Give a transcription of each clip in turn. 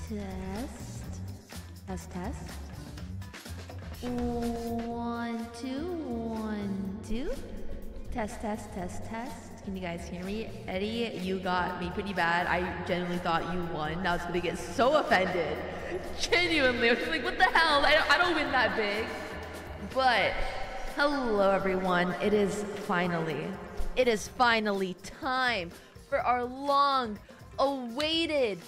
Test. Test, test. 1, 2, 1, 2. Test, test, test, test. Can you guys hear me? Eddie, you got me pretty bad. I genuinely thought you won. I was gonna get so offended. Genuinely. I was like, what the hell? I don't win that big. But, hello everyone. It is finally time for our long-awaited,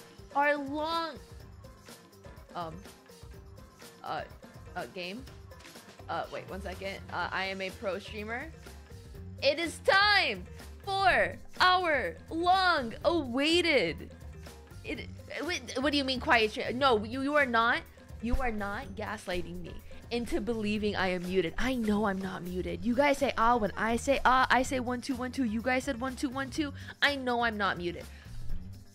game. Wait 1 second. I am a pro streamer. It is time for our long-awaited. What do you mean quiet stream? No, you are not gaslighting me into believing I am muted. I know I'm not muted. You guys say ah when I say ah. I say 1 2 1 2. You guys said 1 2 1 2. I know I'm not muted.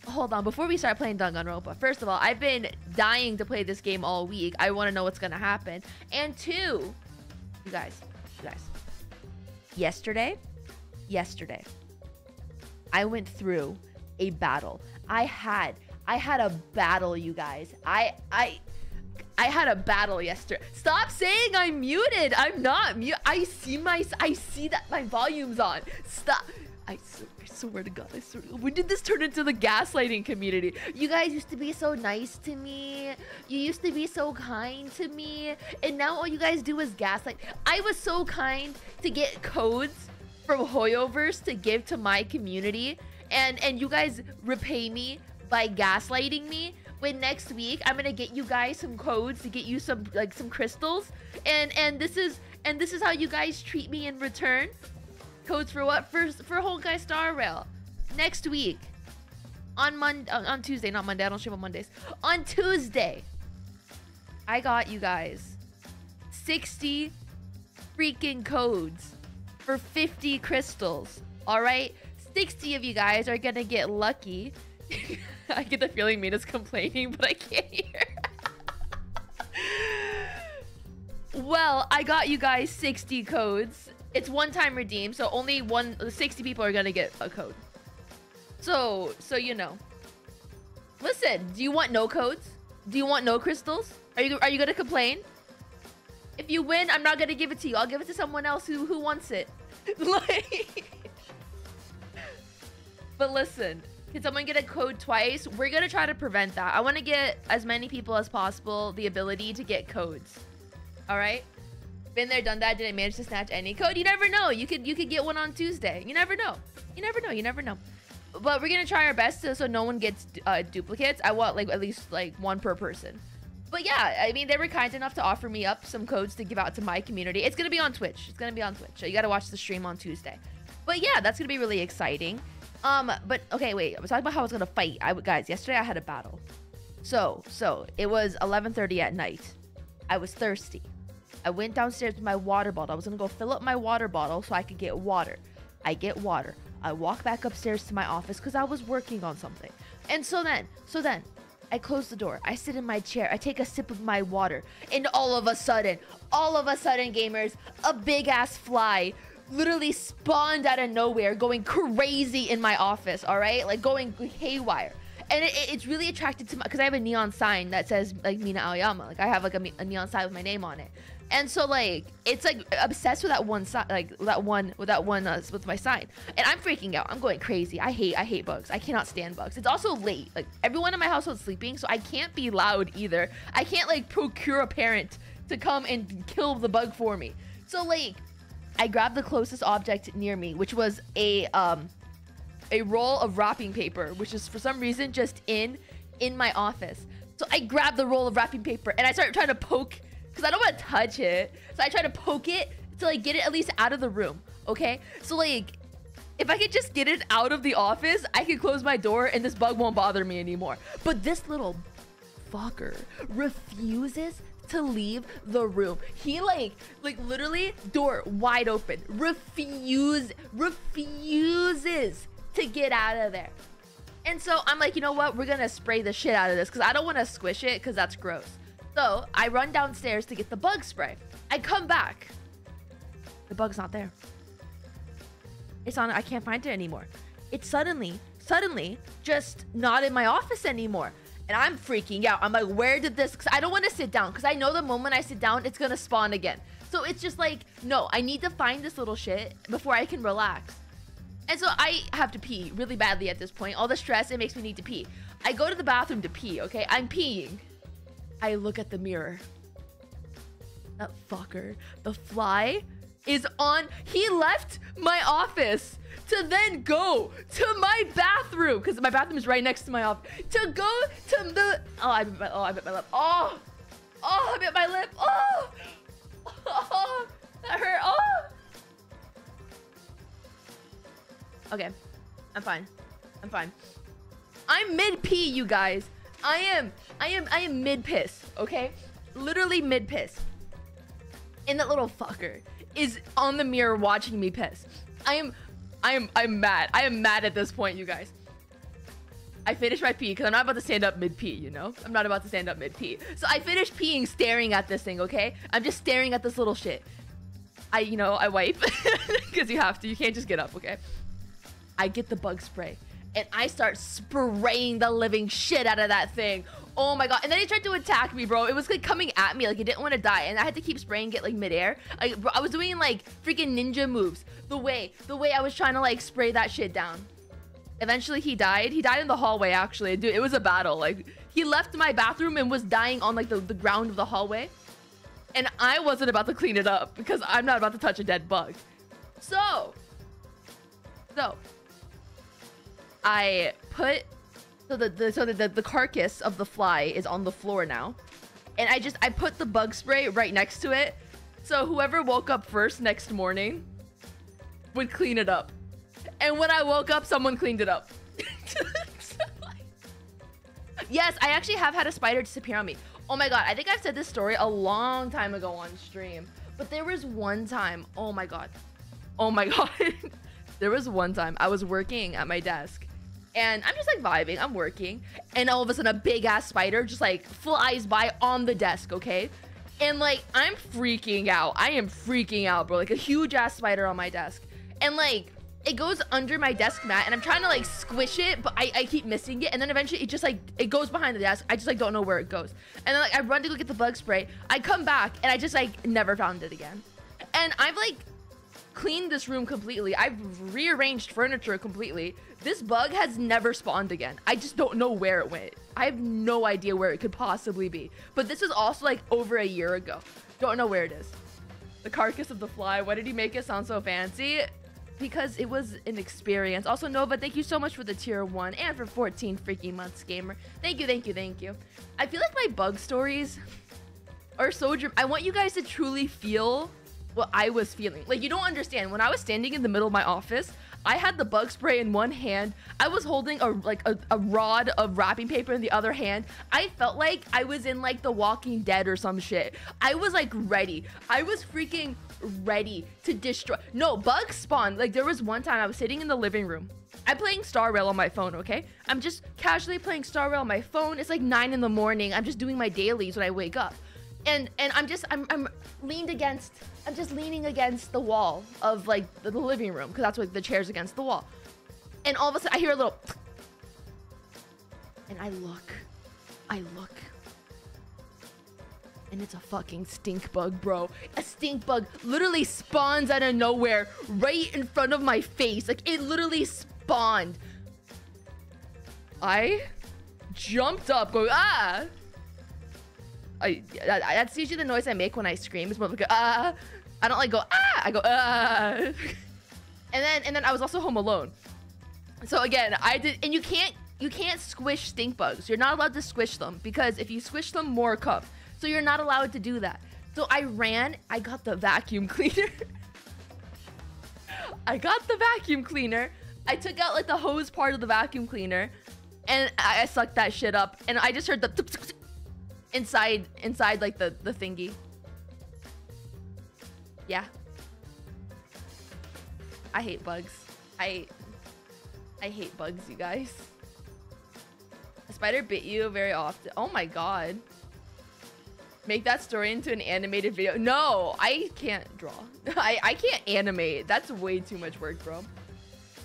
Hold on, before we start playing Danganronpa, first of all, I've been dying to play this game all week. I want to know what's gonna happen. And two, you guys, yesterday, I went through a battle. I had a battle, you guys. I had a battle yesterday. Stop saying I'm muted. I'm not mute. I see that my volume's on. Stop. I swear to God, I swear. When did this turn into the gaslighting community? You guys used to be so nice to me. You used to be so kind to me. And now all you guys do is gaslight. I was so kind to get codes from Hoyoverse to give to my community. And you guys repay me by gaslighting me. When next week I'm gonna get you guys some codes to get you some crystals. And this is how you guys treat me in return. Codes for what? For Honkai Star Rail. Next week. On Tuesday, not Monday. I don't stream on Mondays. On Tuesday, I got you guys 60 freaking codes for 50 crystals. Alright? 60 of you guys are gonna get lucky. I get the feeling Mina's complaining, but I can't hear. Well, I got you guys 60 codes. It's one-time redeem, so only 60 people are gonna get a code. So you know. Listen, do you want no codes? Do you want no crystals? Are you gonna complain? If you win, I'm not gonna give it to you. I'll give it to someone else who wants it. But listen, can someone get a code twice? We're gonna try to prevent that. I want to get as many people as possible the ability to get codes. All right. Been there, done that. Didn't manage to snatch any code. You never know. You could get one on Tuesday. You never know. You never know. But we're gonna try our best so no one gets duplicates. I want at least one per person. But yeah, I mean, they were kind enough to offer me up some codes to give out to my community. It's gonna be on Twitch. So you gotta watch the stream on Tuesday. But yeah, that's gonna be really exciting. But okay, wait. I was talking about how I was gonna fight. Guys, yesterday I had a battle. So it was 11:30 at night. I was thirsty. I went downstairs with my water bottle. I was gonna go fill up my water bottle so I could get water. I get water. I walk back upstairs to my office because I was working on something. And so then, I close the door. I sit in my chair. I take a sip of my water. And all of a sudden, gamers, a big ass fly literally spawned out of nowhere, going crazy in my office, all right? Like going haywire. And it's really attracted to my, because I have a neon sign that says Mina Aoyama. Like I have a neon sign with my name on it. And so it's obsessed with that one sign, with my sign. And I'm freaking out. I'm going crazy. I hate bugs. I cannot stand bugs. It's also late. Like everyone in my household is sleeping, so I can't be loud either. I can't procure a parent to come and kill the bug for me. So I grabbed the closest object near me, which was a roll of wrapping paper, which is for some reason just in my office. So I grabbed the roll of wrapping paper and I started trying to poke, because I don't want to touch it. So I try to poke it to get it at least out of the room. Okay, so if I could just get it out of the office, I could close my door and this bug won't bother me anymore. But this little fucker refuses to leave the room. He literally door wide open, refuses to get out of there. And so I'm like, you know what? We're gonna spray the shit out of this because I don't want to squish it because that's gross. So I run downstairs to get the bug spray. I come back. The bug's not there. It's on. I can't find it anymore. It's suddenly just not in my office anymore. And I'm freaking out. I'm like, where did this... Because I don't want to sit down. Because I know the moment I sit down, it's going to spawn again. So it's just like, no, I need to find this little shit before I can relax. And so I have to pee really badly at this point. All the stress, it makes me need to pee. I go to the bathroom to pee, okay? I'm peeing. I look at the mirror. That fucker. The fly is on... He left my office to then go to my bathroom. Because my bathroom is right next to my office. To go to the... Oh, I bit my lip. Oh, I bit my lip. Oh, that hurt. Oh. Okay, I'm fine. I'm fine. I'm mid-pee, you guys. I am mid-piss, okay? Literally mid-piss. And that little fucker is on the mirror watching me piss. I'm mad. I am mad at this point, you guys. I finished my pee because I'm not about to stand up mid-pee, you know? I'm not about to stand up mid-pee. So I finished peeing staring at this thing, okay? I'm just staring at this little shit. I wipe because you have to. You can't just get up, okay? I get the bug spray and I start spraying the living shit out of that thing. Oh my god. And then he tried to attack me, bro. It was like coming at me like it didn't want to die, and I had to keep spraying it like midair. Like, bro, I was doing like freaking ninja moves the way I was trying to like spray that shit down. Eventually he died. He died in the hallway, actually. Dude, it was a battle. Like, he left my bathroom and was dying on like the ground of the hallway, and I wasn't about to clean it up because I'm not about to touch a dead bug. So I put the carcass of the fly is on the floor now, and I put the bug spray right next to it, so whoever woke up first next morning would clean it up. And when I woke up, someone cleaned it up. Yes, I actually have had a spider disappear on me. Oh my god, I think I've said this story a long time ago on stream, but there was one time, oh my god, there was one time I was working at my desk. And I'm just like vibing, I'm working, and all of a sudden a big ass spider just like flies by on the desk, okay? And like, I'm freaking out. I am freaking out, bro. Like a huge ass spider on my desk. And like, it goes under my desk mat, and I'm trying to like squish it, but I keep missing it. And then eventually it just like, it goes behind the desk. I just like don't know where it goes. And then like, I run to go get the bug spray. I come back and I just like never found it again. And I've like cleaned this room completely. I've rearranged furniture completely. This bug has never spawned again. I just don't know where it went. I have no idea where it could possibly be. But this is also like over a year ago. Don't know where it is. The carcass of the fly. Why did he make it sound so fancy? Because it was an experience. Also, Nova, thank you so much for the tier 1 and for 14 freaking months, gamer. Thank you, thank you, thank you. I feel like my bug stories are so I want you guys to truly feel what I was feeling. Like, you don't understand. When I was standing in the middle of my office, I had the bug spray in one hand. I was holding a rod of wrapping paper in the other hand. I felt like I was in like The Walking Dead or some shit. I was like ready. I was freaking ready to destroy. No, bugs spawned. Like, there was one time I was sitting in the living room. I'm playing Star Rail on my phone, okay? I'm just casually playing Star Rail on my phone. It's like 9 in the morning. I'm just doing my dailies when I wake up. And I'm leaning against the wall of like the living room, because that's what the chair's against the wall. And all of a sudden I hear a little, and I look, and it's a fucking stink bug, bro. A stink bug literally spawns out of nowhere right in front of my face. Like, it literally spawned. I jumped up going, ah. That's usually the noise I make when I scream. It's more like I don't like go ah. I go and then I was also home alone. So again, I did, and you can't squish stink bugs. You're not allowed to squish them, because if you squish them, more come. So you're not allowed to do that. So I ran. I got the vacuum cleaner. I took out like the hose part of the vacuum cleaner, and I sucked that shit up, and I just heard the inside like the thingy. Yeah, I hate bugs. I hate bugs, you guys. A spider bit you very often. Oh my god. Make that story into an animated video. No, I can't draw. I can't animate. That's way too much work, bro.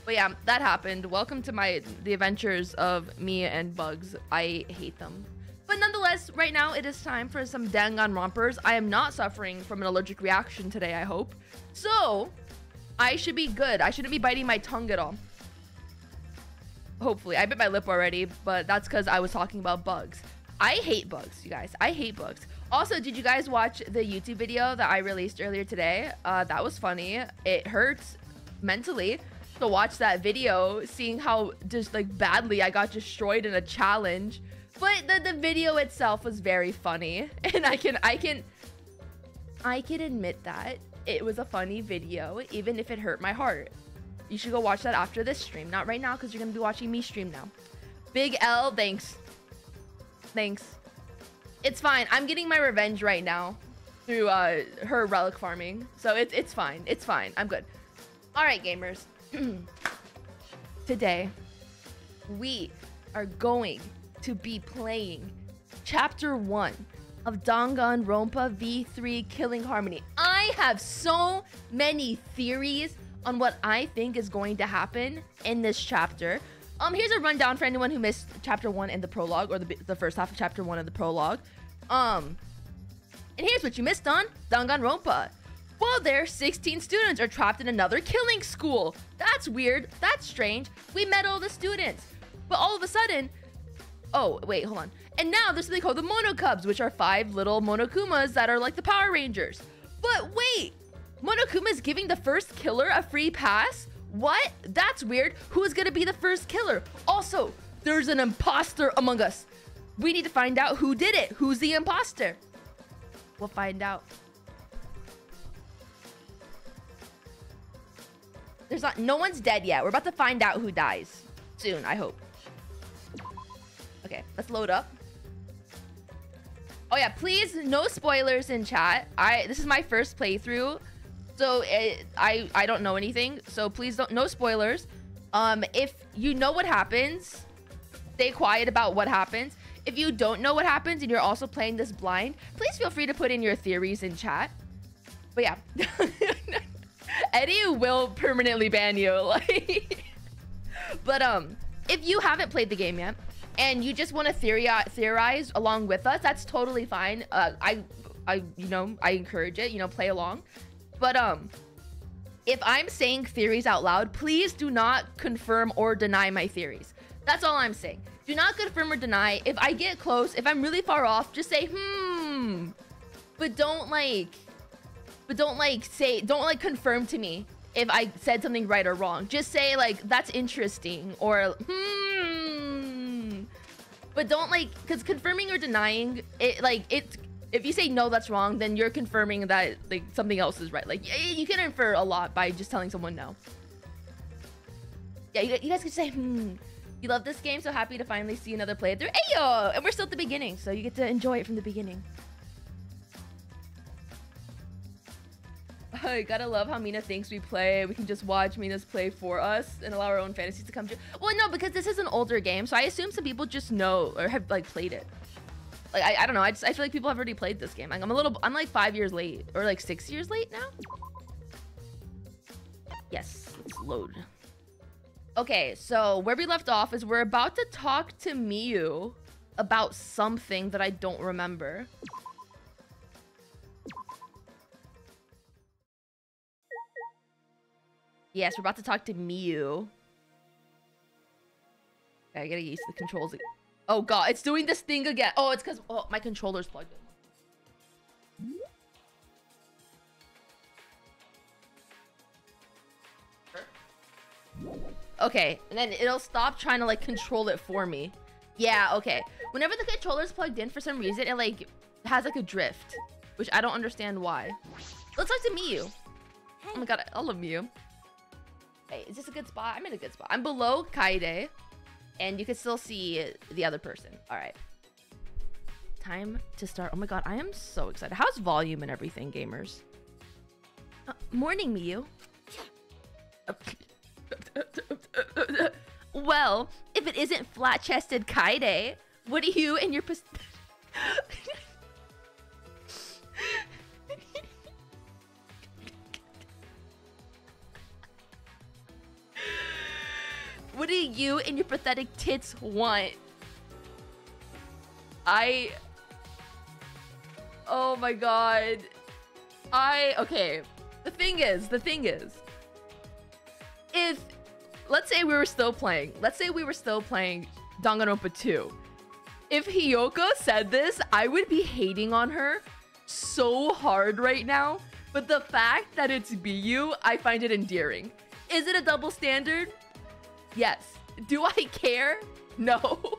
But yeah, that happened. Welcome to the adventures of me and Bugs. I hate them. But nonetheless, right now it is time for some Danganronpers. I am not suffering from an allergic reaction today, I hope. So, I should be good. I shouldn't be biting my tongue at all. Hopefully. I bit my lip already, but that's because I was talking about bugs. I hate bugs, you guys. I hate bugs. Also, did you guys watch the YouTube video that I released earlier today? That was funny. It hurts mentally to watch that video, seeing how just like badly I got destroyed in a challenge. But the video itself was very funny, and I can admit that it was a funny video, even if it hurt my heart. You should go watch that after this stream, not right now, because you're gonna be watching me stream now. Big L, thanks. Thanks. It's fine. I'm getting my revenge right now through her relic farming, so it's fine. It's fine. I'm good. All right, gamers. Today, we are going to be playing Chapter 1 of Danganronpa V3 Killing Harmony. I have so many theories on what I think is going to happen in this chapter. Here's a rundown for anyone who missed Chapter 1 and the prologue, or the first half of Chapter 1 of the prologue. And here's what you missed on Danganronpa. Well, there, 16 students are trapped in another killing school. That's weird. That's strange. We met all the students. But all of a sudden... Oh, wait, hold on. And now there's something called the Monokubs, which are 5 little Monokumas that are like the Power Rangers. But wait! Monokuma is giving the first killer a free pass? What? That's weird. Who's gonna be the first killer? Also, there's an imposter among us. We need to find out who did it. Who's the imposter? We'll find out. No one's dead yet. We're about to find out who dies soon, I hope. Okay, let's load up. Oh yeah, please, no spoilers in chat. This is my first playthrough, so I don't know anything. So please no spoilers. If you know what happens, stay quiet about what happens. If you don't know what happens and you're also playing this blind, please feel free to put in your theories in chat. But yeah. Eddie will permanently ban you. Like, but if you haven't played the game yet and you just want to theorize along with us, that's totally fine. I encourage it. Play along. But if I'm saying theories out loud, please do not confirm or deny my theories. That's all I'm saying. Do not confirm or deny. If I get close, if I'm really far off, just say but don't confirm to me if I said something right or wrong. Just say like, that's interesting, or but don't because confirming or denying it, if you say no, that's wrong, then you're confirming that like something else is right. Like, you can infer a lot by just telling someone no. Yeah, you guys could say you love this game, so happy to finally see another playthrough. Ayo! And we're still at the beginning, so you get to enjoy it from the beginning. I gotta love how Mina thinks we play. We can just watch Mina's play for us and allow our own fantasies to come true. Well, no, because this is an older game, so I assume some people just know or have played it. Like, I don't know. I feel like people have already played this game. Like, I'm like 5 years late, or like 6 years late now. Yes, let's load. Okay, so where we left off is we're about to talk to Miyu about something that I don't remember. Yes, we're about to talk to Miyu. Okay, I gotta get used to the controls. Oh god, it's doing this thing again. Oh, it's because my controller's plugged in. Okay, and then it'll stop trying to control it for me. Yeah, okay. Whenever the controller's plugged in, for some reason, it has a drift, which I don't understand why. Let's talk to Miyu. Hey. Oh my god, I love Miyu. Hey, is this a good spot? I'm in a good spot. I'm below Kaede, and you can still see the other person. All right. Time to start. Oh my god, I am so excited. How's volume and everything, gamers? Morning, Miyu. Well, if it isn't flat-chested Kaede, what do you and your What do you and your pathetic tits want? Oh my god. Okay. The thing is, if, let's say we were still playing Danganronpa 2. If Hiyoko said this, I would be hating on her so hard right now. But the fact that it's Miyu, I find it endearing. Is it a double standard? Yes. Do I care? No.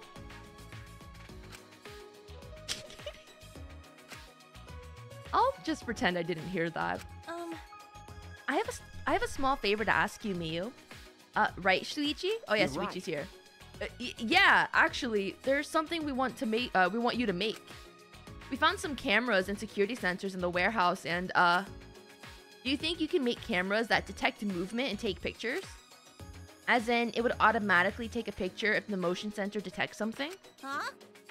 I'll just pretend I didn't hear that. I have a small favor to ask you, Miyu. Right, Shuichi? Oh yeah, Shuichi's here. Yeah, actually, there's something we want to make. We want you to make. We found some cameras and security sensors in the warehouse, and do you think you can make cameras that detect movement and take pictures? As in, it would automatically take a picture if the motion sensor detects something? Huh?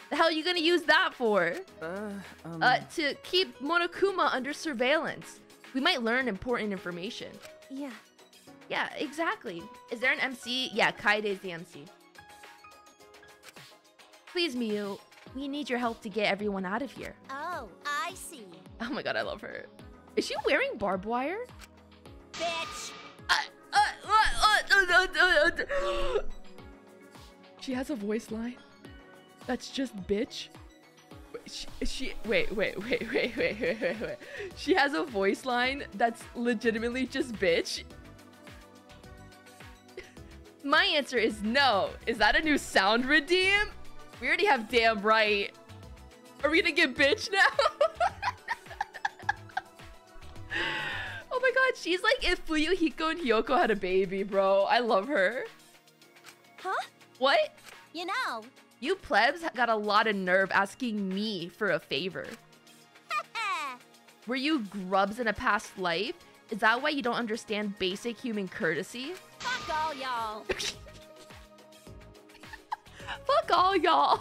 The hell are you gonna use that for? To keep Monokuma under surveillance. We might learn important information. Yeah. Yeah, exactly. Is there an MC? Yeah, Kaede is the MC. Please, Miyu, we need your help to get everyone out of here. Oh, I see. Oh my god, I love her. Is she wearing barbed wire? Bitch! She has a voice line. That's just bitch. Wait. She has a voice line that's legitimately just bitch. My answer is no. Is that a new sound redeem? We already have damn right. Are we gonna get bitch now? Oh my god, she's like if Fuyuhiko and Hiyoko had a baby, bro. I love her. Huh? What? You know. You plebs got a lot of nerve asking me for a favor. Were you grubs in a past life? Is that why you don't understand basic human courtesy? Fuck all y'all. Fuck all y'all.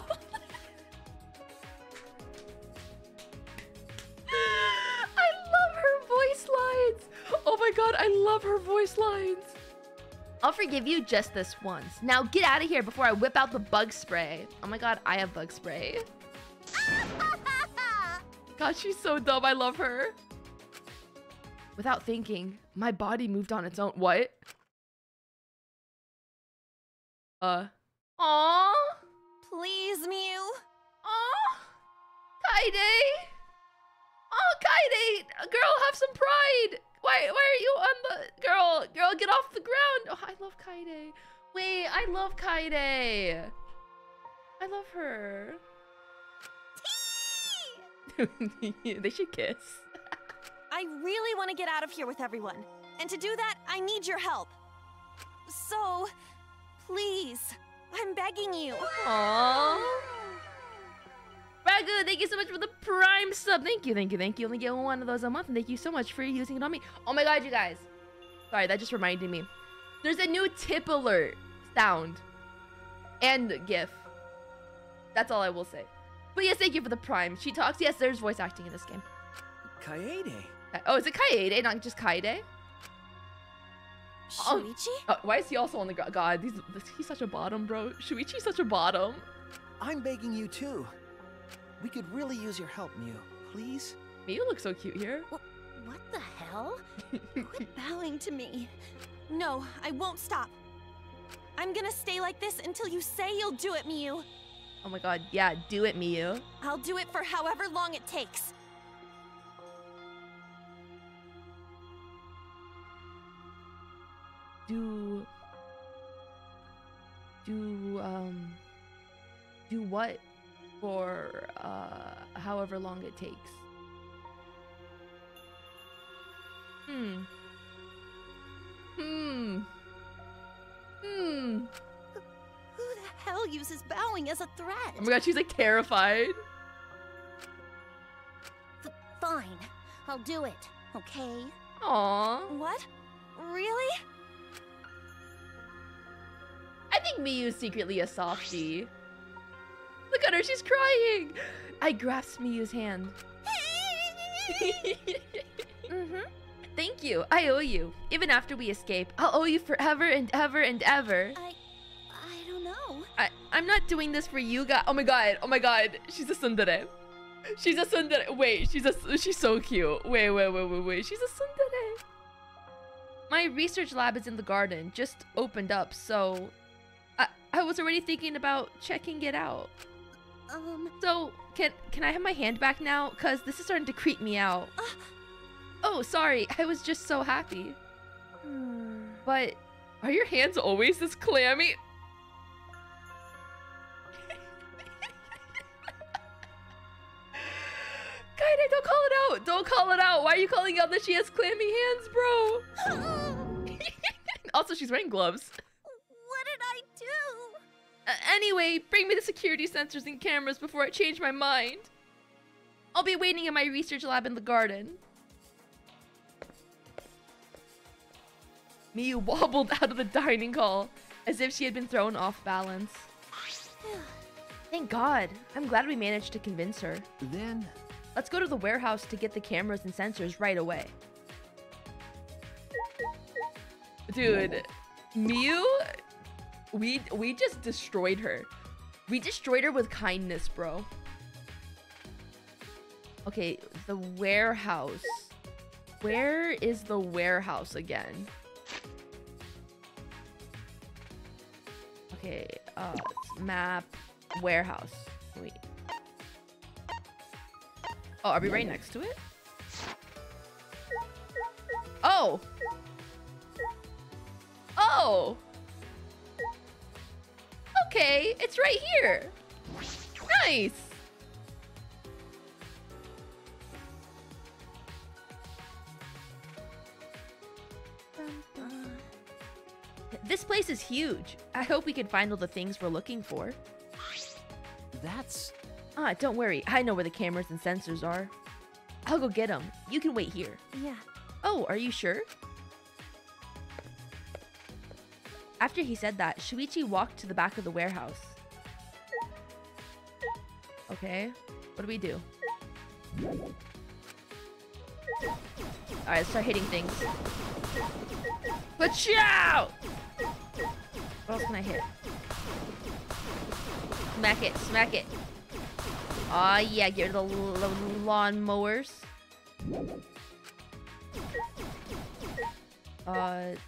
I love her voice lines. Oh my god, I love her voice lines. I'll forgive you just this once. Now get out of here before I whip out the bug spray. Oh my god, I have bug spray. God, she's so dumb. I love her. Without thinking, my body moved on its own. What? Aww. Please, Mew. Aww. Kaede. Oh, Kaede. Girl, have some pride. Why are you on the... Girl, get off the ground. Oh, I love Kaede. Wait, I love Kaede. I love her. They should kiss. I really want to get out of here with everyone. And to do that, I need your help. So, please, I'm begging you. Aww. Ragu, thank you so much for the Prime sub. Thank you. You only get one of those a month, and thank you so much for using it on me. Oh my god, you guys. Sorry, that just reminded me. There's a new tip alert sound and GIF. That's all I will say. But yes, thank you for the Prime. She talks. Yes, there's voice acting in this game. Kaede. Oh, is it Kaede, not just Kaede? Shuichi? Why is he also on the ground? God, he's such a bottom, bro. Shuichi's such a bottom. I'm begging you too. We could really use your help, Mew. Please? Mew looks so cute here. What the hell? Quit bowing to me. No, I won't stop. I'm gonna stay like this until you say you'll do it, Mew. Oh my god, yeah, do it, Miyu. I'll do it for however long it takes. Do what for however long it takes? Who the hell uses bowing as a threat? Oh my god, she's like terrified. Fine, I'll do it, okay? Aww. What? Really? I think Miyu's secretly a softie. Look at her, she's crying. I grasped Miyu's hand. Thank you, I owe you. Even after we escape, I'll owe you forever and ever and ever. I'm not doing this for you guys. Oh my god. Oh my god. She's a tsundere. She's a tsundere. Wait, she's so cute. Wait. She's a tsundere. My research lab is in the garden. Just opened up, so I was already thinking about checking it out. So can I have my hand back now? Cause this is starting to creep me out. Oh, sorry. I was just so happy. But are your hands always this clammy? Kaede, don't call it out! Don't call it out! Why are you calling out that she has clammy hands, bro? Also, she's wearing gloves. What did I do? Anyway, bring me the security sensors and cameras before I change my mind. I'll be waiting in my research lab in the garden. Miyu wobbled out of the dining hall as if she had been thrown off balance. Thank God. I'm glad we managed to convince her. Then... Let's go to the warehouse to get the cameras and sensors right away. Dude, Miyu, we just destroyed her. We destroyed her with kindness, bro. Okay, the warehouse. Where is the warehouse again? Okay, map, warehouse. Wait. Oh, are we right next to it? Oh! Oh! Okay, it's right here. Nice! This place is huge. I hope we can find all the things we're looking for. That's... Don't worry. I know where the cameras and sensors are. I'll go get them. You can wait here. Yeah. Oh, are you sure? After he said that, Shuichi walked to the back of the warehouse. Okay. What do we do? Alright, let's start hitting things. Pachow! What else can I hit? Smack it, smack it. Aw, yeah, get rid of the lawn mowers.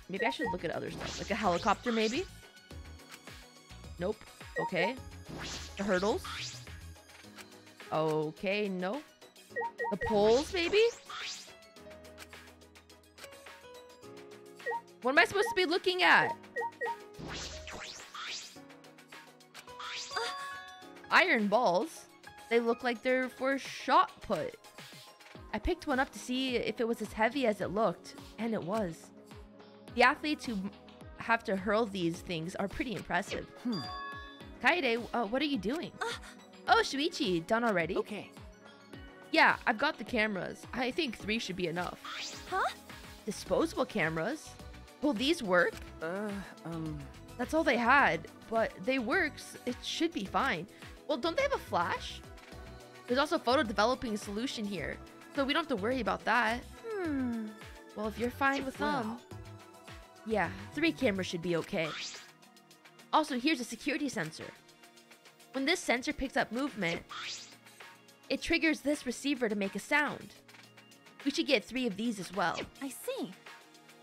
Maybe I should look at other stuff. Like a helicopter, maybe? Nope. Okay. The hurdles. Okay, no. The poles, maybe? What am I supposed to be looking at? Iron balls? They look like they're for shot put. I picked one up to see if it was as heavy as it looked, and it was. The athletes who have to hurl these things are pretty impressive. Kaede, what are you doing? Oh, Shuichi, done already? Okay. Yeah, I've got the cameras. I think 3 should be enough. Huh? Disposable cameras? Will these work? That's all they had, but they works. It should be fine. Well, don't they have a flash? There's also photo developing a solution here, so we don't have to worry about that. Well, if you're fine with them. Yeah, 3 cameras should be okay. Also, here's a security sensor. When this sensor picks up movement, it triggers this receiver to make a sound. We should get 3 of these as well. I see.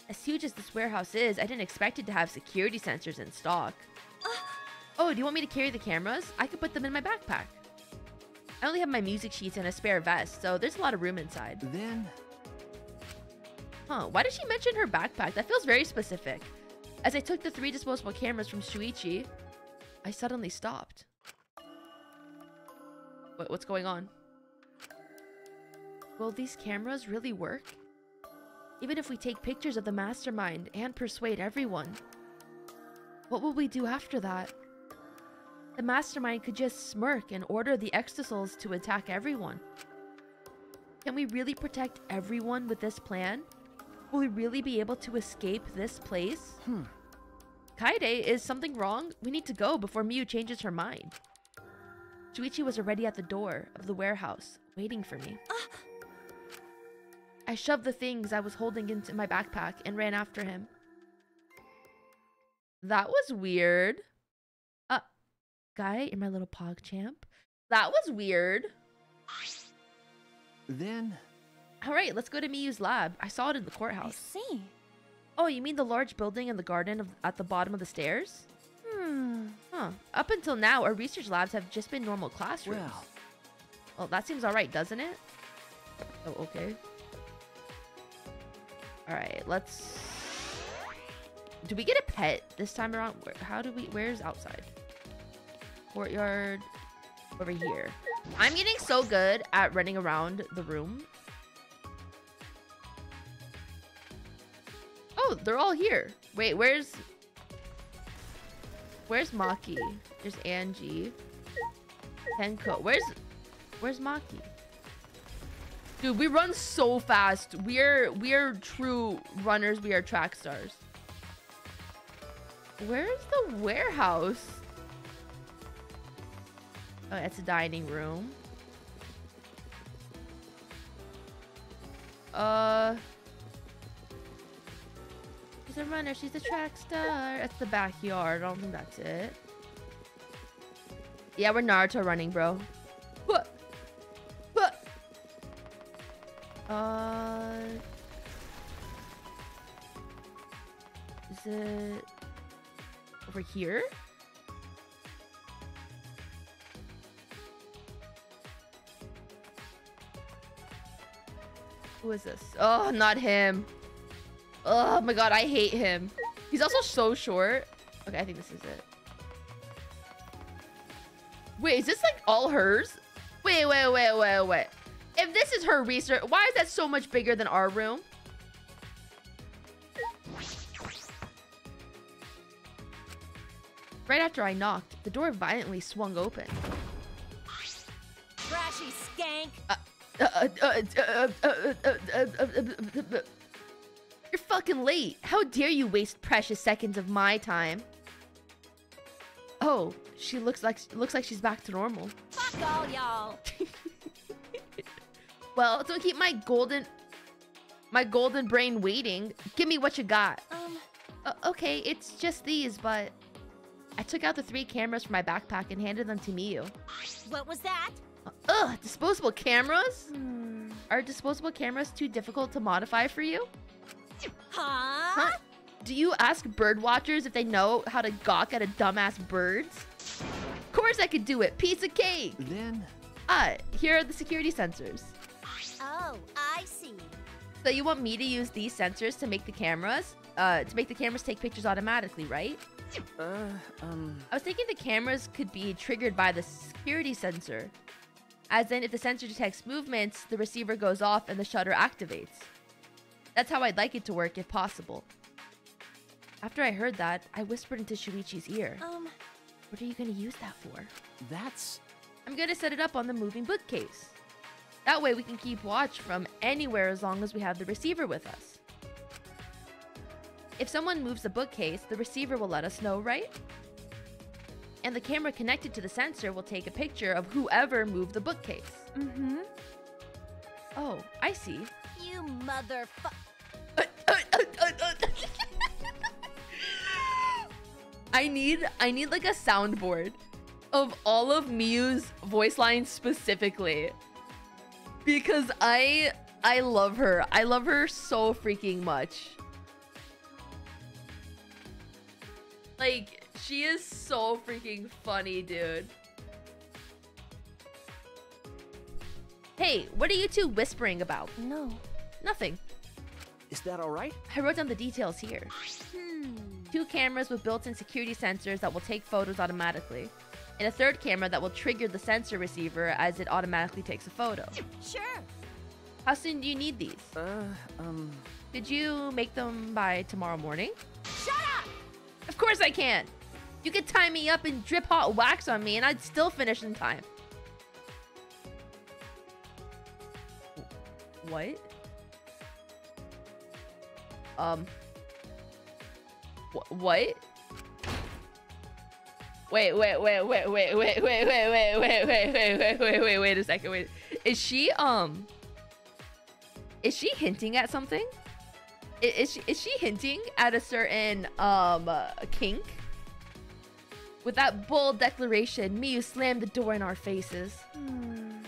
As huge as this warehouse is, I didn't expect it to have security sensors in stock. Oh, do you want me to carry the cameras? I could put them in my backpack. I only have my music sheets and a spare vest, so there's a lot of room inside. Then... Huh, why did she mention her backpack? That feels very specific. As I took the 3 disposable cameras from Shuichi, I suddenly stopped. What's going on? Will these cameras really work? Even if we take pictures of the mastermind and persuade everyone, what will we do after that? The mastermind could just smirk and order the Extasouls to attack everyone. Can we really protect everyone with this plan? Will we really be able to escape this place? Kaede, is something wrong? We need to go before Miyu changes her mind. Shuichi was already at the door of the warehouse, waiting for me. I shoved the things I was holding into my backpack and ran after him. That was weird. Guy in my little pog champ. That was weird. Then... All right, let's go to Miyu's lab. I saw it in the I courthouse. see. Oh, you mean the large building in the garden at the bottom of the stairs? Huh. Up until now, our research labs have just been normal classrooms. Well, that seems all right, doesn't it? Oh, okay. All right, let's... Do we get a pet this time around? Where's outside? Courtyard. Over here. I'm getting so good at running around the room. Oh, they're all here. Wait, where's Maki? There's Angie. Tenko. Where's Maki? Dude, we run so fast. We are true runners. We are track stars. Where's the warehouse? Oh, it's a dining room. She's a runner. She's a track star. That's the backyard. I don't think that's it. Yeah, we're Naruto running, bro. What? What? Is it over here? Who is this? Oh, not him. Oh my god, I hate him. He's also so short. Okay, I think this is it. Wait, is this like all hers? Wait. If this is her research, why is that so much bigger than our room? Right after I knocked, the door violently swung open. Trashy skank. You're fucking late. How dare you waste precious seconds of my time? Oh, she looks like she's back to normal. Fuck all y'all. Well, don't keep my golden brain waiting. Give me what you got. Okay, it's just these, but I took out the 3 cameras from my backpack and handed them to Miyu. What was that? Ugh, disposable cameras? Are disposable cameras too difficult to modify for you? Huh? Do you ask bird watchers if they know how to gawk at a dumbass birds? Of course I could do it. Piece of cake. Then... Here are the security sensors. Oh, I see. So you want me to use these sensors to make the cameras? To make the cameras take pictures automatically, right? I was thinking the cameras could be triggered by the security sensor. As in, if the sensor detects movements, the receiver goes off and the shutter activates. That's how I'd like it to work if possible. After I heard that, I whispered into Shuichi's ear. What are you going to use that for? That's... I'm going to set it up on the moving bookcase. That way we can keep watch from anywhere as long as we have the receiver with us. If someone moves the bookcase, the receiver will let us know, right? And the camera connected to the sensor will take a picture of whoever moved the bookcase. Oh, I see. You motherfucker. I need like a soundboard of all of Miyu's voice lines specifically. Because I love her. I love her so freaking much. Like, she is so freaking funny, dude. Hey, what are you two whispering about? No. Nothing. Is that all right? I wrote down the details here. 2 cameras with built-in security sensors that will take photos automatically. And a 3rd camera that will trigger the sensor receiver as it automatically takes a photo. Sure. How soon do you need these? Could you make them by tomorrow morning? Shut up! Of course I can! You could tie me up and drip hot wax on me and I'd still finish in time. What? What? Wait a second. Wait. Is she hinting at something? Is she hinting at a certain kink? With that bold declaration, Miyu slammed the door in our faces.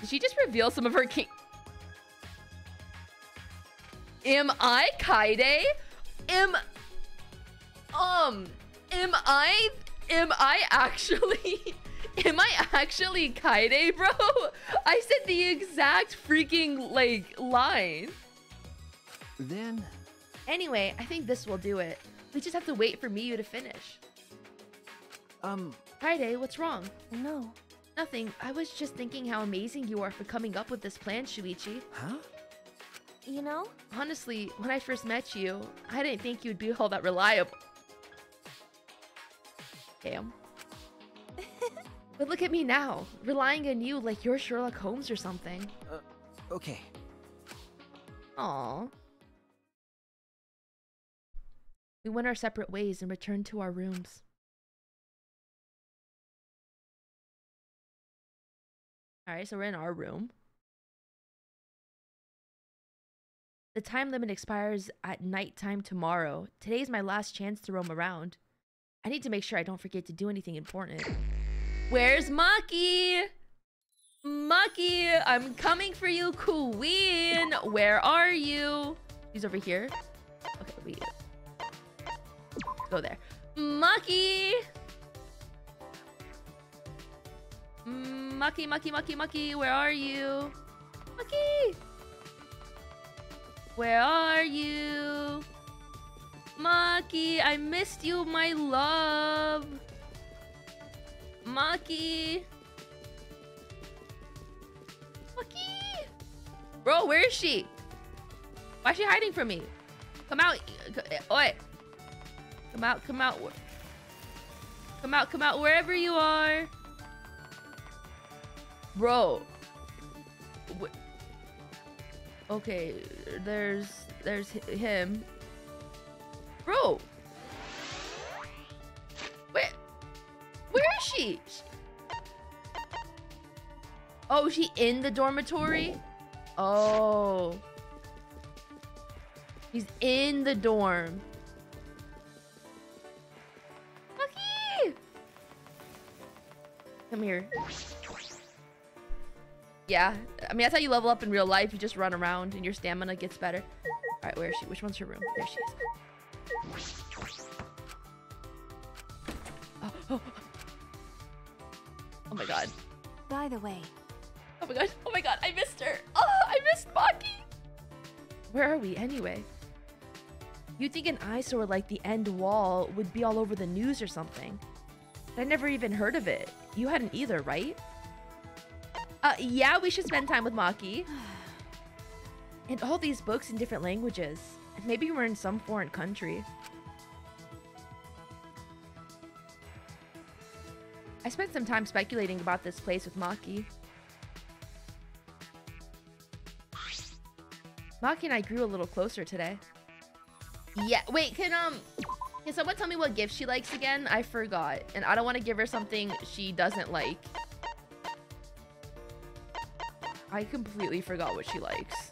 Did she just reveal some of her king? Am I Kaede? Am I actually am I actually Kaede, bro? I said the exact freaking like line. Then Anyway, I think this will do it. We just have to wait for Miyu to finish. Kaede, what's wrong? No. Nothing. I was just thinking how amazing you are for coming up with this plan, Shuichi. huh? You know? Honestly, when I first met you, I didn't think you'd be all that reliable. Damn. But look at me now, relying on you like you're Sherlock Holmes or something. Okay. Aww. We went our separate ways and returned to our rooms. Alright, so we're in our room. The time limit expires at nighttime tomorrow. Today's my last chance to roam around. I need to make sure I don't forget to do anything important. Where's Maki? Maki, I'm coming for you, queen. Where are you? He's over here. Okay, wait. Go there. Maki! Maki, where are you? Maki! Where are you? Maki, I missed you, my love. Maki. Maki! Bro, where is she? Why is she hiding from me? Come out. Oi. Come out. Come out, wherever you are. Bro. Okay, there's him. Bro. Where is she? Oh, is she in the dormitory? Oh. He's in the dorm. Maki! Come here. Yeah, I mean, that's how you level up in real life. You just run around and your stamina gets better. All right, where is she? Which one's her room? There she is. Oh my god. By the way. Oh my god, I missed her. Oh, I missed Maki. Where are we anyway? You'd think an eyesore like the end wall would be all over the news or something. But I never even heard of it. You hadn't either, right? Yeah, we should spend time with Maki. And all these books in different languages. And maybe we're in some foreign country. I spent some time speculating about this place with Maki. Maki and I grew a little closer today. Yeah, wait, can someone tell me what gift she likes again? I forgot. And I don't want to give her something she doesn't like. I completely forgot what she likes.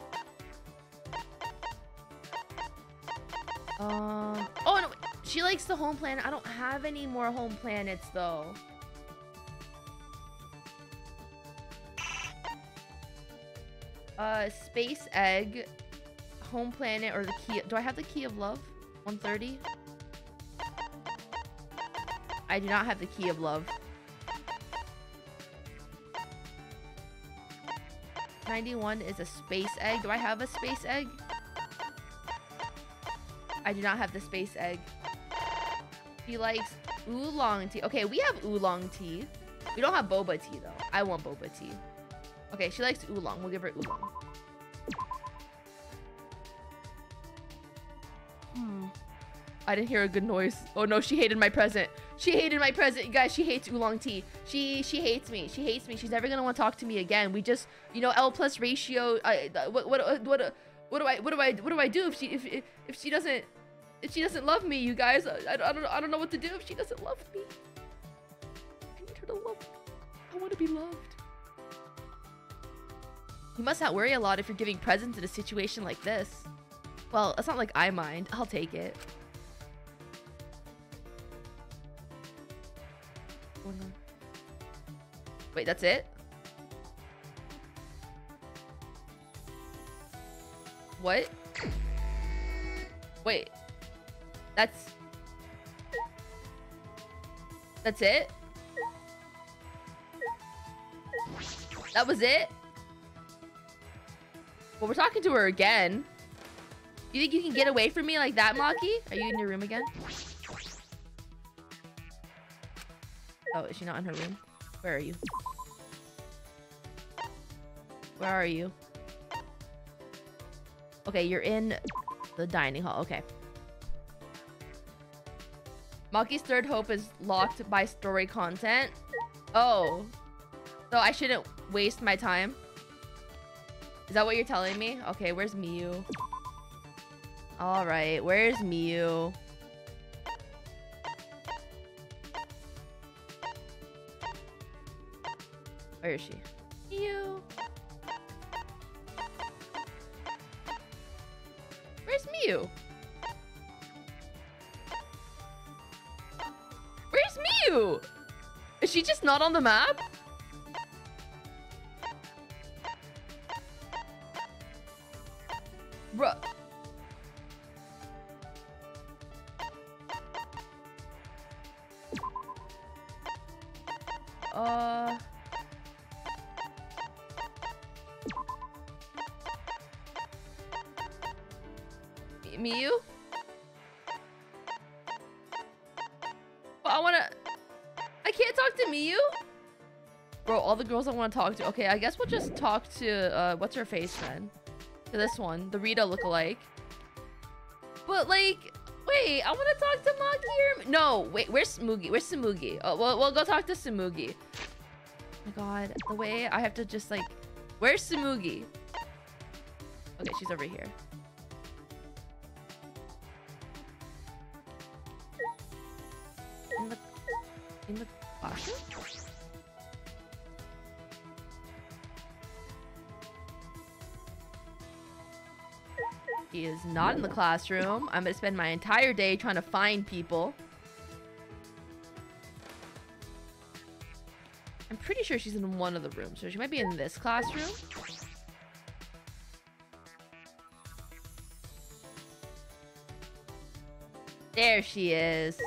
Oh no, she likes the home planet. I don't have any more home planets though. Space egg, home planet, or the key. Do I have the key of love? 130. I do not have the key of love. 91 is a space egg. Do I have a space egg? I do not have the space egg. She likes oolong tea. Okay, we have oolong tea. We don't have boba tea though. I want boba tea. Okay, she likes oolong. We'll give her oolong. I didn't hear a good noise. Oh no, she hated my present. She hated my present. You guys, she hates oolong tea. She hates me. She hates me. She's never gonna want to talk to me again. We just, you know, L plus ratio. What do I do if she doesn't love me, you guys? I don't know what to do if she doesn't love me. I need her to love me. I want to be loved. You must not worry a lot if you're giving presents in a situation like this. Well, it's not like I mind. I'll take it. Wait, that's it? What? Wait. That's it? That was it? Well, we're talking to her again. You think you can get away from me like that, Maki? Are you in your room again? Oh, is she not in her room? Where are you? Where are you? Okay, you're in the dining hall. Okay. Maki's third hope is locked by story content. Oh. So I shouldn't waste my time? Is that what you're telling me? Okay, where's Miyu? Alright, where's Miyu? Where is she? Miyu. Where's Miyu? Where's Miyu? Is she just not on the map? Bruh. Miyu? But I can't talk to Miyu? Bro, all the girls I want to talk to. Okay, I guess we'll just talk to, what's her face then? To this one, the Rita lookalike. But like, wait, I want to talk to Maki or... No, wait, where's Sumugi? Where's Sumugi? Oh, we'll go talk to Sumugi. Oh my god, the way I have to just like... Where's Sumugi? Okay, she's over here. In the classroom? He is not in the classroom. I'm gonna spend my entire day trying to find people. I'm pretty sure she's in one of the rooms, so she might be in this classroom. There she is.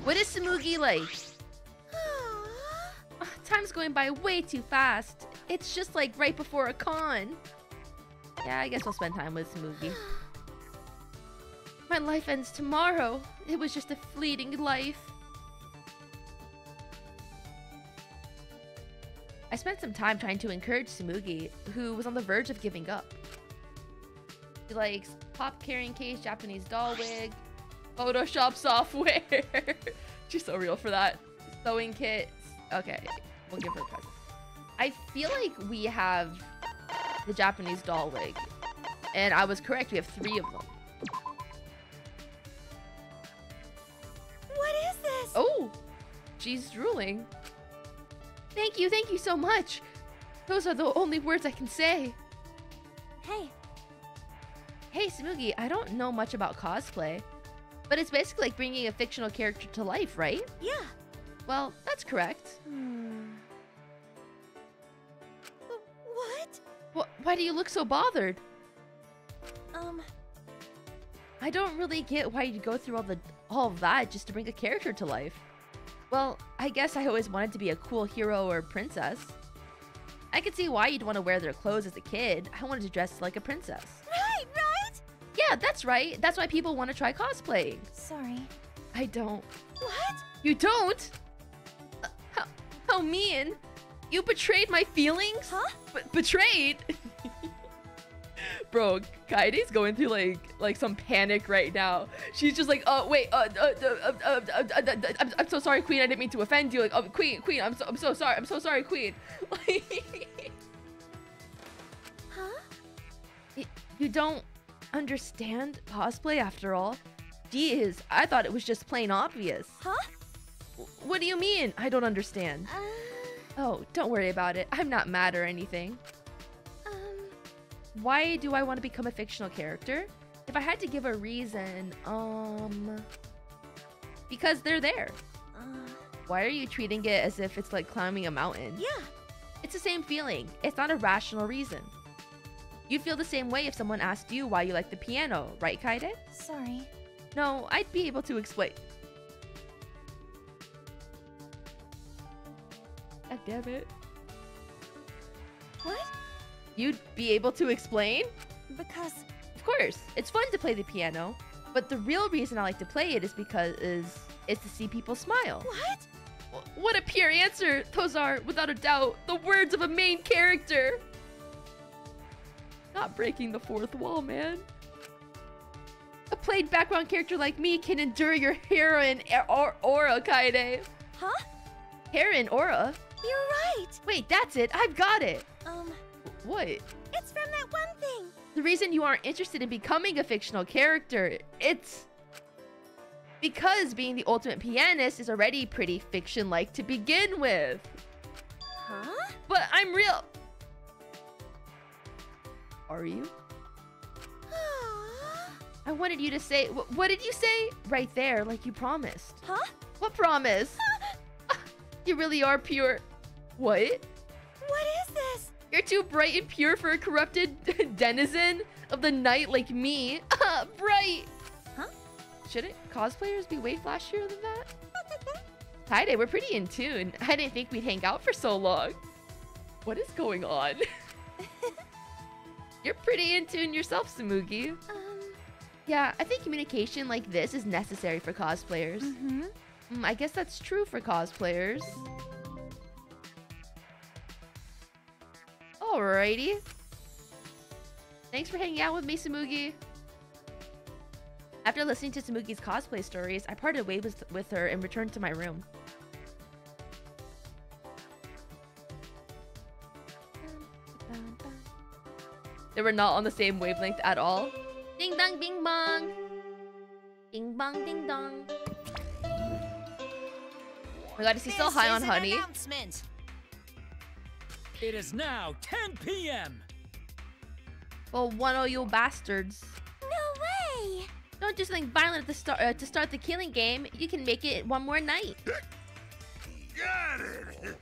What is Sumugi like? Time's going by way too fast. It's just like right before a con. Yeah, I guess I'll spend time with Sumugi. My life ends tomorrow. It was just a fleeting life. I spent some time trying to encourage Sumugi, who was on the verge of giving up. She likes pop carrying case, Japanese doll wig, Photoshop software. She's so real for that. Sewing kits. Okay, we'll give her a present. I feel like we have the Japanese doll wig. And I was correct, we have 3 of them. What is this? Oh, she's drooling. Thank you so much. Those are the only words I can say. Hey. Hey, Sumugi, I don't know much about cosplay, but it's basically like bringing a fictional character to life, right? Yeah. Well, that's correct. What? Why do you look so bothered? I I don't really get why you go through all of that just to bring a character to life. Well, I guess I always wanted to be a cool hero or princess. I could see why you'd want to wear their clothes as a kid. I wanted to dress like a princess. Right? Yeah, that's right. That's why people want to try cosplaying. Sorry. I don't. What? You don't? How mean. You betrayed my feelings? Huh? Betrayed? Bro, Kaide's going through like some panic right now. She's just like, wait, I'm so sorry, Queen. I didn't mean to offend you. Like, Queen, I'm so sorry. I'm so sorry, Queen. Huh? You don't understand cosplay after all? Jeez, I thought it was just plain obvious. Huh? What do you mean? I don't understand. Oh, don't worry about it. I'm not mad or anything. Why do I want to become a fictional character? If I had to give a reason, because they're there. Why are you treating it as if it's like climbing a mountain? Yeah. It's the same feeling. It's not a rational reason. You'd feel the same way if someone asked you why you like the piano, right, Kaede? Sorry. No, I'd be able to explain. God damn it. What? You'd be able to explain? Because... Of course, it's fun to play the piano, but the real reason I like to play it is because it's to see people smile. What? What a pure answer! Those are, without a doubt, the words of a main character! Not breaking the fourth wall, man. A played background character like me can endure your heroine aura, Kaede. Huh? Heroine aura? You're right! Wait, that's it! I've got it! What? It's from that one thing! The reason you aren't interested in becoming a fictional character, it's... because being the ultimate pianist is already pretty fiction-like to begin with. Huh? But I'm real... Are you? I wanted you to say... What did you say? Right there, like you promised. Huh? What promise? You really are pure... What? What is this? You're too bright and pure for a corrupted denizen of the night like me. Bright! Huh? Shouldn't cosplayers be way flashier than that? Kaede, we're pretty in tune. I didn't think we'd hang out for so long. What is going on? You're pretty in tune yourself, Tsumugi. Yeah, I think communication like this is necessary for cosplayers. I guess that's true for cosplayers. Alrighty. Thanks for hanging out with me, Tsumugi. After listening to Tsumugi's cosplay stories, I parted ways with her and returned to my room. They were not on the same wavelength at all. Ding dong, bing bong. Ding bong, ding dong. Oh my god, is he still high on honey? It is now 10 p.m. Well, one of you bastards. No way! Don't do something violent at the start to start the killing game. You can make it one more night. Got it.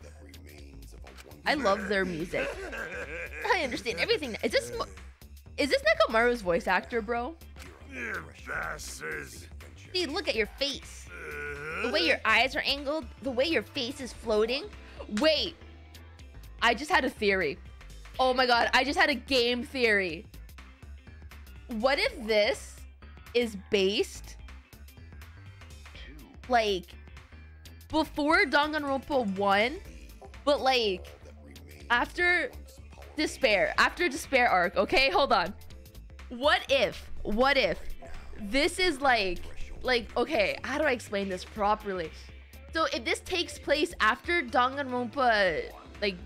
I love their music. I understand everything. Is this Nekomaru's voice actor, bro? You bastards. Dude, look at your face. The way your eyes are angled, the way your face is floating. Wait, I just had a theory. Oh my god, I just had a game theory. What if this is based like before Danganronpa 1, but like after Despair arc? Okay, hold on. What if this is like okay, how do I explain this properly? So if this takes place after Danganronpa like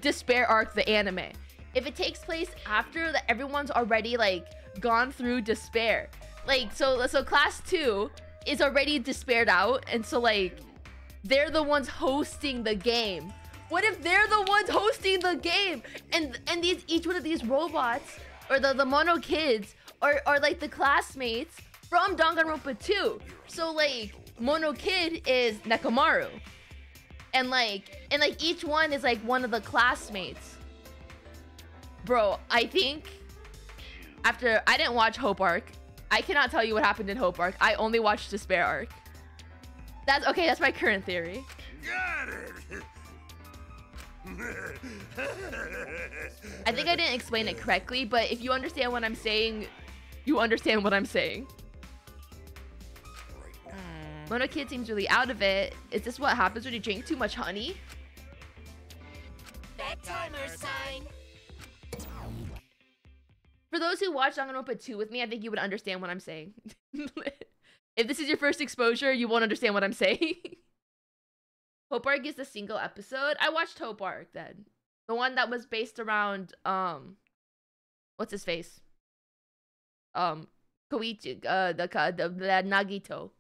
Despair arc, the anime, if it takes place after that everyone's already like gone through Despair, like so class 2 is already despaired out, and so like they're the ones hosting the game. What if they're the ones hosting the game, and each one of these robots or the Mono kids are like the classmates from Danganronpa 2? So like Mono Kid is Nekomaru, and each one is like one of the classmates. Bro, I think after I didn't watch Hope Arc, I cannot tell you what happened in Hope Arc. I only watched Despair Arc. That's okay. That's my current theory. Got it. I think I didn't explain it correctly, but if you understand what I'm saying, you understand what I'm saying. Mono Kid seems really out of it. Is this what happens when you drink too much honey? Bedtimer sign. For those who watched Danganronpa 2 with me, I think you would understand what I'm saying. If this is your first exposure, you won't understand what I'm saying. Hope Arc is a single episode. I watched Hope Arc then. The one that was based around, what's his face? Koichi, the Nagito.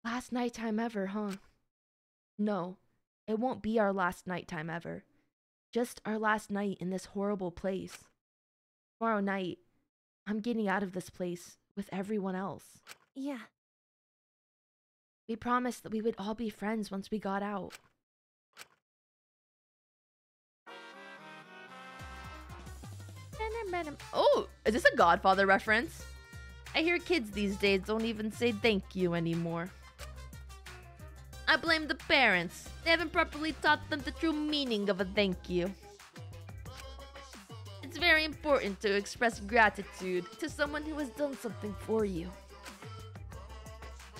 Last nighttime ever, huh? No, it won't be our last nighttime ever. Just our last night in this horrible place. Tomorrow night, I'm getting out of this place with everyone else. Yeah. We promised that we would all be friends once we got out. Oh, is this a Godfather reference? I hear kids these days don't even say thank you anymore. I blame the parents. They haven't properly taught them the true meaning of a thank you. It's very important to express gratitude to someone who has done something for you.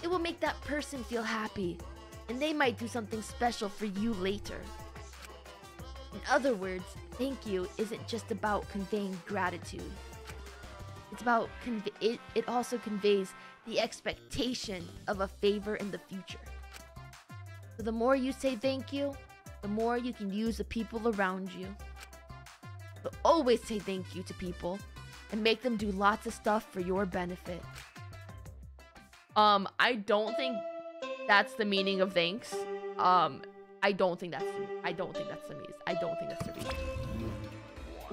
It will make that person feel happy, and they might do something special for you later. In other words, thank you isn't just about conveying gratitude. It's about it also conveys the expectation of a favor in the future. So the more you say thank you, the more you can use the people around you. So always say thank you to people and make them do lots of stuff for your benefit. I don't think that's the meaning of thanks. I don't think that's the reason.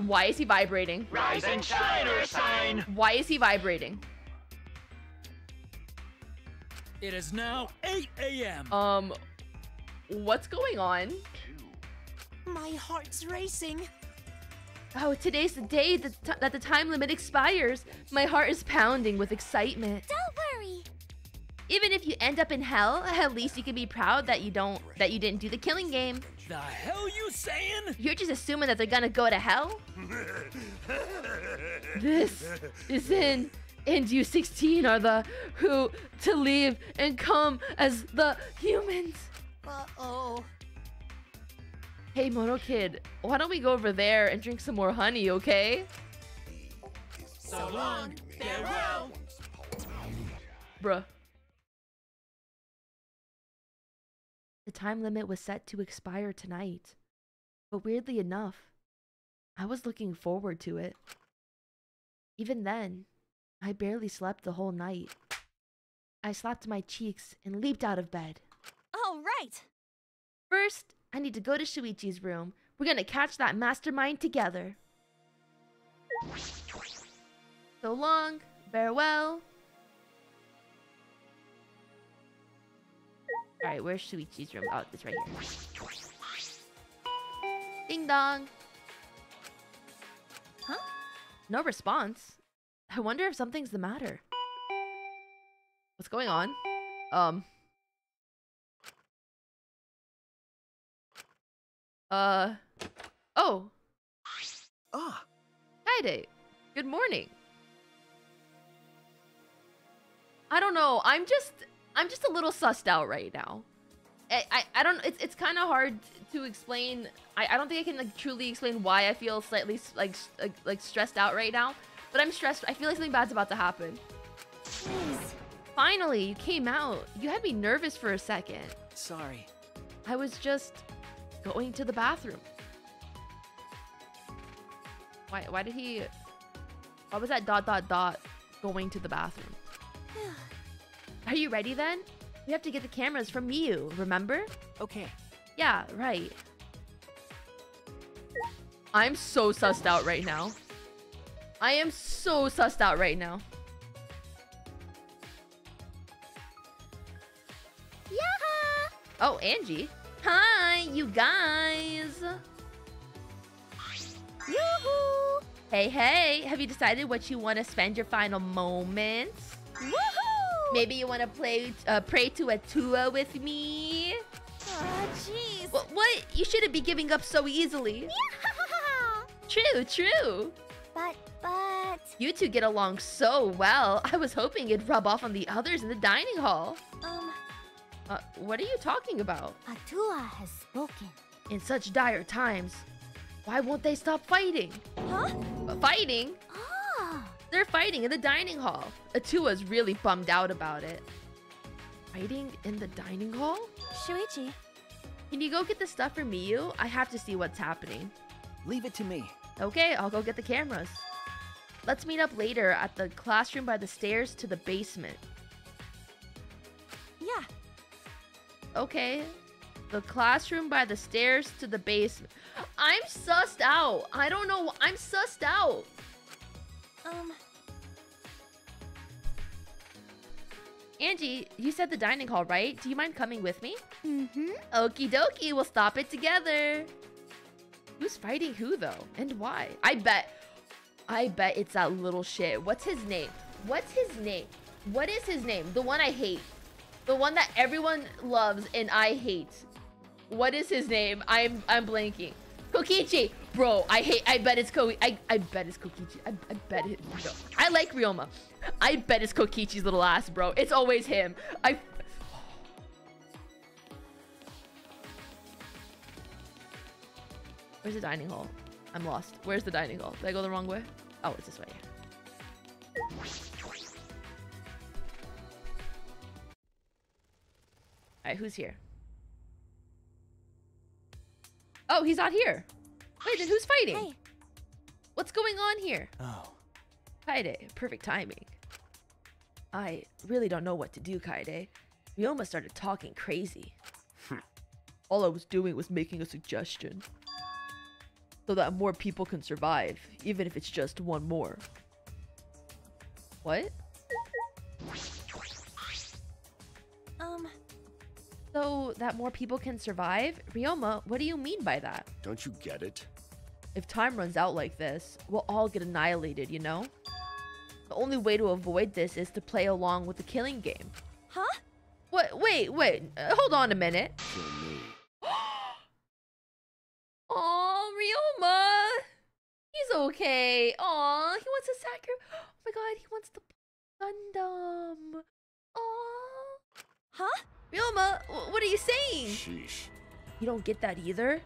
Why is he vibrating? Rise and shine or shine! Why is he vibrating? It is now 8 a.m. What's going on? My heart's racing. Oh, today's the day that the time limit expires. My heart is pounding with excitement. Don't worry. Even if you end up in hell, at least you can be proud that you didn't do the killing game. The hell you saying? You're just assuming that they're gonna go to hell? This is in you 16 are the who to leave and come as the humans. Uh-oh. Hey, Moto Kid, why don't we go over there and drink some more honey, okay? So long, farewell. Bruh. The time limit was set to expire tonight. But weirdly enough, I was looking forward to it. Even then, I barely slept the whole night. I slapped my cheeks and leaped out of bed. All right. First, I need to go to Shuichi's room. We're gonna catch that mastermind together. So long, farewell. Alright, where's Shuichi's room? Oh, it's right here. Ding dong. Huh? No response. I wonder if something's the matter. What's going on? Oh. Ah. Hi, Day. Good morning. I don't know. I'm just a little sussed out right now. I don't. It's kind of hard to explain. I don't think I can like truly explain why I feel slightly like stressed out right now. But I'm stressed. I feel like something bad's about to happen. Jeez. Finally, you came out. You had me nervous for a second. Sorry. I was just going to the bathroom. Why did he? Why was that ... going to the bathroom? Are you ready then? We have to get the cameras from Miyu, remember? Okay. Yeah, right. I'm so sussed out right now. I am so sussed out right now. Yeah. Oh, Angie. Hi, you guys. Yoo-hoo. Hey, have you decided what you want to spend your final moments? Woohoo! Maybe you want to pray to a Tua with me? Oh, jeez. What? You shouldn't be giving up so easily. True. But... You two get along so well. I was hoping it'd rub off on the others in the dining hall. What are you talking about? Atua has spoken. In such dire times, why won't they stop fighting? Huh? Fighting? Ah. They're fighting in the dining hall. Atua's really bummed out about it. Fighting in the dining hall? Shuichi. Can you go get the stuff for Miyu? I have to see what's happening. Leave it to me. Okay, I'll go get the cameras. Let's meet up later at the classroom by the stairs to the basement. Yeah. Okay. The classroom by the stairs to the basement. I'm sussed out. I don't know. I'm sussed out. Angie, you said the dining hall, right? Do you mind coming with me? Mm-hmm. Okie dokie, we'll stop it together. Who's fighting who, though? And why? I bet it's that little shit. What's his name? What's his name? What is his name? The one I hate. The one that everyone loves and I hate. What is his name? I'm blanking. Kokichi! Bro, I bet it's I bet it's Kokichi. I bet it. No. I like Ryoma. I bet it's Kokichi's little ass, bro. It's always him. Where's the dining hall? I'm lost. Where's the dining hall? Did I go the wrong way? Oh, it's this way. Alright, who's here? Oh, he's not here. Wait, then who's fighting? Hey. What's going on here? Oh. Kaede, perfect timing. I really don't know what to do, Kaede. Ryoma started talking crazy. All I was doing was making a suggestion. So that more people can survive, even if it's just one more. What? So that more people can survive? Ryoma, what do you mean by that? Don't you get it? If time runs out like this, we'll all get annihilated, you know? The only way to avoid this is to play along with the killing game. Huh? What? Wait. Hold on a minute. Kill me. Oh, Ryoma. He's okay. Aw, he wants to sacrifice. Oh my god, he wants the Gundam. Aw. Huh? Ryoma, what are you saying? Sheesh. You don't get that either?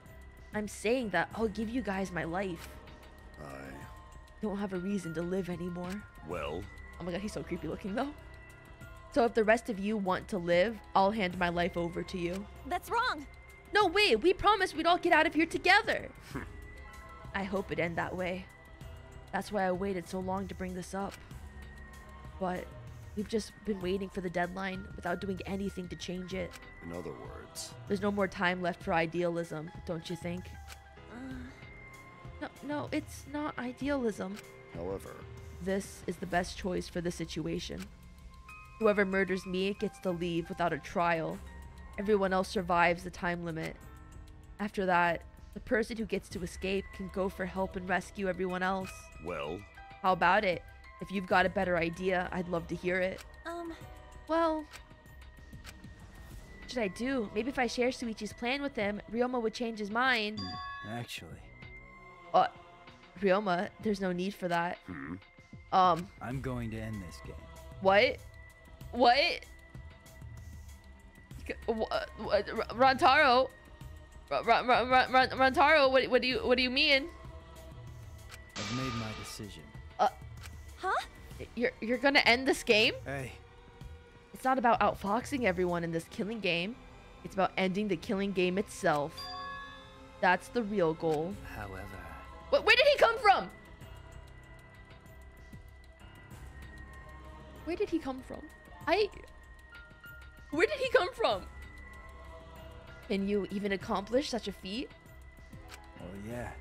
I'm saying that I'll give you guys my life. I... Don't have a reason to live anymore. Well... Oh my god, he's so creepy looking though. So if the rest of you want to live, I'll hand my life over to you. That's wrong. No, wait, we promised we'd all get out of here together. I hope it end that way. That's why I waited so long to bring this up. But we've just been waiting for the deadline without doing anything to change it. In other words... There's no more time left for idealism, don't you think? No, it's not idealism. However... This is the best choice for the situation. Whoever murders me gets to leave without a trial. Everyone else survives the time limit. After that, the person who gets to escape can go for help and rescue everyone else. Well... How about it? If you've got a better idea, I'd love to hear it. Well... What should I do? Maybe if I share Suichi's plan with him, Ryoma would change his mind. Actually... Ryoma, there's no need for that. I'm going to end this game. What? Rantaro? Rantaro, what do you mean? I've made my decision. Huh? You're gonna end this game? Hey. It's not about outfoxing everyone in this killing game. It's about ending the killing game itself. That's the real goal. However... Where did he come from? Where did he come from? Where did he come from? Can you even accomplish such a feat? Well, yeah.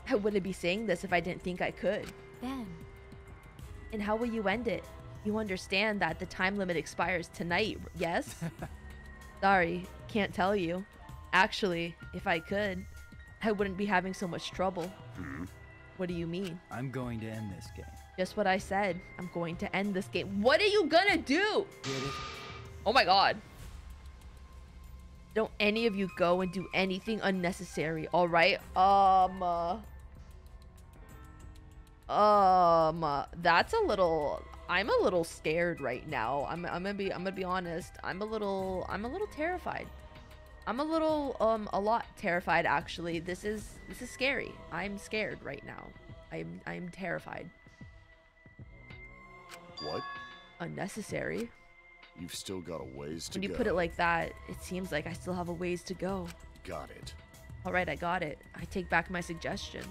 I wouldn't be saying this if I didn't think I could. Ben. And how will you end it? You understand that the time limit expires tonight, yes? Sorry, can't tell you. Actually, if I could, I wouldn't be having so much trouble. What do you mean? I'm going to end this game. Just what I said. I'm going to end this game. What are you gonna do? Get it? Oh my god. Don't any of you go and do anything unnecessary, alright? That's a little... I'm a little scared right now. I'm gonna be honest. I'm a little terrified. I'm a lot terrified actually. This is scary. I'm scared right now. I'm terrified. What? Unnecessary. You've still got a ways to go. When you put it like that, it seems like I still have a ways to go. Got it. Alright, I got it. I take back my suggestion.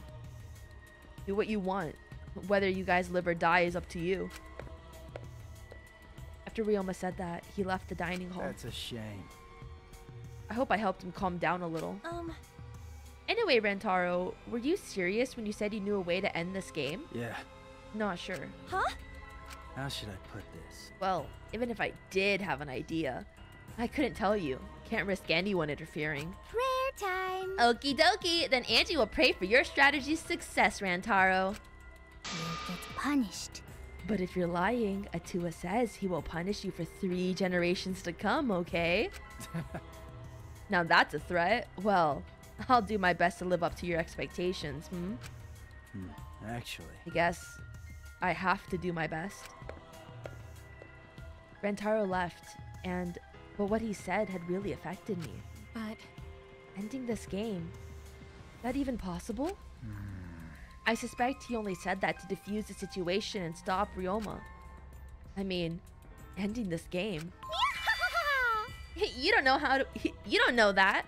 Do what you want. Whether you guys live or die is up to you. After Ryoma said that, he left the dining hall. That's a shame. I hope I helped him calm down a little. Anyway, Rantaro, were you serious when you said you knew a way to end this game? Yeah. Not sure. Huh? How should I put this? Well, even if I did have an idea, I couldn't tell you. Can't risk anyone interfering. Prayer time. Okie dokie, then Angie will pray for your strategy's success, Rantaro. You'll get punished. But if you're lying, Atua says he will punish you for 3 generations to come, okay? Now that's a threat. Well, I'll do my best to live up to your expectations, Actually. I guess I have to do my best. Rantaro left, but what he said had really affected me. But Ending this game, that even possible? I suspect he only said that to defuse the situation and stop Ryoma. I mean, ending this game. You don't know you don't know that.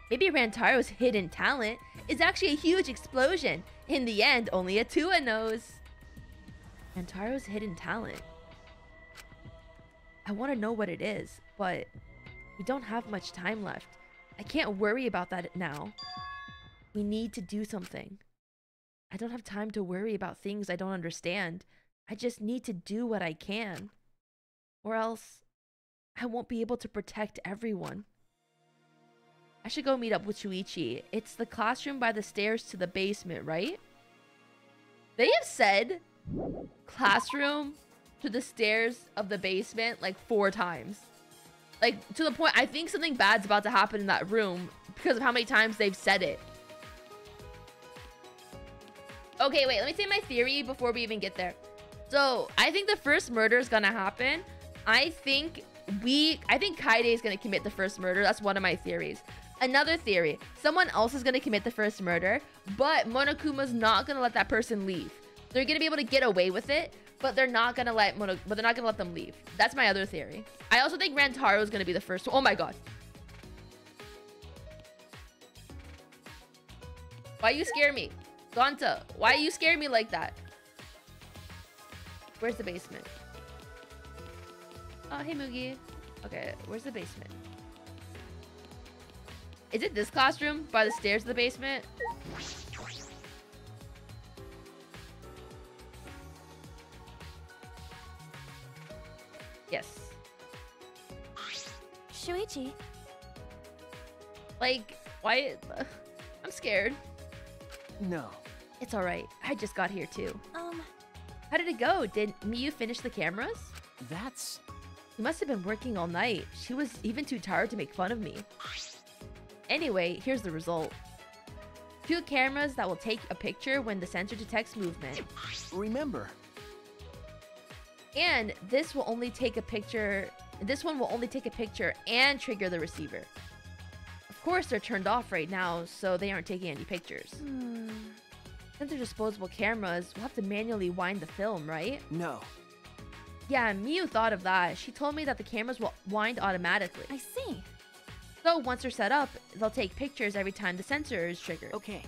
Maybe Rantaro's hidden talent is actually a huge explosion. In the end, only Atua knows. Rantaro's hidden talent. I want to know what it is, but we don't have much time left. I can't worry about that now. We need to do something. I don't have time to worry about things I don't understand. I just need to do what I can. Or else, I won't be able to protect everyone. I should go meet up with Shuichi. It's the classroom by the stairs to the basement, right? They have said classroom to the stairs of the basement like 4 times. Like, to the point, I think something bad's about to happen in that room because of how many times they've said it. Okay, wait, let me say my theory before we even get there. So, I think the first murder is gonna happen. I think Kaide is gonna commit the first murder. That's one of my theories. Another theory, someone else is gonna commit the first murder, but Monokuma's not gonna let that person leave. They're gonna be able to get away with it, but they're not gonna let them leave. That's my other theory. I also think Rantaro is gonna be the first one. Oh my god. Why you scare me? Gonta, why you scare me like that? Where's the basement? Oh, hey Mugi. Okay, where's the basement? Is it this classroom by the stairs of the basement? Yes. Shuichi. Like, why? I'm scared. No. It's alright. I just got here too. How did it go? Did Miyu finish the cameras? That's... She must have been working all night. She was even too tired to make fun of me. Anyway, here's the result. 2 cameras that will take a picture when the sensor detects movement. Remember. And this will only take a picture. This one will only take a picture and trigger the receiver. Of course, they're turned off right now, so they aren't taking any pictures. Since they're disposable cameras, we'll have to manually wind the film, right? No. Yeah, Miyu thought of that. She told me that the cameras will wind automatically. I see. So once they're set up, they'll take pictures every time the sensor is triggered. Okay.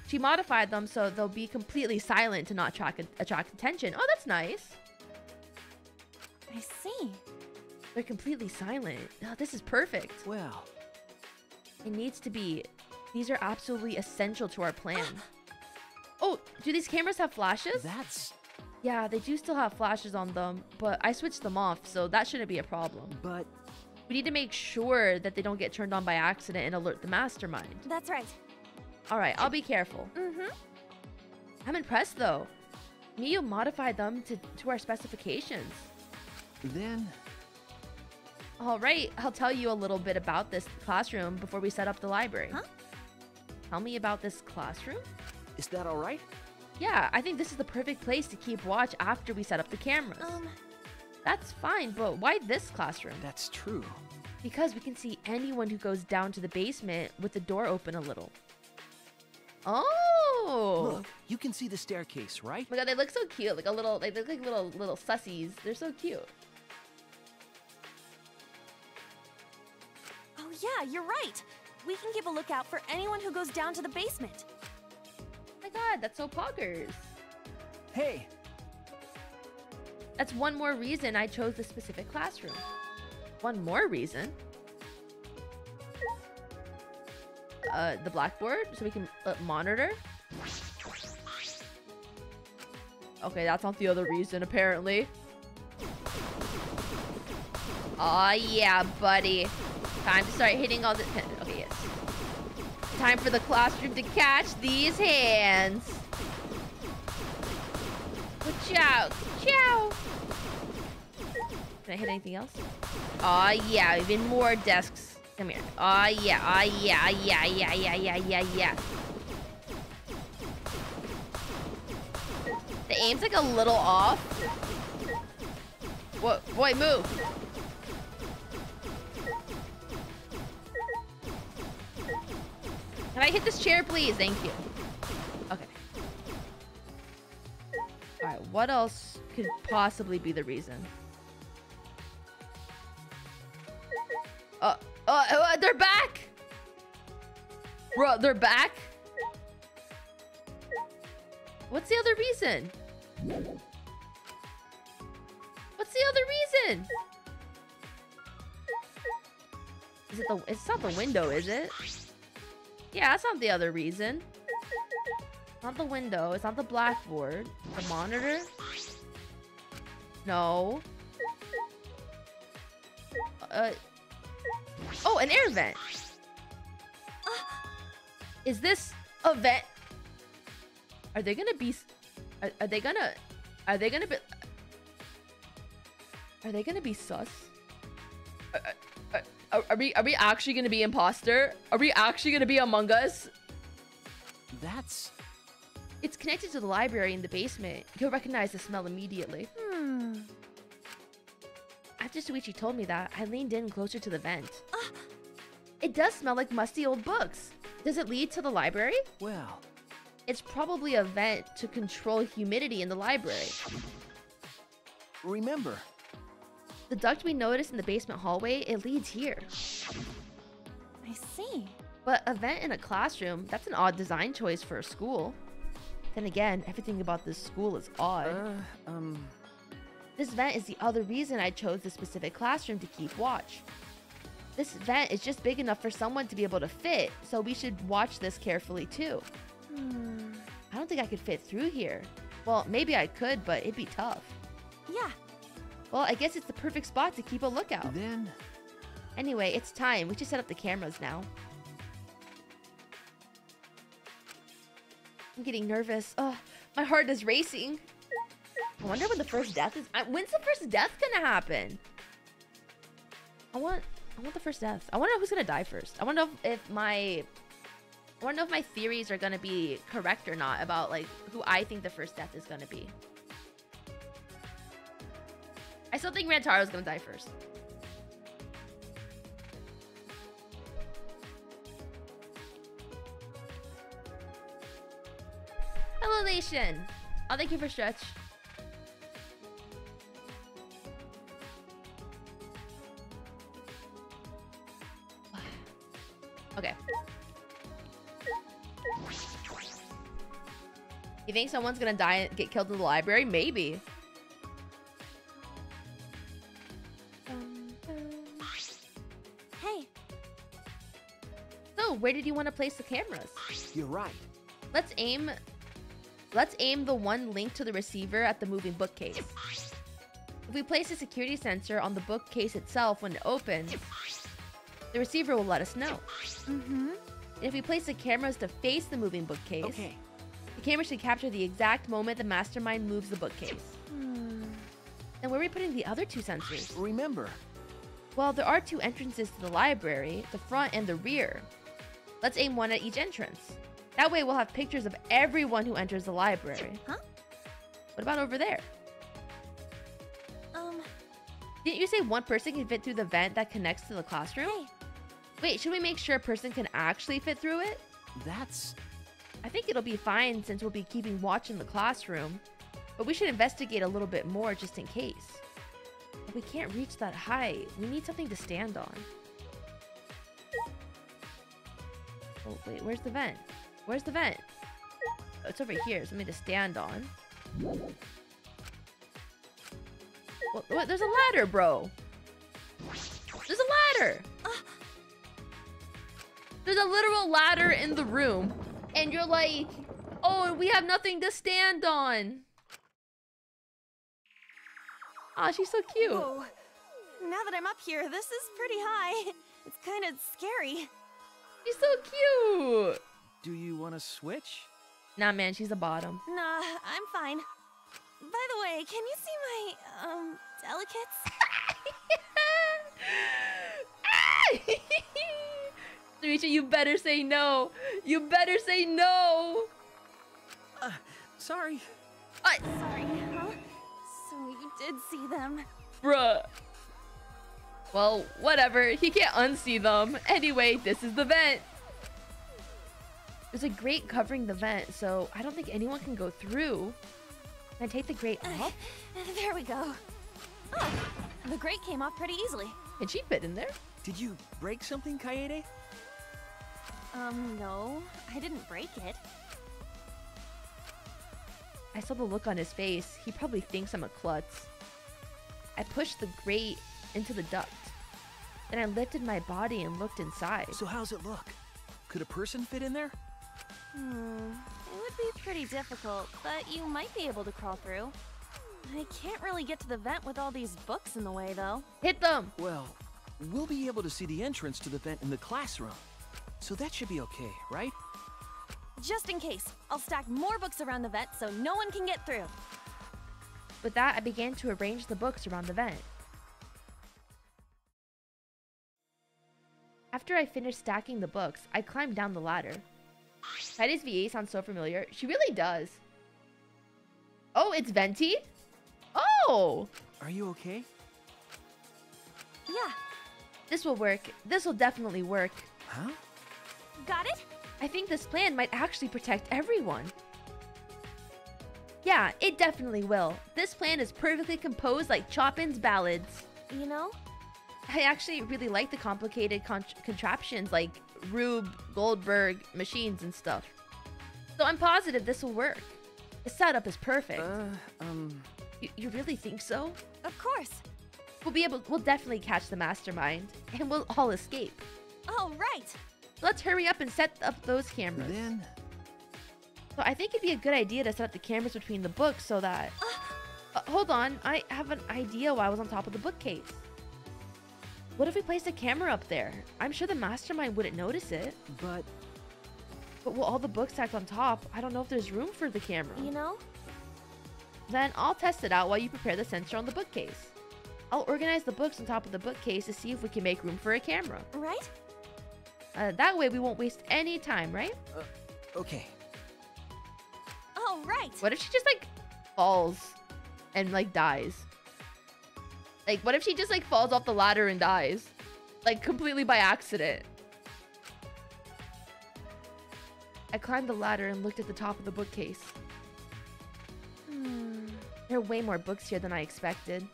She modified them so they'll be completely silent to not attract attention. Oh, that's nice. I see. They're completely silent. Oh, this is perfect. Well. It needs to be. These are absolutely essential to our plan. Oh, do these cameras have flashes? That's... Yeah, they do still have flashes on them, but I switched them off, so that shouldn't be a problem. But... We need to make sure that they don't get turned on by accident and alert the mastermind. That's right. Alright, I'll be careful. I'm impressed, though. Miyu modified them to our specifications. Then... Alright, I'll tell you a little bit about this classroom before we set up the library. Huh? Tell me about this classroom? Is that alright? Yeah, I think this is the perfect place to keep watch after we set up the cameras. That's fine, but why this classroom? That's true. Because we can see anyone who goes down to the basement with the door open a little. Oh! Look, you can see the staircase, right? Oh my god, they look so cute. Like a little, they look like little sussies. They're so cute. Oh yeah, you're right. We can keep a lookout for anyone who goes down to the basement. Oh my god, that's so poggers. Hey! That's one more reason I chose this specific classroom. One more reason? The blackboard, so we can monitor. Okay, that's not the other reason, apparently. Aw, yeah, buddy. Time to start hitting all the... Okay, yes. Time for the classroom to catch these hands. Watch out. Ciao. Can I hit anything else? Aw, yeah, even more desks. Come here. Aw, yeah, aw, yeah, yeah, yeah, yeah, yeah, yeah, yeah. The aim's like a little off. What? Boy, move. Can I hit this chair, please? Thank you. Okay. Alright, what else could possibly be the reason? They're back! Bro, they're back? What's the other reason? What's the other reason? Is it the... It's not the window, is it? Yeah, that's not the other reason. Not the window. It's not the blackboard. The monitor? No. Oh, an air vent. Is this a vent? Are they gonna be... Are they gonna be sus? Are we actually gonna be imposter? Are we actually gonna be Among Us? That's... It's connected to the library in the basement. You'll recognize the smell immediately. After Suichi told me that, I leaned in closer to the vent. It does smell like musty old books. Does it lead to the library? Well... It's probably a vent to control humidity in the library. Remember... The duct we noticed in the basement hallway, it leads here. I see. But a vent in a classroom, that's an odd design choice for a school. Then again, everything about this school is odd. This vent is the other reason I chose this specific classroom to keep watch. This vent is just big enough for someone to be able to fit, so we should watch this carefully too. I don't think I could fit through here. Well, maybe I could, but it'd be tough. Yeah. Well, I guess it's the perfect spot to keep a lookout. Then... Anyway, it's time. We should set up the cameras now. I'm getting nervous. Oh, my heart is racing. I wonder when the first death is... When's the first death gonna happen? I want the first death. I wonder who's gonna die first. I want to know if my theories are gonna be correct or not about like who I think the first death is gonna be. I still think Rantaro's gonna die first. Hello, Nation. Oh, thank you for stretch. Okay. You think someone's gonna die and get killed in the library? Maybe. Hey. So, where did you want to place the cameras? You're right. Let's aim the one linked to the receiver at the moving bookcase. If we place a security sensor on the bookcase itself when it opens, the receiver will let us know. And if we place the cameras to face the moving bookcase, the camera should capture the exact moment the mastermind moves the bookcase. Then where are we putting the other two sensors? Remember... Well, there are two entrances to the library, the front and the rear. Let's aim one at each entrance. That way we'll have pictures of everyone who enters the library. Huh? What about over there? Didn't you say one person can fit through the vent that connects to the classroom? Hey. Wait, should we make sure a person can actually fit through it? That's... I think it'll be fine since we'll be keeping watch in the classroom. But we should investigate a little bit more just in case. If we can't reach that height, we need something to stand on. Oh, wait, where's the vent? Where's the vent? Oh, it's over here, something to stand on. What? There's a ladder, bro. There's a ladder. There's a literal ladder in the room. And you're like, oh, we have nothing to stand on. Aw, she's so cute. Whoa. Now that I'm up here, this is pretty high. It's kind of scary. She's so cute. Do you want to switch? Nah, man, she's the bottom. Nah, I'm fine. By the way, can you see my, delicates? Tarisha, you better say no. You better say no. Sorry. Sorry, huh? So you did see them. Bruh. Well, whatever. He can't unsee them. Anyway, this is the vent. There's a grate covering the vent, so I don't think anyone can go through. Can I take the grate off? There we go. Oh, the grate came off pretty easily. Can she fit in there? Did you break something, Kaede? No. I didn't break it. I saw the look on his face. He probably thinks I'm a klutz. I pushed the grate into the duct. Then I lifted my body and looked inside. So how's it look? Could a person fit in there? It would be pretty difficult, but you might be able to crawl through. I can't really get to the vent with all these books in the way, though. Hit them! Well, we'll be able to see the entrance to the vent in the classroom. So that should be okay, right? Just in case, I'll stack more books around the vent so no one can get through. With that, I began to arrange the books around the vent. After I finished stacking the books, I climbed down the ladder. Kaide's VA sounds so familiar. She really does. Oh, it's Venti? Oh! Are you okay? Yeah. This will work. This will definitely work. Huh? Got it? I think this plan might actually protect everyone. Yeah, it definitely will. This plan is perfectly composed like Chopin's ballads. You know? I actually really like the complicated contraptions like Rube Goldberg machines and stuff. So I'm positive this will work. The setup is perfect. You really think so? Of course. We'll definitely catch the mastermind and we'll all escape. All right. Let's hurry up and set up those cameras. Then... So I think it'd be a good idea to set up the cameras between the books so that... hold on, I have an idea why I was on top of the bookcase. What if we placed a camera up there? I'm sure the mastermind wouldn't notice it. But with all the books stacked on top, I don't know if there's room for the camera. You know? Then I'll test it out while you prepare the sensor on the bookcase. I'll organize the books on top of the bookcase to see if we can make room for a camera. Right? That way we won't waste any time, right? okay. All right. What if she just like falls and like dies? Like what if she just like falls off the ladder and dies? Like completely by accident. I climbed the ladder and looked at the top of the bookcase. There are way more books here than I expected.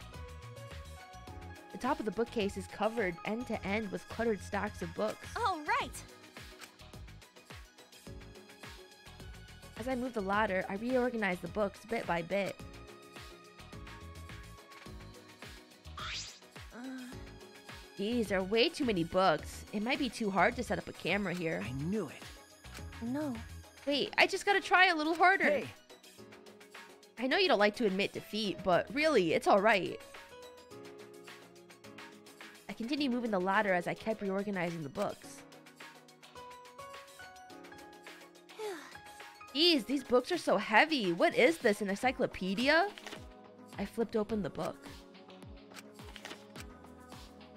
The top of the bookcase is covered end to end with cluttered stacks of books. All right. As I moved the ladder, I reorganized the books bit by bit. Geez, there are way too many books. It might be too hard to set up a camera here. I knew it. No. Wait, I just gotta try a little harder. Hey. I know you don't like to admit defeat, but really, it's alright. I continued moving the ladder as I kept reorganizing the books. Geez, these books are so heavy. What is this, an encyclopedia? I flipped open the book.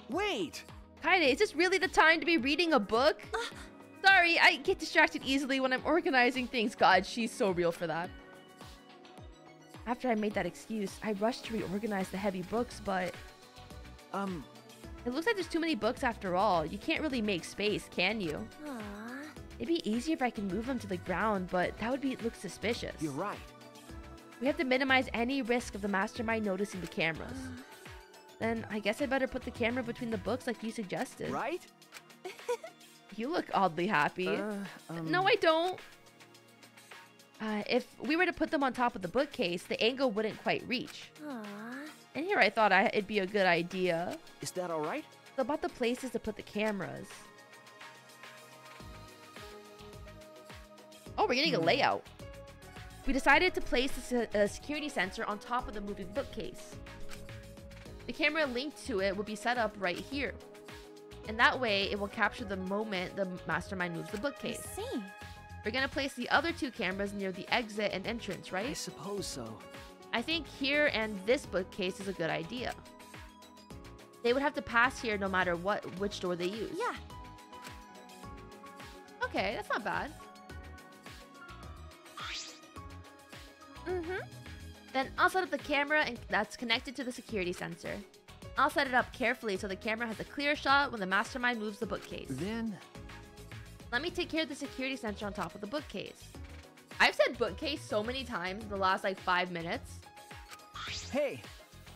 Wait! Kaede, is this really the time to be reading a book? Sorry, I get distracted easily when I'm organizing things. God, she's so real for that. After I made that excuse, I rushed to reorganize the heavy books, but... It looks like there's too many books after all. You can't really make space, can you? Aww. It'd be easier if I could move them to the ground, but that would look suspicious. You're right. We have to minimize any risk of the mastermind noticing the cameras. Then I guess I better put the camera between the books like you suggested. Right? You look oddly happy. No, I don't. If we were to put them on top of the bookcase, the angle wouldn't quite reach. Aww. And here I thought it'd be a good idea. Is that all right? So about the places to put the cameras. Oh, we're getting a layout. We decided to place a security sensor on top of the moving bookcase. The camera linked to it will be set up right here. And that way, it will capture the moment the mastermind moves the bookcase. I see. We're gonna place the other 2 cameras near the exit and entrance, right? I suppose so. I think here and this bookcase is a good idea. They would have to pass here no matter which door they use. Yeah. Okay, that's not bad. Mm-hmm. Then I'll set up the camera and that's connected to the security sensor. I'll set it up carefully so the camera has a clear shot when the mastermind moves the bookcase. Then... Let me take care of the security sensor on top of the bookcase. I've said bookcase so many times in the last like 5 minutes. Hey!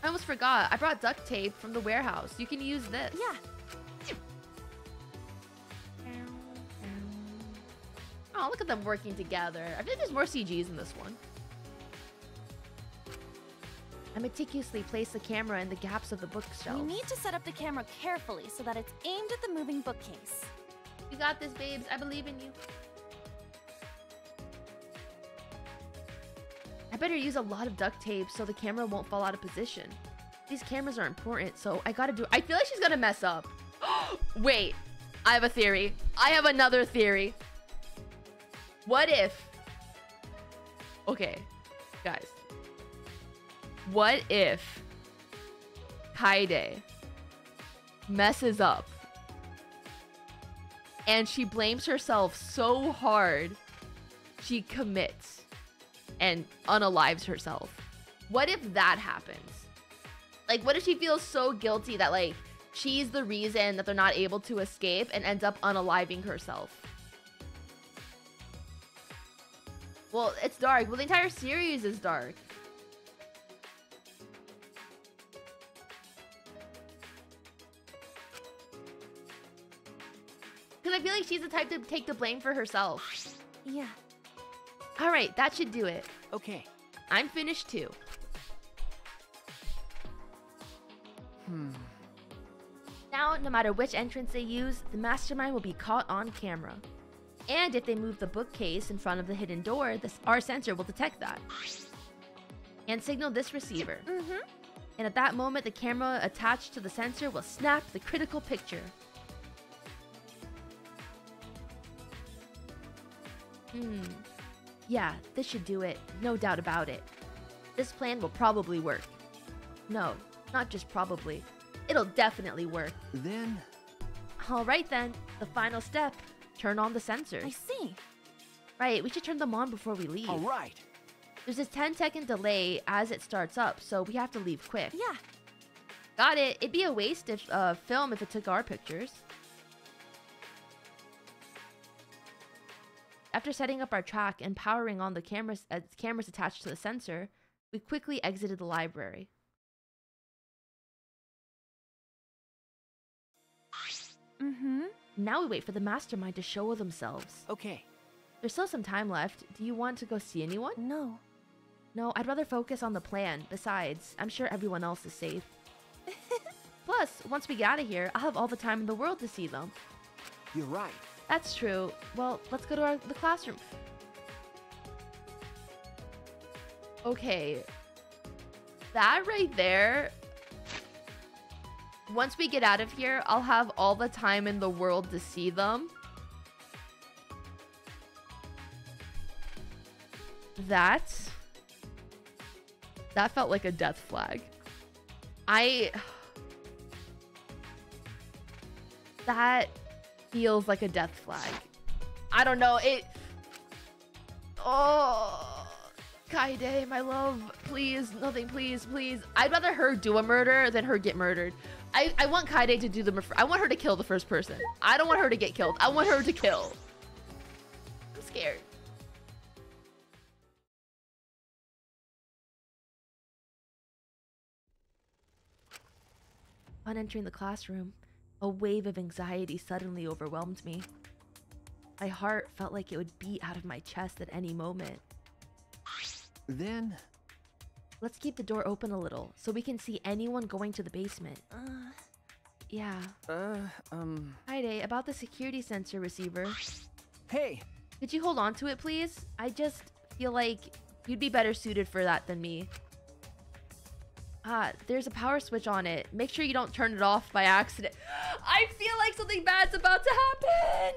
I almost forgot. I brought duct tape from the warehouse. You can use this. Yeah. Oh, look at them working together. I think there's more CGs in this one. I meticulously place the camera in the gaps of the bookshelf. We need to set up the camera carefully so that it's aimed at the moving bookcase. You got this, babes. I believe in you. I better use a lot of duct tape so the camera won't fall out of position. These cameras are important, so I gotta do... I feel like she's gonna mess up. Wait. I have a theory. I have another theory. What if... Okay. Guys. What if Kaede messes up and she blames herself so hard she commits and unalives herself? What if that happens? Like, what if she feels so guilty that, like, she's the reason that they're not able to escape and ends up unaliving herself? Well, it's dark. Well, the entire series is dark. Because I feel like she's the type to take the blame for herself. Yeah. Alright, that should do it. Okay. I'm finished too. Now, no matter which entrance they use, the mastermind will be caught on camera. And if they move the bookcase in front of the hidden door, our sensor will detect that. And signal this receiver. And at that moment, the camera attached to the sensor will snap the critical picture. Yeah, this should do it. No doubt about it. This plan will probably work. No, not just probably. It'll definitely work. Then... Alright then, the final step. Turn on the sensors. I see. Right, we should turn them on before we leave. Alright. There's a 10-second delay as it starts up, so we have to leave quick. Yeah. Got it. It'd be a waste of film if it took our pictures. After setting up our track and powering on the cameras attached to the sensor, we quickly exited the library. Now we wait for the mastermind to show themselves. Okay. There's still some time left. Do you want to go see anyone? No. No, I'd rather focus on the plan. Besides, I'm sure everyone else is safe. Plus, once we get out of here, I'll have all the time in the world to see them. You're right. That's true. Well, let's go to the classroom. Okay. That right there... Once we get out of here, I'll have all the time in the world to see them. That felt like a death flag. That feels like a death flag. I don't know. Oh, Kaede, my love, please, nothing, please, please. I'd rather her do a murder than her get murdered. I want Kaede to do I want her to kill the first person. I don't want her to get killed. I want her to kill. I'm scared. On entering the classroom, a wave of anxiety suddenly overwhelmed me. My heart felt like it would beat out of my chest at any moment. Then... Let's keep the door open a little, so we can see anyone going to the basement. Yeah. Kaede, about the security sensor receiver. Hey! Could you hold on to it, please? I just feel like you'd be better suited for that than me. There's a power switch on it. Make sure you don't turn it off by accident. I feel like something bad's about to happen.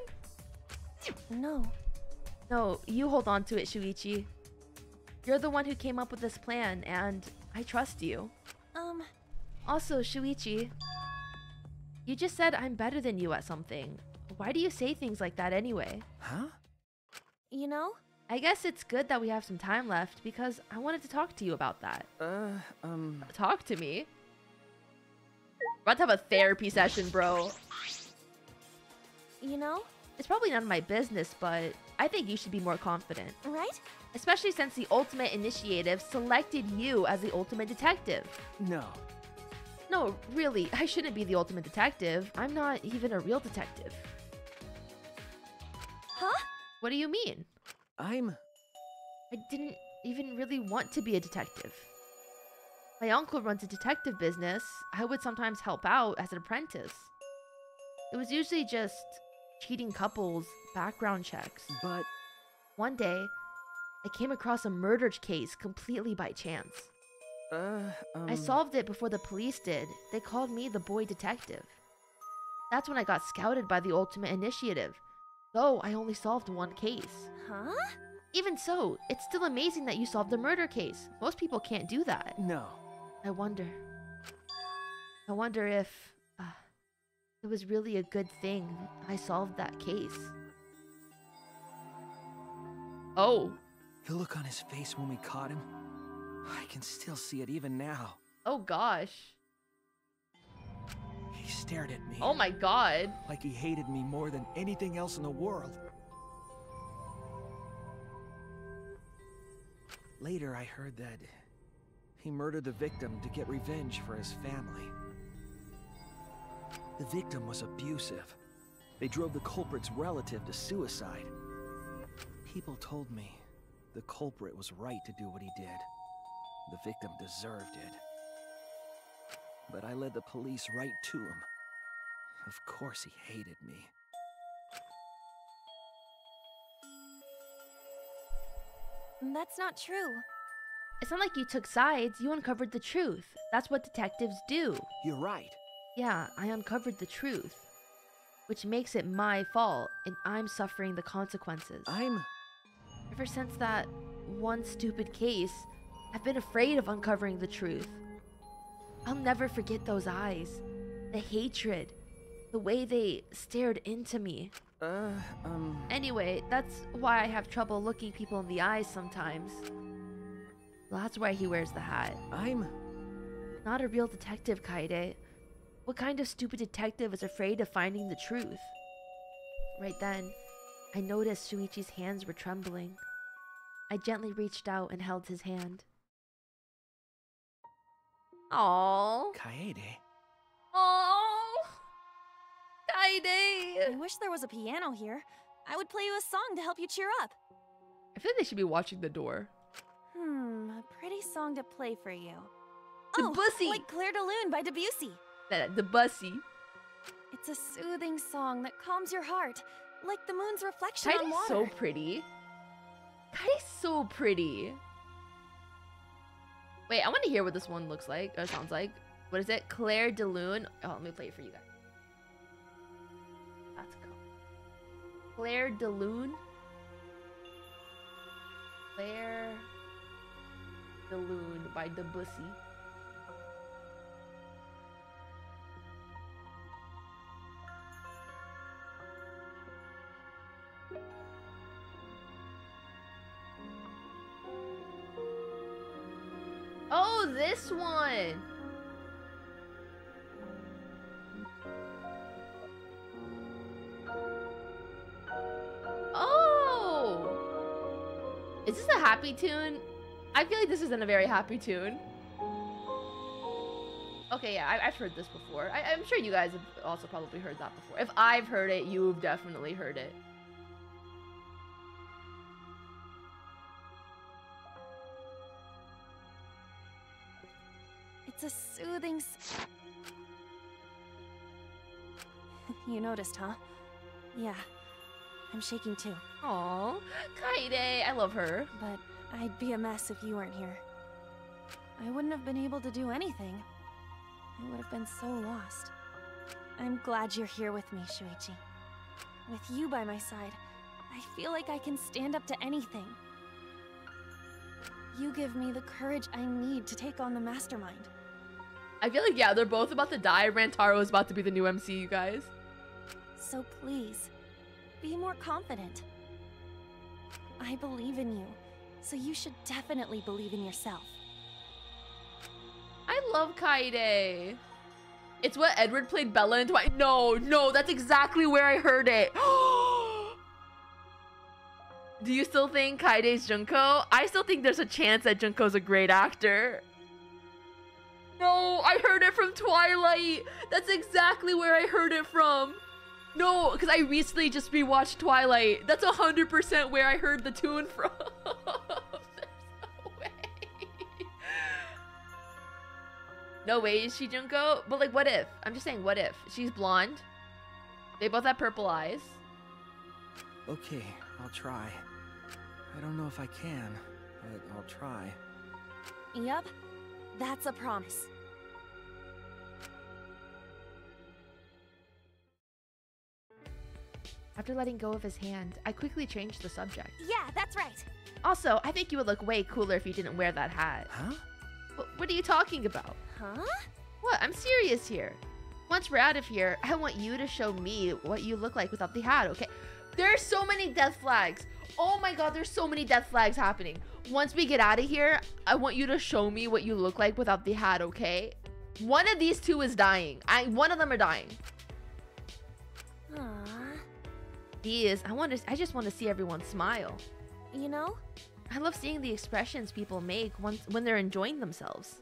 No. No, you hold on to it, Shuichi. You're the one who came up with this plan, and I trust you. Also, Shuichi, you just said I'm better than you at something. Why do you say things like that anyway? Huh? You know? I guess it's good that we have some time left because I wanted to talk to you about that. Talk to me? We're about to have a therapy session, bro. You know? It's probably none of my business, but I think you should be more confident. Right? Especially since the Ultimate Initiative selected you as the Ultimate Detective. No. No, really, I shouldn't be the Ultimate Detective. I'm not even a real detective. Huh? What do you mean? I didn't even really want to be a detective. My uncle runs a detective business. I would sometimes help out as an apprentice. It was usually just cheating couples, background checks. But one day, I came across a murder case completely by chance. I solved it before the police did. They called me the boy detective. That's when I got scouted by the Ultimate Initiative, though I only solved one case. Huh? Even so, it's still amazing that you solved the murder case. Most people can't do that. no. I wonder if it was really a good thing I solved that case. Oh. The look on his face when we caught him, I can still see it even now. Oh gosh. He stared at me. Oh my god. Like he hated me more than anything else in the world. Later, I heard that he murdered the victim to get revenge for his family. The victim was abusive. They drove the culprit's relative to suicide. People told me the culprit was right to do what he did. The victim deserved it. But I led the police right to him. Of course he hated me. That's not true. It's not like you took sides, you uncovered the truth. That's what detectives do. You're right. Yeah, I uncovered the truth. Which makes it my fault, and I'm suffering the consequences. Ever since that one stupid case, I've been afraid of uncovering the truth. I'll never forget those eyes. The hatred. The way they stared into me. Anyway, that's why I have trouble looking people in the eyes sometimes. Well, that's why he wears the hat. I'm not a real detective, Kaede. What kind of stupid detective is afraid of finding the truth? Right then, I noticed Shuichi's hands were trembling. I gently reached out and held his hand. Aww. Kaede. Aww. Kaede. I wish there was a piano here. I would play you a song to help you cheer up. I feel like they should be watching the door. A pretty song to play for you. Debussy! Like Claire de Lune by Debussy. Debussy. It's a soothing song that calms your heart, like the moon's reflection on water. So pretty. Kaide's so pretty. Wait, I want to hear what this one looks like, or sounds like. What is it? Claire de Lune. Oh, let me play it for you guys. That's cool. Claire de Lune. Claire de Lune by Debussy. Oh, this one. Oh. Is this a happy tune? I feel like this isn't a very happy tune. Okay, yeah, I've heard this before. I'm sure you guys have also probably heard that before. If I've heard it, you've definitely heard it. It's a soothing... You noticed, huh? Yeah. I'm shaking too. Aww. Kaede, I love her. But I'd be a mess if you weren't here. I wouldn't have been able to do anything. I would have been so lost. I'm glad you're here with me, Shuichi. With you by my side, I feel like I can stand up to anything. You give me the courage I need to take on the Mastermind. I feel like, yeah, they're both about to die. Rantaro is about to be the new MC, you guys. So please, be more confident. I believe in you, so you should definitely believe in yourself. I love Kaede. It's what Edward played Bella in Twilight. No, that's exactly where I heard it. Do you still think Kaide's Junko? I still think there's a chance that Junko's a great actor. No, I heard it from Twilight. That's exactly where I heard it from. No, because I recently just rewatched Twilight. That's 100% where I heard the tune from. No way is she Junko? But like, what if? I'm just saying, what if? She's blonde. They both have purple eyes. Okay, I'll try. I don't know if I can, but I'll try. Yup, that's a promise. After letting go of his hand, I quickly changed the subject. Yeah, that's right. Also, I think you would look way cooler if you didn't wear that hat. Huh? What are you talking about? Huh? What? I'm serious here. Once we're out of here, I want you to show me what you look like without the hat, okay? There are so many death flags. Oh my god, there's so many death flags happening. Once we get out of here, I want you to show me what you look like without the hat, okay? One of these two is dying. One of them are dying. Aww. I just want to see everyone smile. You know? I love seeing the expressions people make when they're enjoying themselves.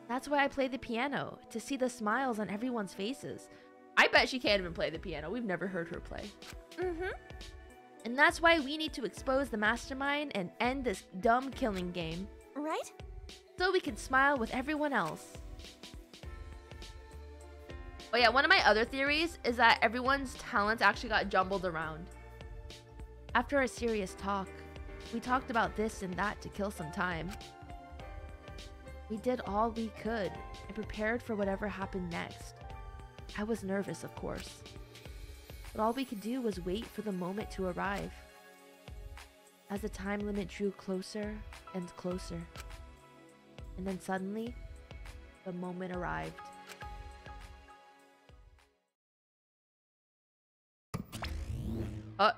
That's why I play the piano, to see the smiles on everyone's faces. I bet she can't even play the piano. We've never heard her play. Mm-hmm. And that's why we need to expose the Mastermind and end this dumb killing game. Right? So we can smile with everyone else. Oh yeah, one of my other theories is that everyone's talents actually got jumbled around. After our serious talk, we talked about this and that to kill some time. We did all we could and prepared for whatever happened next. I was nervous, of course. But all we could do was wait for the moment to arrive. As the time limit drew closer and closer. And then suddenly, the moment arrived. Huh?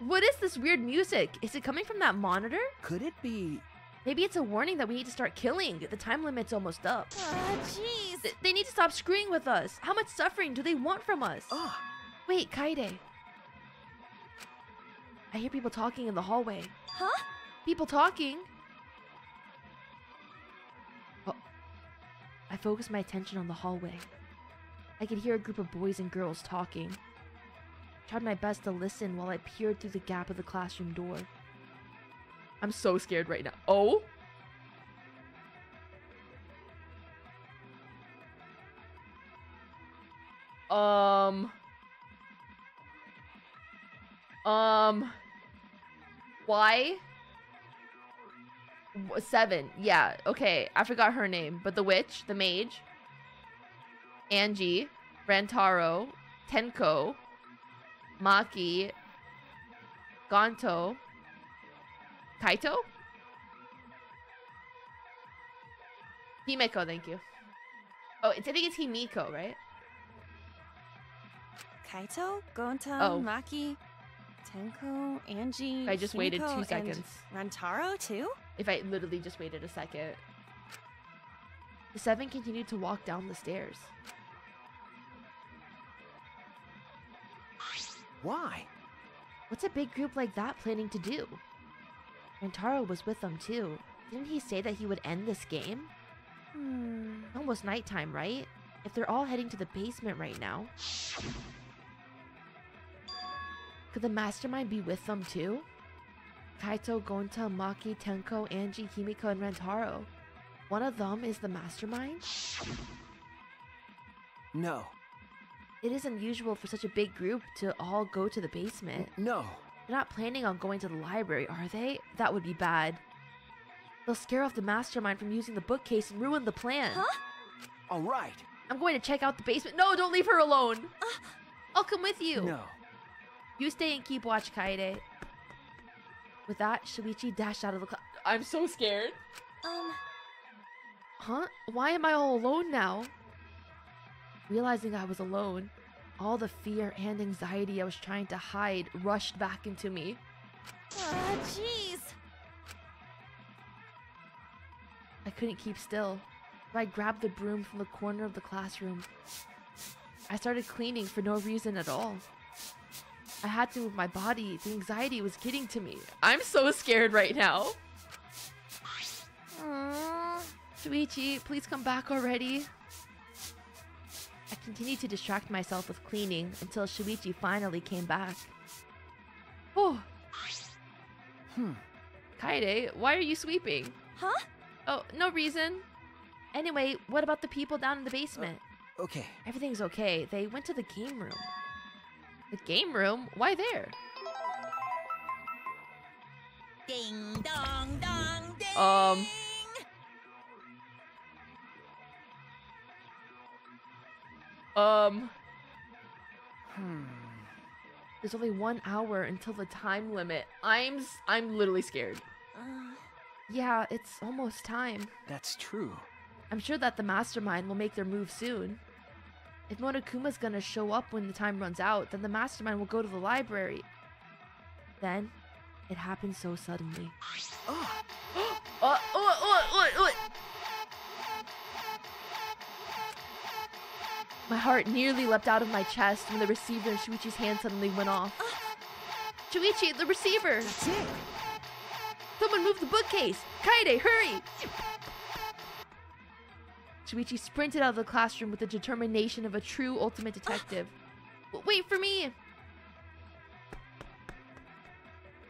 What is this weird music? Is it coming from that monitor? Could it be... Maybe it's a warning that we need to start killing. The time limit's almost up. Jeez. They need to stop screwing with us. How much suffering do they want from us? Ah! Wait, Kaede. I hear people talking in the hallway. Huh? People talking? Oh. I focused my attention on the hallway. I could hear a group of boys and girls talking. Tried my best to listen while I peered through the gap of the classroom door. I'm so scared right now. Oh? Why? 7. Yeah, okay. I forgot her name. But the witch, the mage, Angie, Rantaro, Tenko, Maki, Gonto, Kaito? Himeko, thank you. Oh, I think it's Himiko, right? Kaito, Gonta, Oh. Maki, Tenko, Angie. I just waited Himiko, 2 seconds. And Rantaro, too? If I literally just waited a second. The 7 continued to walk down the stairs. Why? What's a big group like that planning to do? Rantaro was with them too. Didn't he say that he would end this game? Almost nighttime, right? If they're all heading to the basement right now. Could the Mastermind be with them too? Kaito, Gonta, Maki, Tenko, Angie, Himiko, and Rantaro. One of them is the Mastermind? No. It is unusual for such a big group to all go to the basement. No. They're not planning on going to the library, are they? That would be bad. They'll scare off the mastermind from using the bookcase and ruin the plan. Huh? All right. I'm going to check out the basement. No, don't leave her alone. I'll come with you. No. You stay and keep watch, Kaede. With that, Shuichi dashed out of the class. I'm so scared. Huh? Why am I all alone now? Realizing I was alone, all the fear and anxiety I was trying to hide rushed back into me. Jeez. I couldn't keep still, so I grabbed the broom from the corner of the classroom. I started cleaning for no reason at all. I had to move my body. The anxiety was getting to me. I'm so scared right now. Shuichi, please come back already. I continued to distract myself with cleaning until Shuichi finally came back. Oh. Kaede, why are you sweeping? Huh? Oh, no reason. Anyway, what about the people down in the basement? Okay. Everything's okay. They went to the game room. The game room? Why there? Ding dong dong ding. There's only 1 hour until the time limit. I'm literally scared. Yeah, it's almost time. That's true. I'm sure that the mastermind will make their move soon. If Monokuma's gonna show up when the time runs out, then the mastermind will go to the library. Then, it happened so suddenly. My heart nearly leapt out of my chest when the receiver in Shuichi's hand suddenly went off. Shuichi, the receiver! That's it! Someone move the bookcase! Kaede, hurry! Shuichi sprinted out of the classroom with the determination of a true ultimate detective. Wait for me!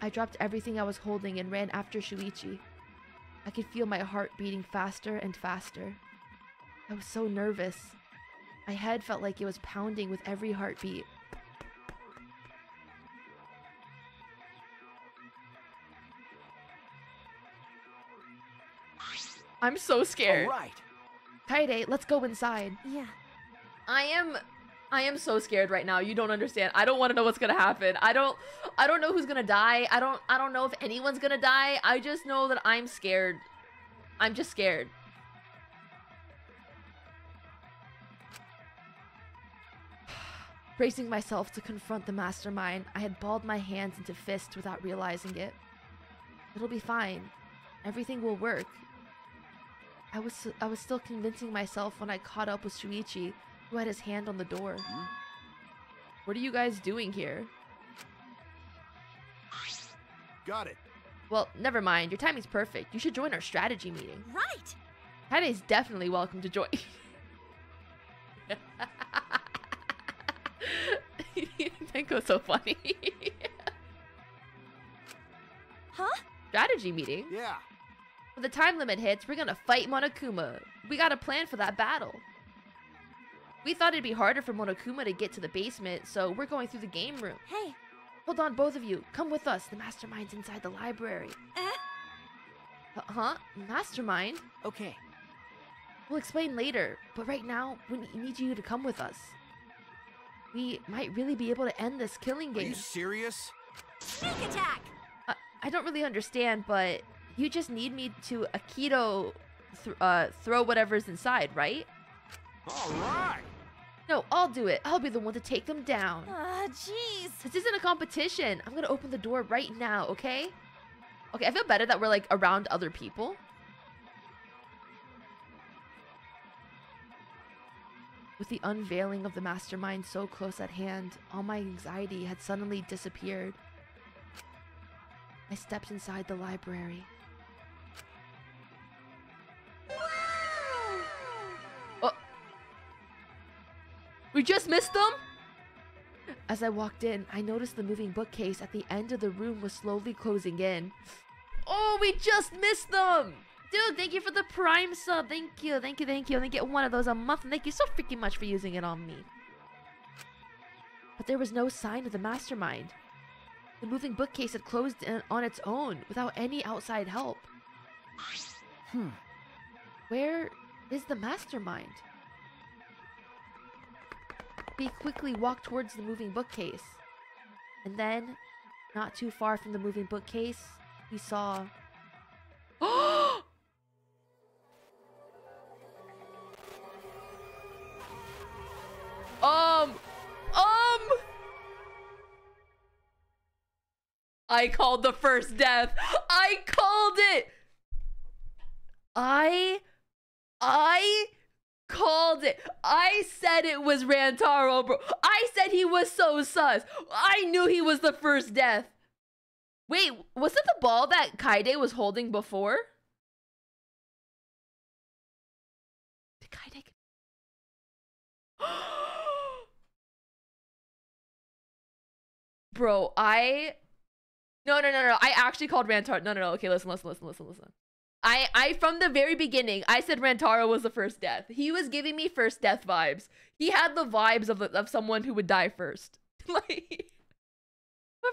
I dropped everything I was holding and ran after Shuichi. I could feel my heart beating faster and faster. I was so nervous. My head felt like it was pounding with every heartbeat. I'm so scared. All right. Kaede, let's go inside. Yeah. I am so scared right now. You don't understand. I don't want to know what's gonna happen. I don't know who's gonna die. I don't know if anyone's gonna die. I just know that I'm scared. I'm just scared. Bracing myself to confront the mastermind, I had balled my hands into fists without realizing it. It'll be fine. Everything will work. I was still convincing myself when I caught up with Shuichi, who had his hand on the door. What are you guys doing here? Got it. Well, never mind. Your timing's perfect. You should join our strategy meeting. Right. Kaide's definitely welcome to join. Tenko's so funny. Huh? Strategy meeting? Yeah. When the time limit hits, we're gonna fight Monokuma. We got a plan for that battle. We thought it'd be harder for Monokuma to get to the basement, so we're going through the game room. Hey. Hold on, both of you. Come with us. The mastermind's inside the library. Huh? Mastermind? Okay. We'll explain later, but right now, we need you to come with us. We might really be able to end this killing Are game. you serious? Sneak attack. I don't really understand, but you just need me to Aikido throw whatever's inside, right? All right. No, I'll do it. I'll be the one to take them down. Jeez. This isn't a competition. I'm gonna open the door right now, okay? Okay, I feel better that we're like around other people. With the unveiling of the mastermind so close at hand, all my anxiety had suddenly disappeared. I stepped inside the library. Oh! We just missed them? As I walked in, I noticed the moving bookcase at the end of the room was slowly closing in. Oh, we just missed them! Dude, thank you for the Prime sub. Thank you, thank you, thank you. I only get one of those a month. Thank you so freaking much for using it on me. But there was no sign of the mastermind. The moving bookcase had closed on its own without any outside help. Where is the mastermind? He quickly walked towards the moving bookcase. And then, not too far from the moving bookcase, he saw... I called the first death. I called it. I called it. I said it was Rantaro, bro. I said he was so sus. I knew he was the first death. Wait, was it the ball that Kaide was holding before? Did Kaide... Bro, No. I actually called Rantaro. No. Okay, listen. I from the very beginning, I said Rantaro was the first death. He was giving me first death vibes. He had the vibes of someone who would die first. Like, but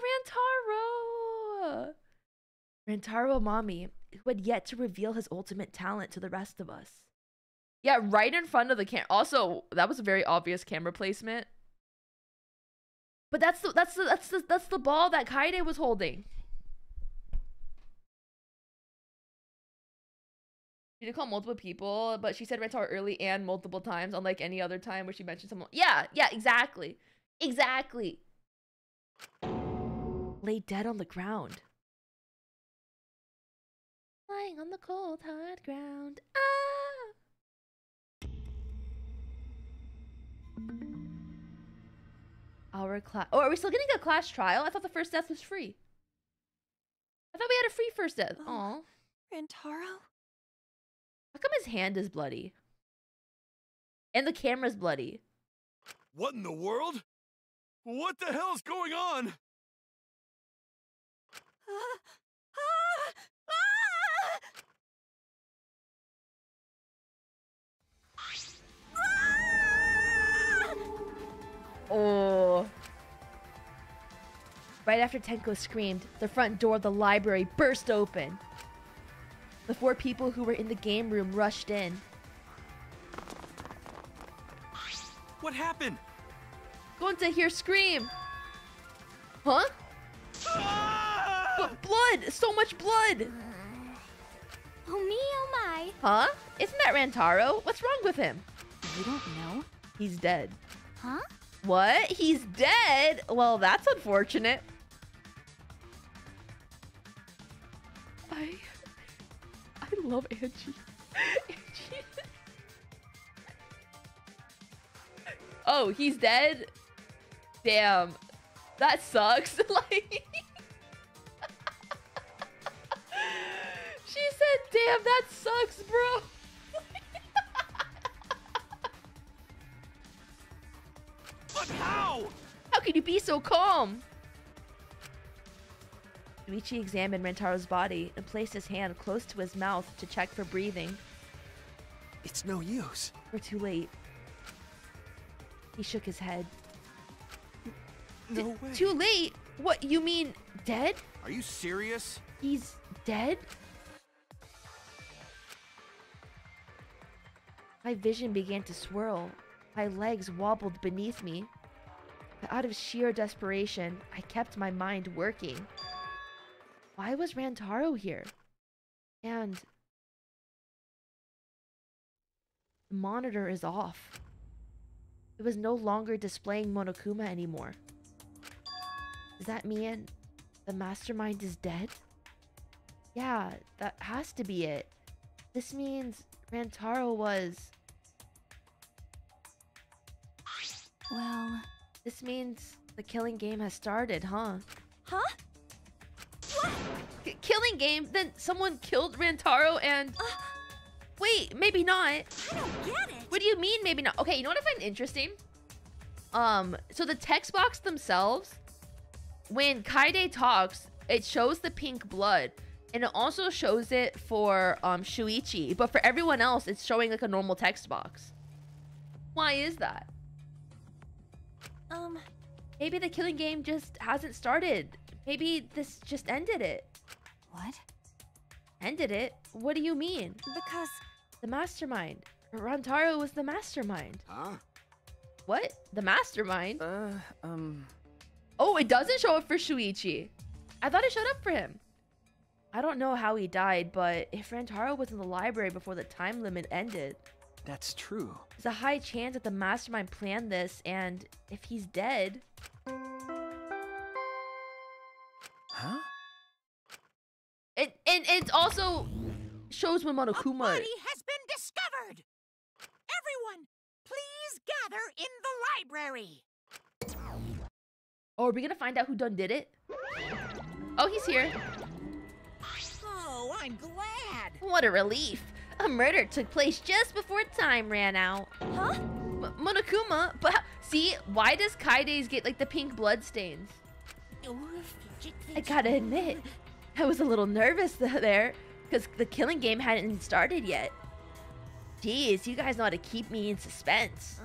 Rantaro Amami, who had yet to reveal his ultimate talent to the rest of us. Yeah, right in front of the camera. Also, that was a very obvious camera placement. But that's the ball that Kaide was holding. She did call multiple people, but she said Rantaro early and multiple times, unlike any other time where she mentioned someone. Yeah, exactly. Lay dead on the ground. Lying on the cold, hard ground. Our class. Oh, are we still getting a class trial? I thought the first death was free. I thought we had a free first death. Aw. Rantaro? How come his hand is bloody? And the camera's bloody. What in the world? What the hell is going on? Oh. Right after Tenko screamed, the front door of the library burst open. The 4 people who were in the game room rushed in. What happened? Gonta here scream. Huh? But blood! So much blood! Oh me, oh my. Huh? Isn't that Rantaro? What's wrong with him? You don't know? He's dead. Huh? What? He's dead? Well, that's unfortunate. I love Angie. Angie. Oh, he's dead? Damn. That sucks. Like... She said, damn, that sucks, bro. But how? How can you be so calm? Yuichi examined Rantaro's body and placed his hand close to his mouth to check for breathing. It's no use. We're too late. He shook his head. No way. Too late? What, you mean dead? Are you serious? He's dead? My vision began to swirl. My legs wobbled beneath me. But out of sheer desperation, I kept my mind working. Why was Rantaro here? And the monitor is off. It was no longer displaying Monokuma anymore. Does that mean the mastermind is dead? Yeah, that has to be it. This means Rantaro was... Well... This means the killing game has started, huh? Huh? What? Killing game? Then someone killed Rantaro and... Wait, maybe not. I don't get it. What do you mean maybe not? Okay, you know what I find interesting? So the text box themselves, when Kaide talks, it shows the pink blood. And it also shows it for Shuichi, but for everyone else, it's showing like a normal text box. Why is that? Maybe the killing game just hasn't started. Maybe this just ended it. What? Ended it? What do you mean? Because... The mastermind. Rantaro was the mastermind. Huh? What? The mastermind? Oh, it doesn't show up for Shuichi. I thought it showed up for him. I don't know how he died, but if Rantaro was in the library before the time limit ended... That's true. There's a high chance that the mastermind planned this, and if he's dead... Huh? And it also shows when Monokuma... A body has been discovered! Everyone, please gather in the library! Oh, are we gonna find out who done did it? Oh, he's here. Oh, I'm glad! What a relief. A murder took place just before time ran out. Huh? Monokuma, but see, why does Kaide's get like the pink blood stains? I gotta admit, I was a little nervous there, because the killing game hadn't started yet. Jeez, you guys know how to keep me in suspense.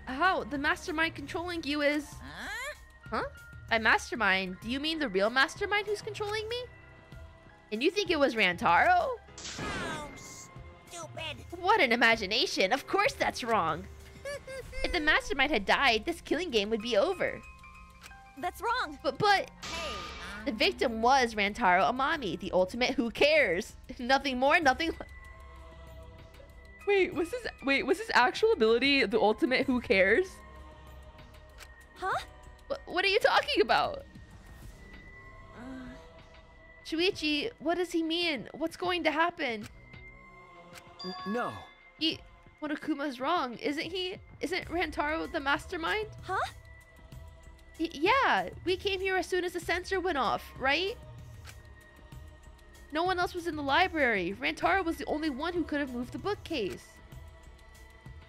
How? The mastermind controlling you is... Huh? By mastermind, do you mean the real mastermind who's controlling me? And you think it was Rantaro? Oh, stupid! What an imagination! Of course that's wrong! If the mastermind had died, this killing game would be over. That's wrong. But Hey, the victim was Rantaro Amami, the ultimate who cares. Nothing more, nothing less. Wait, was his actual ability the ultimate who cares? Huh? What are you talking about? Shuichi, what does he mean? What's going to happen? No. Monokuma's wrong, isn't he? Isn't Rantaro the mastermind? Huh? Yeah, we came here as soon as the sensor went off, right? No one else was in the library. Rantaro was the only one who could have moved the bookcase.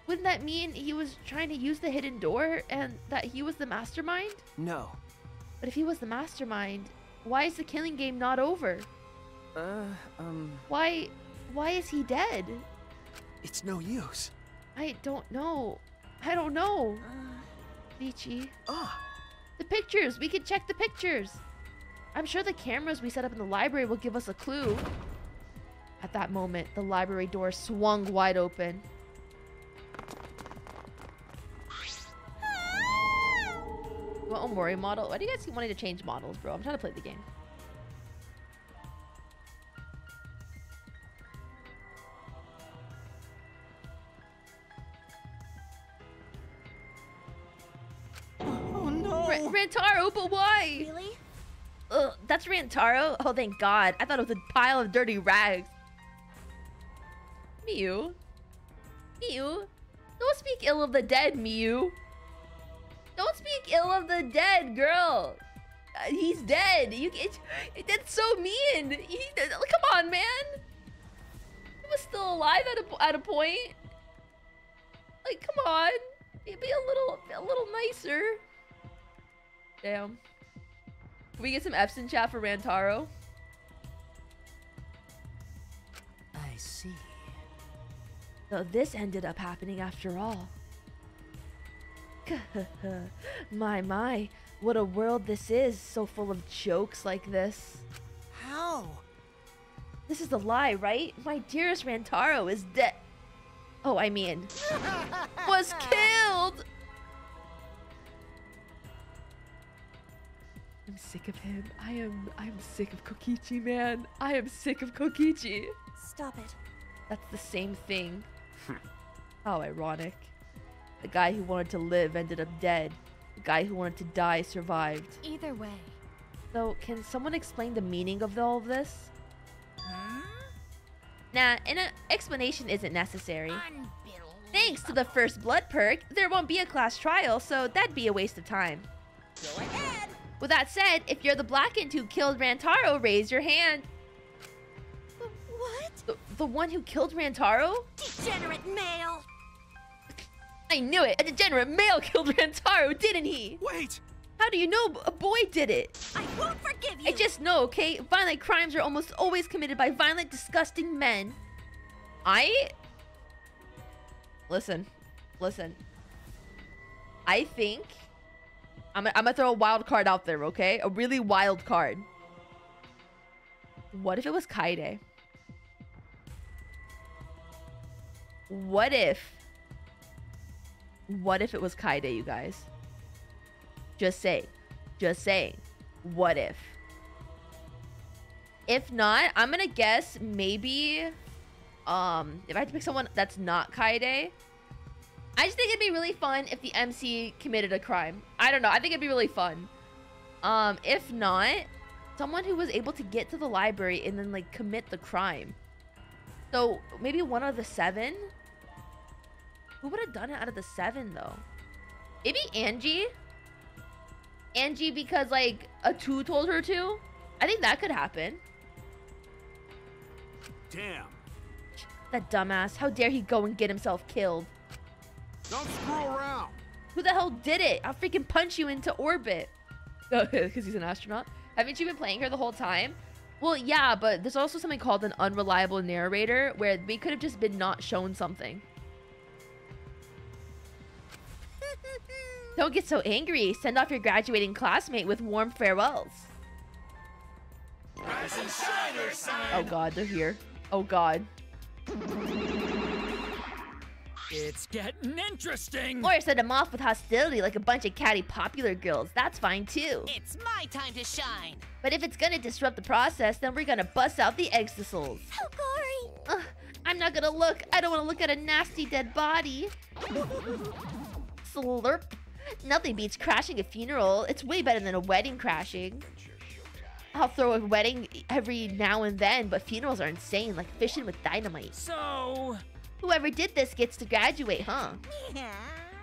Wouldn't that mean he was trying to use the hidden door and that he was the mastermind? No. But if he was the mastermind, why is the killing game not over? Why is he dead? It's no use. I don't know. I don't know. Vici. Ah. The pictures! We can check the pictures! I'm sure the cameras we set up in the library will give us a clue. At that moment, the library door swung wide open. You want a Mori model? Why do you guys keep wanting to change models, bro? I'm trying to play the game. oh no! Rantaro, but why? Really? Ugh, that's Rantaro? Oh, thank God. I thought it was a pile of dirty rags. Miu. Miu. Don't speak ill of the dead, Miu. Don't speak ill of the dead, girl. He's dead. That's so mean. Come on, man. He was still alive at a point. Like, come on. Be a little nicer. Damn. Can we get some F's in chat for Rantaro? I see. So this ended up happening after all. My, what a world this is, so full of jokes like this. How? This is a lie, right? My dearest Rantaro is dead. Oh, I mean, was killed! I'm sick of him. I'm sick of Kokichi, man. I am sick of Kokichi. Stop it. That's the same thing. How ironic. The guy who wanted to live ended up dead. The guy who wanted to die survived. Either way. So, can someone explain the meaning of all of this? Huh? Nah, an explanation isn't necessary. Unbelievable. Thanks to the first blood perk, there won't be a class trial, so that'd be a waste of time. Go ahead. With that said, if you're the Blackant who killed Rantaro, raise your hand. What? The one who killed Rantaro? Degenerate male. I knew it! A degenerate male killed Rantaro, didn't he? Wait! How do you know a boy did it? I won't forgive you! I just know, okay? Violent crimes are almost always committed by violent, disgusting men. Listen. I think I'm gonna throw a wild card out there, okay? A really wild card. What if it was Kaede? What if it was Kaede, you guys? Just saying. What if? If not, I'm gonna guess maybe if I had to pick someone that's not Kaede, I just think it'd be really fun if the MC committed a crime. I don't know. I think it'd be really fun. If not, someone who was able to get to the library and then like commit the crime. So maybe one of the 7. Who would have done it out of the 7 though? Maybe Angie. Angie because like a 2 told her to. I think that could happen. Damn. That dumbass. How dare he go and get himself killed? Don't screw around. Who the hell did it? I'll freaking punch you into orbit. Because he's an astronaut. Haven't you been playing her the whole time? Well, yeah, but there's also something called an unreliable narrator where we could have just been not shown something. Don't get so angry. Send off your graduating classmate with warm farewells. Rise and shine, Earthside. Oh god, they're here. Oh god. It's getting interesting. Or send them off with hostility like a bunch of catty popular girls. That's fine too. It's my time to shine! But if it's gonna disrupt the process, then we're gonna bust out the exisals. How gory! I'm not gonna look. I don't want to look at a nasty dead body. Slurp. Nothing beats crashing a funeral. It's way better than a wedding crashing. I'll throw a wedding every now and then, but funerals are insane, like fishing with dynamite. So... Whoever did this gets to graduate, huh?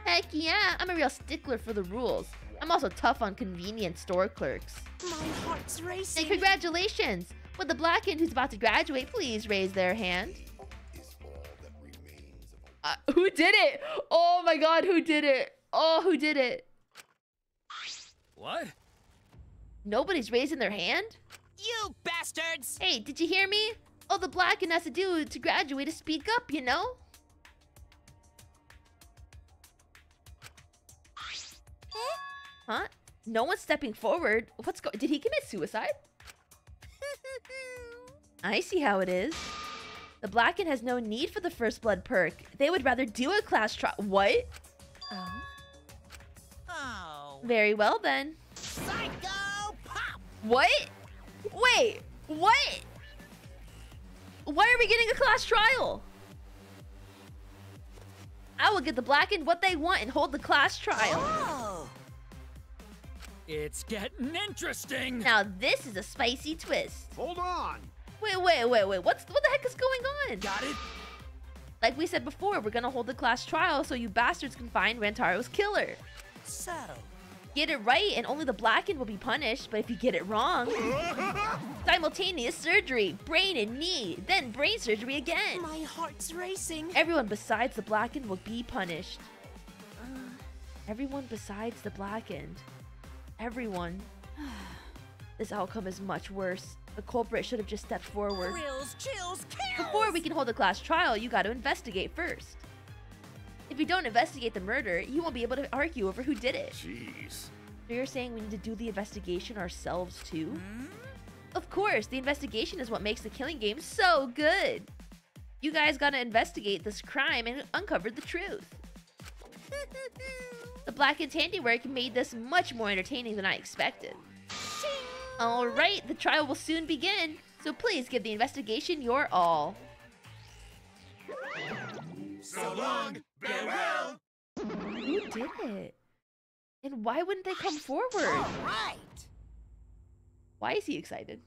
Heck yeah, I'm a real stickler for the rules. I'm also tough on convenience store clerks. My heart's racing! And congratulations! Would the Blackened who's about to graduate please raise their hand? Who did it? Oh my god, who did it? Oh, who did it? What? Nobody's raising their hand? You bastards! Hey, did you hear me? All the Blackened has to do to graduate is speak up, you know? Huh? No one's stepping forward. Did he commit suicide? I see how it is. The Blackened has no need for the first blood perk. They would rather do a class trial. What? Oh. Very well then. Psycho pop! What? Wait, what? Why are we getting a class trial? I will get the Blackened what they want and hold the class trial. Oh. It's getting interesting. Now this is a spicy twist. Hold on. Wait. What the heck is going on? Got it? Like we said before, we're gonna hold the class trial so you bastards can find Rantaro's killer. So. Get it right and only the Blackened will be punished, but if you get it wrong, simultaneous surgery, brain and knee, then brain surgery again. My heart's racing. Everyone besides the Blackened will be punished. Everyone besides the Blackened. Everyone. This outcome is much worse. The culprit should have just stepped forward. Thrills, chills, kills! Before we can hold a class trial, you gotta investigate first. If you don't investigate the murder, you won't be able to argue over who did it. Jeez. So you're saying we need to do the investigation ourselves too? Of course, the investigation is what makes the killing game so good. You guys gotta investigate this crime and uncover the truth. The Blackened's handiwork made this much more entertaining than I expected. Alright, the trial will soon begin, so please give the investigation your all. So long, farewell. Who did it? And why wouldn't they come forward? All right. Why is he excited?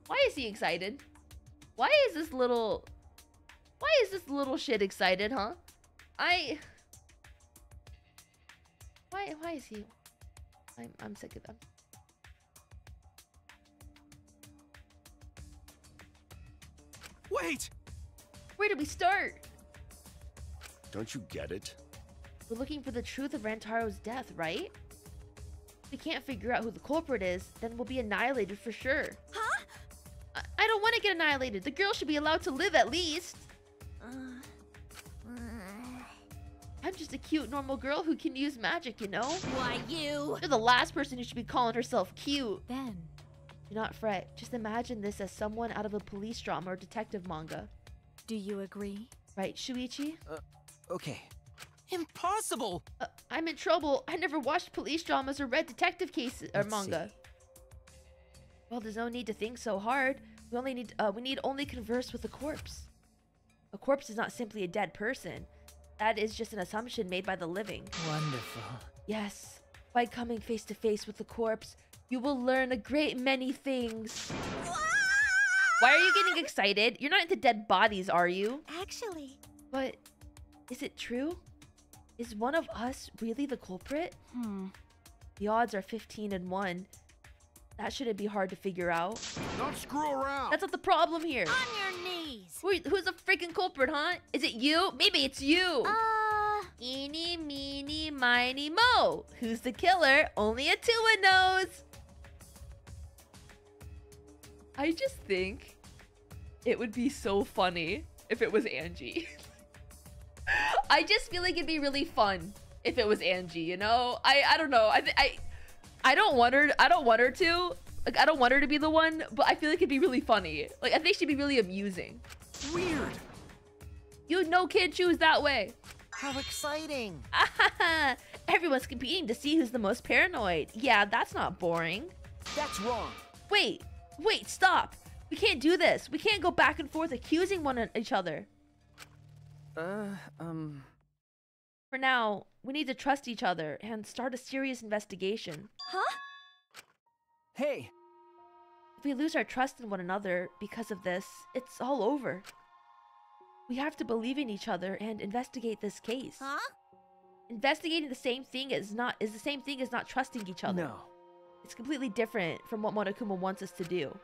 Why is he excited? Why is this little shit excited, huh? Why is he? I'm sick of them. Wait! Where did we start? Don't you get it? We're looking for the truth of Rantaro's death, right? If we can't figure out who the culprit is, then we'll be annihilated for sure. Huh? I don't want to get annihilated. The girl should be allowed to live at least. I'm just a cute, normal girl who can use magic, you know? Why, you? You're the last person who should be calling herself cute. Ben. Do not fret. Just imagine this as someone out of a police drama or detective manga. Do you agree? Right, Shuichi? Okay. Impossible! I'm in trouble. I never watched police dramas or read detective cases or Let's manga. see. Well, there's no need to think so hard. We need only converse with a corpse. A corpse is not simply a dead person. That is just an assumption made by the living. Wonderful. Yes, by coming face to face with the corpse, you will learn a great many things. Why are you getting excited? You're not into dead bodies, are you? Actually, But is it true? Is one of us really the culprit? The odds are 15-1. That shouldn't be hard to figure out. Don't screw around. That's not the problem here. On your knees. Who's the freaking culprit, huh? Is it you? Maybe it's you. Eeny, meeny, miny, mo. Who's the killer? Only a Tua knows. I just think it would be so funny if it was Angie. I just feel like it'd be really fun if it was Angie, you know? I don't know. I don't want her to. Like, I don't want her to be the one, but I feel like it'd be really funny. Like, I think she'd be really amusing. Weird. You no kid choose that way. How exciting. Everyone's competing to see who's the most paranoid. Yeah, that's not boring. That's wrong. Wait, stop. We can't do this. We can't go back and forth accusing each other. For now, we need to trust each other and start a serious investigation. huh? Hey, If we lose our trust in one another because of this, it's all over. We have to believe in each other and investigate this case. Huh? Investigating the same thing is the same thing as not trusting each other. no. It's completely different from what Monokuma wants us to do.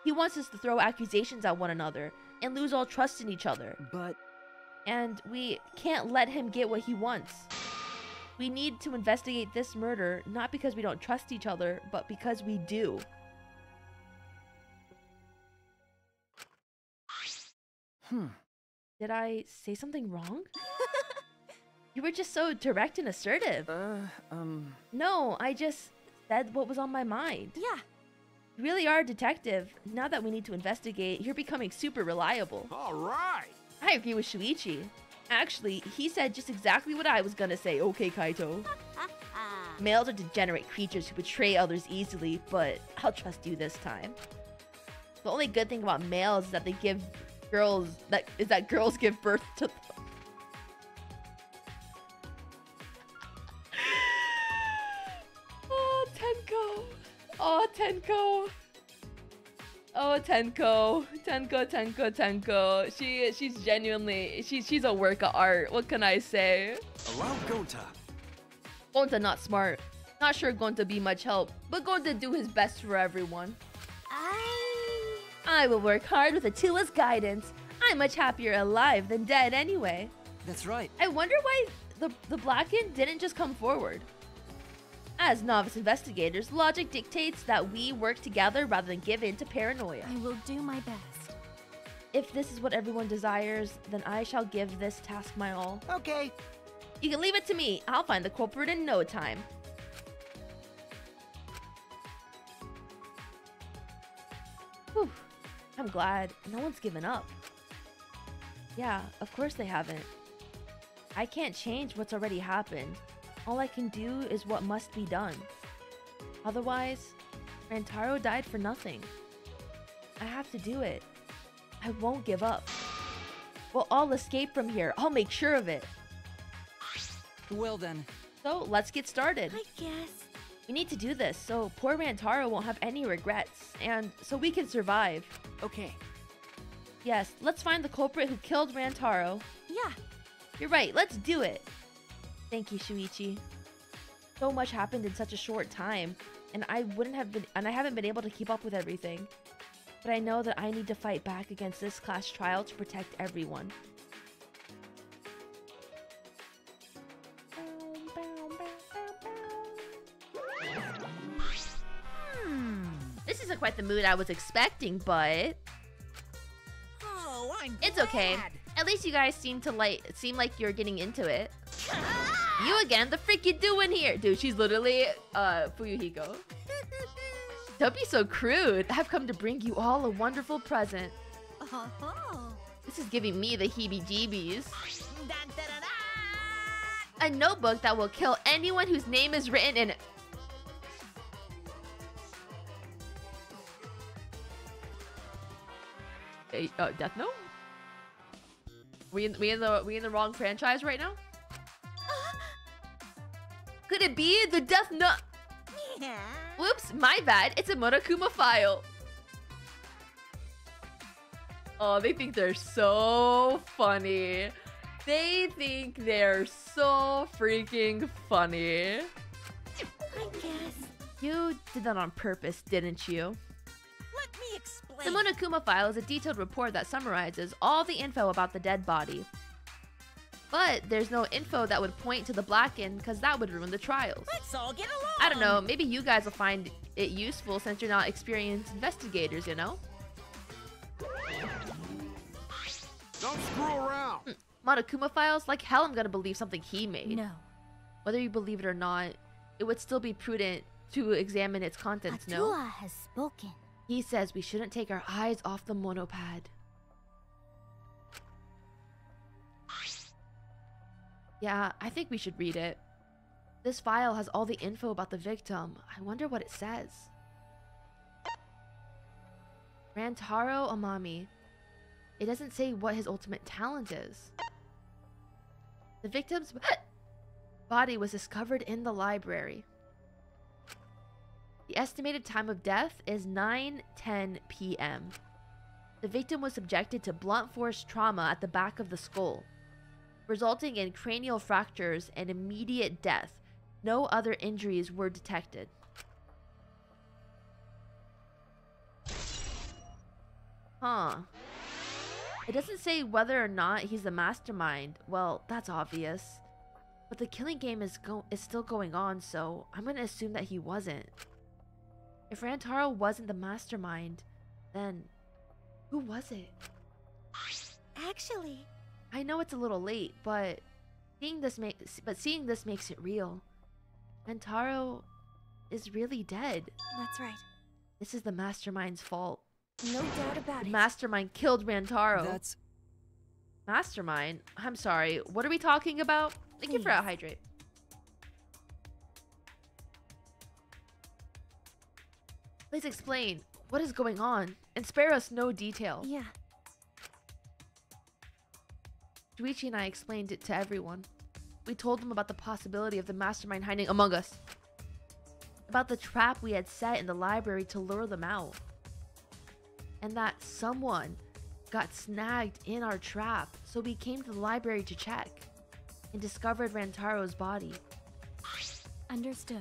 He wants us to throw accusations at one another and lose all trust in each other. But And we can't let him get what he wants. We need to investigate this murder, not because we don't trust each other, but because we do. Did I say something wrong? You were just so direct and assertive. No, I just said what was on my mind. Yeah. You really are a detective. Now that we need to investigate, you're becoming super reliable. All right. I agree with Shuichi. Actually, he said just exactly what I was gonna say. Okay, Kaito. Males are degenerate creatures who betray others easily, but I'll trust you this time. The only good thing about males is that they give girls that girls give birth to them. Oh, Tenko. Oh, Tenko. Oh, Tenko. She's genuinely, she's a work of art. What can I say? allow Gonta. Gonta not smart. Not sure Gonta be much help, but Gonta do his best for everyone. I will work hard with Atua's guidance. I'm much happier alive than dead anyway. That's right. I wonder why the Blacken didn't just come forward. As novice investigators, logic dictates that we work together rather than give in to paranoia. I will do my best. If this is what everyone desires, then I shall give this task my all. Okay. You can leave it to me. I'll find the culprit in no time. Whew. I'm glad no one's given up. Yeah, of course they haven't. I can't change what's already happened. All I can do is what must be done. Otherwise, Rantaro died for nothing. I have to do it. I won't give up. We'll all escape from here. I'll make sure of it. Well then. So, let's get started. I guess. We need to do this so poor Rantaro won't have any regrets, and so we can survive. Okay. Yes, let's find the culprit who killed Rantaro. Yeah. You're right, let's do it. Thank you, Shuichi. So much happened in such a short time, and I haven't been able to keep up with everything. But I know that I need to fight back against this class trial to protect everyone. wasn't quite the mood I was expecting, but Oh, I'm it's okay. glad. At least you guys seem like you're getting into it. You again? The frick you doing here? Dude, she's literally Fuyuhiko. Don't be so crude. I've come to bring you all a wonderful present. Oh. This is giving me the heebie-jeebies. Da, da, da, da. A notebook that will kill anyone whose name is written in it. Death Note? We in the wrong franchise right now? Could it be the Death Note? Yeah. Whoops, my bad. It's a Monokuma file. Oh, they think they're so funny. They think they're so freaking funny. I guess. You did that on purpose, didn't you? Let me The explain. Monokuma file is a detailed report that summarizes all the info about the dead body. But there's no info that would point to the Blackened because that would ruin the trials. Let's all get along. I don't know, maybe you guys will find it useful since you're not experienced investigators, you know? Don't screw around. Monokuma files? Like hell I'm gonna believe something he made. No. Whether you believe it or not, it would still be prudent to examine its contents, no? Atua has spoken. He says we shouldn't take our eyes off the monopad. Yeah, I think we should read it. This file has all the info about the victim. I wonder what it says. Rantaro Amami. It doesn't say what his ultimate talent is. The victim's body was discovered in the library. The estimated time of death is 9:10 p.m. The victim was subjected to blunt force trauma at the back of the skull, resulting in cranial fractures and immediate death. No other injuries were detected. Huh. It doesn't say whether or not he's the mastermind. Well, that's obvious. But the killing game is still going on, so I'm gonna assume that he wasn't. If Rantaro wasn't the mastermind, then who was it? Actually, I know it's a little late, but seeing this makes it real. Rantaro is really dead. That's right. This is the mastermind's fault. No doubt about The it. mastermind killed Rantaro. That's... Mastermind? I'm sorry. What are we talking about? Thank you for Hydrate. Please explain. What is going on? And spare us no detail. Yeah. Shuichi and I explained it to everyone. We told them about the possibility of the mastermind hiding among us. About the trap we had set in the library to lure them out. And that someone got snagged in our trap, so we came to the library to check and discovered Rantaro's body. Understood.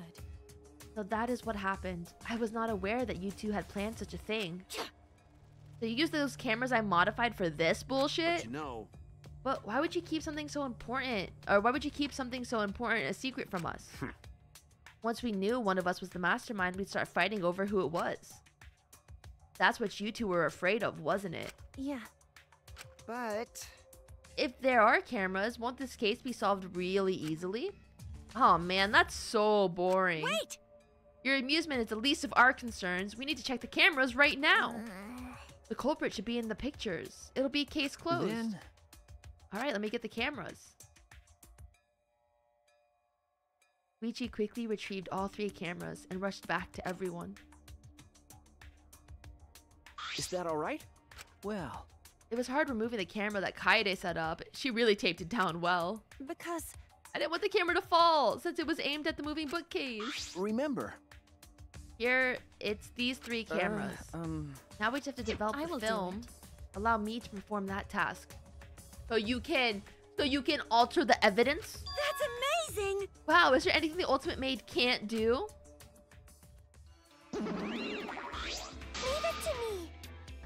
So that is what happened. I was not aware that you two had planned such a thing. So you used those cameras I modified for this bullshit? But you know, But why would you keep something so important? Or why would you keep something so important a secret from us? Once we knew one of us was the mastermind, we'd start fighting over who it was. That's what you two were afraid of, wasn't it? Yeah. But... If there are cameras, won't this case be solved really easily? Oh man, that's so boring. Wait! Your amusement is the least of our concerns. We need to check the cameras right now. The culprit should be in the pictures. It'll be case closed. Then... Alright, let me get the cameras. Shuichi quickly retrieved all 3 cameras and rushed back to everyone. Is that alright? Well... It was hard removing the camera that Kaede set up. She really taped it down well. Because I didn't want the camera to fall since it was aimed at the moving bookcase. Remember... Here, it's these 3 cameras. Now we just have to develop I the will do film. it. Allow me to perform that task. So you can alter the evidence? That's amazing! Wow, is there anything the Ultimate Maid can't do? Leave it to me!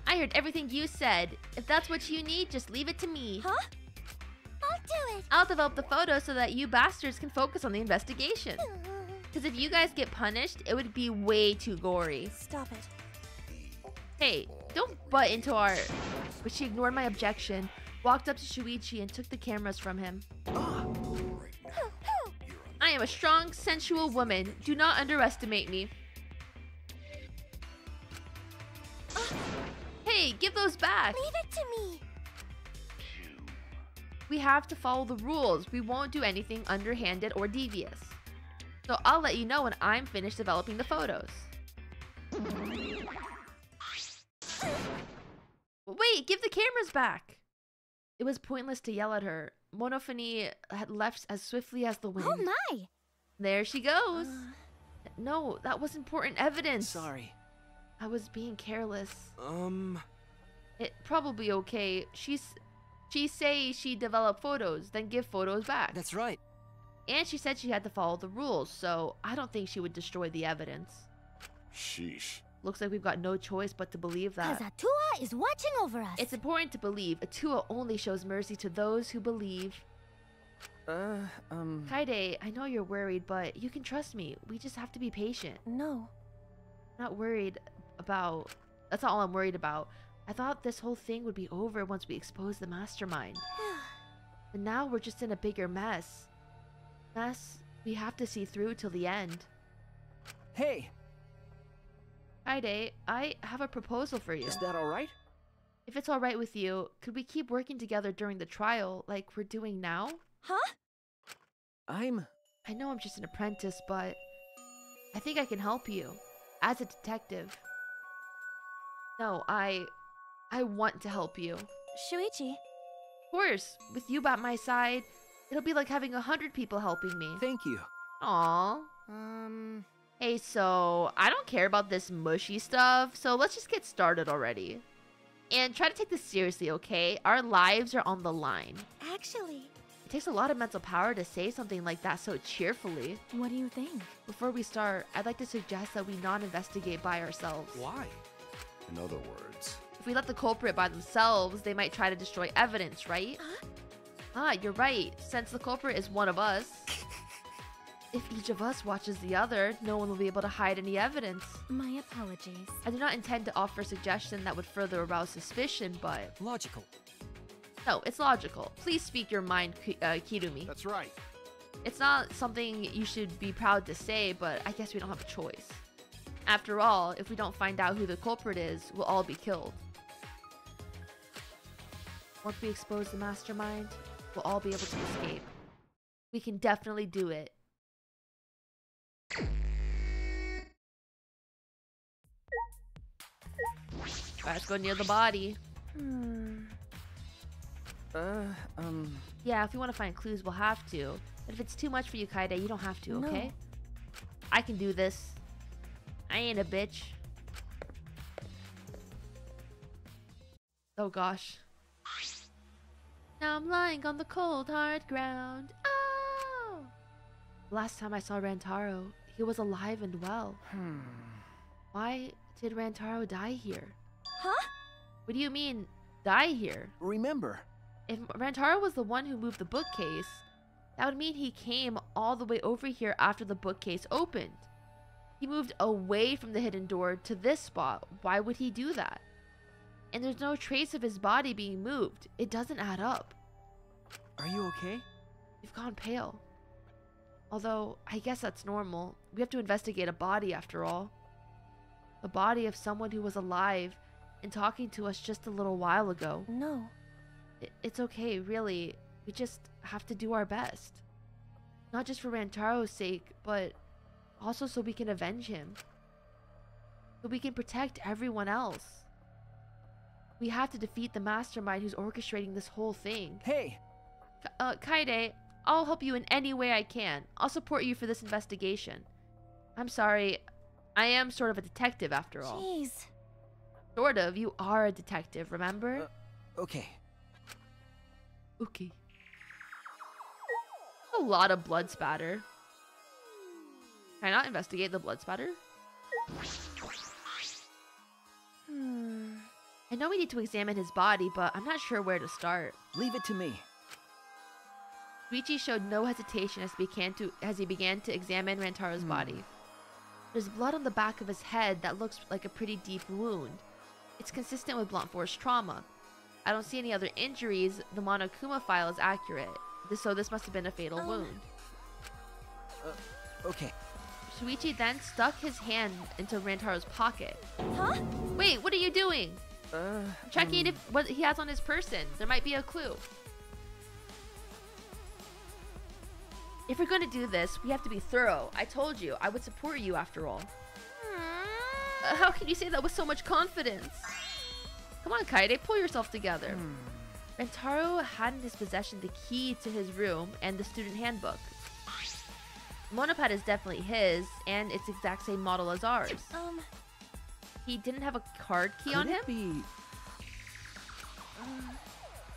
I heard everything you said. If that's what you need, just leave it to me. Huh? I'll do it! I'll develop the photos so that you bastards can focus on the investigation. Because if you guys get punished, it would be way too gory. stop it. Hey, don't butt into our... But she ignored my objection, walked up to Shuichi and took the cameras from him. I am a strong, sensual woman. Do not underestimate me. Hey, give those back. Leave it to me. We have to follow the rules. We won't do anything underhanded or devious. So I'll let you know when I'm finished developing the photos. Wait, give the cameras back. It was pointless to yell at her. Monophony had left as swiftly as the wind. Oh my. There she goes. No, that was important evidence. Sorry. I was being careless. It probably okay. She say she developed photos, then give photos back. That's right. And she said she had to follow the rules, so I don't think she would destroy the evidence. Sheesh. Looks like we've got no choice but to believe that. Cause Atua is watching over us. It's important to believe. Atua only shows mercy to those who believe. Kaide, I know you're worried, but you can trust me. We just have to be patient. No. Not worried about... That's not all I'm worried about. I thought this whole thing would be over once we exposed the mastermind. But now we're just in a bigger mess. Mess we have to see through till the end. Hey! Kaide, I have a proposal for you. Is that alright? If it's alright with you, could we keep working together during the trial like we're doing now? Huh? I know I'm just an apprentice, but I think I can help you as a detective. No, I want to help you. Shuichi. Of course, with you by my side, it'll be like having 100 people helping me. Thank you. Aww. Hey, so I don't care about this mushy stuff, so let's just get started already. And try to take this seriously, okay? Our lives are on the line. Actually, It takes a lot of mental power to say something like that so cheerfully. What do you think? Before we start, I'd like to suggest that we non-investigate by ourselves. Why? In other words, If we let the culprit by themselves, they might try to destroy evidence, right? Ah, you're right. Since the culprit is one of us, if each of us watches the other, no one will be able to hide any evidence. My apologies. I do not intend to offer a suggestion that would further arouse suspicion, but... Logical. No, it's logical. Please speak your mind, Kirumi. that's right. It's not something you should be proud to say, but I guess we don't have a choice. After all, if we don't find out who the culprit is, we'll all be killed. Once we expose the mastermind, we'll all be able to escape. We can definitely do it. Alright, let's go near the body. Yeah, if we want to find clues, we'll have to. But if it's too much for you, Kaide, you don't have to, No. okay? I can do this. I ain't a bitch. Oh gosh. Now I'm lying on the cold, hard ground. Oh! Last time I saw Rantaro, he was alive and well. Why did Rantaro die here? Huh? What do you mean, die here? Remember, If Rantaro was the one who moved the bookcase, that would mean he came all the way over here after the bookcase opened. He moved away from the hidden door to this spot. Why would he do that? And there's no trace of his body being moved. It doesn't add up. are you okay? You've gone pale. Although, I guess that's normal. We have to investigate a body after all. The body of someone who was alive and talking to us just a little while ago. No. It's okay, really. We just have to do our best. Not just for Rantaro's sake, but also so we can avenge him. So we can protect everyone else. We have to defeat the mastermind who's orchestrating this whole thing. Hey! Kaide, I'll help you in any way I can. I'll support you for this investigation. I'm sorry, I am sort of a detective after all. Jeez. Sort of, you are a detective, remember? Okay. Okay. A lot of blood spatter. Can I not investigate the blood spatter? I know we need to examine his body, but I'm not sure where to start. Leave it to me. Shuichi showed no hesitation as he began to examine Rantaro's body. There's blood on the back of his head that looks like a pretty deep wound. It's consistent with blunt force trauma. I don't see any other injuries. The Monokuma file is accurate. So this must have been a fatal wound. Okay. Shuichi then stuck his hand into Rantaro's pocket. Huh? Wait, what are you doing? Checking if what he has on his person. There might be a clue. If we're going to do this, we have to be thorough. I told you, I would support you after all. How can you say that with so much confidence? Come on, Kaede, pull yourself together. Rentaro had in his possession the key to his room and the student handbook. The monopod is definitely his, and it's the exact same model as ours. He didn't have a card key on him?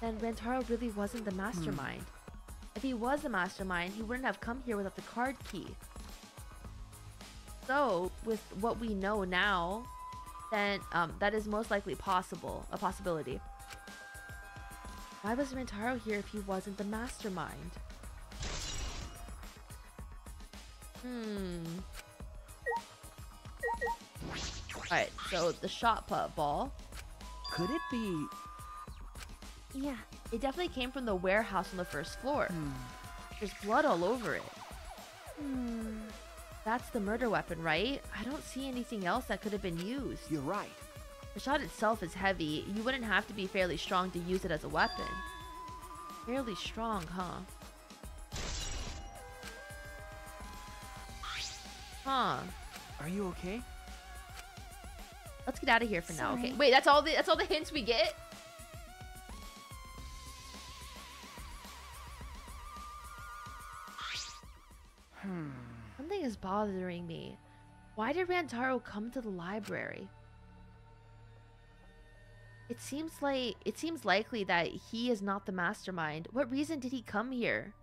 Then Rentaro really wasn't the mastermind. If he was the mastermind, he wouldn't have come here without the card key. So, with what we know now, then that is most likely a possibility. Why was Rentaro here if he wasn't the mastermind? Alright, so the shot put ball. Could it be? Yeah, it definitely came from the warehouse on the first floor. There's blood all over it. That's the murder weapon, right? I don't see anything else that could have been used. You're right. The shot itself is heavy. You wouldn't have to be fairly strong to use it as a weapon. Fairly strong, huh? Are you okay? Let's get out of here for now. Sorry. Okay. Wait, that's all the hints we get? Something is bothering me. Why did Rantaro come to the library? It seems likely that he is not the mastermind. What reason did he come here?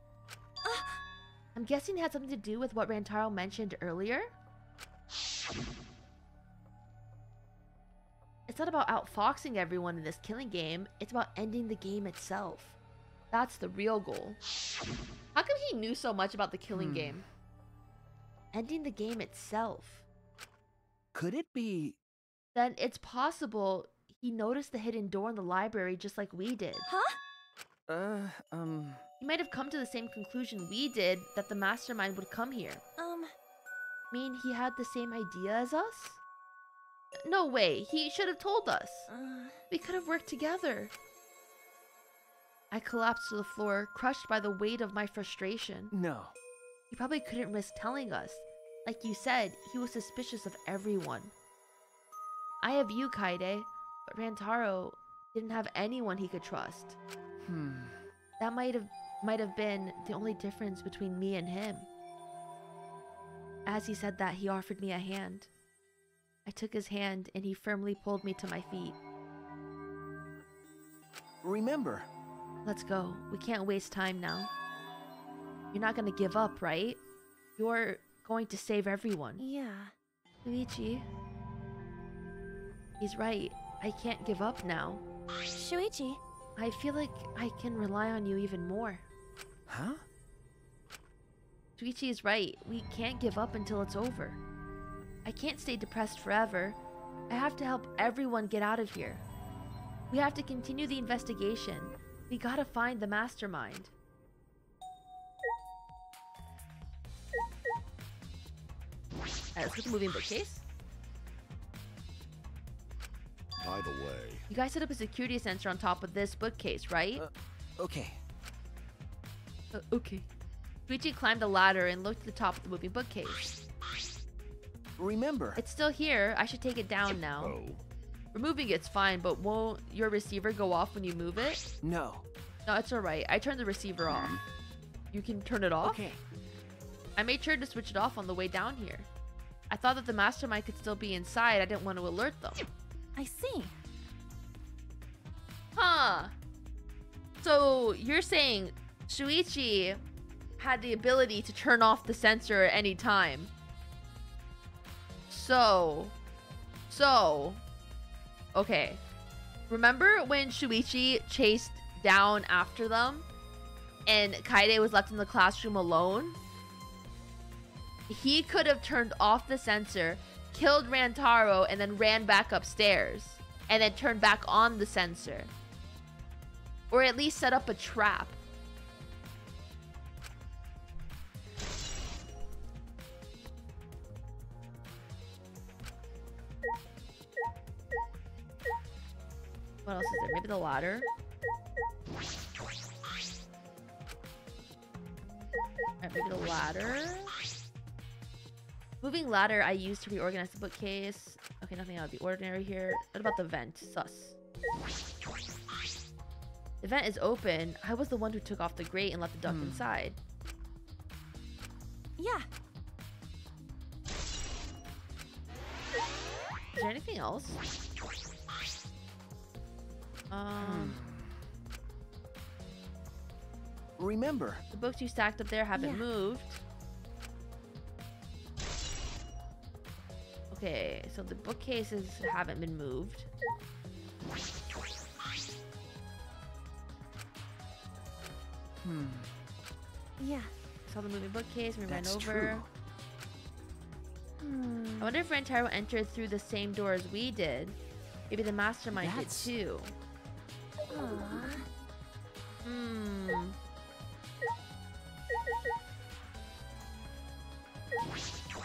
I'm guessing it had something to do with what Rantaro mentioned earlier. It's not about outfoxing everyone in this killing game. It's about ending the game itself. That's the real goal. How come he knew so much about the killing game? Ending the game itself. Could it be? Then it's possible he noticed the hidden door in the library just like we did. Huh? He might have come to the same conclusion we did, that the mastermind would come here. Mean he had the same idea as us? No way, he should have told us. We could have worked together. I collapsed to the floor, crushed by the weight of my frustration. No. He probably couldn't risk telling us. Like you said, he was suspicious of everyone. I have you, Kaede, but Rantaro didn't have anyone he could trust. That might have been the only difference between me and him. As he said that, he offered me a hand. I took his hand and he firmly pulled me to my feet. Remember. Let's go. We can't waste time now. You're not gonna give up, right? You're going to save everyone. Yeah. Shuichi. He's right. I can't give up now. Shuichi. I feel like I can rely on you even more. Huh? Shuichi is right. We can't give up until it's over. I can't stay depressed forever. I have to help everyone get out of here. We have to continue the investigation. We gotta find the mastermind. Alright, let's get the moving bookcase. By the way, You guys set up a security sensor on top of this bookcase, right? Okay. Okay. Shuichi climbed a ladder and looked at the top of the moving bookcase. Remember. It's still here. I should take it down now. oh, Removing it's fine, but won't your receiver go off when you move it? No. No, it's alright. I turned the receiver off. You can turn it off? Okay. I made sure to switch it off on the way down here. I thought that the mastermind could still be inside. I didn't want to alert them. I see. Huh. So you're saying Shuichi had the ability to turn off the sensor at any time. So, okay. Remember when Shuichi chased down after them and Kaede was left in the classroom alone? He could have turned off the sensor, killed Rantaro, and then ran back upstairs and then turn back on the sensor. Or at least set up a trap. What else is there? Maybe the ladder? Alright, maybe the ladder? Moving ladder I used to reorganize the bookcase. Okay, nothing out of the ordinary here. What about the vent? Sus. The vent is open. I was the one who took off the grate and let the duck inside. Yeah. Is there anything else? Remember, The books you stacked up there haven't moved. Okay, so the bookcases haven't been moved. Yeah. Saw the moving bookcase, we ran that's over. true. I wonder if Rantaro entered through the same door as we did. Maybe the mastermind That's- did too.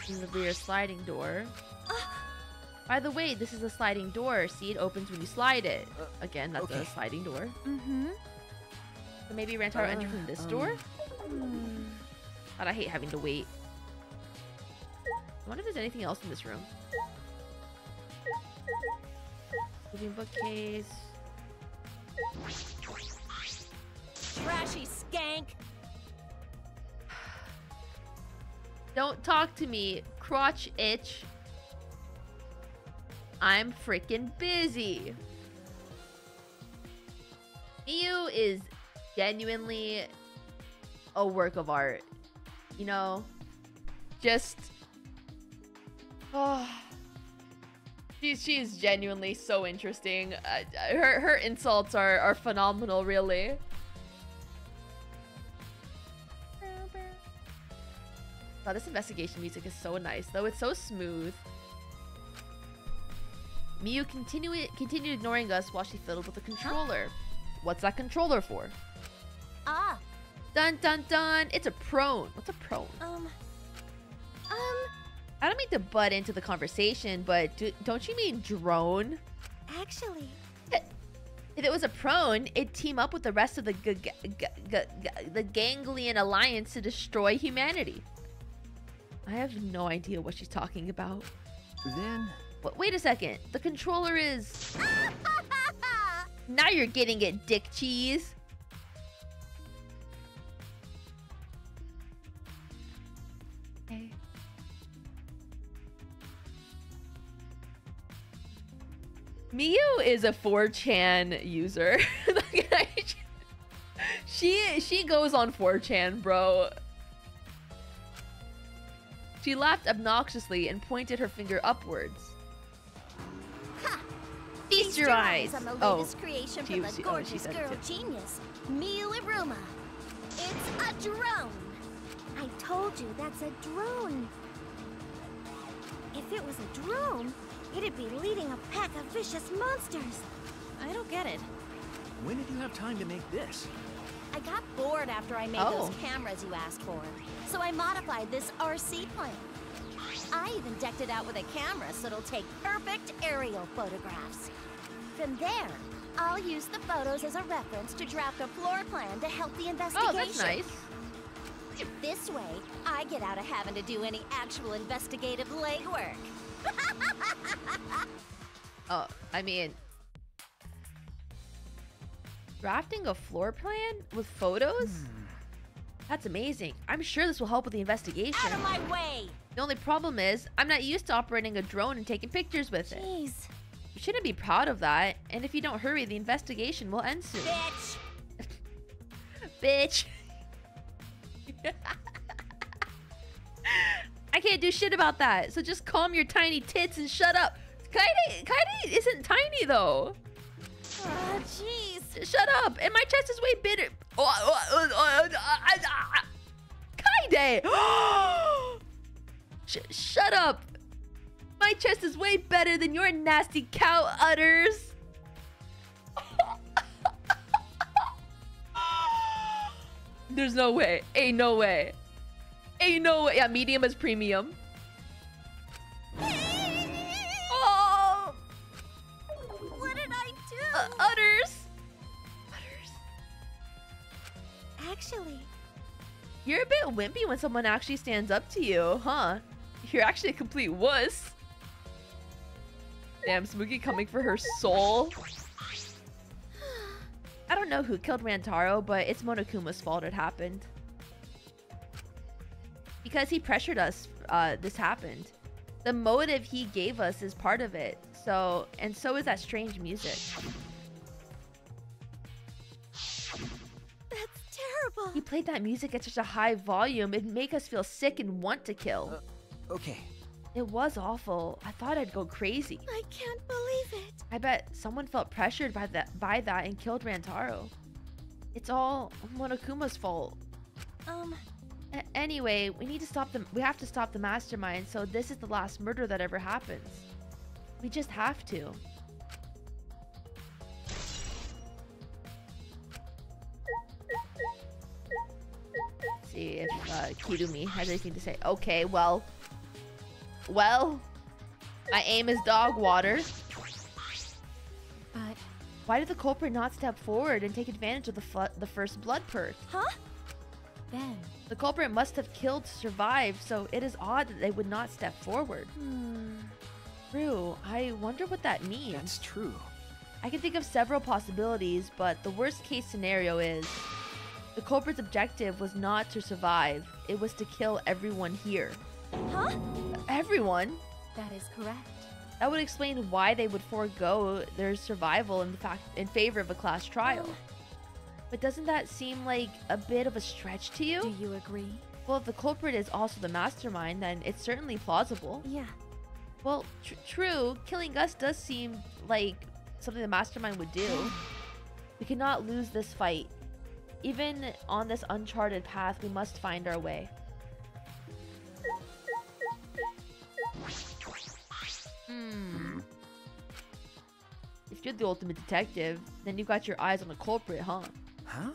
In the rear sliding door. By the way, this is a sliding door. See, it opens when you slide it. Again, that's a sliding door. So maybe Rantaro entered from this door? God, I hate having to wait. I wonder if there's anything else in this room. Moving bookcase. Trashy skank. Don't talk to me, crotch itch. I'm freaking busy. Miyu is genuinely a work of art. You know? Just... Oh... She's genuinely so interesting. Her insults are phenomenal, really. Wow, this investigation music is so nice, though. It's so smooth. Miyu continued ignoring us while she fiddled with the controller. What's that controller for? Dun dun dun! It's a prone. What's a prone? I don't mean to butt into the conversation, but don't you mean drone? Actually... If it was a prone, it'd team up with the rest of the Ganglion Alliance to destroy humanity. I have no idea what she's talking about. Then... But wait a second. The controller is... Now you're getting it, dick cheese. Okay. Miyu is a 4chan user. she goes on 4chan, bro. She laughed obnoxiously and pointed her finger upwards. Ha! Feast your eyes. On the latest creation from the she gorgeous said it girl too. genius, Miyu Iruma. It's a drone. I told you that's a drone. If it was a drone, it'd be leading a pack of vicious monsters. I don't get it. when did you have time to make this? I got bored after I made those cameras you asked for, so I modified this RC plane. I even decked it out with a camera so it'll take perfect aerial photographs. From there, I'll use the photos as a reference to draft a floor plan to help the investigation. Oh, that's nice. This way, I get out of having to do any actual investigative legwork. Oh, I mean... Drafting a floor plan with photos? That's amazing. I'm sure this will help with the investigation. Out of my way! The only problem is, I'm not used to operating a drone and taking pictures with it. Jeez. You shouldn't be proud of that, and if you don't hurry, the investigation will end soon. Bitch! Bitch! I can't do shit about that, so just calm your tiny tits and shut up. Kaede isn't tiny, though. Oh, jeez. Shut up! And my chest is way bigger. Kaede! Shut up! My chest is way better than your nasty cow udders. There's no way. Ain't no way. Ain't no way. Yeah, medium is premium. Oh! What did I do? Utters. Utters. Actually, You're a bit wimpy when someone actually stands up to you, huh? You're actually a complete wuss. Damn, Smokey coming for her soul. I don't know who killed Rantaro, but it's Monokuma's fault it happened. Because he pressured us, this happened. The motive he gave us is part of it. So is that strange music. that's terrible. He played that music at such a high volume, it'd make us feel sick and want to kill. Okay. It was awful. I thought I'd go crazy. I can't believe it. I bet someone felt pressured by that and killed Rantaro. It's all Monokuma's fault. Anyway, we need to stop them. We have to stop the mastermind, so this is the last murder that ever happens. We just have to. Let's see if Kirumi has anything to say. Okay, well, my aim is dog water. But Why did the culprit not step forward and take advantage of the first blood purge? huh? Then. The culprit must have killed to survive, so it is odd that they would not step forward. True. I wonder what that means. That's true. I can think of several possibilities, but the worst case scenario is the culprit's objective was not to survive. It was to kill everyone here. Huh? Everyone? That is correct. That would explain why they would forego their survival in favor of a class trial. But doesn't that seem like a bit of a stretch to you? Do you agree? Well, if the culprit is also the mastermind, then it's certainly plausible. Yeah. Well, true, killing Gus does seem like something the mastermind would do. We cannot lose this fight. Even on this uncharted path, we must find our way. If you're the ultimate detective, then you've got your eyes on the culprit, huh? Huh?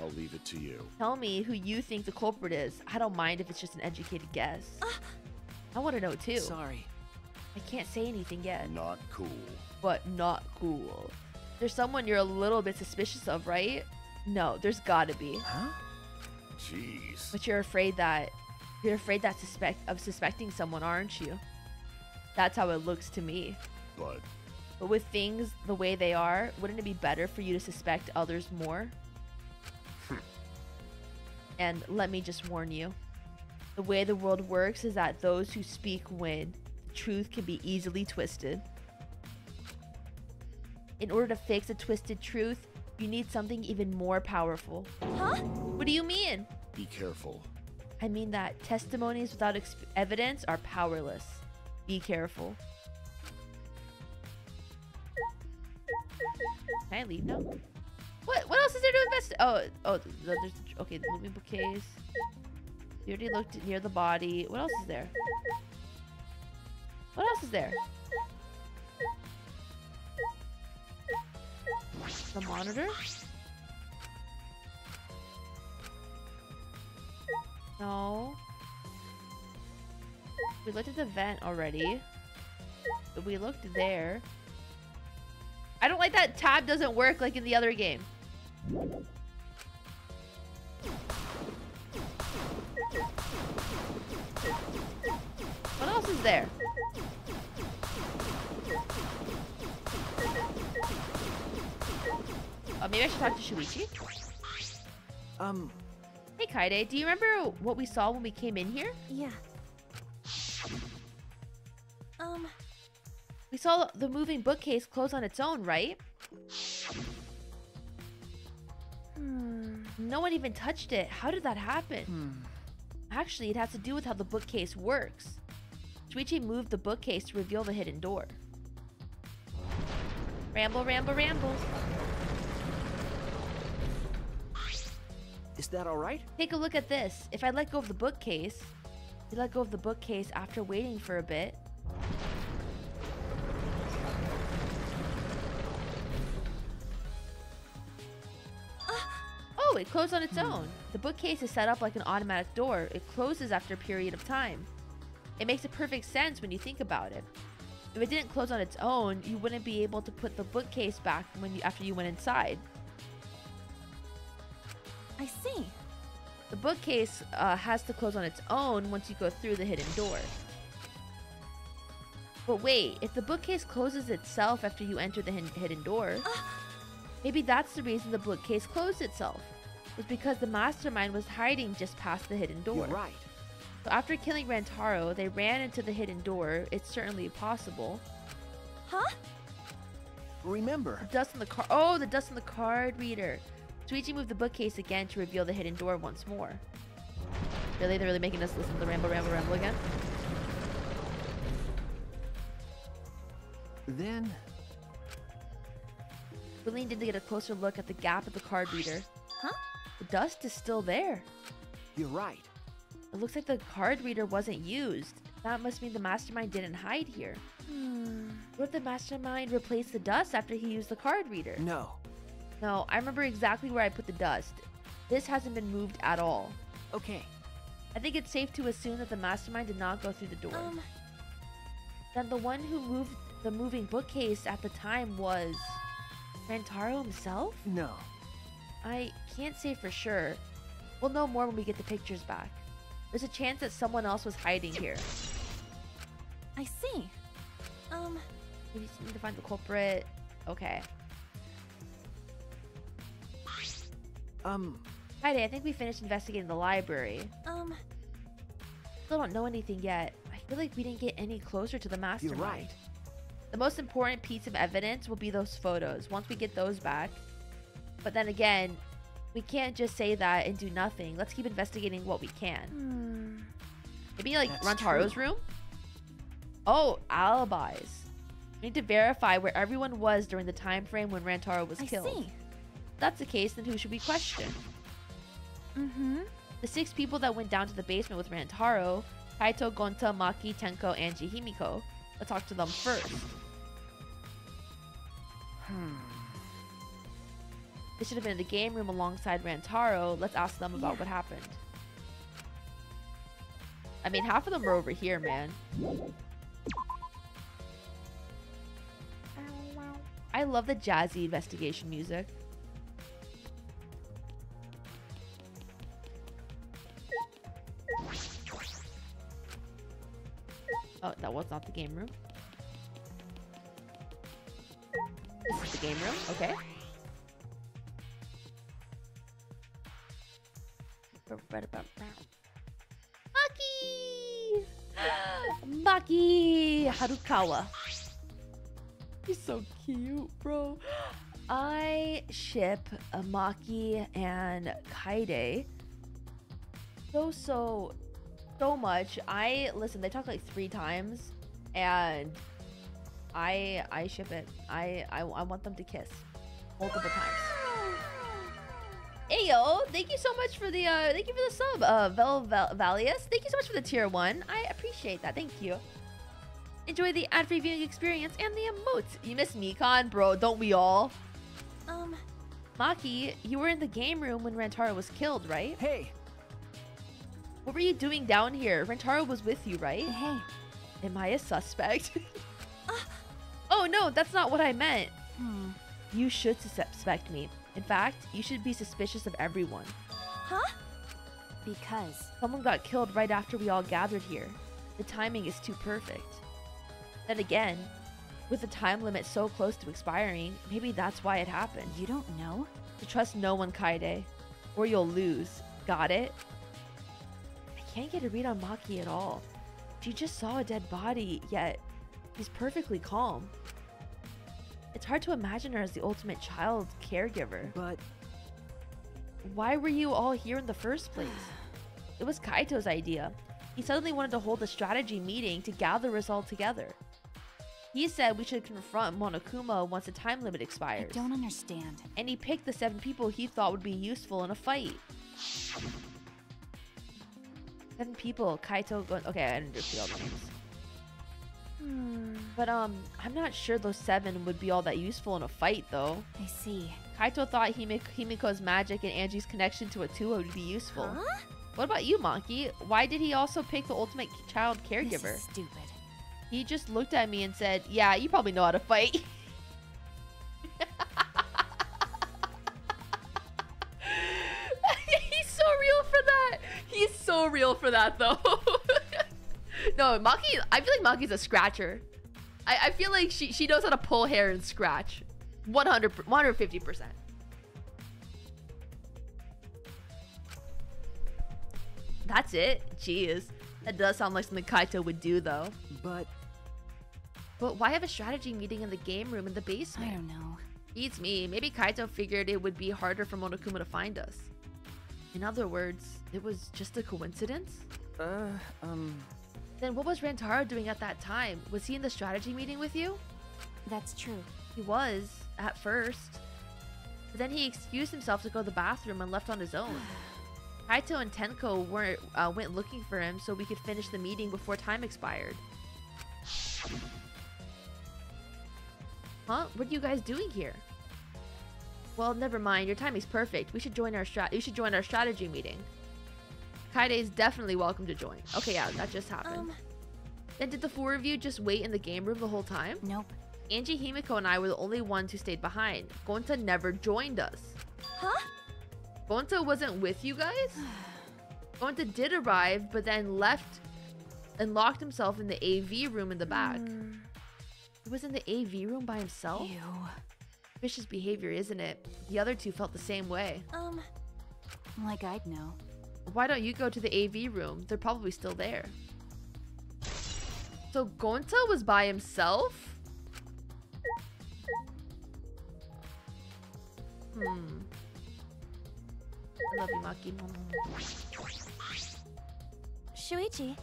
I'll leave it to you. Tell me who you think the culprit is. I don't mind if it's just an educated guess. I want to know too. Sorry. I can't say anything yet. Not cool. But not cool. There's someone you're a little bit suspicious of, right? No, there's gotta be. Huh? Jeez. But you're afraid that suspecting someone, aren't you? That's how it looks to me. But with things the way they are, wouldn't it be better for you to suspect others more? And let me just warn you. The way the world works is that those who speak win. The truth can be easily twisted. In order to fix a twisted truth, you need something even more powerful. Huh? What do you mean? be careful. I mean that testimonies without evidence are powerless. Be careful. Can I leave now? What else is there to invest? Oh, there's okay. The moving bookcase. We already looked near the body. What else is there? What else is there? The monitor? No. We looked at the vent already. But we looked there. I don't like that tab doesn't work like in the other game. What else is there? Oh, maybe I should talk to Shuichi. Hey Kaide, do you remember what we saw when we came in here? Yeah. We saw the moving bookcase close on its own, right? No one even touched it. How did that happen? Actually, it has to do with how the bookcase works. Shuichi moved the bookcase to reveal the hidden door. Ramble, ramble, ramble. Is that all right? Take a look at this. If I let go of the bookcase, we let go of the bookcase after waiting for a bit. Oh, it closed on its own. The bookcase is set up like an automatic door. It closes after a period of time. It makes a perfect sense when you think about it. If it didn't close on its own, you wouldn't be able to put the bookcase back after you went inside. I see. The bookcase has to close on its own once you go through the hidden door. But wait, if the bookcase closes itself after you enter the hidden door, maybe that's the reason the bookcase closed itself. It was because the mastermind was hiding just past the hidden door. You're right. So after killing Rantaro, they ran into the hidden door. It's certainly possible. Huh? Remember. The dust on the card. Oh, the dust on the card reader. Shuichi moved the bookcase again to reveal the hidden door once more. Really? They're really making us listen to the ramble again? Then... We leaned in to get a closer look at the gap of the card reader. Huh? The dust is still there. You're right. It looks like the card reader wasn't used. That must mean the mastermind didn't hide here. What if the mastermind replaced the dust after he used the card reader? No. No, I remember exactly where I put the dust. This hasn't been moved at all. Okay. I think it's safe to assume that the mastermind did not go through the door. Then the one who moved the moving bookcase at the time was Rantaro himself? No. I can't say for sure. We'll know more when we get the pictures back. There's a chance that someone else was hiding here. I see. We just need to find the culprit. Okay. Heidi, I think we finished investigating the library. Still don't know anything yet. I feel like we didn't get any closer to the mastermind. You're right. The most important piece of evidence will be those photos once we get those back. But then again, we can't just say that and do nothing. Let's keep investigating what we can. Maybe like Rantaro's room? Oh, alibis. We need to verify where everyone was during the time frame when Rantaro was killed. I see. If that's the case, then who should we question? The 6 people that went down to the basement with Rantaro, Kaito, Gonta, Maki, Tenko, and Himiko. Let's talk to them first. They should have been in the game room alongside Rantaro. Let's ask them about what happened. I mean, half of them are over here, man. I love the jazzy investigation music. Oh, that was not the game room. This is the game room. Okay. Maki! Maki Harukawa. He's so cute, bro. I ship Maki and Kaide so much. Listen, they talk like 3 times and I ship it. I want them to kiss multiple times. Ayo, thank you so much for the thank you for the sub, Valius. Thank you so much for the tier 1. I appreciate that. Thank you. Enjoy the ad-free viewing experience and the emotes. You miss Mikan, bro? Don't we all? Maki, you were in the game room when Rantaro was killed, right? Hey. What were you doing down here? Rantaro was with you, right? Hey. Am I a suspect? Oh no, that's not what I meant. You should suspect me. In fact, you should be suspicious of everyone. Huh? Because someone got killed right after we all gathered here. The timing is too perfect. Then again, with the time limit so close to expiring, maybe that's why it happened. You don't know? To trust no one, Kaide, or you'll lose. Got it? I can't get a read on Maki at all. She just saw a dead body, yet he's perfectly calm. It's hard to imagine her as the ultimate child caregiver. But why were you all here in the first place? It was Kaito's idea. He suddenly wanted to hold a strategy meeting to gather us all together. He said we should confront Monokuma once the time limit expires. I don't understand. And he picked the 7 people he thought would be useful in a fight. 7 people. Kaito... Okay, I didn't repeat all the names. But I'm not sure those 7 would be all that useful in a fight, though. I see. Kaito thought Himiko's magic and Angie's connection to Atua would be useful. Huh? What about you, Monkey? Why did he also pick the ultimate child caregiver? This is stupid. He just looked at me and said, yeah, you probably know how to fight. He's so real for that. He's so real for that, though. No, Maki, I feel like Maki's a scratcher. I feel like she knows how to pull hair and scratch. 150%. That's it? Jeez. That does sound like something Kaito would do, though. But why have a strategy meeting in the game room in the basement? I don't know. Beats me. Maybe Kaito figured it would be harder for Monokuma to find us. In other words, it was just a coincidence? Then what was Rantaro doing at that time? Was he in the strategy meeting with you? That's true. He was, at first. But then he excused himself to go to the bathroom and left on his own. Kaito and Tenko went looking for him so we could finish the meeting before time expired. Huh? What are you guys doing here? Well, never mind. Your timing's perfect. We should join our strategy meeting. Kaide is definitely welcome to join. Okay, yeah, that just happened. Then did the four of you just wait in the game room the whole time? Nope. Angie, Himiko, and I were the only ones who stayed behind. Gonta never joined us. Huh? Gonta wasn't with you guys? Gonta did arrive, but then left and locked himself in the AV room in the back. He was in the AV room by himself? Ew. Vicious behavior, isn't it? The other two felt the same way. Like I'd know. Why don't you go to the AV room? They're probably still there. So Gonta was by himself? I love you, Maki. Shuichi.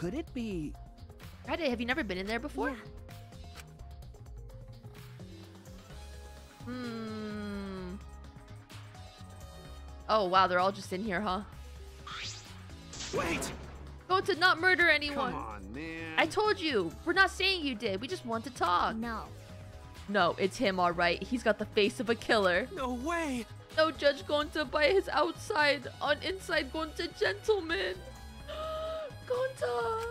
could it be... Friday, have you never been in there before? Yeah. Oh, wow, they're all just in here, huh? Wait! Go to not murder anyone. Come on, man. I told you. We're not saying you did. We just want to talk. No. No, it's him, all right. He's got the face of a killer. No way! No judge Gonta by his outside. On inside, Gonta gentleman. Gonta.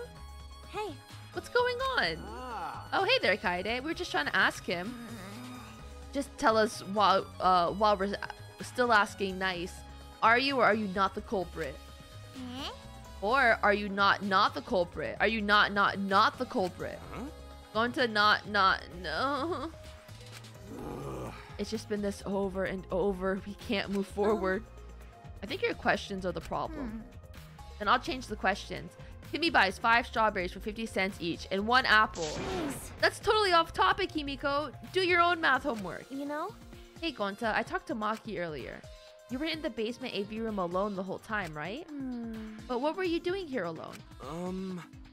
Hey. What's going on? Ah. Oh, hey there, Kaede. We were just trying to ask him. Just tell us while we're still asking nice. Are you or are you not the culprit? Or are you not the culprit? Are you not the culprit? Huh? Gonta no. It's just been this over and over. We can't move forward. I think your questions are the problem. Then I'll change the questions. Timmy buys 5 strawberries for 50 cents each and 1 apple. Jeez. That's totally off topic, Himiko. Do your own math homework. You know? Hey, Gonta, I talked to Maki earlier. You were in the basement AV room alone the whole time, right? But what were you doing here alone?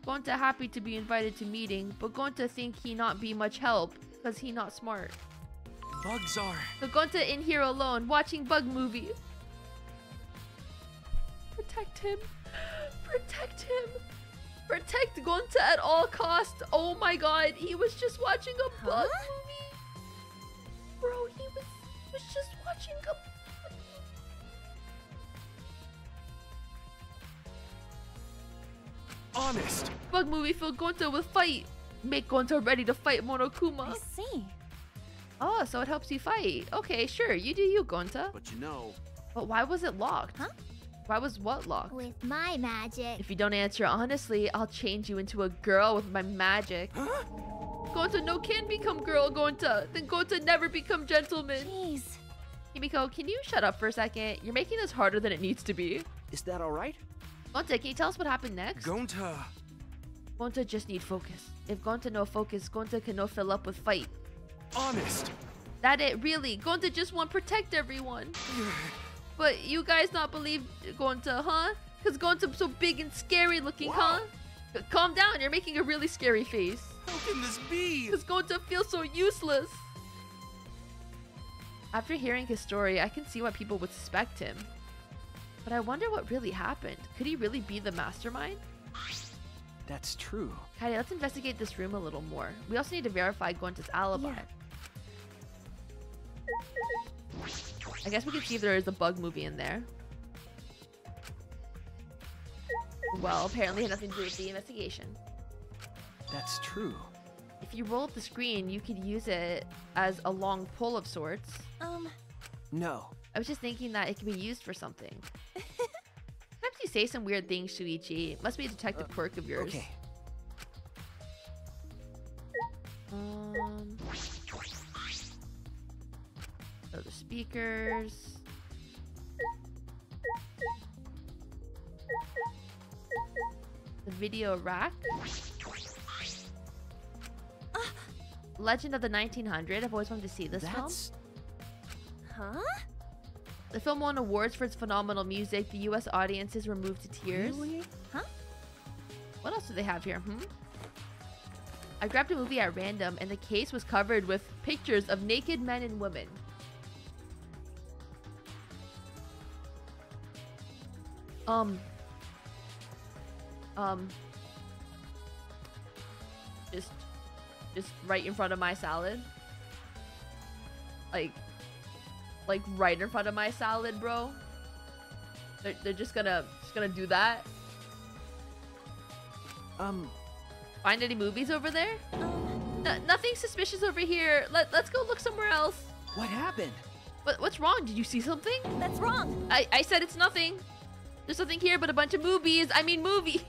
Gonta happy to be invited to meeting, but Gonta think he not be much help, cause he not smart. Bugs are... So Gonta in here alone, watching bug movie. Protect him. Protect him. Protect Gonta at all costs. Oh my god, he was just watching a bug movie. Bro, he was just watching a... Honest! Bug movie fill Gonta with fight. Make Gonta ready to fight Monokuma. I see. Oh, so it helps you fight. Okay, sure. You do you, Gonta. But you know... But why was it locked? Huh? Why was what locked? With my magic. If you don't answer honestly, I'll change you into a girl with my magic. Huh? Gonta no can become girl, Gonta. Then Gonta never become gentleman. Jeez. Himiko, can you shut up for a second? You're making this harder than it needs to be. Is that all right? Gonta, can you tell us what happened next? Gonta... Gonta just need focus. If Gonta no focus, Gonta can no fill up with fight. Honest! That it, really. Gonta just want protect everyone. But you guys not believe Gonta, huh? Because Gonta's so big and scary looking, huh? Calm down, you're making a really scary face. How can this be? Because Gonta feels so useless. After hearing his story, I can see why people would suspect him. But I wonder what really happened. Could he really be the mastermind? That's true. Kaede, let's investigate this room a little more. We also need to verify Gonta's alibi. Yeah. I guess we can see if there is a bug movie in there. Well, apparently it had nothing to do with the investigation. That's true. If you roll up the screen, you could use it as a long pull of sorts. No. I was just thinking that it could be used for something. Sometimes you say some weird things, Shuichi. Must be a detective quirk of yours. Okay. Other speakers. The video rack. Legend of the 1900. I've always wanted to see this film. Huh? The film won awards for its phenomenal music. The U.S. audiences were moved to tears. Really? Huh? What else do they have here? I grabbed a movie at random, and the case was covered with pictures of naked men and women. Just right in front of my salad. Like right in front of my salad, bro. They're just gonna do that. Find any movies over there? Nothing suspicious over here. Let's go look somewhere else. What happened? What's wrong? Did you see something? That's wrong. I said it's nothing. There's nothing here but a bunch of movies. I mean movie.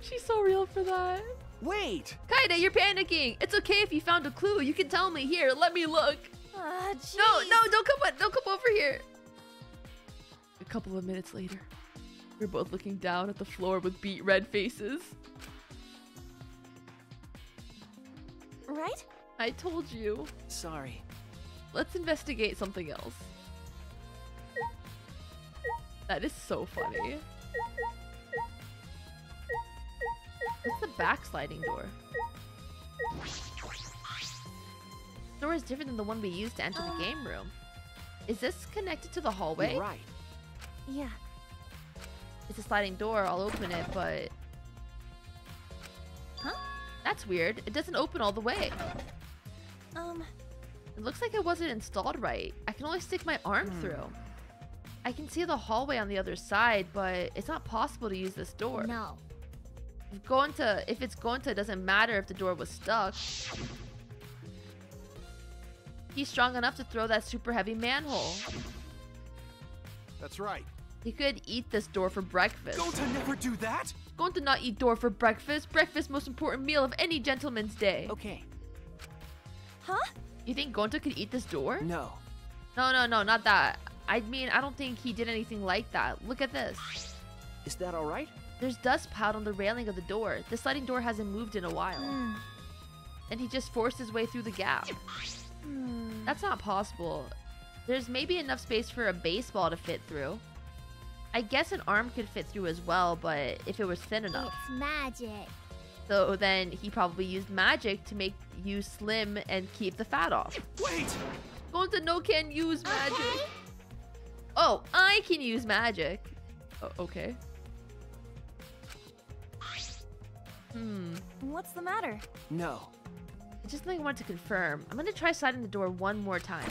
She's so real for that. Wait! Kaida, you're panicking. It's okay if you found a clue. You can tell me. Here, let me look. Jeez. No, don't come over here. A couple of minutes later, we're both looking down at the floor with beet red faces. Right? I told you. Sorry. Let's investigate something else. That is so funny. What's the backsliding door? The door is different than the one we used to enter the game room. Is this connected to the hallway? You're right. Yeah. It's a sliding door. I'll open it, but... Huh? That's weird. It doesn't open all the way. It looks like it wasn't installed right. I can only stick my arm through. I can see the hallway on the other side, but it's not possible to use this door. No. If it's going to, it doesn't matter if the door was stuck. He's strong enough to throw that super heavy manhole. That's right. He could eat this door for breakfast. Gonta never do that! Going to not eat door for breakfast. Breakfast, most important meal of any gentleman's day. Okay. Huh? You think Gonta could eat this door? No. No, not that. I mean, I don't think he did anything like that. Look at this. Is that all right? There's dust piled on the railing of the door. The sliding door hasn't moved in a while. And he just forced his way through the gap. That's not possible. There's maybe enough space for a baseball to fit through. I guess an arm could fit through as well, but if it was thin enough. It's magic. So then he probably used magic to make you slim and keep the fat off. Wait! Gonta no can use magic. Oh, I can use magic. Oh, okay. What's the matter? No. It's just something I wanted to confirm. I'm gonna try sliding the door one more time.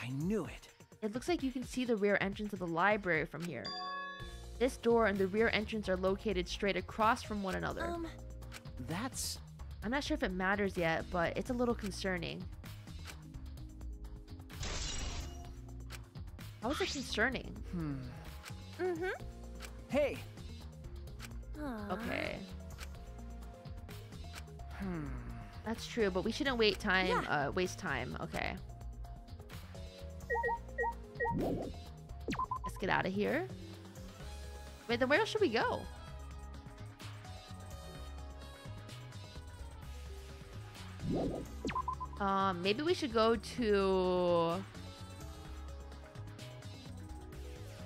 I knew it. It looks like you can see the rear entrance of the library from here. This door and the rear entrance are located straight across from one another. That's... I'm not sure if it matters yet, but it's a little concerning. How is it concerning? Hey! Okay. That's true, but we shouldn't waste time. Okay. Let's get out of here. Wait, then where else should we go? Maybe we should go to...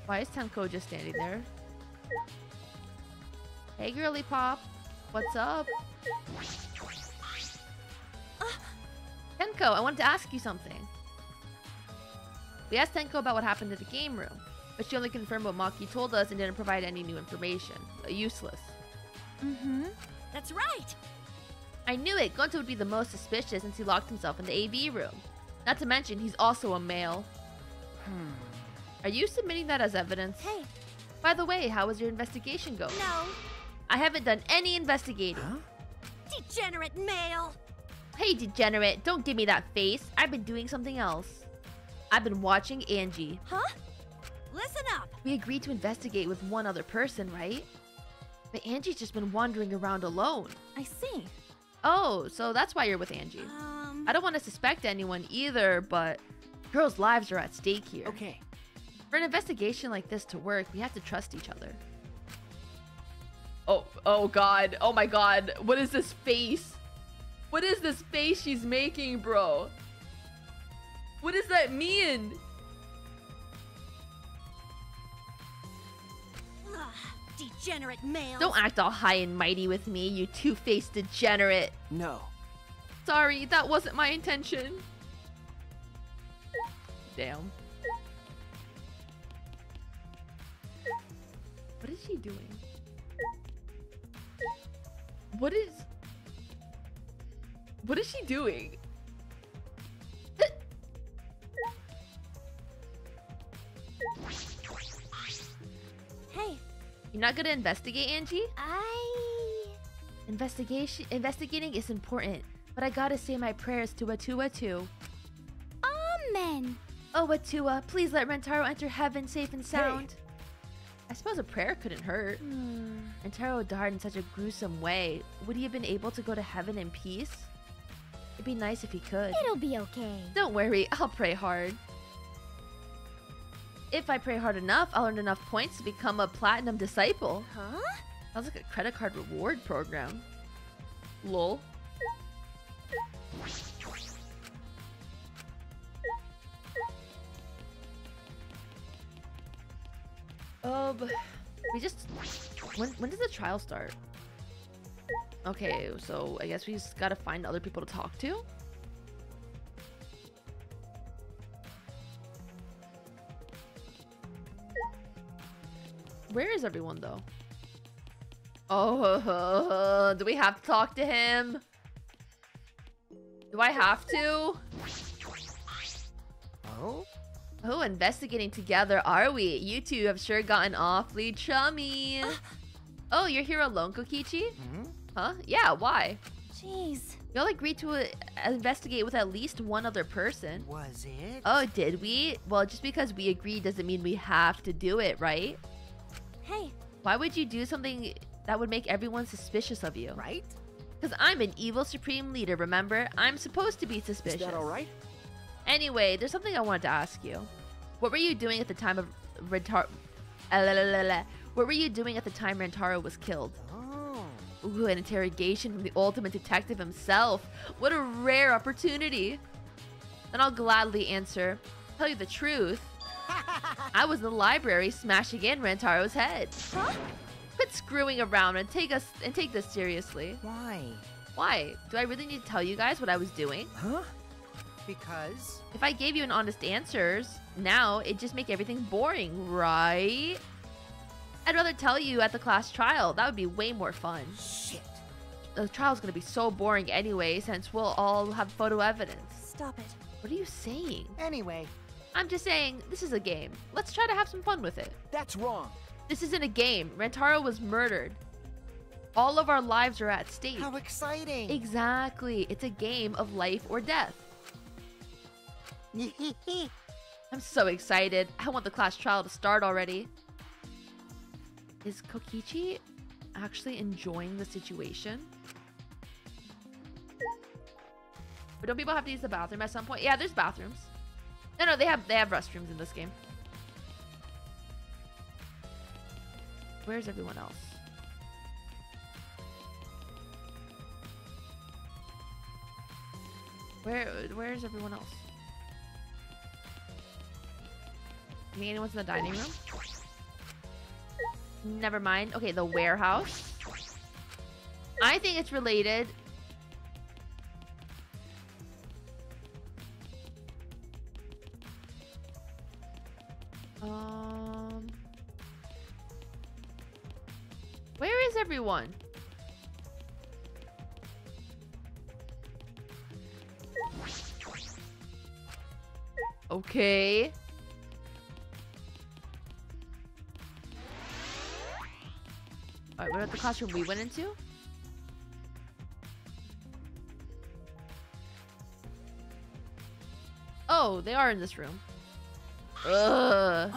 Why is Tenko just standing there? Hey, girly pop. What's up? Tenko, I wanted to ask you something. We asked Tenko about what happened to the game room. But she only confirmed what Maki told us and didn't provide any new information. Useless. Mm-hmm. That's right. I knew it. Gonto would be the most suspicious since he locked himself in the AV room. Not to mention, he's also a male. Are you submitting that as evidence? Hey. By the way, how was your investigation going? No. I haven't done any investigating. Huh? Degenerate male. Hey, degenerate, don't give me that face. I've been doing something else. I've been watching Angie. Huh? Listen up. We agreed to investigate with one other person, right? But Angie's just been wandering around alone. I see. Oh, so that's why you're with Angie. I don't want to suspect anyone either, but girls' lives are at stake here. Okay. For an investigation like this to work, we have to trust each other. Oh god. Oh my god. What is this face? What is this face she's making, bro? What does that mean? Ugh, degenerate male. Don't act all high and mighty with me, you two-faced degenerate. No. Sorry, that wasn't my intention. Damn. What is she doing? What is she doing? Hey. You're not gonna investigate, Angie? Investigating is important, but I gotta say my prayers to Atua. Amen. Oh, Atua, please let Rentaro enter heaven safe and sound. I suppose a prayer couldn't hurt. Rentaro died in such a gruesome way. Would he have been able to go to heaven in peace? It'd be nice if he could. It'll be okay. Don't worry, I'll pray hard. If I pray hard enough, I'll earn enough points to become a platinum disciple. Huh? Sounds like a credit card reward program. Lol. We just... When does the trial start? Okay, so I guess we just gotta find other people to talk to. Where is everyone, though? Oh, do we have to talk to him? Do I have to? Oh? Oh, investigating together, are we? You two have sure gotten awfully chummy. Oh, you're here alone, Kokichi? Huh? Yeah, why? Jeez. Y'all agreed to investigate with at least one other person. Was it? Oh, did we? Well, just because we agreed doesn't mean we have to do it, right? Hey. Why would you do something that would make everyone suspicious of you? Right? Because I'm an evil supreme leader, remember? I'm supposed to be suspicious. Is that alright? Anyway, there's something I wanted to ask you. What were you doing at the time of What were you doing at the time Rentaro was killed? Oh. Ooh, an interrogation from the ultimate detective himself. What a rare opportunity. Then I'll gladly answer. Tell you the truth. I was in the library smashing in Rentaro's head. Huh? Quit screwing around and take this seriously. Why? Why? Do I really need to tell you guys what I was doing? Huh? Because? If I gave you an honest answers, now it'd just make everything boring, right? I'd rather tell you at the class trial. That would be way more fun. Shit. The trial's gonna be so boring anyway, since we'll all have photo evidence. Stop it. What are you saying? Anyway, I'm just saying, this is a game. Let's try to have some fun with it. That's wrong. This isn't a game. Rentaro was murdered. All of our lives are at stake. how exciting. Exactly. It's a game of life or death. I'm so excited. I want the class trial to start already. Is Kokichi actually enjoying the situation? But don't people have to use the bathroom at some point? Yeah, there's bathrooms. No, they have restrooms in this game. Where's everyone else? Where's everyone else? You think anyone's in the dining room? Never mind. Okay, the warehouse. I think it's related. is everyone? Okay. Alright, what about the classroom we went into? Oh, they are in this room. Ugh.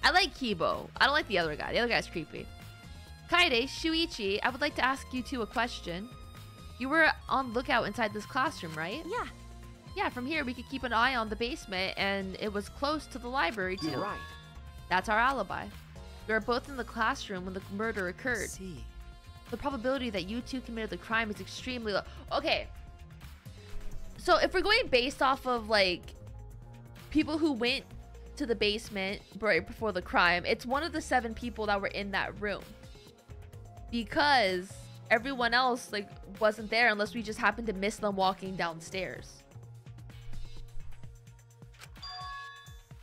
I like Kibo. I don't like the other guy. The other guy's creepy. Kaede, Shuichi, I would like to ask you two a question. You were on lookout inside this classroom, right? Yeah. Yeah, from here we could keep an eye on the basement, and it was close to the library too. You're right. That's our alibi. We were both in the classroom when the murder occurred. See. The probability that you two committed the crime is extremely low. Okay. So if we're going based off of like people who went to the basement right before the crime, it's one of the 7 people that were in that room. Because everyone else like wasn't there unless we just happened to miss them walking downstairs.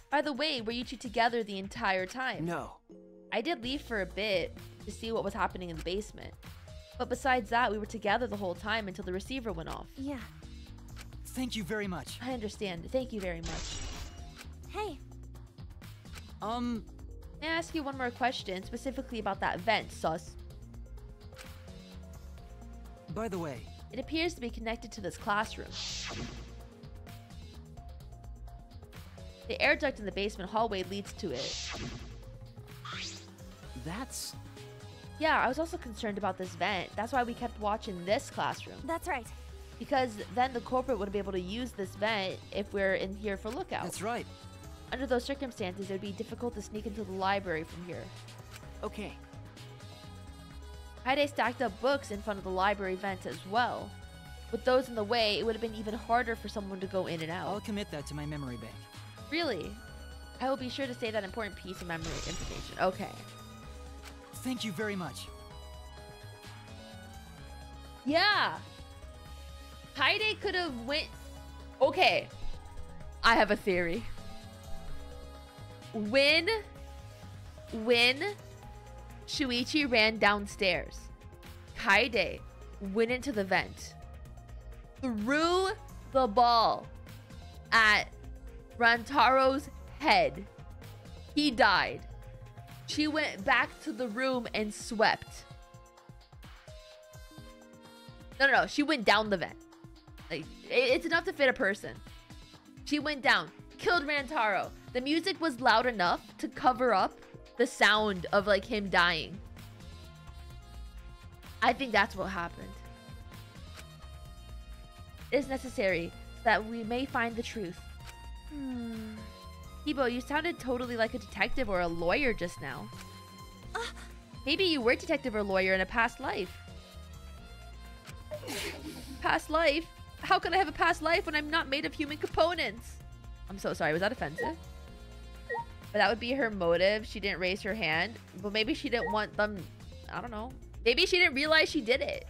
By the way, were you two together the entire time? No. I did leave for a bit to see what was happening in the basement. But besides that, we were together the whole time until the receiver went off. Yeah. Thank you very much. I understand. Thank you very much. Hey. May I ask you one more question, specifically about that vent, Sus? By the way, It appears to be connected to this classroom. The air duct in the basement hallway leads to it. That's... Yeah, I was also concerned about this vent. That's why we kept watching this classroom. That's right. Because then the culprit would be able to use this vent if we're in here for lookout. that's right. Under those circumstances, it would be difficult to sneak into the library from here. Okay. Haide stacked up books in front of the library vent as well. With those in the way, it would have been even harder for someone to go in and out. I'll commit that to my memory bank. Really? I will be sure to save that important piece of memory information. Okay. Thank you very much. Yeah. Haide could have went... Okay. I have a theory. When Shuichi ran downstairs, Kaede went into the vent, threw the ball at Rantaro's head. He died. She went back to the room and swept. No. She went down the vent. Like, it's enough to fit a person. She went down, killed Rantaro. The music was loud enough to cover up the sound of like him dying. I think that's what happened. It is necessary so that we may find the truth. Kibo, you sounded totally like a detective or a lawyer just now. Maybe you were a detective or lawyer in a past life. Past life? How could I have a past life when I'm not made of human components? I'm so sorry, was that offensive? But that would be her motive. She didn't raise her hand. But maybe she didn't want them... I don't know. Maybe she didn't realize she did it.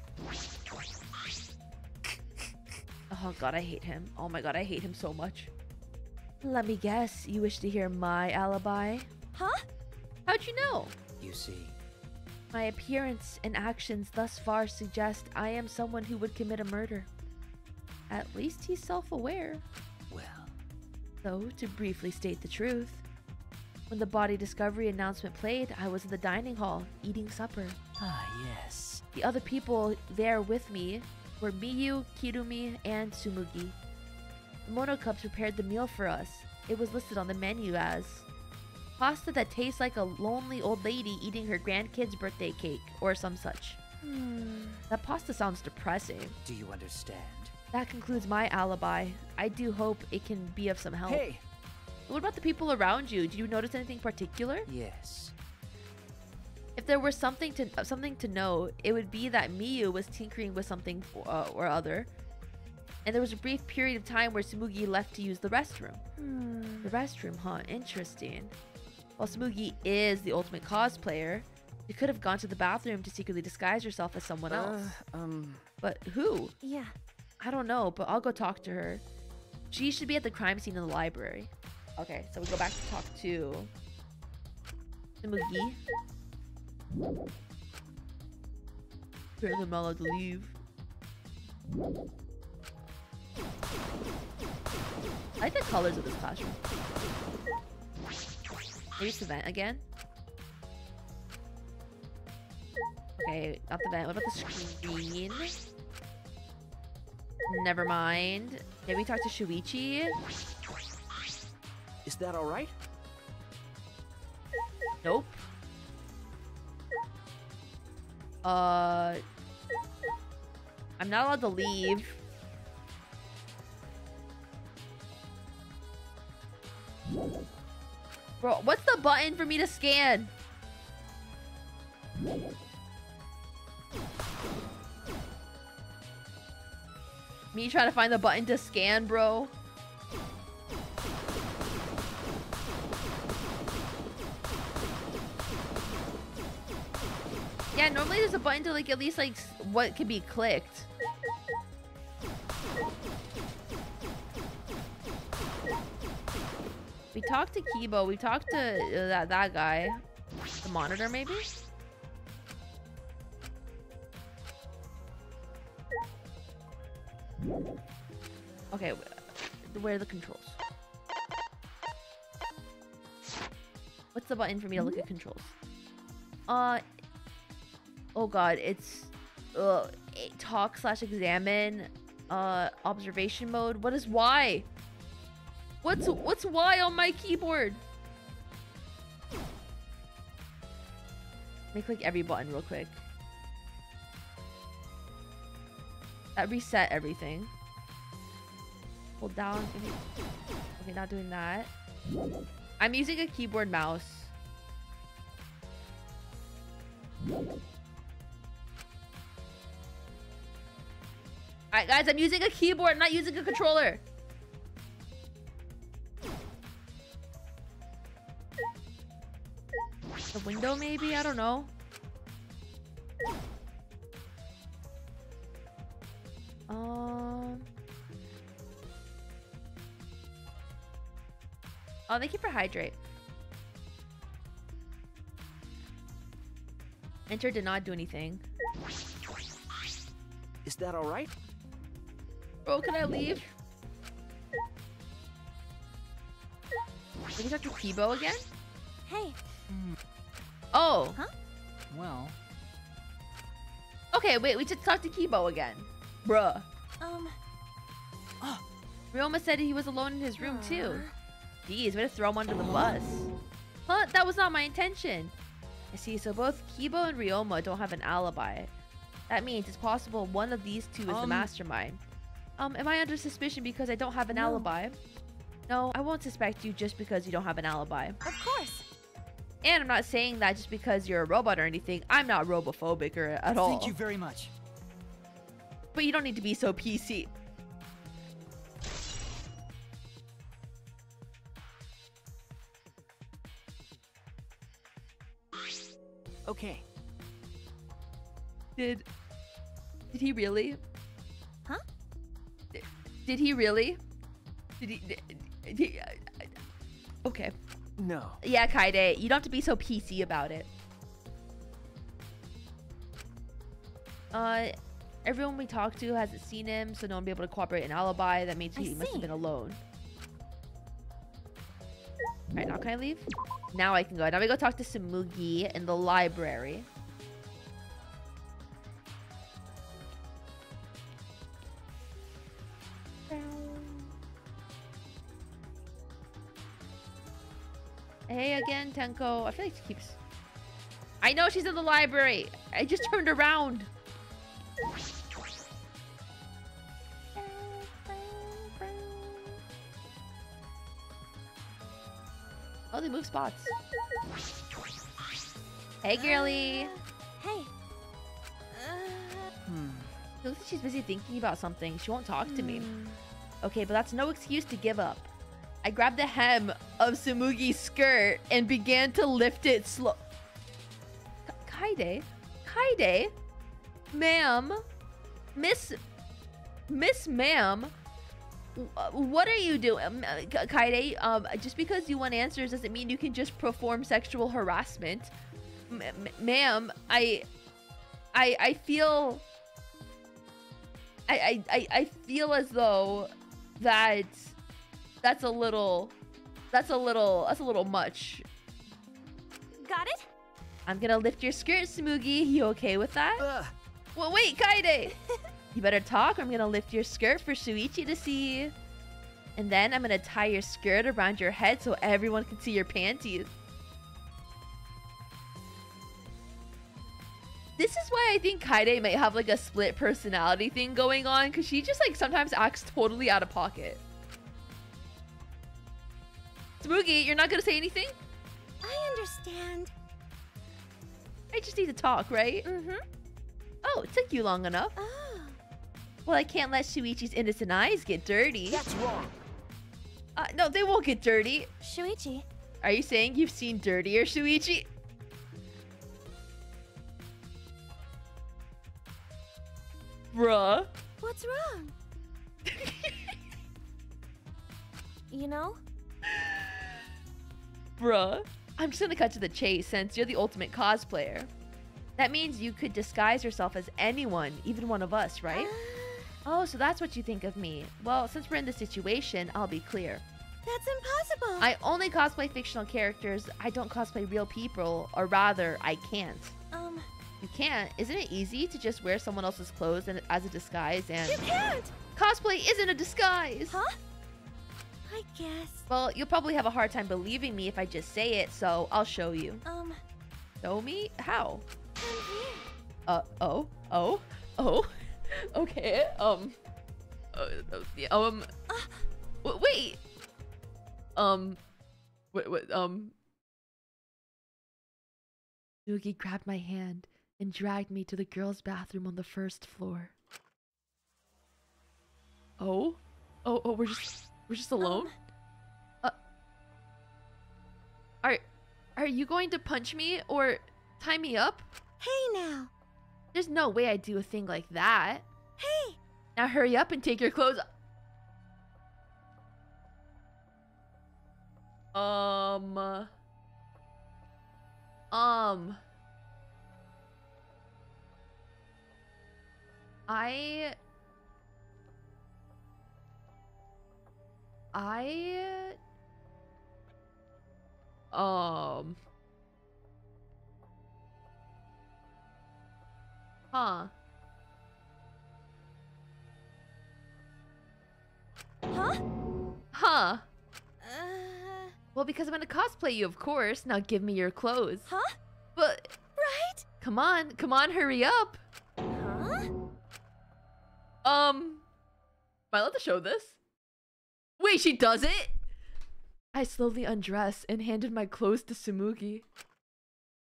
Oh god, I hate him. Oh my god, I hate him so much. Let me guess. You wish to hear my alibi? Huh? How'd you know? You see. My appearance and actions thus far suggest I am someone who would commit a murder. At least he's self-aware. Well. So, to briefly state the truth, when the body discovery announcement played, I was in the dining hall, eating supper. Ah, yes. The other people there with me were Miyu, Kirumi, and Tsumugi. The Monocubs prepared the meal for us. It was listed on the menu as pasta that tastes like a lonely old lady eating her grandkid's birthday cake, or some such. That pasta sounds depressing. Do you understand? That concludes my alibi. I do hope it can be of some help. Hey! What about the people around you? Did you notice anything particular? Yes. If there were something to know, it would be that Miyu was tinkering with something or other. And there was a brief period of time where Tsumugi left to use the restroom. The restroom, huh? Interesting. While Tsumugi is the ultimate cosplayer, she could have gone to the bathroom to secretly disguise herself as someone else. But who? Yeah. I don't know, but I'll go talk to her. She should be at the crime scene in the library. Okay, so we go back to talk to Tsumugi. Apparently I'm not allowed to leave. I like the colors of this classroom. Maybe it's the vent again. Okay, not the vent. What about the screen? Never mind. Maybe talk to Shuichi. Is that all right? Nope. I'm not allowed to leave. Bro, what's the button for me to scan? Me trying to find the button to scan, bro. Yeah, normally there's a button to like at least like what can be clicked. We talked to Kibo. We talked to that guy. The monitor, maybe? Okay, where are the controls? What's the button for me to look at controls? Oh god, it's talk/examine, observation mode. What is Y? What's Y on my keyboard? Let me click every button real quick. That reset everything. Hold down. Okay, not doing that. I'm using a keyboard mouse. Alright guys, I'm using a keyboard, I'm not using a controller. The window maybe? I don't know. Oh, thank you for hydrate. Enter did not do anything. Is that all right? Bro, can I leave? Can we talk to Kibo again? Hey. Oh. Huh? Well. Okay, wait, we just talked to Kibo again. Bruh. Oh. Ryoma said he was alone in his room too. Jeez, way to throw him under the bus. Huh? That was not my intention. I see, so both Kibo and Ryoma don't have an alibi. That means it's possible one of these two is the mastermind. Am I under suspicion because I don't have an alibi? No, I won't suspect you just because you don't have an alibi. Of course. And I'm not saying that just because you're a robot or anything. I'm not robophobic or at all. Thank you very much. But you don't need to be so PC. Okay. Did he really? Huh? Did he really? Did he okay. No. Yeah, Kaide, you don't have to be so PC about it. Everyone we talked to hasn't seen him, so no one will be able to cooperate an alibi. That means he must have been alone. Alright, now can I leave? Now I can go. Now we go talk to Samugi in the library. Hey again, Tenko. I feel like she keeps... I know she's in the library. I just turned around. Oh, they move spots. Hey, girly. Hey. It looks like she's busy thinking about something. She won't talk to me. Okay, but that's no excuse to give up. I grabbed the hem of Samugi's skirt and began to lift it slow. Kaide? Kaide? Ma'am? Miss Ma'am? What are you doing? Kaide, just because you want answers doesn't mean you can just perform sexual harassment. Ma'am, I I feel I feel as though that's a little much. Got it? I'm gonna lift your skirt, Smoogie. You okay with that? Well, wait, Kaede! You better talk or I'm gonna lift your skirt for Shuichi to see. And then I'm gonna tie your skirt around your head so everyone can see your panties. This is why I think Kaede might have like a split personality thing going on, because she just like sometimes acts totally out of pocket. Smoogie, you're not gonna say anything? I understand. I just need to talk, right? Mm-hmm. Oh, it took you long enough. Oh. Well, I can't let Shuichi's innocent eyes get dirty. That's wrong. No, they won't get dirty. Shuichi. Are you saying you've seen dirtier, Shuichi? Bruh. What's wrong? You know? Bruh. I'm just gonna cut to the chase since you're the ultimate cosplayer. That means you could disguise yourself as anyone, even one of us, right? Oh, so that's what you think of me. Well, since we're in this situation, I'll be clear. That's impossible. I only cosplay fictional characters. I don't cosplay real people, or rather, I can't. You can't? Isn't it easy to just wear someone else's clothes and as a disguise and... You can't! Cosplay isn't a disguise! Huh? I guess. Well, you'll probably have a hard time believing me if I just say it, so I'll show you. Show me? How? I'm here. Oh. Okay, wait! Yugi grabbed my hand and dragged me to the girls' bathroom on the first floor. Oh, we're just alone? Are you going to punch me or tie me up? Hey now. There's no way I'd do a thing like that. Hey. Now hurry up and take your clothes off. Huh? Well, because I'm gonna cosplay you, of course. Now give me your clothes. Huh? But... Right? Come on, hurry up. Huh? Am I allowed to show this? Wait, she does it? I slowly undressed and handed my clothes to Tsumugi.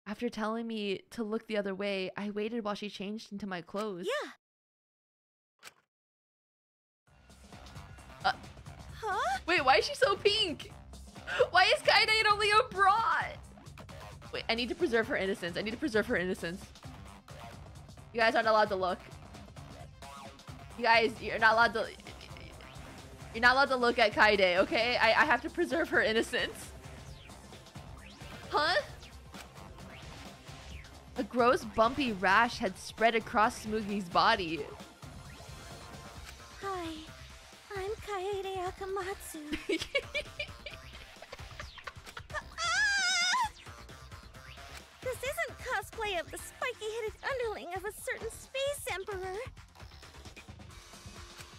After telling me to look the other way, I waited while she changed into my clothes. Yeah. Huh? Wait, why is she so pink? Why is Kaede only a bra? Wait, I need to preserve her innocence. You guys aren't allowed to look. You guys, you're not allowed to look at Kaede, okay? I have to preserve her innocence. Huh? A gross bumpy rash had spread across Smugi's body. Hi, I'm Kaede Akamatsu. This isn't cosplay of the spiky-headed underling of a certain space emperor.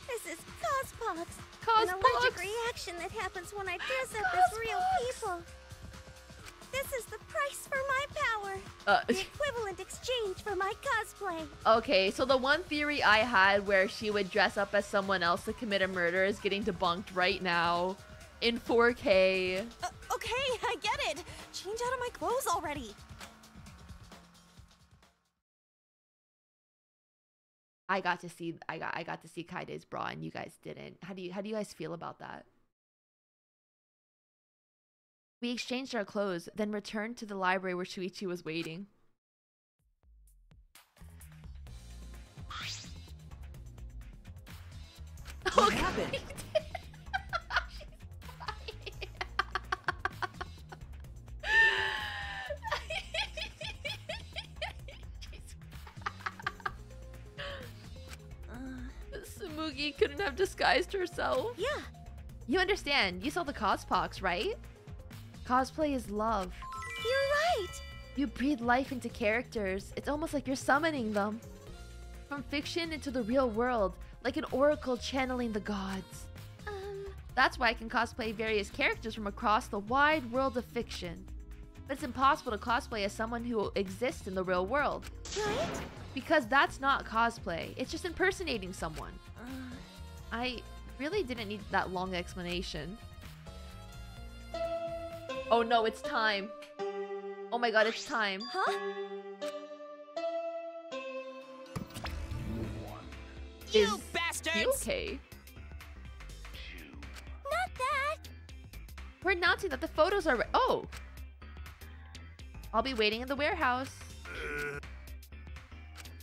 This is Cospox, an allergic reaction that happens when I dress up as real people. This is the price for my power. The equivalent exchange for my cosplay. Okay, so the one theory I had where she would dress up as someone else to commit a murder is getting debunked right now in 4K. Okay, I get it. Change out of my clothes already. I got to see Kaide's bra and you guys didn't. How do you guys feel about that? We exchanged our clothes, then returned to the library where Shuichi was waiting. What happened? Maki couldn't have disguised herself. Yeah. You understand. You saw the cospox, right? Cosplay is love. You're right. You breathe life into characters. It's almost like you're summoning them. From fiction into the real world, like an oracle channeling the gods. That's why I can cosplay various characters from across the wide world of fiction. But it's impossible to cosplay as someone who exists in the real world. Right? Because that's not cosplay. It's just impersonating someone. I really didn't need that long explanation. Oh no, it's time. Oh my god, it's time. Huh? You bastards! You okay? Not that. We're announcing that the photos are oh! I'll be waiting in the warehouse.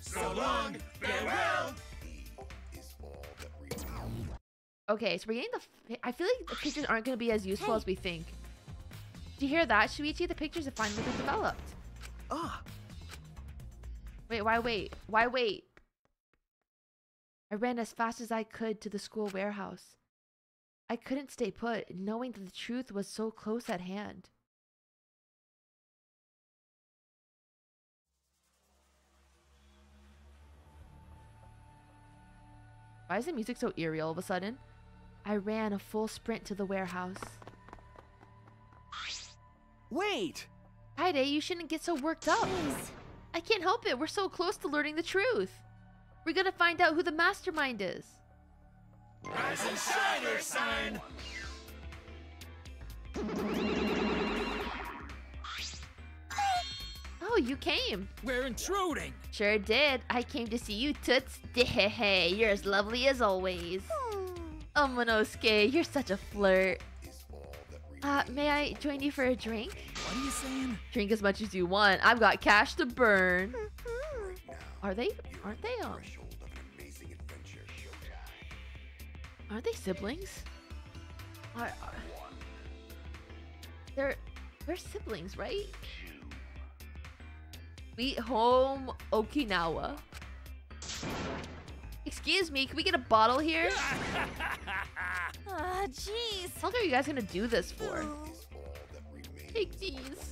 So long, farewell. Okay, so we're getting the... I feel like the pictures aren't going to be as useful as we think. Do you hear that, Shuichi? The pictures have finally been developed. Ah, Wait, why wait? Why wait? I ran as fast as I could to the school warehouse. I couldn't stay put, knowing that the truth was so close at hand. Why is the music so eerie all of a sudden? I ran a full sprint to the warehouse. wait! Kaide, you shouldn't get so worked up. Please. I can't help it. We're so close to learning the truth. We're gonna find out who the mastermind is. Rise and shine, Ursine. Oh, you came. We're intruding. Sure did. I came to see you, Toots. Hey, you're as lovely as always. Oh, Monosuke, you're such a flirt. May I join you for a drink? What are you saying? Drink as much as you want. I've got cash to burn. Aren't they? Aren't they siblings? They're siblings, right? Sweet home Okinawa. Excuse me, can we get a bottle here? Ah, jeez. How long are you guys gonna do this for? Take these.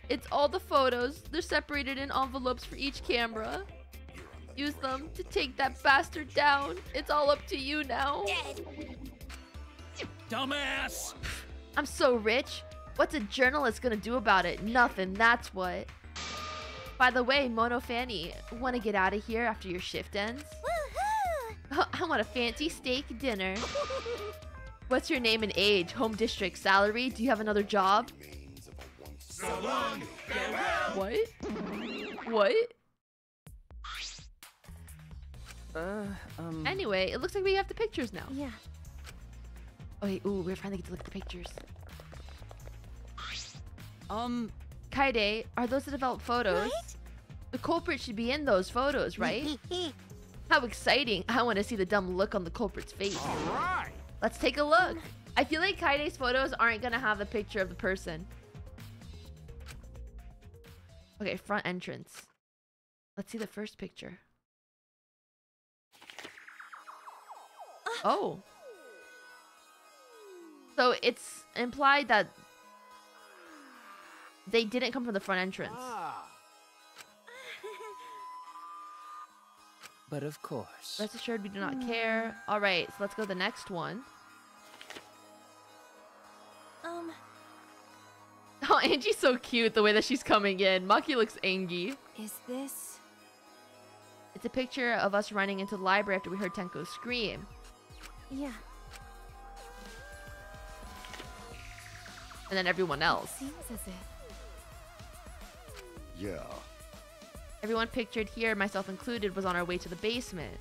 It's all the photos. They're separated in envelopes for each camera. Use them to take that bastard down. It's all up to you now. Dumbass! I'm so rich. What's a journalist gonna do about it? Nothing, that's what. By the way, Mono Fanny, wanna get out of here after your shift ends? Woohoo! I want a fancy steak dinner. What's your name and age? Home district, salary? Do you have another job? So long, farewell. What? What? Anyway, it looks like we have the pictures now. Yeah. Okay, ooh, we're finally get to look at the pictures. Kaide, are those the developed photos? Right? The culprit should be in those photos, right? How exciting. I want to see the dumb look on the culprit's face. All right. Let's take a look. I feel like Kaide's photos aren't going to have the picture of the person. Okay, front entrance. Let's see the first picture. Oh. So it's implied that they didn't come from the front entrance. but of course. Rest assured, we do not care. All right, so let's go to the next one. Oh, Angie's so cute the way that she's coming in. Maki looks angry. Is this... It's a picture of us running into the library after we heard Tenko scream. Yeah. And then everyone else. Seems as if... Yeah. Everyone pictured here, myself included, was on our way to the basement.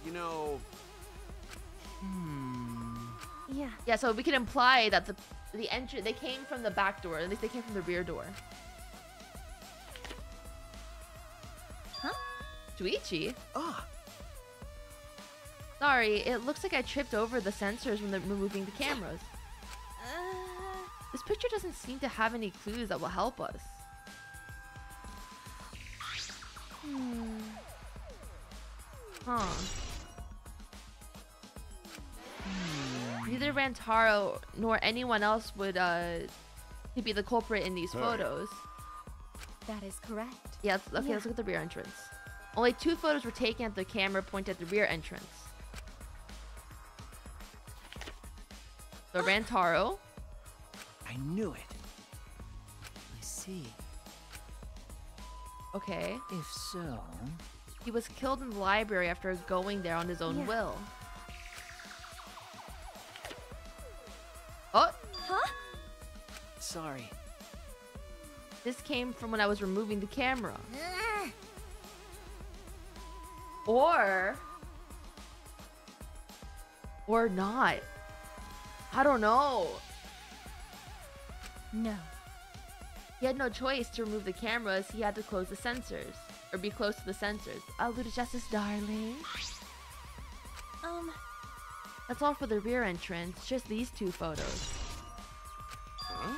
You know, Yeah. Yeah, so we can imply that the entry, they came from the back door. At least they came from the rear door. Huh? Shuichi? Ah, Sorry, it looks like I tripped over the sensors when they're removing the cameras. This picture doesn't seem to have any clues that will help us. Huh. Neither Rantaro nor anyone else would could be the culprit in these photos. That is correct. Yeah, okay, let's look at the rear entrance. Only 2 photos were taken at the camera pointed at the rear entrance. So Rantaro. I knew it. I see. Okay. If so... He was killed in the library after going there on his own will. Oh! Huh? Sorry. This came from when I was removing the camera. Or not. I don't know. No. He had no choice to remove the cameras. He had to close the sensors. Or be close to the sensors. I'll do the justice, darling. That's all for the rear entrance. Just these 2 photos. Huh?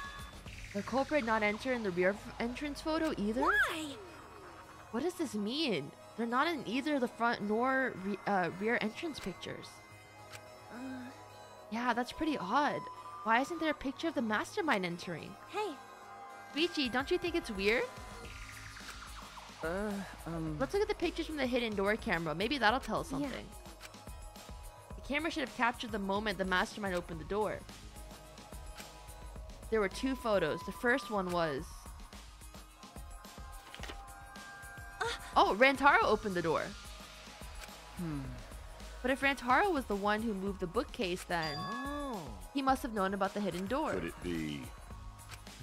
The culprit not enter in the rear entrance photo either? Why? What does this mean? They're not in either the front nor rear entrance pictures. Yeah, that's pretty odd. Why isn't there a picture of the mastermind entering? Hey. Shuichi, don't you think it's weird? Let's look at the pictures from the hidden door camera. Maybe that'll tell us something. Yeah. The camera should have captured the moment the mastermind opened the door. There were 2 photos. The first one was... Oh, Rantaro opened the door. But if Rantaro was the one who moved the bookcase, then... he must have known about the hidden door. Could it be?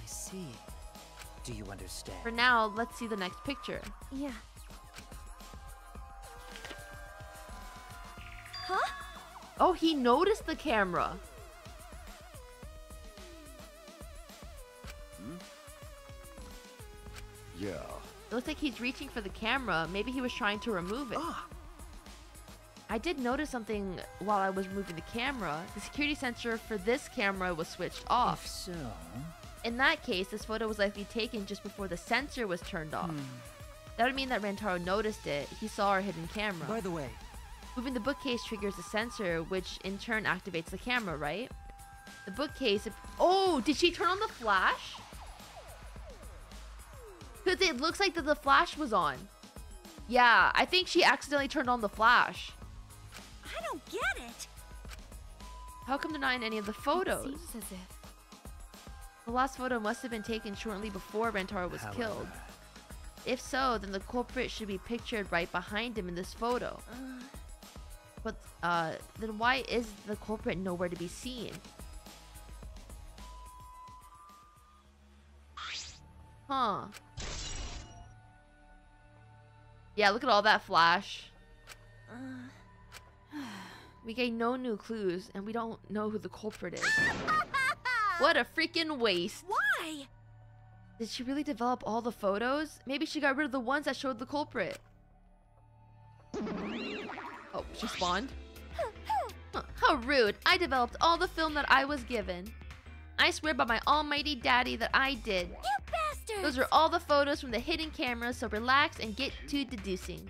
I see. Do you understand? For now, let's see the next picture. Yeah. Huh? Oh, he noticed the camera. Yeah. It looks like he's reaching for the camera. Maybe he was trying to remove it. I did notice something while I was removing the camera. The security sensor for this camera was switched off. If so... In that case, this photo was likely taken just before the sensor was turned off. That would mean that Rantaro noticed it. He saw our hidden camera. By the way... Moving the bookcase triggers the sensor, which in turn activates the camera, right? The bookcase... Oh, did she turn on the flash? Because it looks like that the flash was on. Yeah, I think she accidentally turned on the flash. I don't get it. How come they're not in any of the photos? It seems as if... The last photo must have been taken shortly before Rantaro was killed. If so, then the culprit should be pictured right behind him in this photo. But then why is the culprit nowhere to be seen? Huh. Yeah, look at all that flash. We gain no new clues, and we don't know who the culprit is. What a freaking waste. Why? Did she really develop all the photos? Maybe she got rid of the ones that showed the culprit. Oh, she spawned? Huh, how rude. I developed all the film that I was given. I swear by my almighty daddy that I did. You bastard! Those are all the photos from the hidden camera, so relax and get to deducing.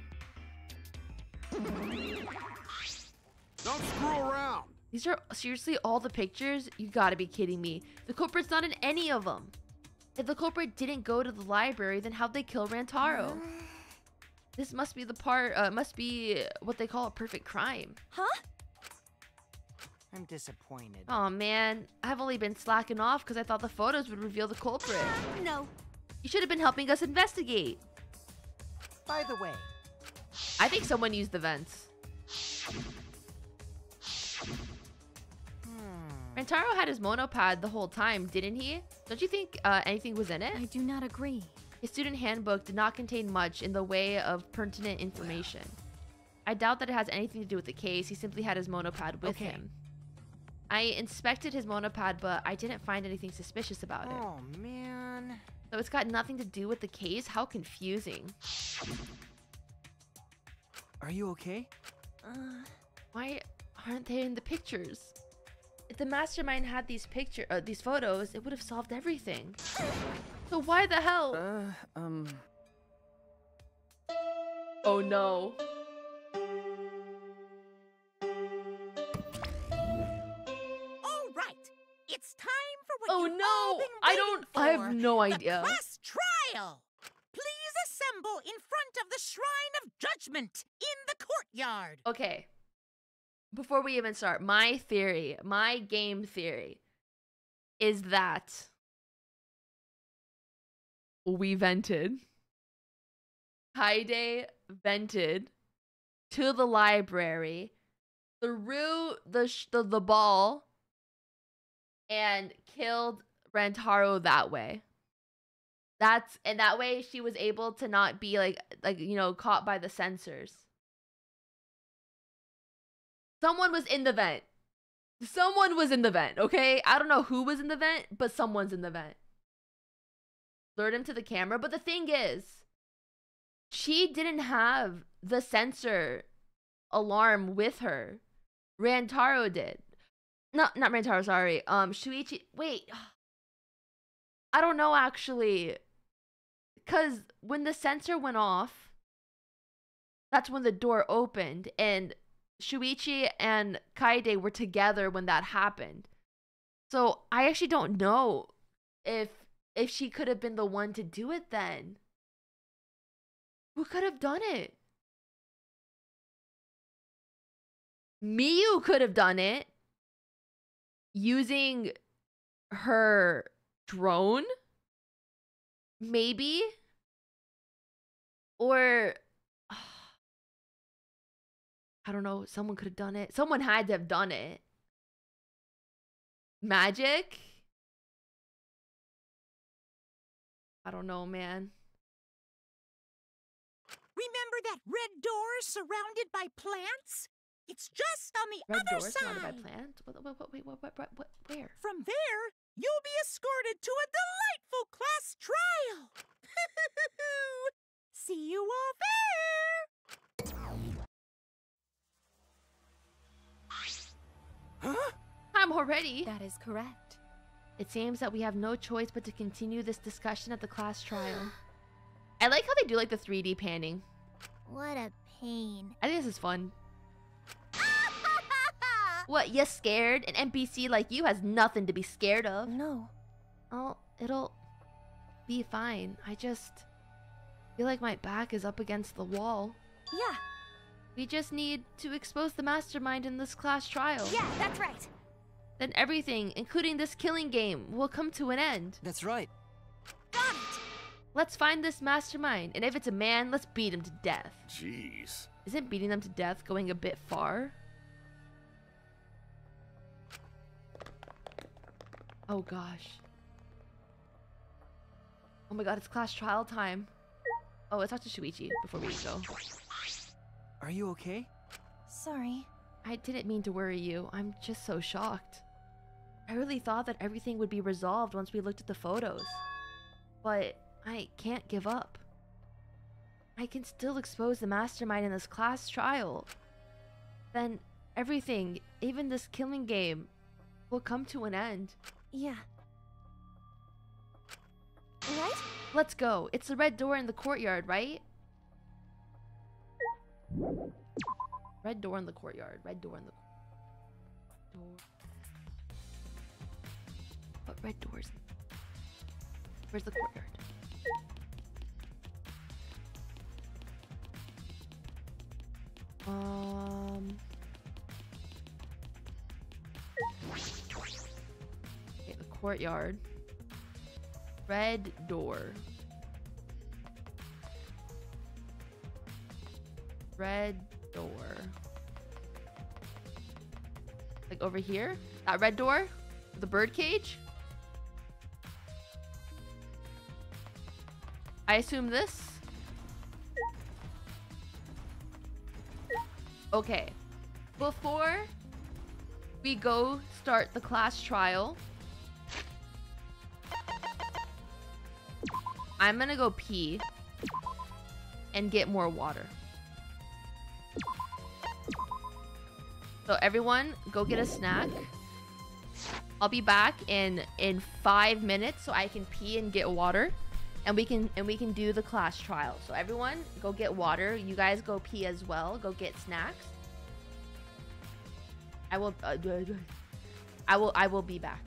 Don't screw around. These are seriously all the pictures? You gotta be kidding me. The culprit's not in any of them. If the culprit didn't go to the library, then how'd they kill Rantaro? This must be the part, must be what they call a perfect crime. Huh? I'm disappointed. Oh man, I've only been slacking off because I thought the photos would reveal the culprit. No. You should have been helping us investigate. By the way... I think someone used the vents. Rantaro had his monopad the whole time, didn't he? Don't you think anything was in it? I do not agree. His student handbook did not contain much in the way of pertinent information. I doubt that it has anything to do with the case. He simply had his monopad with him. I inspected his monopad, but I didn't find anything suspicious about it. Oh, man. So it's got nothing to do with the case? How confusing. Are you okay? Why aren't they in the pictures? If the mastermind had these photos, it would have solved everything. So why the hell? Oh no. no idea. The class trial! Please assemble in front of the Shrine of Judgment in the courtyard. Okay. Before we even start, my theory, my game theory, is that we vented. Kaide vented to the library through the ball and killed Rantaro that way. And that way she was able to not be like you know, caught by the sensors. Someone was in the vent. Someone was in the vent, okay? I don't know who was in the vent, but someone's in the vent. Lured him to the camera, but the thing is, she didn't have the sensor alarm with her. Rantaro did. No, not Rantaro, sorry. Shuichi, wait. I don't know actually. Cause when the sensor went off, that's when the door opened and Shuichi and Kaide were together when that happened. So I actually don't know if she could have been the one to do it then. Who could have done it? Miyu could have done it using her drone, maybe, or I don't know, someone could have done it. Someone had to have done it. Magic? I don't know, man. Remember that red door surrounded by plants? It's just on the Red other door side. surrounded by plants? Wait, what, where? From there, you'll be escorted to a delightful class trial. See you all there. Huh? I'm already. That is correct. It seems that we have no choice but to continue this discussion at the class trial. I like how they do like the 3D panning. What a pain. I think this is fun. What, you scared? An NPC like you has nothing to be scared of. No. Oh, it'll be fine. I just feel like my back is up against the wall. Yeah. We just need to expose the mastermind in this class trial. Yeah, that's right. Then everything, including this killing game, will come to an end. That's right. Got it. Let's find this mastermind, and if it's a man, let's beat him to death. Jeez. Isn't beating them to death going a bit far? Oh gosh. Oh my god, it's class trial time. Oh, let's talk to Shuichi before we go. Are you okay? Sorry. I didn't mean to worry you. I'm just so shocked. I really thought that everything would be resolved once we looked at the photos. But I can't give up. I can still expose the mastermind in this class trial. Then everything, even this killing game, will come to an end. Yeah. Right? Let's go. It's the red door in the courtyard, right? Red door in the courtyard. Red door in the door. What red doors? Where's the courtyard? Okay, the courtyard. Red door. Red door. Like over here? That red door? The bird cage? I assume this? Okay. Before we go start the class trial, I'm gonna go pee and get more water. So everyone, go get a snack. I'll be back in 5 minutes so I can pee and get water, and we can do the class trial. So everyone, go get water. You guys go pee as well. Go get snacks. I will be back.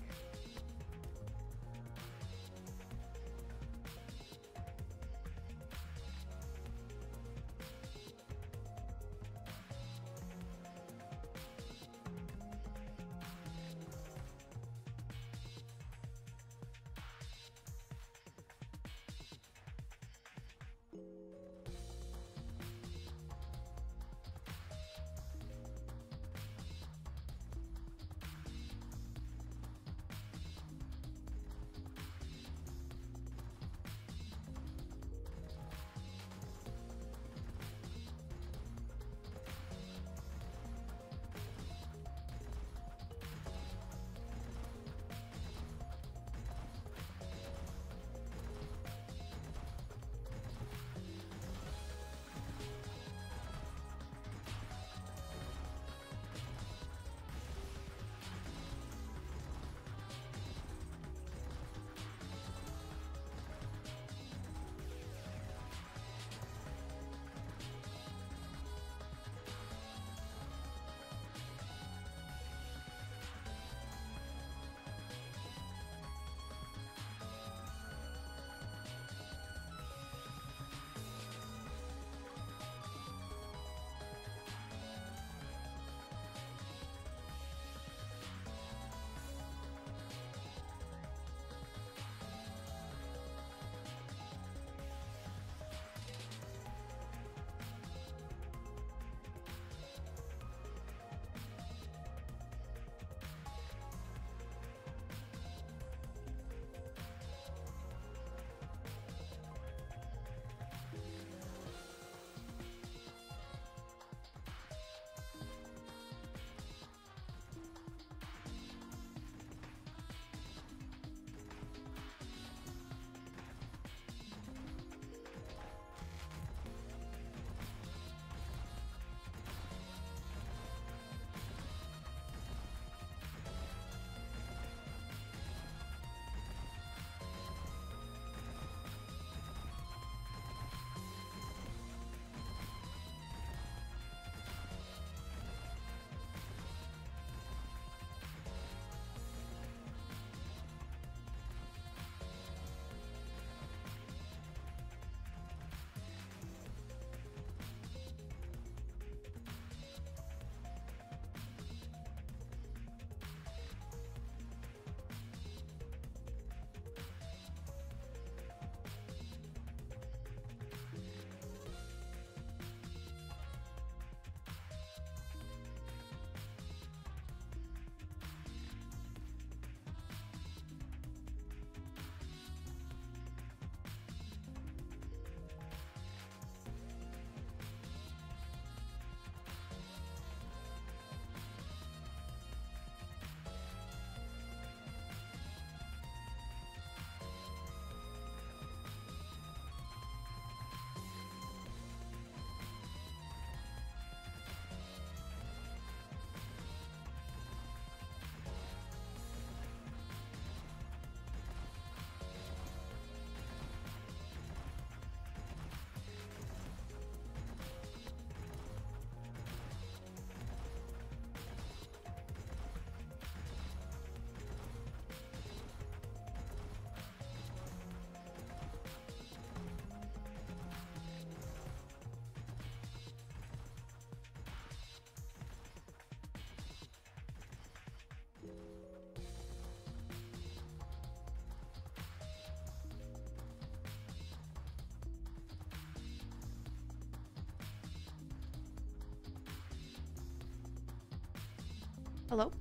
Hello?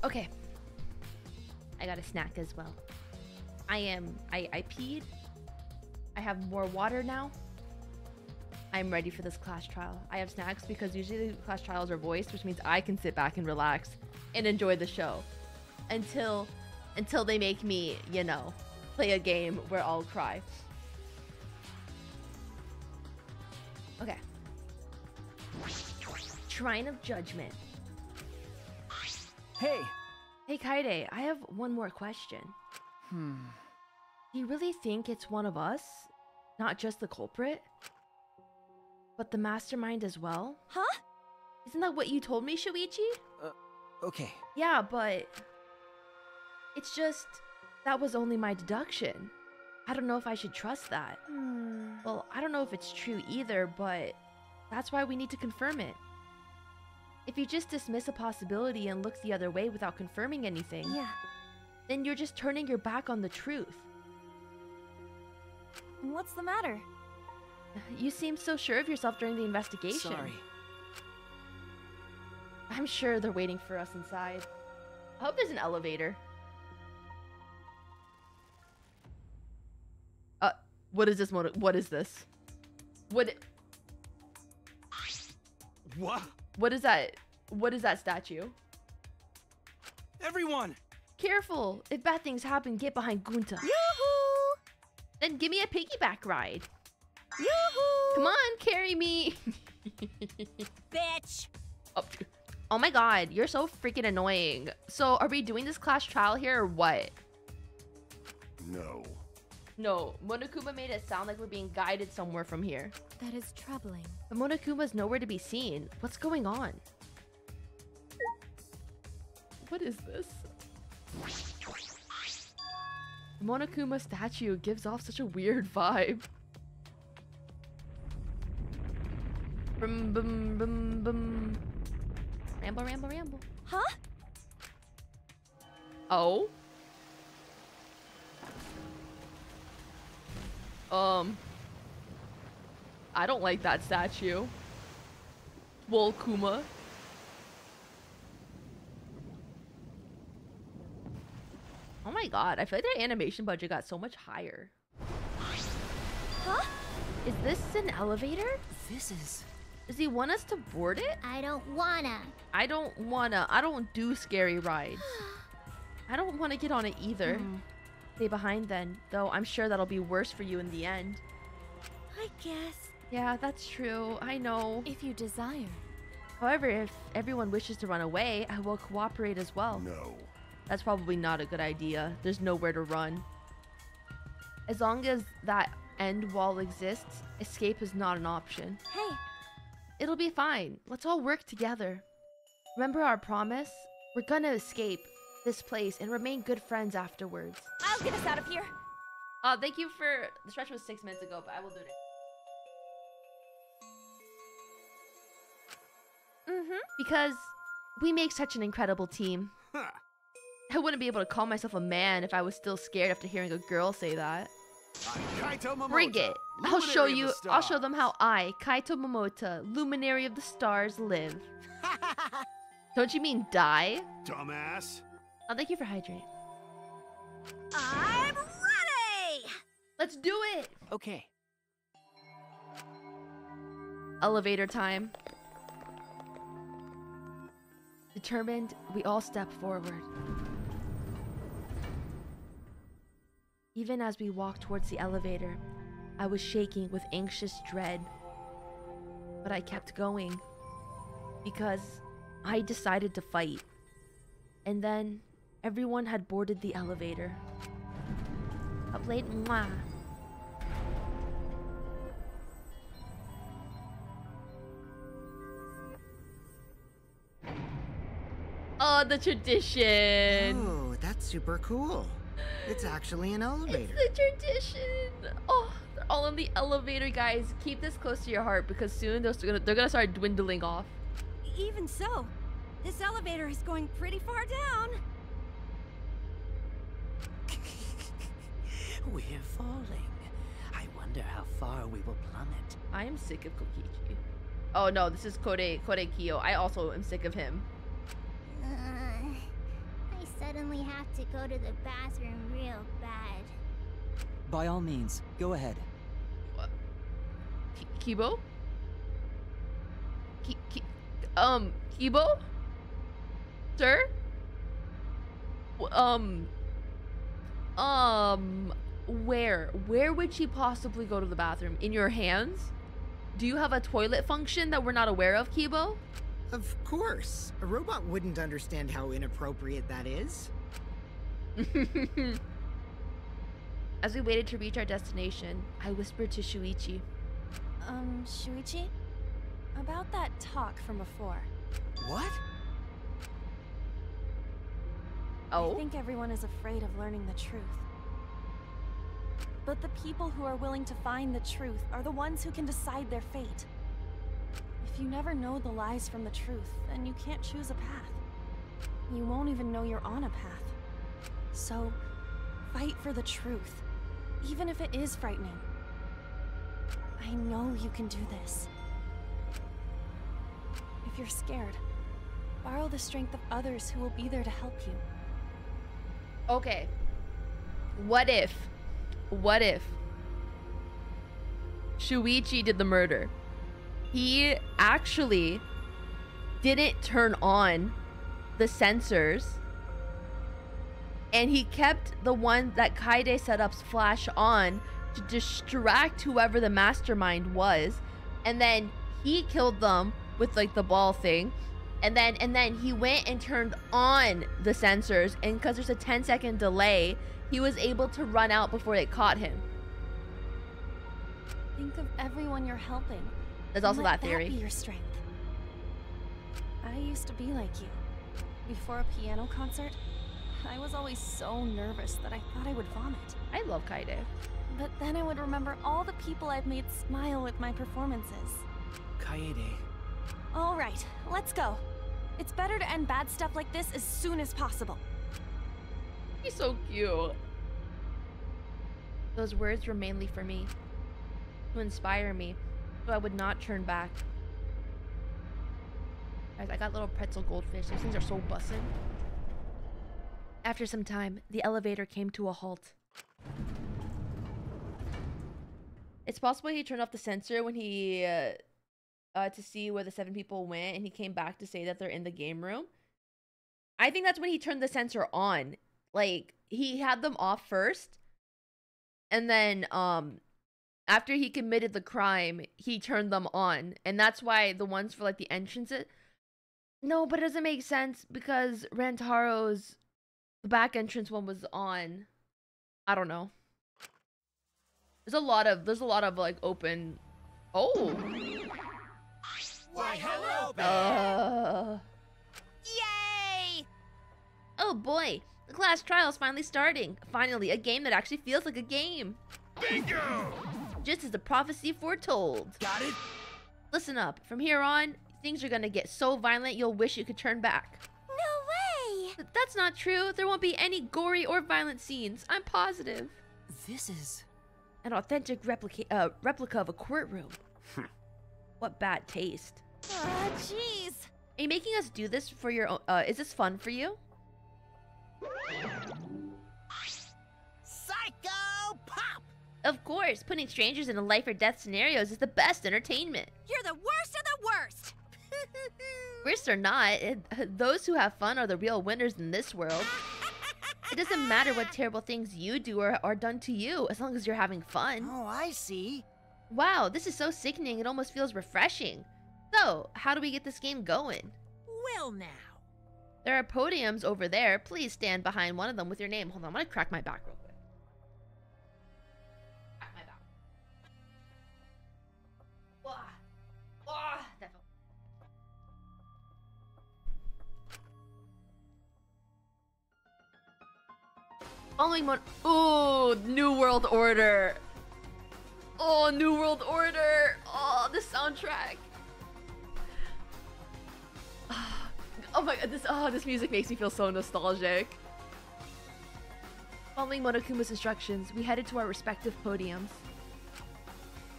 Okay. I got a snack as well. I peed. I have more water now. I'm ready for this class trial. I have snacks because usually class trials are voiced, which means I can sit back and relax and enjoy the show until they make me, you know, play a game where I'll cry. Okay. Shrine of Judgment. Hey! Hey, Kaide, I have one more question. Do you really think it's one of us? Not just the culprit? But the mastermind as well? Huh? Isn't that what you told me, Shuichi? Okay. Yeah, but... It's just... That was only my deduction. I don't know if I should trust that. Well, I don't know if it's true either, but... That's why we need to confirm it. If you just dismiss a possibility and look the other way without confirming anything... Yeah. Then you're just turning your back on the truth. What's the matter? You seemed so sure of yourself during the investigation. Sorry. I'm sure they're waiting for us inside. I hope there's an elevator. What is this? What is this? What is that? What is that statue? Everyone! Careful! If bad things happen, get behind Gunta. Yoo-hoo! Then give me a piggyback ride. Yoo-hoo! Come on, carry me. Bitch! Oh my god, you're so freaking annoying. So, are we doing this class trial here or what? No. No, Monokuma made it sound like we're being guided somewhere from here. That is troubling. But Monokuma's nowhere to be seen. What's going on? What is this? The Monokuma statue gives off such a weird vibe. Bum bum bum bum. Ramble, ramble, ramble. Huh? Oh? I don't like that statue. Wool Kuma. Oh my god, I feel like their animation budget got so much higher. Huh? Is this an elevator? This is... Does he want us to board it? I don't wanna. I don't do scary rides. I don't want to get on it either. Stay behind then, though I'm sure that'll be worse for you in the end. I guess. Yeah, that's true. I know. If you desire. However, if everyone wishes to run away, I will cooperate as well. No. That's probably not a good idea. There's nowhere to run. As long as that end wall exists, escape is not an option. Hey. It'll be fine. Let's all work together. Remember our promise? We're gonna escape this place and remain good friends afterwards. I'll get us out of here. Thank you for... The stretch was 6 minutes ago, but I will do it. Because we make such an incredible team. Huh. I wouldn't be able to call myself a man if I was still scared after hearing a girl say that. I'm Kaito Momota, Bring it. I'll luminary show of you. the I'll show them stars. how I, Kaito Momota, luminary of the stars, live. Don't you mean die? Dumbass. Oh, thank you for hydrating. I'm ready! Let's do it. Okay. Elevator time. Determined, we all step forward. Even as we walked towards the elevator, I was shaking with anxious dread. But I kept going because I decided to fight. And then everyone had boarded the elevator. Up late, mwah. Oh, the tradition. Oh, that's super cool. It's actually an elevator. It's the tradition. Oh, they're all in the elevator, guys. Keep this close to your heart because soon they're gonna start dwindling off. Even so, this elevator is going pretty far down. We're falling. I wonder how far we will plummet. I am sick of Kokichi. Oh no, this is Kode Kyo. I also am sick of him. I suddenly have to go to the bathroom real bad. By all means, go ahead. What? Kibo? Kibo? Sir? Where would she possibly go to the bathroom? In your hands? Do you have a toilet function that we're not aware of, Kibo? Of course. A robot wouldn't understand how inappropriate that is. As we waited to reach our destination, I whispered to Shuichi. Shuichi? About that talk from before. What? Oh? I think everyone is afraid of learning the truth. But the people who are willing to find the truth are the ones who can decide their fate. If you never know the lies from the truth, then you can't choose a path. You won't even know you're on a path. So, fight for the truth, even if it is frightening. I know you can do this. If you're scared, borrow the strength of others who will be there to help you. Okay. What if Shuichi did the murder? He actually didn't turn on the sensors, and he kept the one that Kaede set up's flash on to distract whoever the mastermind was, and then he killed them with like the ball thing, and then he went and turned on the sensors, and because there's a 10-second delay, he was able to run out before it caught him. Think of everyone you're helping. There's also that Let theory. Be your strength. I used to be like you. Before a piano concert, I was always so nervous that I thought I would vomit. I love Kaede. But then I would remember all the people I've made smile with my performances. Kaede. All right, let's go. It's better to end bad stuff like this as soon as possible. He's so cute. Those words were mainly for me, to inspire me, so I would not turn back. Guys, I got little pretzel goldfish. Those things are so bussin'. After some time, the elevator came to a halt. It's possible he turned off the sensor when he, to see where the 7 people went, and he came back to say that they're in the game room. I think that's when he turned the sensor on. Like, he had them off first, and then, after he committed the crime, he turned them on, and that's why the ones for, like, the entrances... No, but it doesn't make sense, because Rantaro's... The back entrance one was on. I don't know. There's a lot of, like, open... Oh! Why, hello there! Yay! Oh boy! The class trial's finally starting. Finally, a game that actually feels like a game. Bingo! Just as the prophecy foretold. Got it? Listen up. From here on, things are gonna get so violent you'll wish you could turn back. No way! That's not true. There won't be any gory or violent scenes. I'm positive. This is... An authentic replica of a courtroom. What bad taste. Ah, jeez. Are you making us do this for your own... is this fun for you? Psycho Pop! Of course. Putting strangers in a life or death scenarios is the best entertainment. You're the worst of the worst! Worst or not, those who have fun are the real winners in this world. It doesn't matter what terrible things you do or are done to you, as long as you're having fun. Oh, I see. Wow, this is so sickening, it almost feels refreshing. So, how do we get this game going? Well now. There are podiums over there. Please stand behind one of them with your name. Hold on, I'm gonna crack my back real quick. Crack my back. Wah. Wah. That felt... Following one. Ooh, New World Order. Oh, New World Order. Oh, the soundtrack. Oh my god, this music makes me feel so nostalgic. Following Monokuma's instructions, we headed to our respective podiums.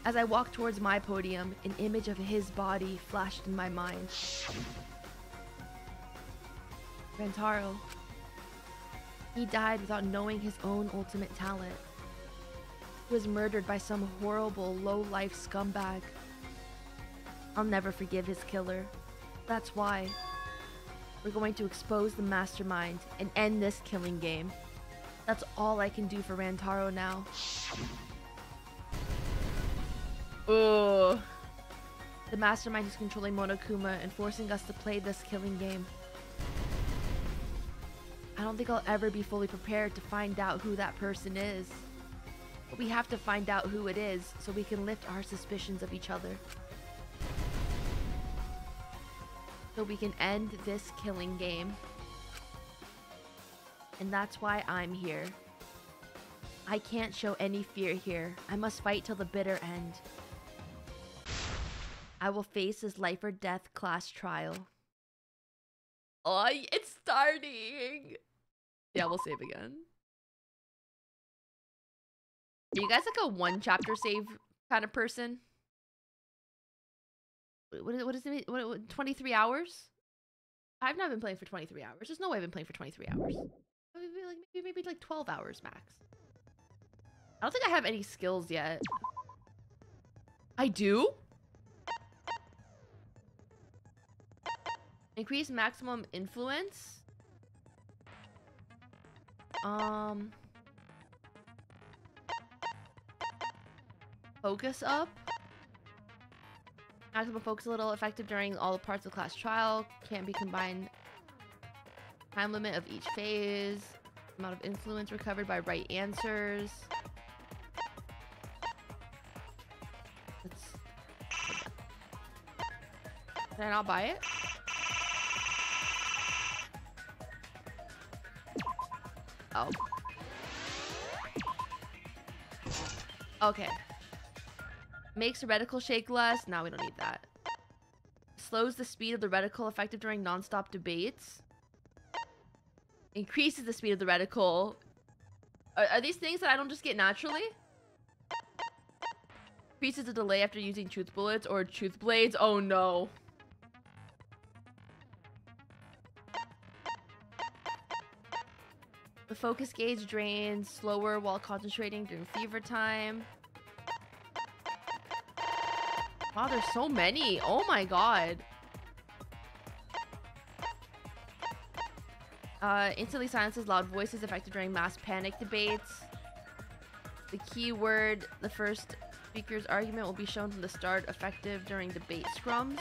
As I walked towards my podium, an image of his body flashed in my mind. Rantaro. He died without knowing his own ultimate talent. He was murdered by some horrible, low-life scumbag. I'll never forgive his killer. That's why we're going to expose the mastermind and end this killing game. That's all I can do for Rantaro now. Ugh. The mastermind is controlling Monokuma and forcing us to play this killing game. I don't think I'll ever be fully prepared to find out who that person is. But we have to find out who it is so we can lift our suspicions of each other. So we can end this killing game. And that's why I'm here. I can't show any fear here. I must fight till the bitter end. I will face this life or death class trial. Oh, it's starting. Yeah, we'll save again. Are you guys like a one chapter save kind of person? What is it? What, 23 hours? I've not been playing for 23 hours. There's no way I've been playing for 23 hours. Maybe like 12 hours max. I don't think I have any skills yet. I do? Increase maximum influence. Focus up. Maximum focus a little effective during all the parts of class trial. Can't be combined. Time limit of each phase. Amount of influence recovered by right answers. Did I not buy it? Oh. Okay. Makes the reticle shake less. No, we don't need that. Slows the speed of the reticle effective during non-stop debates. Increases the speed of the reticle. Are these things that I don't just get naturally? Increases the delay after using truth bullets or truth blades. Oh no. The focus gauge drains slower while concentrating during fever time. Wow, there's so many. Oh my god. Instantly silences loud voices affected during mass panic debates. The keyword, the first speaker's argument will be shown from the start, effective during debate scrums.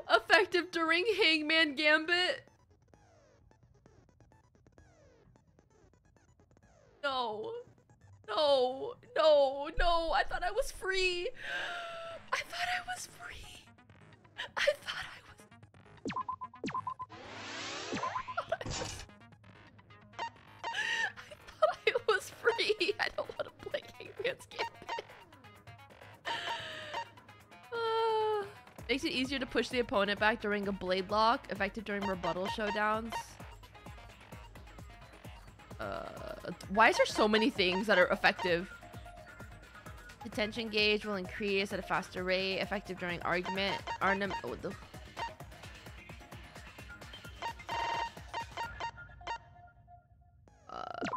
Effective during Hangman Gambit. No. No. No. No. I thought I was free. I thought I was free. I thought I was free. I don't want to play Hangman's Gambit. Makes it easier to push the opponent back during a blade lock, effective during rebuttal showdowns. Why is there so many things that are effective? Detention gauge will increase at a faster rate, effective during argument.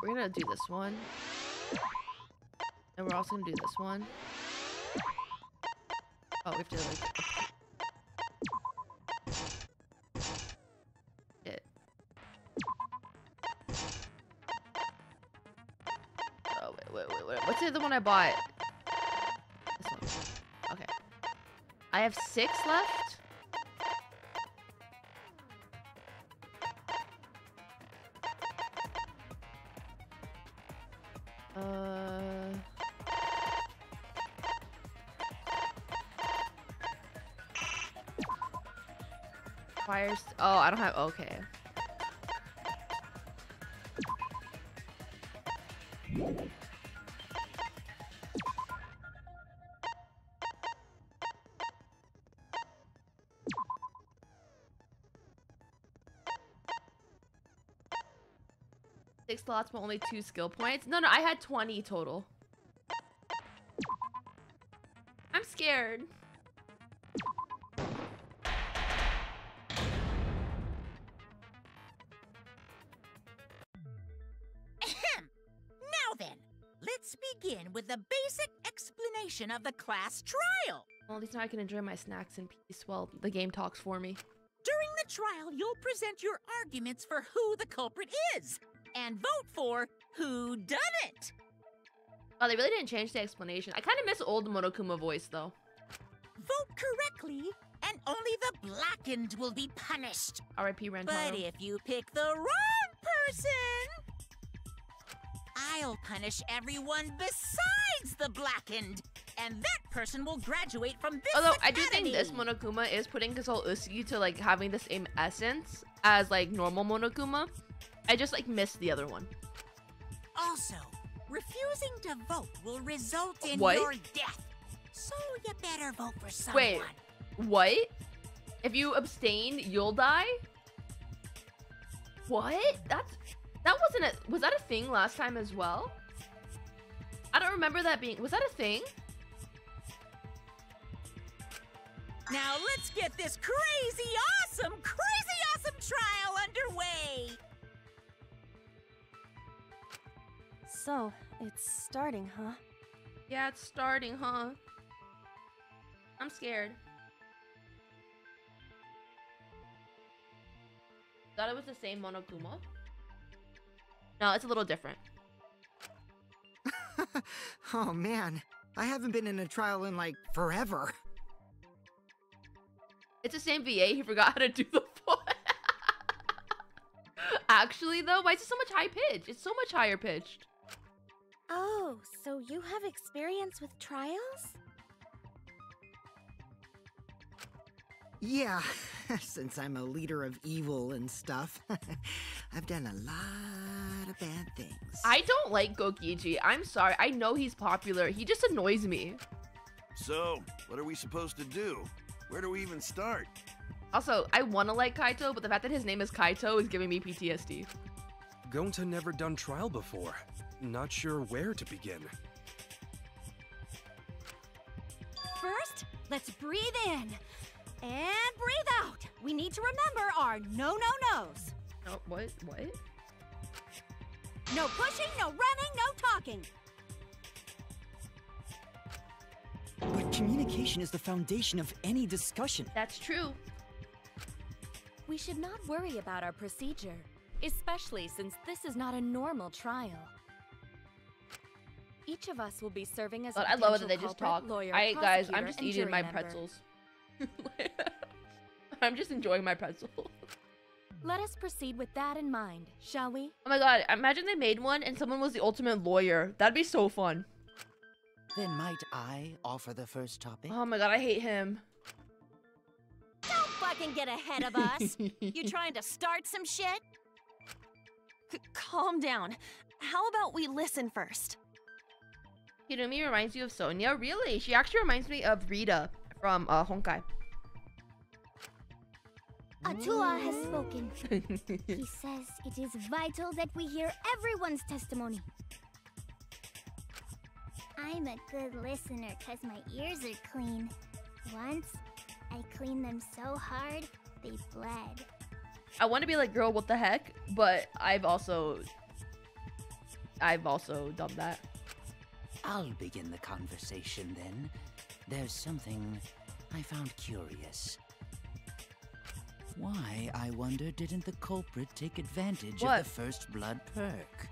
We're gonna do this one. And we're also gonna do this one. Oh, we have to like... Shit. Oh, wait. What's the other one I bought? This one. Okay. I have 6 left? Oh, I don't have... Okay. Six slots, but only 2 skill points. No, I had 20 total. I'm scared. let's begin with the basic explanation of the class trial. Well, at least now I can enjoy my snacks in peace while the game talks for me. During the trial, you'll present your arguments for who the culprit is, and vote for who done it. Oh, they really didn't change the explanation. I kind of miss old Monokuma voice, though. Vote correctly, and only the blackened will be punished. R.I.P. Rentaro. But if you pick the wrong person, I'll punish everyone besides the blackened, and that person will graduate from this Although academy. I do think this Monokuma is putting his whole Usugi to like having the same essence as like normal Monokuma. I just like missed the other one. Also, refusing to vote will result in What? your death. So you better vote for someone. Wait, what? If you abstain, you'll die? What? That wasn't a, was that a thing last time as well? I don't remember that being, was that a thing? Now let's get this crazy awesome trial underway. So, it's starting, huh? Yeah, it's starting, huh? I'm scared. Thought it was the same Monokuma. No, it's a little different. Oh man, I haven't been in a trial in like forever. It's the same VA, he forgot how to do the voice. Actually though, why is it so much high pitch? It's so much higher pitched. Oh, so you have experience with trials? Yeah, since I'm a leader of evil and stuff, I've done a lot of bad things. I don't like Gokiji. I'm sorry. I know he's popular. He just annoys me. So, what are we supposed to do? Where do we even start? Also, I want to like Kaito, but the fact that his name is Kaito is giving me PTSD. Gonta never done trial before. Not sure where to begin. First, let's breathe in. And breathe out. We need to remember our no-no-nos. Oh, what? What? No pushing, no running, no talking. But communication is the foundation of any discussion. That's true. We should not worry about our procedure, especially since this is not a normal trial. Each of us will be serving as a I love it that they potential just culprit, talk. lawyer, Guys, I'm prosecutor, just and eating jury my member. pretzels. I'm just enjoying my pretzel. Let us proceed with that in mind, shall we? Oh my god, imagine they made one and someone was the ultimate lawyer. That'd be so fun. Then might I offer the first topic? Oh my god, I hate him. Don't fucking get ahead of us. You trying to start some shit? Calm down. How about we listen first? Hirumi reminds you of Sonia? Really? She actually reminds me of Rita from Honkai. Atua has spoken. He says it is vital that we hear everyone's testimony. I'm a good listener because my ears are clean. Once, I cleaned them so hard, they bled. I want to be like, girl, what the heck? But I've also done that. I'll begin the conversation then. There's something I found curious. Why, I wonder, didn't the culprit take advantage of the first blood perk?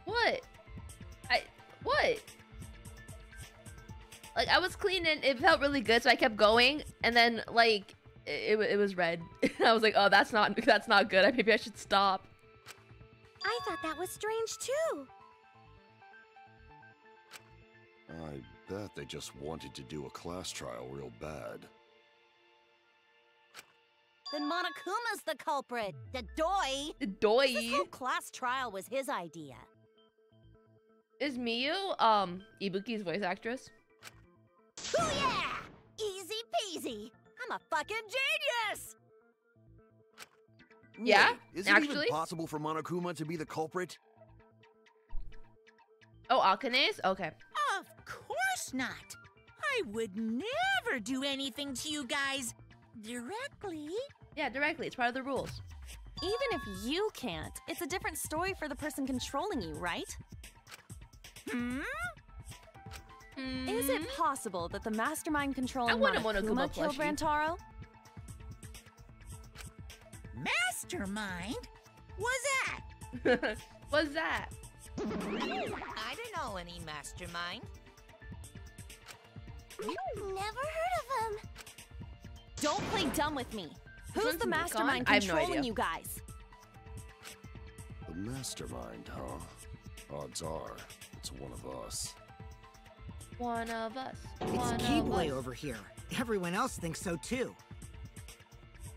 What? What? Like, I was cleaning, it felt really good, so I kept going, and then, like, it was red. I was like, oh, that's not good. Maybe I should stop. I thought that was strange too. I bet they just wanted to do a class trial real bad. Then Monokuma's the culprit. The doi. The doi. This whole class trial was his idea. Is Miyu, Ibuki's voice actress? Oh yeah! Easy peasy. I'm a fucking genius! Yeah, Wait, is it actually? even possible for Monokuma to be the culprit? Oh, Akane's? Okay. Of course not. I would never do anything to you guys directly. Yeah, directly. It's part of the rules. Even if you can't, it's a different story for the person controlling you, right? Is it possible that the mastermind controlling Monokuma killed Rantaro? Mastermind? What's that? What's that? I don't know any mastermind. Never heard of him. Don't play dumb with me. Who's the mastermind I have no controlling idea. you guys? The mastermind, huh? Odds are, it's one of us. One of us. It's Keyboy over here. Everyone else thinks so too.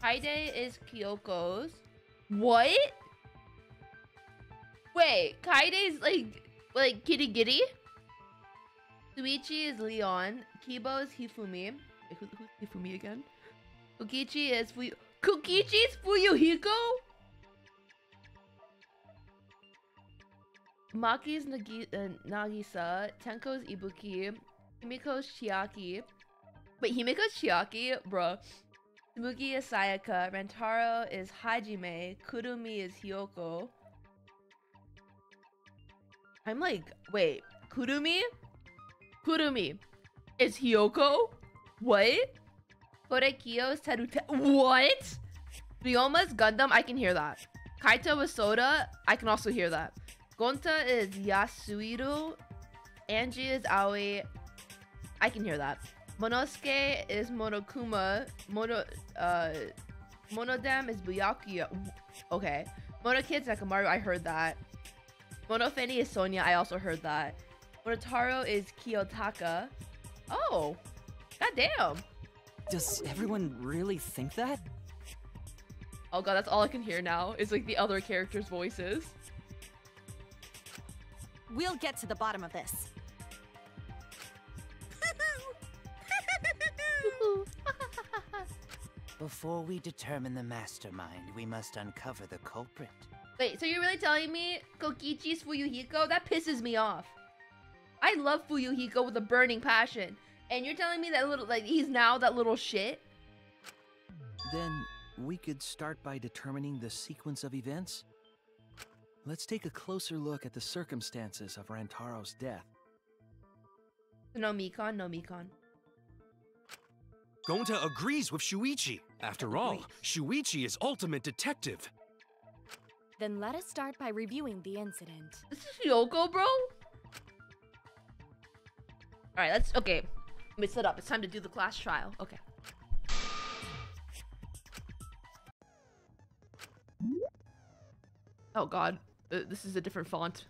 Kaide is Kyoko's. What? Wait, Kaide's like Kitty Giddy? Suichi is Leon. Kibo is Hifumi. Wait, who's Hifumi again? Kokichi is Fuyuhiko? Maki's Nagisa. Tenko's Ibuki. Himiko's Chiaki. Wait, Himiko's Chiaki? Bruh. Tsumugi is Sayaka. Rantaro is Hajime. Kurumi is Hyoko. I'm like, wait, Kurumi? Kurumi is Hyoko? What? Korekiyo is Terute. What? Ryoma's Gundam, I can hear that. Kaito is Soda, I can also hear that. Gonta is Yasuiru. Angie is Aoi, I can hear that. Monosuke is Monokuma. Monodam is Byakuya. Okay. Monokid's Nakamaru, I heard that. Monofeni is Sonia, I also heard that. Monotaro is Kiyotaka. Oh, goddamn. Does everyone really think that? Oh god, that's all I can hear now. Is like the other characters' voices. We'll get to the bottom of this. Before we determine the mastermind, we must uncover the culprit. Wait, so you're really telling me Kokichi's Fuyuhiko? That pisses me off. I love Fuyuhiko with a burning passion. And you're telling me that little, like, he's now that little shit? Then we could start by determining the sequence of events. Let's take a closer look at the circumstances of Rantaro's death. No Mikon, no Mikon. Gonta agrees with Shuichi. After all, Shuichi is ultimate detective. Then let us start by reviewing the incident. This is Hyoko, bro? Alright, okay. Let me set up. It's time to do the class trial. Okay. Oh god. This is a different font.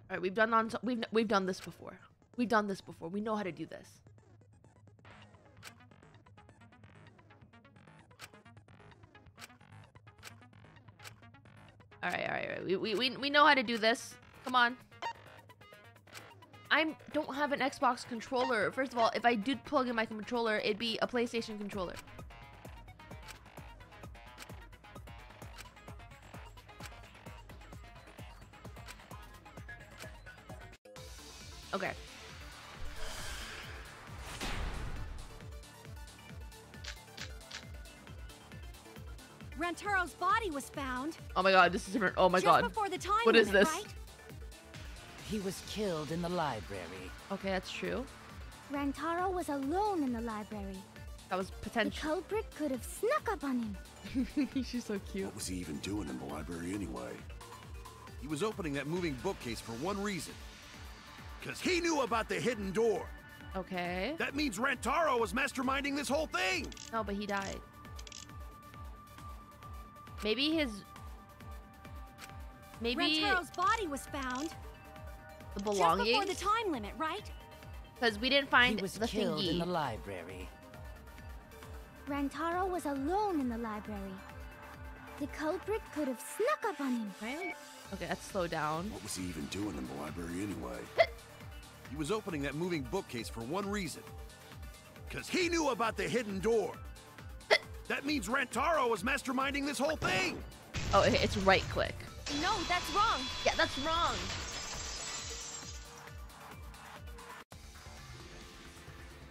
Alright, we've done this before. We've done this before. We know how to do this. Alright. We know how to do this. Come on. I don't have an Xbox controller. First of all, if I did plug in my controller, it'd be a PlayStation controller. Okay. Rantaro's body was found. Oh my god, this is different. Oh my god. Before the time what limit, is this? Right? He was killed in the library. Okay, that's true. Rantaro was alone in the library. That was potential. The culprit could have snuck up on him. She's so cute. What was he even doing in the library anyway? He was opening that moving bookcase for one reason. Because he knew about the hidden door. Okay. That means Rantaro was masterminding this whole thing. No, but he died. Maybe Rantaro's body was found. The belongings? Just before the time limit, right? Because we didn't find he was the killed thingy. in the library. Rantaro was alone in the library. The culprit could have snuck up on him. Right? Okay, let's slow down. What was he even doing in the library anyway? He was opening that moving bookcase for one reason. Because he knew about the hidden door. That means Rantaro was masterminding this whole thing. Oh, it's right click. No, that's wrong. Yeah, that's wrong.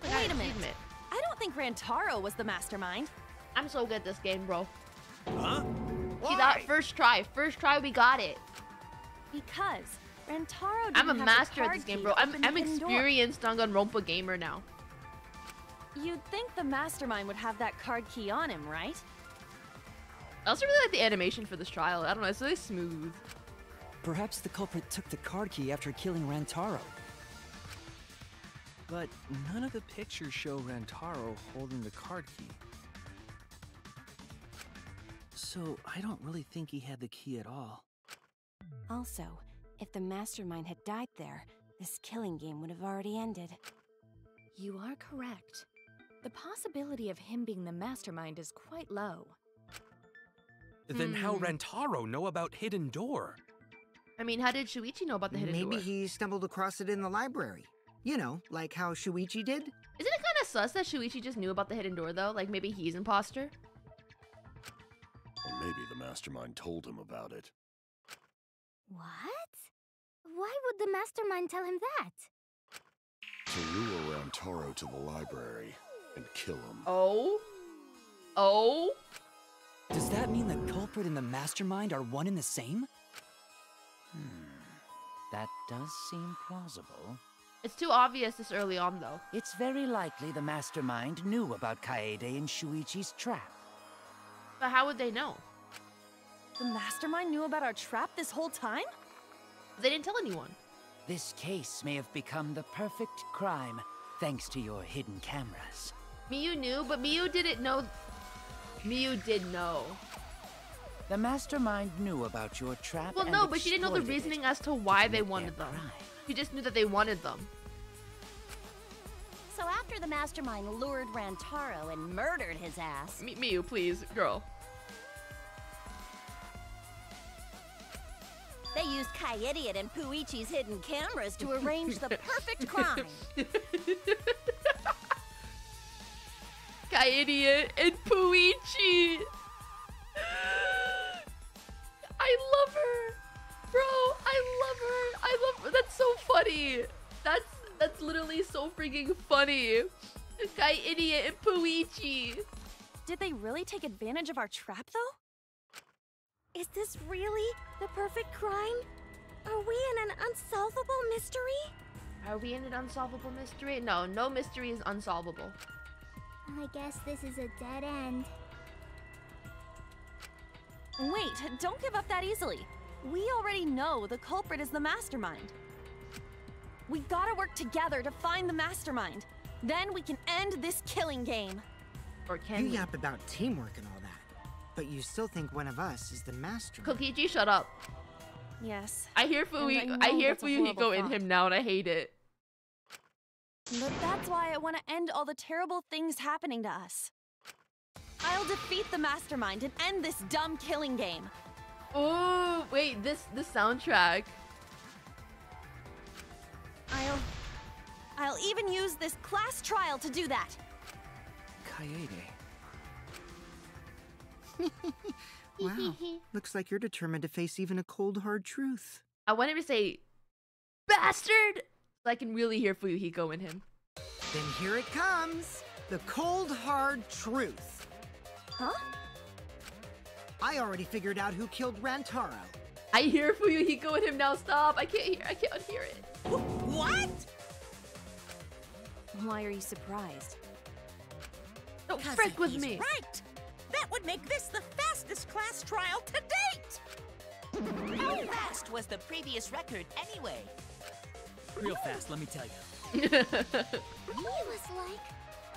Wait a minute. I don't think Rantaro was the mastermind. I'm so good at this game, bro. Huh? See that? First try, we got it. Because Rantaro didn't I'm a have the master at card this game, key bro. to I'm open the hidden door. experienced Danganronpa gamer now. You'd think the mastermind would have that card key on him, right? I also really like the animation for this trial. I don't know, it's really smooth. Perhaps the culprit took the card key after killing Rantaro. But none of the pictures show Rantaro holding the card key. So I don't really think he had the key at all. Also, if the mastermind had died there, this killing game would have already ended. You are correct. The possibility of him being the mastermind is quite low. Then how Rantaro know about Hidden Door? I mean, how did Shuichi know about the hidden door? Maybe he stumbled across it in the library. You know, like how Shuichi did. Isn't it kind of sus that Shuichi just knew about the hidden door, though? Like, maybe he's imposter? Or maybe the mastermind told him about it. What? Why would the mastermind tell him that? To lure Rantaro to the library and kill him. Oh? Oh? Does that mean the culprit and the mastermind are one and the same? That does seem plausible. It's too obvious this early on, though. It's very likely the mastermind knew about Kaede and Shuichi's trap. But how would they know? The mastermind knew about our trap this whole time? They didn't tell anyone. This case may have become the perfect crime thanks to your hidden cameras. Miyu knew, but Miyu didn't know. Miyu did know. The mastermind knew about your trap. Well, and no, but she didn't know the exploited reasoning it as to why to they commit wanted their them. crime. She just knew that they wanted them. So after the mastermind lured Rantaro and murdered his ass... Miyu, please, girl. They used Kaede and Puichi's hidden cameras to arrange the perfect crime. Kaede and Puichi. I love her, bro. I love her. I love her. That's so funny. That's literally so freaking funny. Kaede and Puichi. Did they really take advantage of our trap, though? Is this really the perfect crime? Are we in an unsolvable mystery? Are we in an unsolvable mystery? No, no mystery is unsolvable. I guess this is a dead end. Wait, don't give up that easily. We already know the culprit is the mastermind. We gotta work together to find the mastermind. Then we can end this killing game. Or can You we? yap about teamwork and all that, but you still think one of us is the mastermind. Kokichi, shut up. Yes. I hear I hear that's a horrible Fuyuhiko in thought. him now, and I hate it. But that's why I want to end all the terrible things happening to us. I'll defeat the mastermind and end this dumb killing game. Oh, wait, the soundtrack. I'll even use this class trial to do that. Kaede. Wow. Looks like you're determined to face even a cold, hard truth. I want him to say, bastard! So I can really hear Fuyuhiko in him. Then here it comes. The cold, hard truth. Huh? I already figured out who killed Rantaro. I hear Fuyuhiko in him now. Stop! I can't unhear it. What? Why are you surprised? Don't 'Cause frick if with he's me. right, that would make this the fastest class trial to date. How fast was the previous record anyway? Real fast, let me tell you. He was like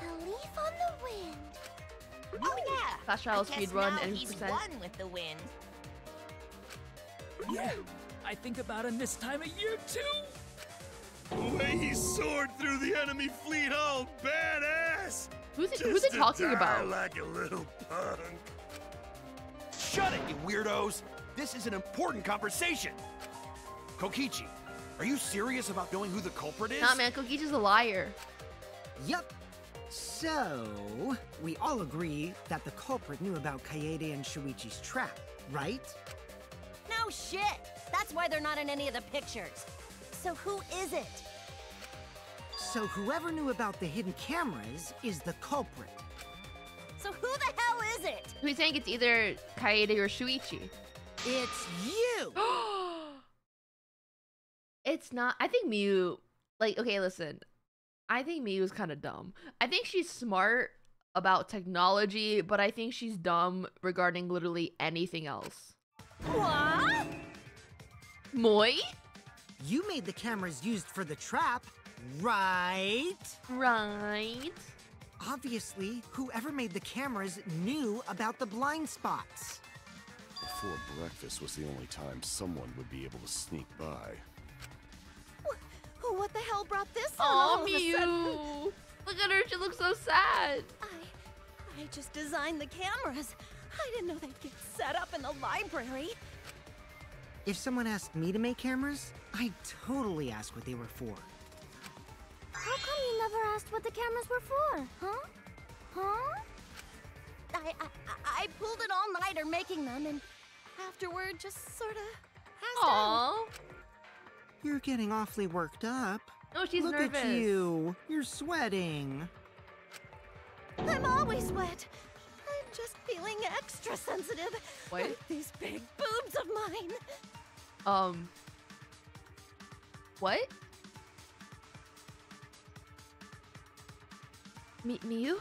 a leaf on the wind. Oh yeah. Fast trial I guess speedrun now and he's percent. won with the wind. Yeah, I think about him this time of year too. The way he soared through the enemy fleet, all badass. Who's it Just talking to die about? like a little punk. Shut it, you weirdos! This is an important conversation. Kokichi, are you serious about knowing who the culprit is? Nah, man, Kokichi's a liar. Yup. So, we all agree that the culprit knew about Kaede and Shuichi's trap, right? No shit! That's why they're not in any of the pictures. So who is it? So whoever knew about the hidden cameras is the culprit. So who the hell is it? Who's saying it's either Kaede or Shuichi? It's you! It's not. I think Miyu, like, okay, listen. I think Miyu's kind of dumb. I think she's smart about technology, but I think she's dumb regarding literally anything else. What? Moi? You made the cameras used for the trap, right? Right. Obviously, whoever made the cameras knew about the blind spots. Before breakfast was the only time someone would be able to sneak by. What the hell brought this on Oh, all of a sudden? Miyu! Look at her, she looks so sad. I just designed the cameras. I didn't know they'd get set up in the library. If someone asked me to make cameras, I'd totally ask what they were for. How come you never asked what the cameras were for, huh? Huh? I pulled an all-nighter making them, and afterward just sort of passed out. Aww. You're getting awfully worked up. No, she's Look nervous. at you. You're sweating. I'm always wet. I'm just feeling extra sensitive. What? Like these big boobs of mine. What? Miyu?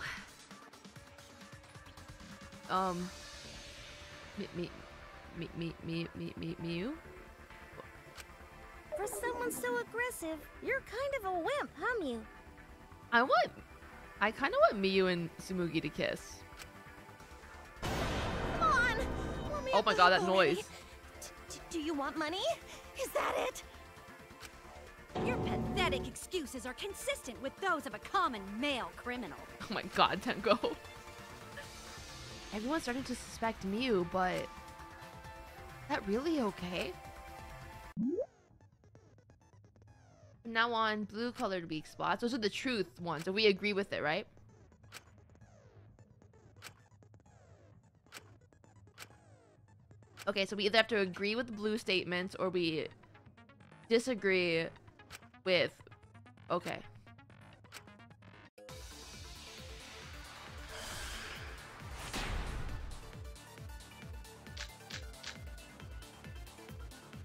Miyu? For someone so aggressive, you're kind of a wimp, huh, Mew? I kind of want Miyu and Tsumugi to kiss. Come on. Let me Oh up my the god, that hook already. noise. Do you want money? Is that it? Your pathetic excuses are consistent with those of a common male criminal. Oh my god, Tenko. Everyone's starting to suspect Miyu, but... Is that really okay? From now on, blue-colored weak spots. Those are the truth ones, so we agree with it, right? Okay, so we either have to agree with the blue statements or we disagree with... Okay.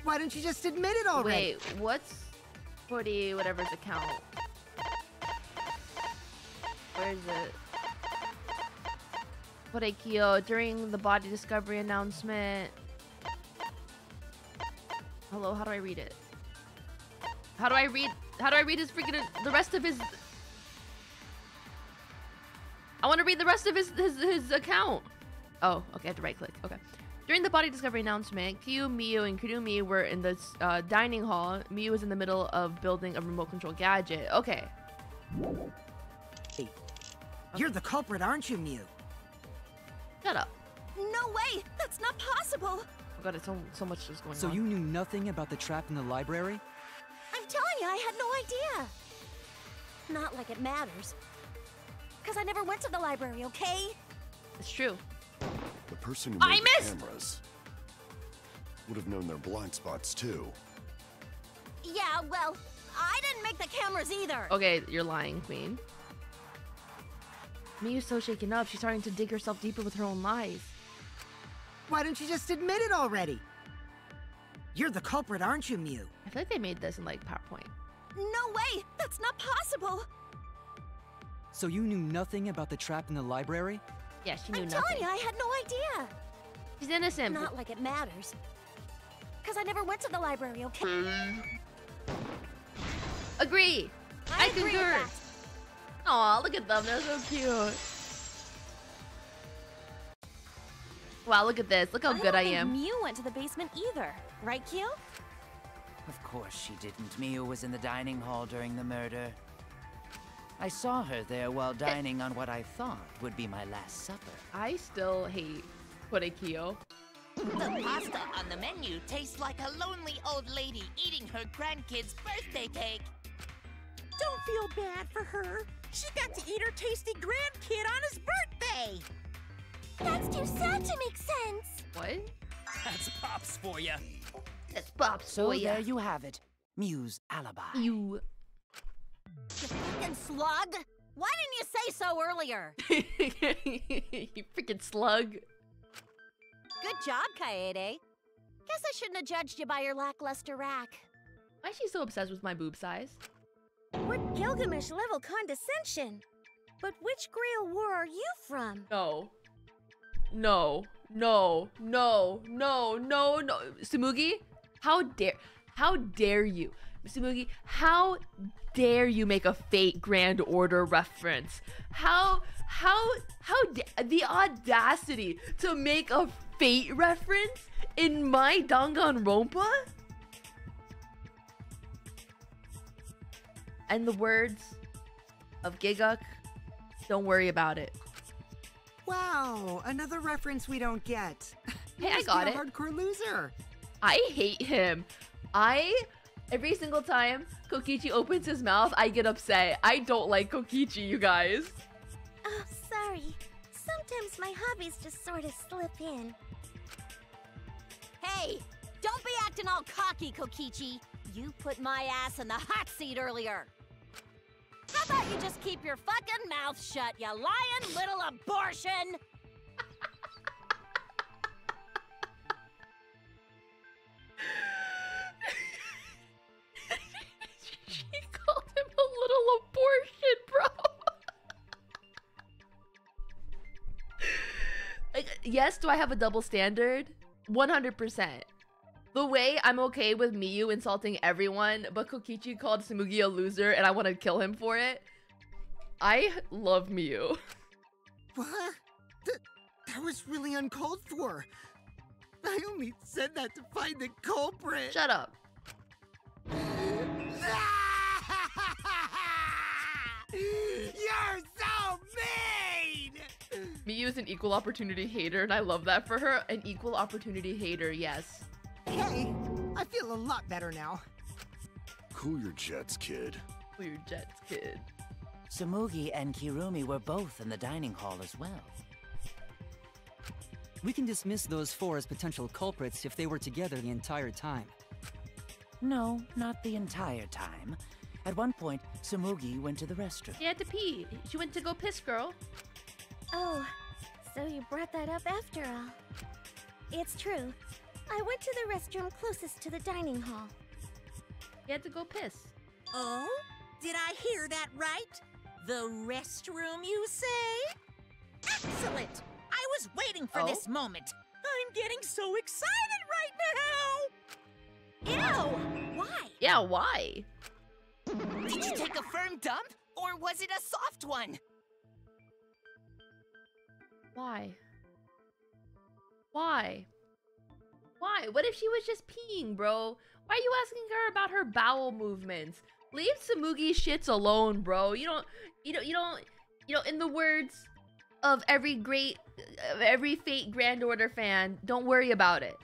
Why don't you just admit it already? Wait, what's 40 whatever's account? Where is it? Korekyo, during the body discovery announcement. Hello, how do I read it? How do I read his freaking, the rest of his... I want to read the rest of his account. Oh, okay, I have to right click, okay. During the body discovery announcement, Kyu, Miyu, and Kurumi were in the dining hall. Miyu was in the middle of building a remote control gadget. Okay. Hey, you're the culprit, aren't you, Miyu? Shut up. No way! That's not possible! Oh god, it's so much is going on. So you knew nothing about the trap in the library? I'm telling you, I had no idea! Not like it matters. Because I never went to the library, okay? It's true. The person who made the cameras would have known their blind spots too. Yeah, well, I didn't make the cameras either! Okay, you're lying, Queen. Miyu's so shaken up, she's starting to dig herself deeper with her own lies. Why don't you just admit it already? You're the culprit, aren't you, Miyu? I feel like they made this in, like, PowerPoint. No way! That's not possible! So you knew nothing about the trap in the library? Yeah, she knew I'm nothing. telling you, I had no idea! She's innocent. Not like it matters. Because I never went to the library, okay? Agree! I agree with concur! that. Aw, look at them, they're so cute. Wow, look at this. Look how good I am. Mew went to the basement either, right, Kyu? Of course she didn't. Miyu was in the dining hall during the murder. I saw her there while dining on what I thought would be my last supper. I still hate Korekyo. The pasta on the menu tastes like a lonely old lady eating her grandkid's birthday cake. Don't feel bad for her. She got to eat her tasty grandkid on his birthday. That's too sad to make sense. What? That's Pops for you. That's Pops So for ya. there you have it. Miyu's alibi. You You fucking slug! Why didn't you say so earlier? You freaking slug. Good job, Kaede. Guess I shouldn't have judged you by your lackluster rack. Why is she so obsessed with my boob size? What Gilgamesh level condescension? But which Grail war are you from? No. No. No. No. No. No. No. Tsumugi, how dare you? Tsumugi, how dare you make a Fate Grand Order reference? The audacity to make a Fate reference in my Danganronpa? And the words of Giguk, don't worry about it. Wow, another reference we don't get. Hey, I got it. Hardcore loser. I hate him. Every single time Kokichi opens his mouth, I get upset. I don't like Kokichi, you guys. Oh, sorry. Sometimes my hobbies just sort of slip in. Hey, don't be acting all cocky, Kokichi. You put my ass in the hot seat earlier. How about you just keep your fucking mouth shut, you lying little abortion? She called him a little abortion, bro. Like, yes, do I have a double standard? 100%. The way I'm okay with Miyu insulting everyone, but Kokichi called Tsumugi a loser and I want to kill him for it. I love Miyu. What? That was really uncalled for. I only said that to find the culprit. Shut up. You're so mean! Miyu is an equal opportunity hater and I love that for her. An equal opportunity hater, yes. Hey, I feel a lot better now. Cool your jets, kid. Cool your jets, kid. Tsumugi and Kirumi were both in the dining hall as well. We can dismiss those four as potential culprits if they were together the entire time. No, not the entire time. At one point, Tsumugi went to the restroom. She had to pee. She went to go piss, girl. Oh, so you brought that up after all. It's true. I went to the restroom closest to the dining hall. You had to go piss. Oh? Did I hear that right? The restroom, you say? Excellent! I was waiting for this moment. I'm getting so excited right now! Ew! Why? Yeah, why? Did you take a firm dump? Or was it a soft one? Why? Why? Why? What if she was just peeing, bro? Why are you asking her about her bowel movements? Leave Tsumugi shits alone, bro. You don't, in the words of every Fate Grand Order fan, don't worry about it.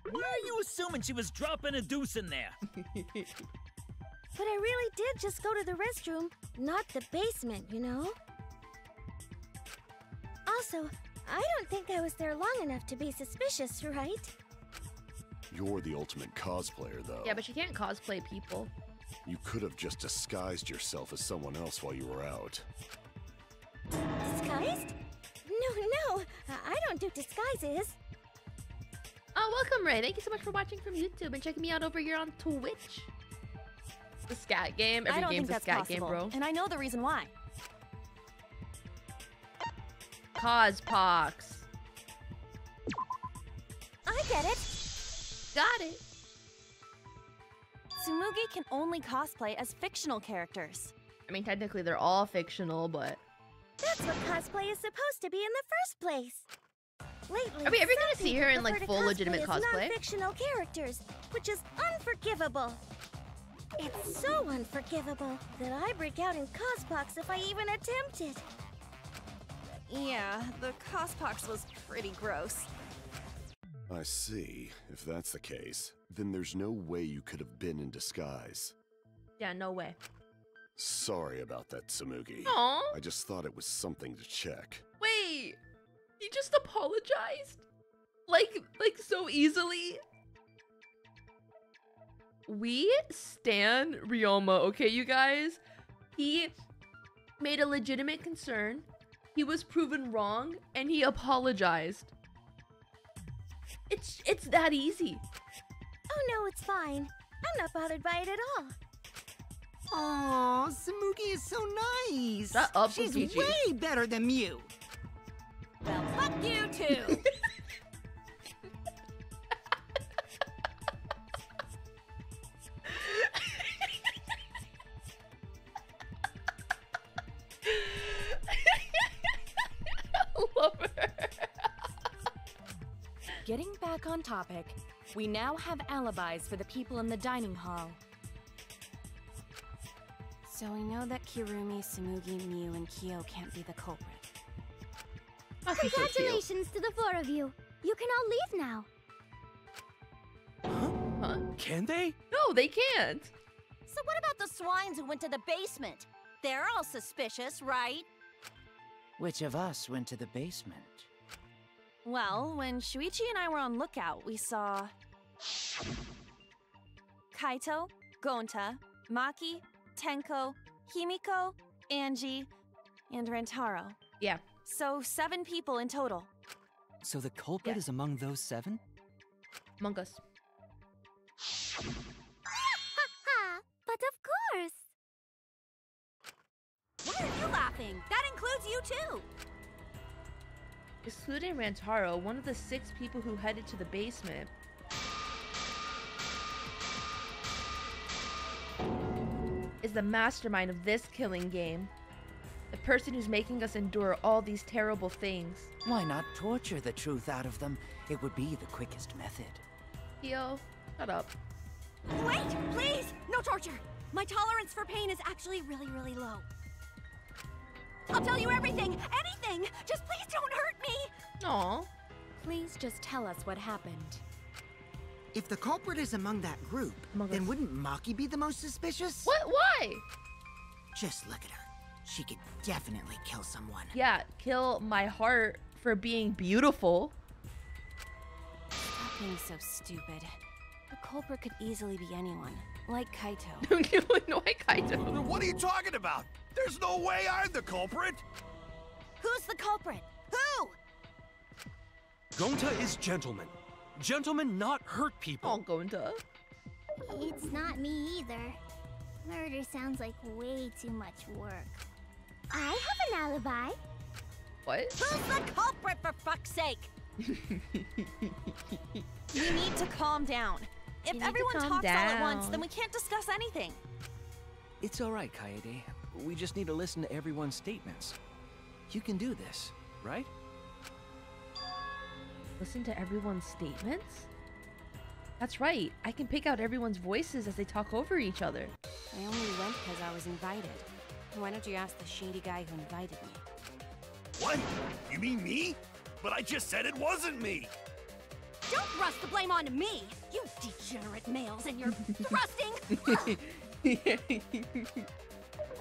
Why are you assuming she was dropping a deuce in there? But I really did just go to the restroom, not the basement, you know? Also, I don't think I was there long enough to be suspicious, right? You're the ultimate cosplayer, though. Yeah, but you can't cosplay people. You could have just disguised yourself as someone else while you were out. Disguised? No, I don't do disguises. Oh, welcome, Ray. Thank you so much for watching from YouTube and checking me out over here on Twitch. The scat game. Every game's a scat game, bro. And I know the reason why. Cospox. I get it. Got it. Tsumugi can only cosplay as fictional characters. I mean, technically they're all fictional, but... That's what cosplay is supposed to be in the first place. Lately, are we ever gonna see her in like full legitimate cosplay? Non-fictional characters, which is unforgivable. It's so unforgivable that I break out in cospox if I even attempt it. Yeah, the cospox was pretty gross. I see. If that's the case, then there's no way you could have been in disguise. Yeah, no way. Sorry about that, Tsumugi. Aww. I just thought it was something to check. Wait, he just apologized? Like so easily? We stan Ryoma, okay, you guys? He made a legitimate concern. He was proven wrong, and he apologized. It's that easy. Oh no, it's fine. I'm not bothered by it at all. Aw, Samugi is so nice. Shut up, She's Kokichi. way better than Mew. Well, fuck you too. Love her. Getting back on topic, we now have alibis for the people in the dining hall. So we know that Kirumi, Samugi, Mew, and Kyo can't be the culprit. Congratulations to the 4 of you. You can all leave now. Huh? Can they? No, they can't. So what about the swines who went to the basement? They're all suspicious, right? Which of us went to the basement? Well, when Shuichi and I were on lookout, we saw Kaito, Gonta, Maki, Tenko, Himiko, Angie, and Rentaro. Yeah. So 7 people in total. So the culprit is among those 7? Among us. Ha! But of course. Why are you laughing? That includes you too. Excluding Rantaro, one of the 6 people who headed to the basement, is the mastermind of this killing game. The person who's making us endure all these terrible things. Why not torture the truth out of them? It would be the quickest method. Kyo, shut up. Wait, please! No torture! My tolerance for pain is actually really, really low. I'll tell you everything! Anything! Just please don't hurt me! Aw. Please just tell us what happened. If the culprit is among that group, then wouldn't Maki be the most suspicious? What? Why? Just look at her. She could definitely kill someone. Yeah, kill my heart for being beautiful. Stop being so stupid. The culprit could easily be anyone, like Kaito. Like Kaito. What are you talking about? There's no way I'm the culprit. Who's the culprit? Who? Gonta is gentleman. Gentlemen not hurt people. Oh, Gonta. It's not me either. Murder sounds like way too much work. I have an alibi. What? Who's the culprit, for fuck's sake? You need to calm down. If everyone talks all at once, then we can't discuss anything. It's all right, Kaede. We just need to listen to everyone's statements. You can do this, right? Listen to everyone's statements? That's right. I can pick out everyone's voices as they talk over each other. I only went because I was invited. Why don't you ask the shady guy who invited me? What? You mean me? But I just said it wasn't me. Don't thrust the blame onto me! You degenerate males and your thrusting!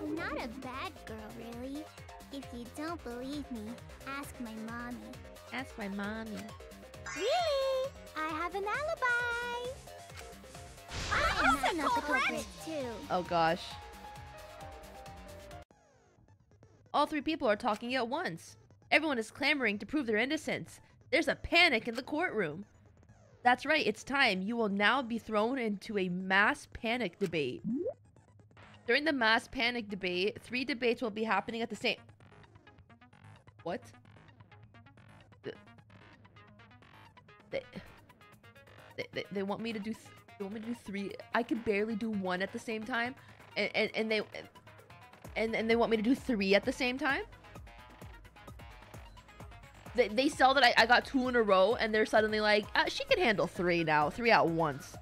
I'm not a bad girl, really. If you don't believe me, ask my mommy. Ask my mommy. Really? I have an alibi! I'm not the culprit, too. Oh gosh. All 3 people are talking at once. Everyone is clamoring to prove their innocence. There's a panic in the courtroom. That's right, it's time. You will now be thrown into a mass panic debate. During the mass panic debate, 3 debates will be happening at the same... What? They want me to do... They want me to do 3... I could barely do 1 at the same time. And they want me to do 3 at the same time? They sell that I got 2 in a row, and they're suddenly like, she can handle 3 now, 3 at once.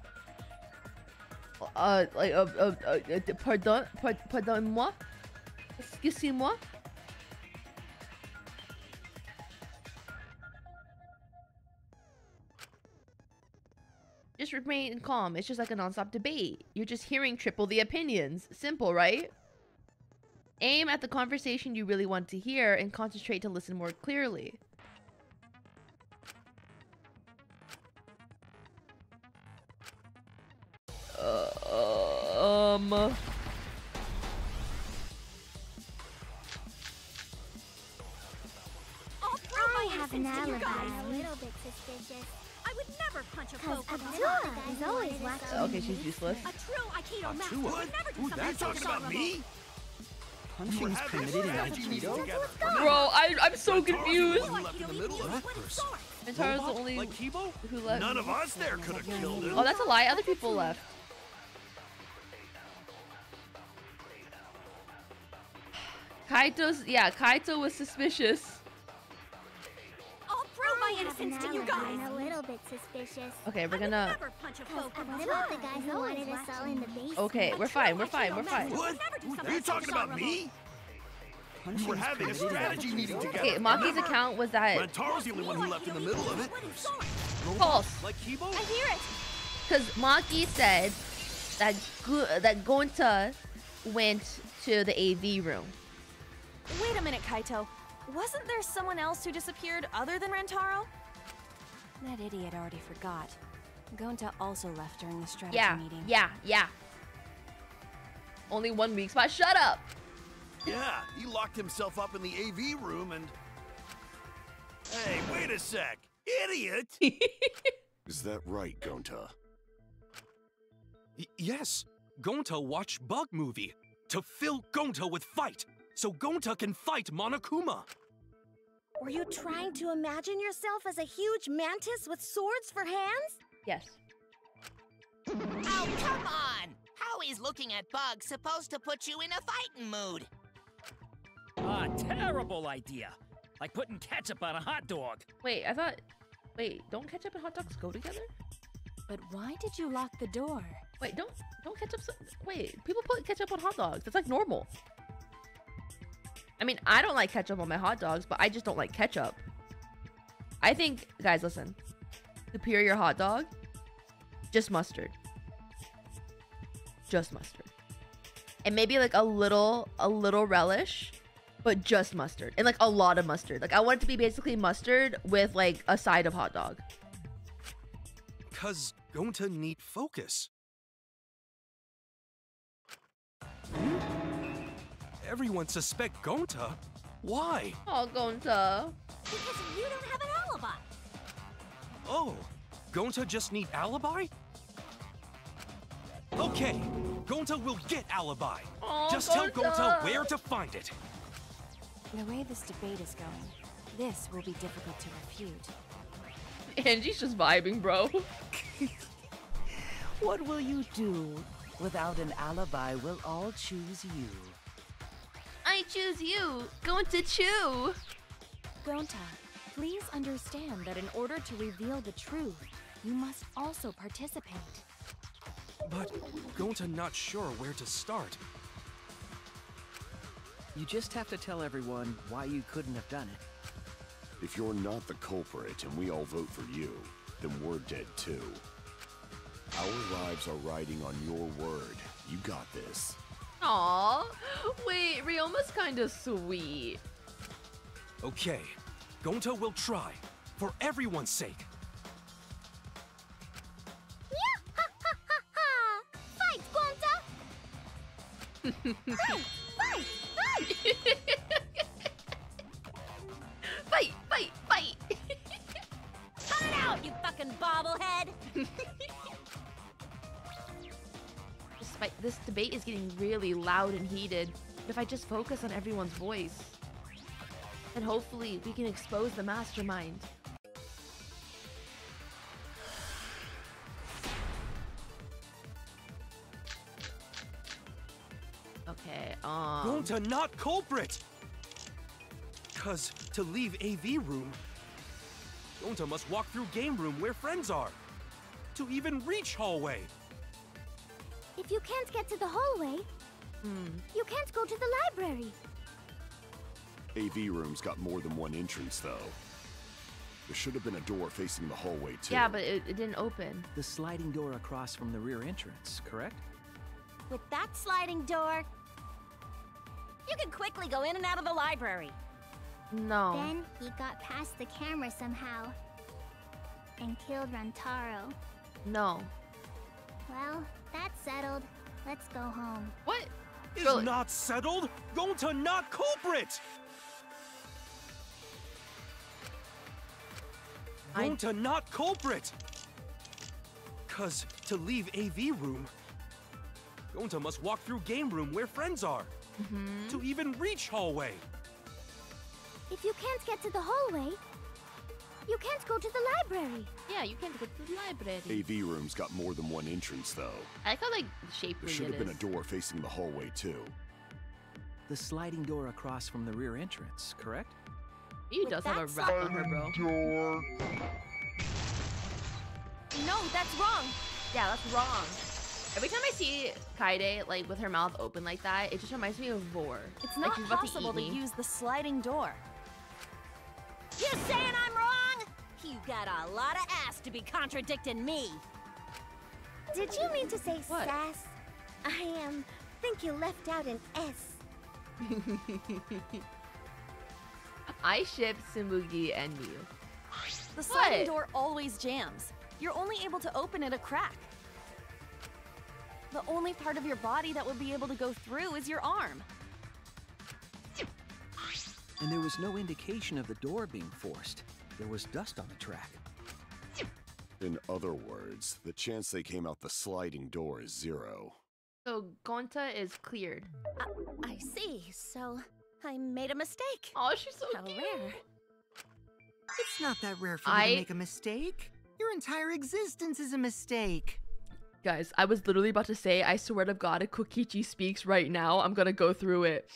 Pardon-moi? Excusez-moi? Just remain calm. It's just like a non-stop debate. You're just hearing triple the opinions. Simple, right? Aim at the conversation you really want to hear and concentrate to listen more clearly. an alibi, you guys. a little bit suspicious. I would never punch a Cause foe from Atua is always watching. Okay, she's useless. A true Aikido master Atua? would never do Who's something that so talking about dishonorable. me? Punching's permitted in Aikido? Bro, I'm so confused. That person. And Taro's the Robot? only Like Kibo? who left. None of us there could have killed him. Oh, that's a lie. Other people left. Kaito was suspicious. I'll prove my innocence to you guys. A little bit suspicious. Okay, we're gonna. Never punch a foe from What about the guys who wanted us all in the basement? Okay, we're fine. We're fine. We're fine. What? Are you talking about me? We were having a strategy meeting together. Okay, Maki's account was that. Rantaro's the only one who left in the middle of it. False. Like Kibo? I hear it. Because Maki said that Gonta went to the AV room. Wait a minute, Kaito. Wasn't there someone else who disappeared other than Rantaro? That idiot already forgot. Gonta also left during the strategy meeting. Yeah. Only 1 week spot. Shut up. Yeah, he locked himself up in the AV room and... Hey, wait a sec. Idiot! Is that right, Gonta? Yes. Gonta watched Bug Movie to fill Gonta with fight, so Gonta can fight Monokuma. Were you trying to imagine yourself as a huge mantis with swords for hands? Yes. Oh, come on! How is looking at bugs supposed to put you in a fighting mood? A terrible idea. Like putting ketchup on a hot dog. Wait, don't ketchup and hot dogs go together? But why did you lock the door? Wait, don't ketchup. Wait, people put ketchup on hot dogs. That's like normal. I mean, I don't like ketchup on my hot dogs, but I just don't like ketchup. I think, guys, listen. Superior hot dog, just mustard. Just mustard. And maybe like a little relish, but just mustard. And like a lot of mustard. Like I want it to be basically mustard with like a side of hot dog. Cause Gonta need focus. Everyone suspect Gonta? Why? Oh, Gonta. Because you don't have an alibi. Oh, Gonta just need alibi? Okay, Gonta will get alibi. Oh, just tell Gonta where to find it. The way this debate is going, this will be difficult to refute. Angie's just vibing, bro. What will you do? Without an alibi, we'll all choose you. I choose you. Gonta chew. Gonta, please understand that in order to reveal the truth, you must also participate. But Gonta not sure where to start. You just have to tell everyone why you couldn't have done it. If you're not the culprit and we all vote for you, then we're dead too. Our lives are riding on your word. You got this. Aww. Wait, Ryoma's kind of sweet. Okay, Gonta will try, for everyone's sake. Fight, Gonta! Fight! Fight! Cut it out, you fucking bobblehead! This debate is getting really loud and heated. If I just focus on everyone's voice, then hopefully we can expose the mastermind. Okay, Gonta not culprit! Cause to leave AV room, Gonta must walk through game room where friends are. To even reach hallway. If you can't get to the hallway, you can't go to the library. AV room's got more than one entrance, though. There should have been a door facing the hallway, too. Yeah, but it didn't open. The sliding door across from the rear entrance, correct? With that sliding door, you can quickly go in and out of the library. No. Then he got past the camera somehow and killed Rantaro. No. Well, that's settled. Let's go home. What? Is not settled? Gonta not culprit! Gonta not culprit! Cause to leave AV room, Gonta must walk through game room where friends are. To even reach hallway. If you can't get to the hallway, you can't go to the library. Yeah, you can't go to the library. AV room's got more than one entrance, though. I like how, like, shapely There should it have been is. a door facing the hallway, too. The sliding door across from the rear entrance, correct? He does have a wrap on her, bro. No, that's wrong. Yeah, that's wrong. Every time I see Kaede, like, with her mouth open like that, it just reminds me of Vor. It's like not she's about possible to to eat me. use the sliding door. You saying I'm wrong? You got a lot of ass to be contradicting me. Did you mean to say What? sass? I think you left out an S. I ship Tsumugi and Miu. The sliding What? door always jams. You're only able to open it a crack. The only part of your body that would be able to go through is your arm. And there was no indication of the door being forced. There was dust on the track. In other words, the chance they came out the sliding door is 0. So Gonta is cleared. I see. So I made a mistake. Oh, she's so How cute. rare. It's not that rare for you to make a mistake. Your entire existence is a mistake. Guys, I was literally about to say, I swear to God, if Kokichi speaks right now, I'm gonna go through it.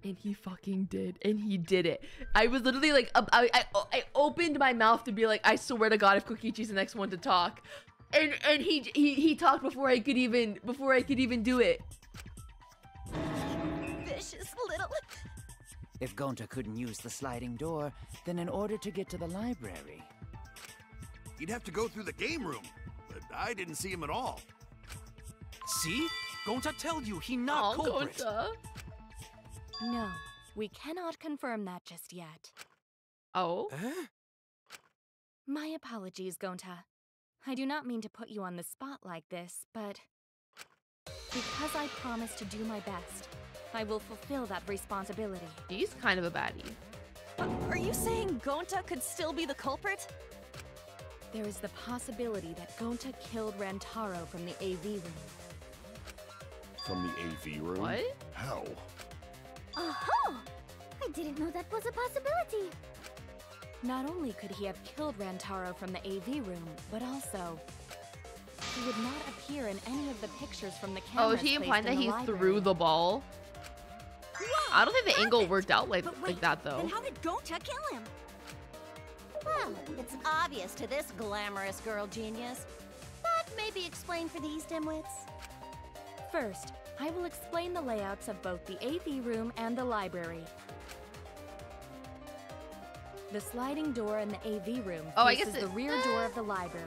And he fucking did. And he did it. I was literally like, I opened my mouth to be like, I swear to God, if Kokichi's the next one to talk. And he talked before I could even do it. Vicious little... If Gonta couldn't use the sliding door, then in order to get to the library... He'd have to go through the game room, but I didn't see him at all. See? Gonta tell you he not culprit. Gonta. No, we cannot confirm that just yet. Oh? My apologies, Gonta. I do not mean to put you on the spot like this, but because I promised to do my best, I will fulfill that responsibility. She's kind of a baddie. Are you saying Gonta could still be the culprit? There is the possibility that Gonta killed Rantaro from the AV room. From the AV room? What? How? Oh! I didn't know that was a possibility. Not only could he have killed Rantaro from the AV room, but also he would not appear in any of the pictures from the Oh, cameras. is he placed implying that in the he library. threw the ball? I don't think the angle worked out like that Then though. how did Gonta kill him? Well, it's obvious to this glamorous girl genius. But maybe explain for these dimwits. First, I will explain the layouts of both the AV room and the library. The sliding door in the AV room Oh, I faces guess the rear door of the library.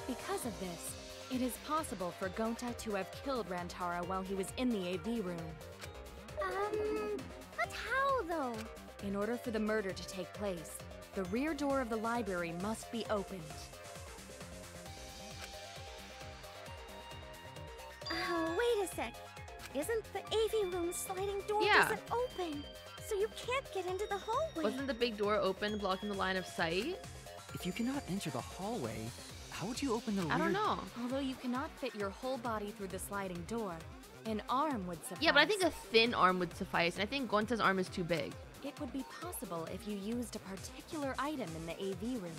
Because of this, it is possible for Gonta to have killed Rantaro while he was in the AV room. But how though? In order for the murder to take place, the rear door of the library must be opened. Oh, wait a sec. Isn't the AV room sliding door Yeah. doesn't open? So you can't get into the hallway. Wasn't the big door open, blocking the line of sight? If you cannot enter the hallway, how would you open the rear? I don't know. Although you cannot fit your whole body through the sliding door, an arm would suffice. Yeah, but I think a thin arm would suffice, and I think Gonta's arm is too big. It would be possible if you used a particular item in the AV room.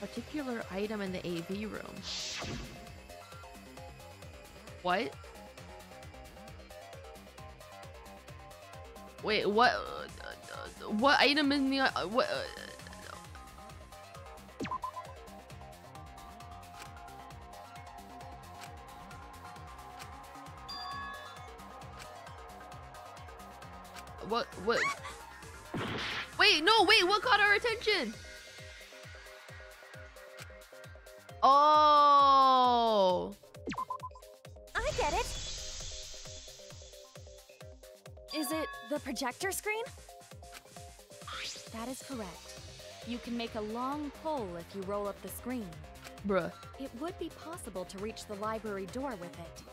Particular item in the AV room. What? Wait, what? What item in the what? What? Wait, no, wait, what caught our attention? Oh. I get it. Is it the projector screen? That is correct. You can make a long pole if you roll up the screen. Bruh. It would be possible to reach the library door with it.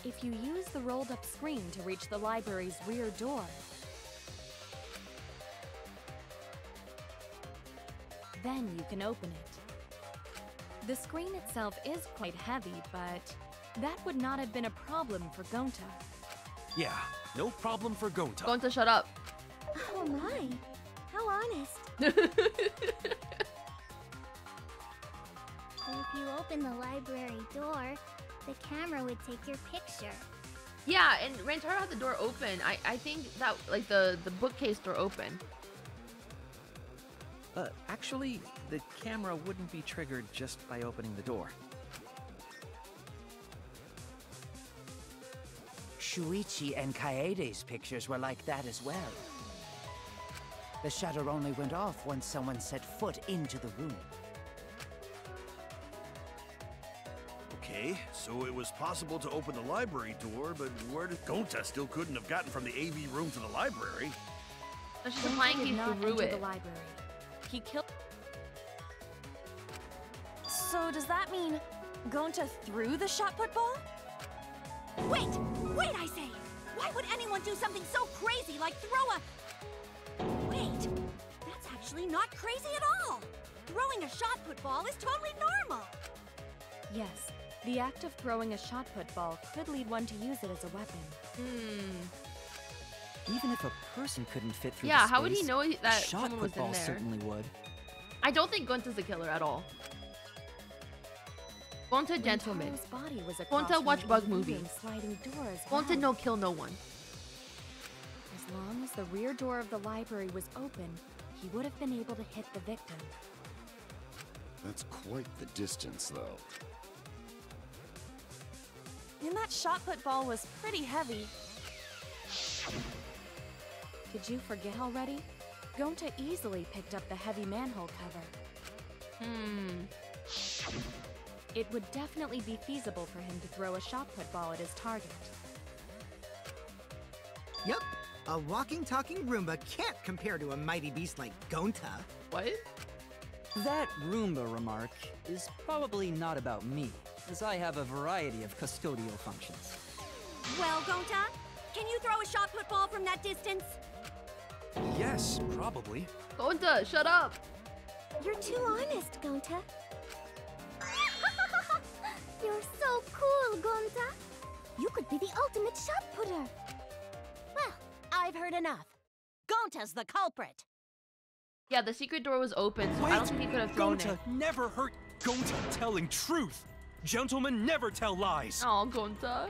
If you use the rolled-up screen to reach the library's rear door, then you can open it. The screen itself is quite heavy, but that would not have been a problem for Gonta. Yeah, no problem for Gonta. Gonta, shut up. Oh my, how honest. If you open the library door, the camera would take your picture. Yeah, and Rantaro had the door open. I think that, like, the bookcase door open. Actually, the camera wouldn't be triggered just by opening the door. Shuichi and Kaede's pictures were like that as well. The shutter only went off once someone set foot into the room. Okay, so it was possible to open the library door, but where did Gonta still couldn't have gotten from the AV room to the library? So she's implying he threw it. The library. He killed. So does that mean Gonta threw the shot put ball? Wait! Wait, I say! Why would anyone do something so crazy like throw a... Wait! That's actually not crazy at all! Throwing a shot put ball is totally normal! Yes, the act of throwing a shot put ball could lead one to use it as a weapon. Even if a person couldn't fit through Yeah, the how would he space, know that shot someone was in football there? certainly would. I don't think Gonta's the killer at all. Gonta gentleman. Rantaro's body was across Gonta from watch the bug AV movie. room sliding doors. Gonta no kill no one. As long as the rear door of the library was open, he would have been able to hit the victim. That's quite the distance, though. And that shot put ball was pretty heavy. Did you forget already? Gonta easily picked up the heavy manhole cover. It would definitely be feasible for him to throw a shot put ball at his target. Yep, a walking, talking Roomba can't compare to a mighty beast like Gonta. What? That Roomba remark is probably not about me, as I have a variety of custodial functions. Well, Gonta, can you throw a shot put ball from that distance? Yes, probably. Gonta, shut up! You're too honest, Gonta. You're so cool, Gonta. You could be the ultimate shot putter. Well, I've heard enough. Gonta's the culprit. Yeah, the secret door was open, so I don't think he could have thrown Gonta it. never hurt Gonta telling truth. Gentlemen never tell lies. Oh, Gonta.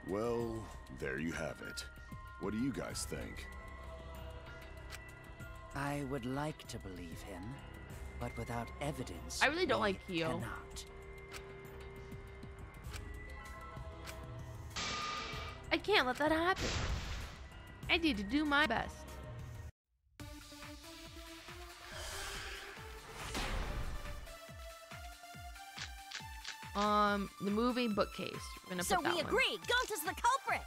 Well, there you have it. What do you guys think? I would like to believe him, but without evidence, I really don't we like Kyo. cannot. I can't let that happen. I need to do my best. The moving bookcase. We're gonna So put that we one. agree, Gonta's the culprit.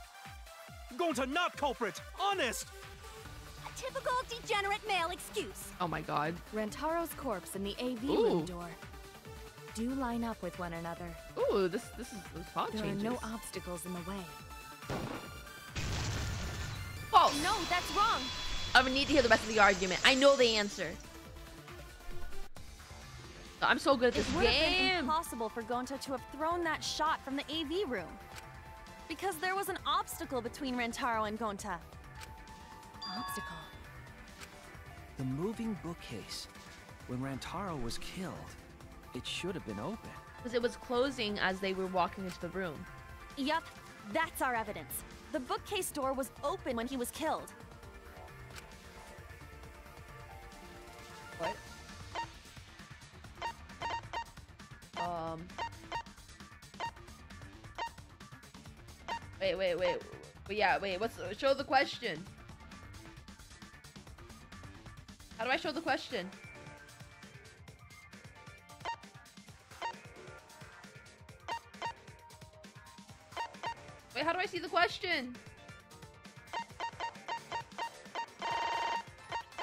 Gonta not culprit. Honest. A typical degenerate male excuse. Oh my god. Rantaro's corpse and the AV Ooh. room door do line up with one another. Ooh, this is those font There changes. are no obstacles in the way. False. No, that's wrong. I would need to hear the rest of the argument. I know the answer. I'm so good at this It would have been game. impossible for Gonta to have thrown that shot from the AV room. Because there was an obstacle between Rantaro and Gonta. Obstacle. The moving bookcase. When Rantaro was killed, it should have been open. Because it was closing as they were walking into the room. Yup, that's our evidence. The bookcase door was open when he was killed. What? Wait. Yeah, wait, show the question. How do I show the question? Wait, how do I see the question?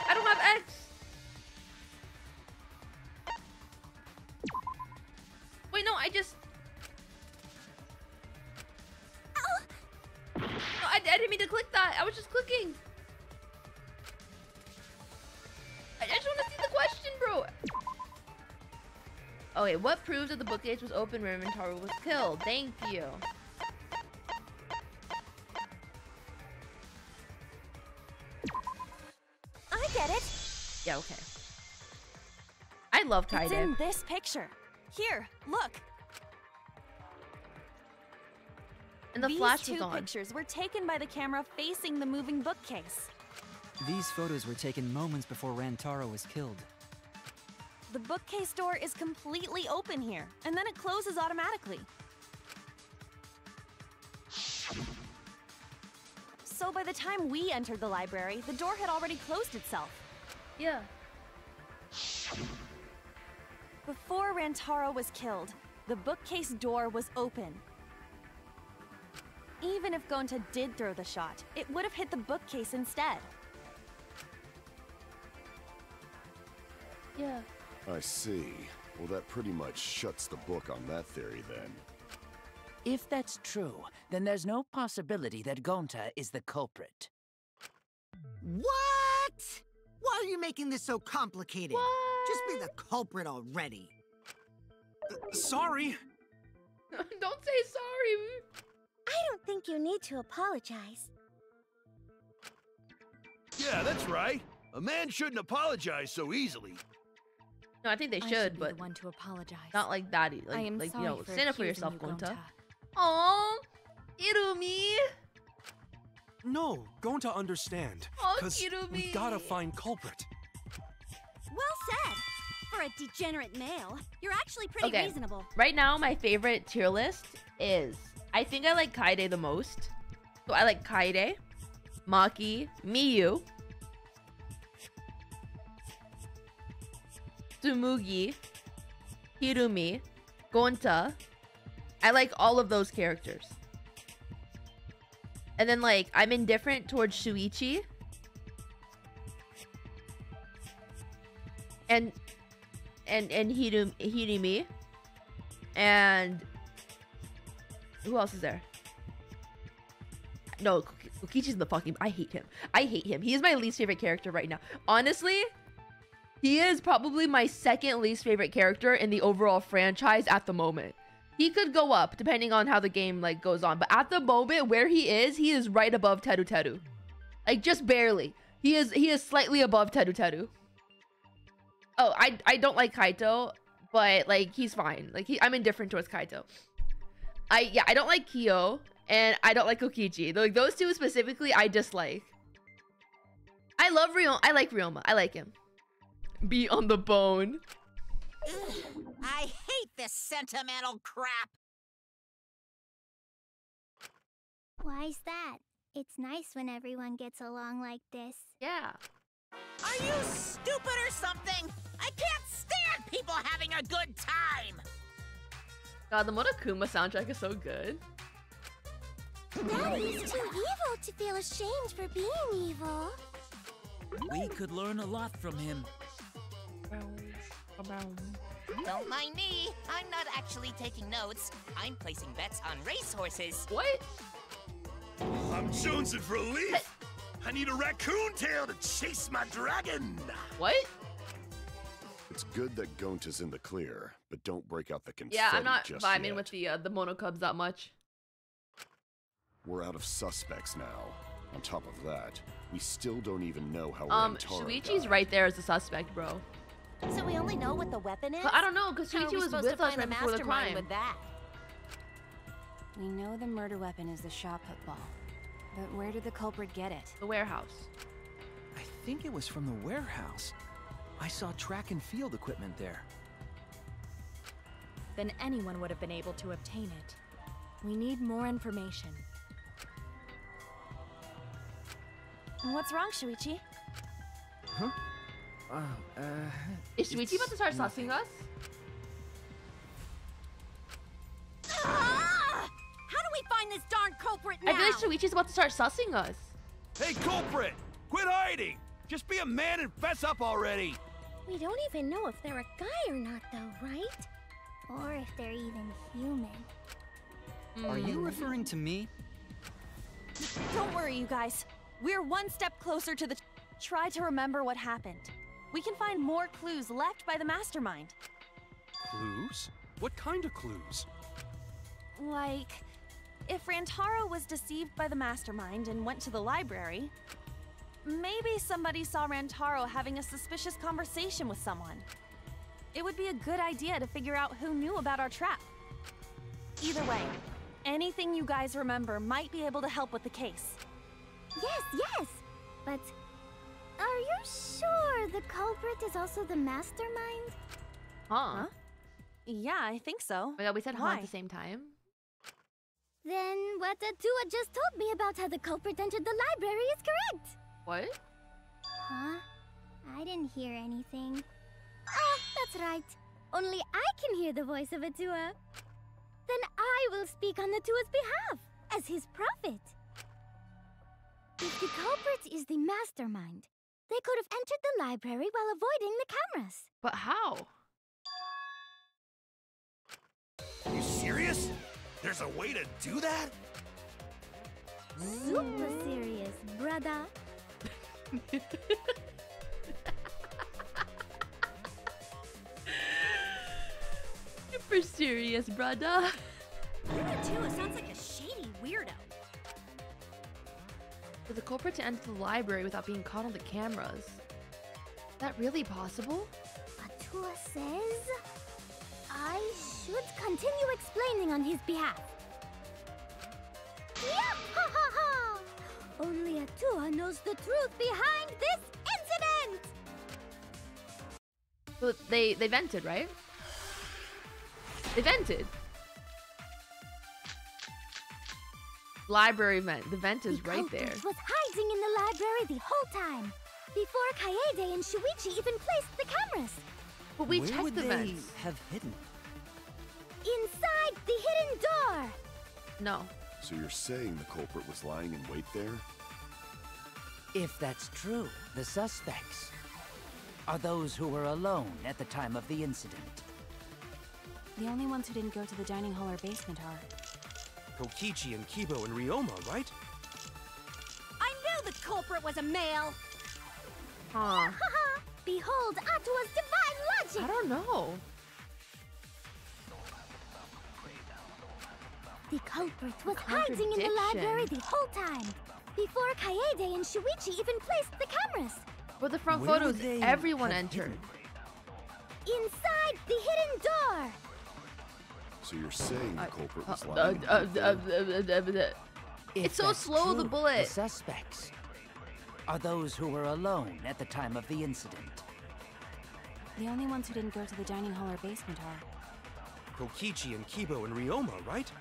I don't have X. Wait, no, I just... Oh, was just clicking. I just want to see the question, bro. Oh wait, what proves that the bookcase was open when Rentaro was killed? Thank you. I get it. Yeah, okay. I love It's Kaide. in this picture. Here, look. And the These flash two was on. pictures were taken by the camera facing the moving bookcase. These photos were taken moments before Rantaro was killed. The bookcase door is completely open here, and then it closes automatically. So by the time we entered the library, the door had already closed itself. Yeah. Before Rantaro was killed, the bookcase door was open. Even if Gonta did throw the shot, it would have hit the bookcase instead. Yeah. I see. Well, that pretty much shuts the book on that theory then. If that's true, then there's no possibility that Gonta is the culprit. What? Why are you making this so complicated? What? Just be the culprit already. Sorry. Don't say sorry. I don't think you need to apologize. Yeah, that's right. A man shouldn't apologize so easily. No, I think they I should, be but the one to apologize. not like that. Like, I am like sorry you know, for stand up for accusing yourself, you, Gonta. Gonta. Aww, Irumi. No, going to understand. Oh, 'Cause we Kirumi. gotta find culprit. Well said. For a degenerate male, you're actually pretty Okay. reasonable. Right now, my favorite tier list is, I think I like Kaide the most. So I like Kaide, Maki, Miyu, Tsumugi, Hirumi, Gonta. I like all of those characters. And then like, I'm indifferent towards Shuichi. And Hirumi. And who else is there? No, Kokichi's the fucking... I hate him. I hate him. He is my least favorite character right now. Honestly, he is probably my second least favorite character in the overall franchise at the moment. He could go up depending on how the game like goes on, but at the moment where he is right above Teru Teru. Like just barely. He is slightly above Teru Teru. Oh, I don't like Kaito, but like he's fine. Like I'm indifferent towards Kaito. I don't like Kyo and I don't like Kokichi. Like those two specifically I dislike. I love Ryoma. I like Ryoma. I like him. Be on the bone. Ugh, I hate this sentimental crap. Why's that? It's nice when everyone gets along like this. Yeah. Are you stupid or something? I can't stand people having a good time. God, the Monokuma soundtrack is so good. Daddy's too evil to feel ashamed for being evil. We could learn a lot from him. Don't mind me. I'm not actually taking notes. I'm placing bets on racehorses. What? I'm jonesing for a leaf. I need a raccoon tail to chase my dragon. What? It's good that Gonta's in the clear, but don't break out the confetti Yeah, I'm not just vibing yet. with the Monokubs that much. We're out of suspects now. On top of that, we still don't even know how Rantaro Shuichi's died. right there as a suspect, bro. So we only know what the weapon is? But I don't know, because How are Shuichi we was supposed with to us find right the before the mastermind crime. with that? We know the murder weapon is the shot put ball. But where did the culprit get it? The warehouse. I think it was from the warehouse. I saw track and field equipment there. Then anyone would have been able to obtain it. We need more information. What's wrong, Shuichi? Huh? Is Shuichi about to start sussing us? Ah! How do we find this darn culprit now? I feel like Shuichi's about to start sussing us. Hey, culprit! Quit hiding! Just be a man and fess up already! We don't even know if they're a guy or not, though, right? Or if they're even human. Are you referring to me? Don't worry, you guys. We're one step closer to the... Try to remember what happened. We can find more clues left by the mastermind. Clues? What kind of clues? Like, if Rantaro was deceived by the mastermind and went to the library, maybe somebody saw Rantaro having a suspicious conversation with someone. It would be a good idea to figure out who knew about our trap. Either way, anything you guys remember might be able to help with the case. Yes, yes! But are you sure the culprit is also the mastermind? Huh? Yeah, I think so. Oh my god, we said huh at the same time. Then what Atua just told me about how the culprit entered the library is correct. What? Huh? I didn't hear anything. Oh, that's right. Only I can hear the voice of Atua. Then I will speak on Atua's behalf, as his prophet. If the culprit is the mastermind, they could have entered the library while avoiding the cameras. But how? Are you serious? There's a way to do that? Super serious, brother. Super serious, brother. Atua sounds like a shady weirdo. For the culprit to enter the library without being caught on the cameras. Is that really possible? Atua says I should continue explaining on his behalf. Yeah, ha ha ha! Only Atua knows the truth behind this incident! So they vented, right? They vented. Library vent. The vent is right there. The culprit was hiding in the library the whole time, before Kaede and Shuichi even placed the cameras. But we Where checked would the they vents. have hidden? Inside the hidden door! No. So you're saying the culprit was lying in wait there? If that's true, the suspects are those who were alone at the time of the incident. The only ones who didn't go to the dining hall or basement are... Kokichi and Kibo and Ryoma, right? I knew the culprit was a male! Huh. Behold Atua's divine logic! I don't know. The culprit was hiding in the library the whole time, before Kaede and Shuichi even placed the cameras. But the front Where would photos, they everyone have entered. hidden? Inside the hidden door! So you're saying the culprit was lying in It's so slow, the bullet. The suspects are those who were alone at the time of the incident. The only ones who didn't go to the dining hall or basement are... Kokichi and Kibo and Ryoma, right?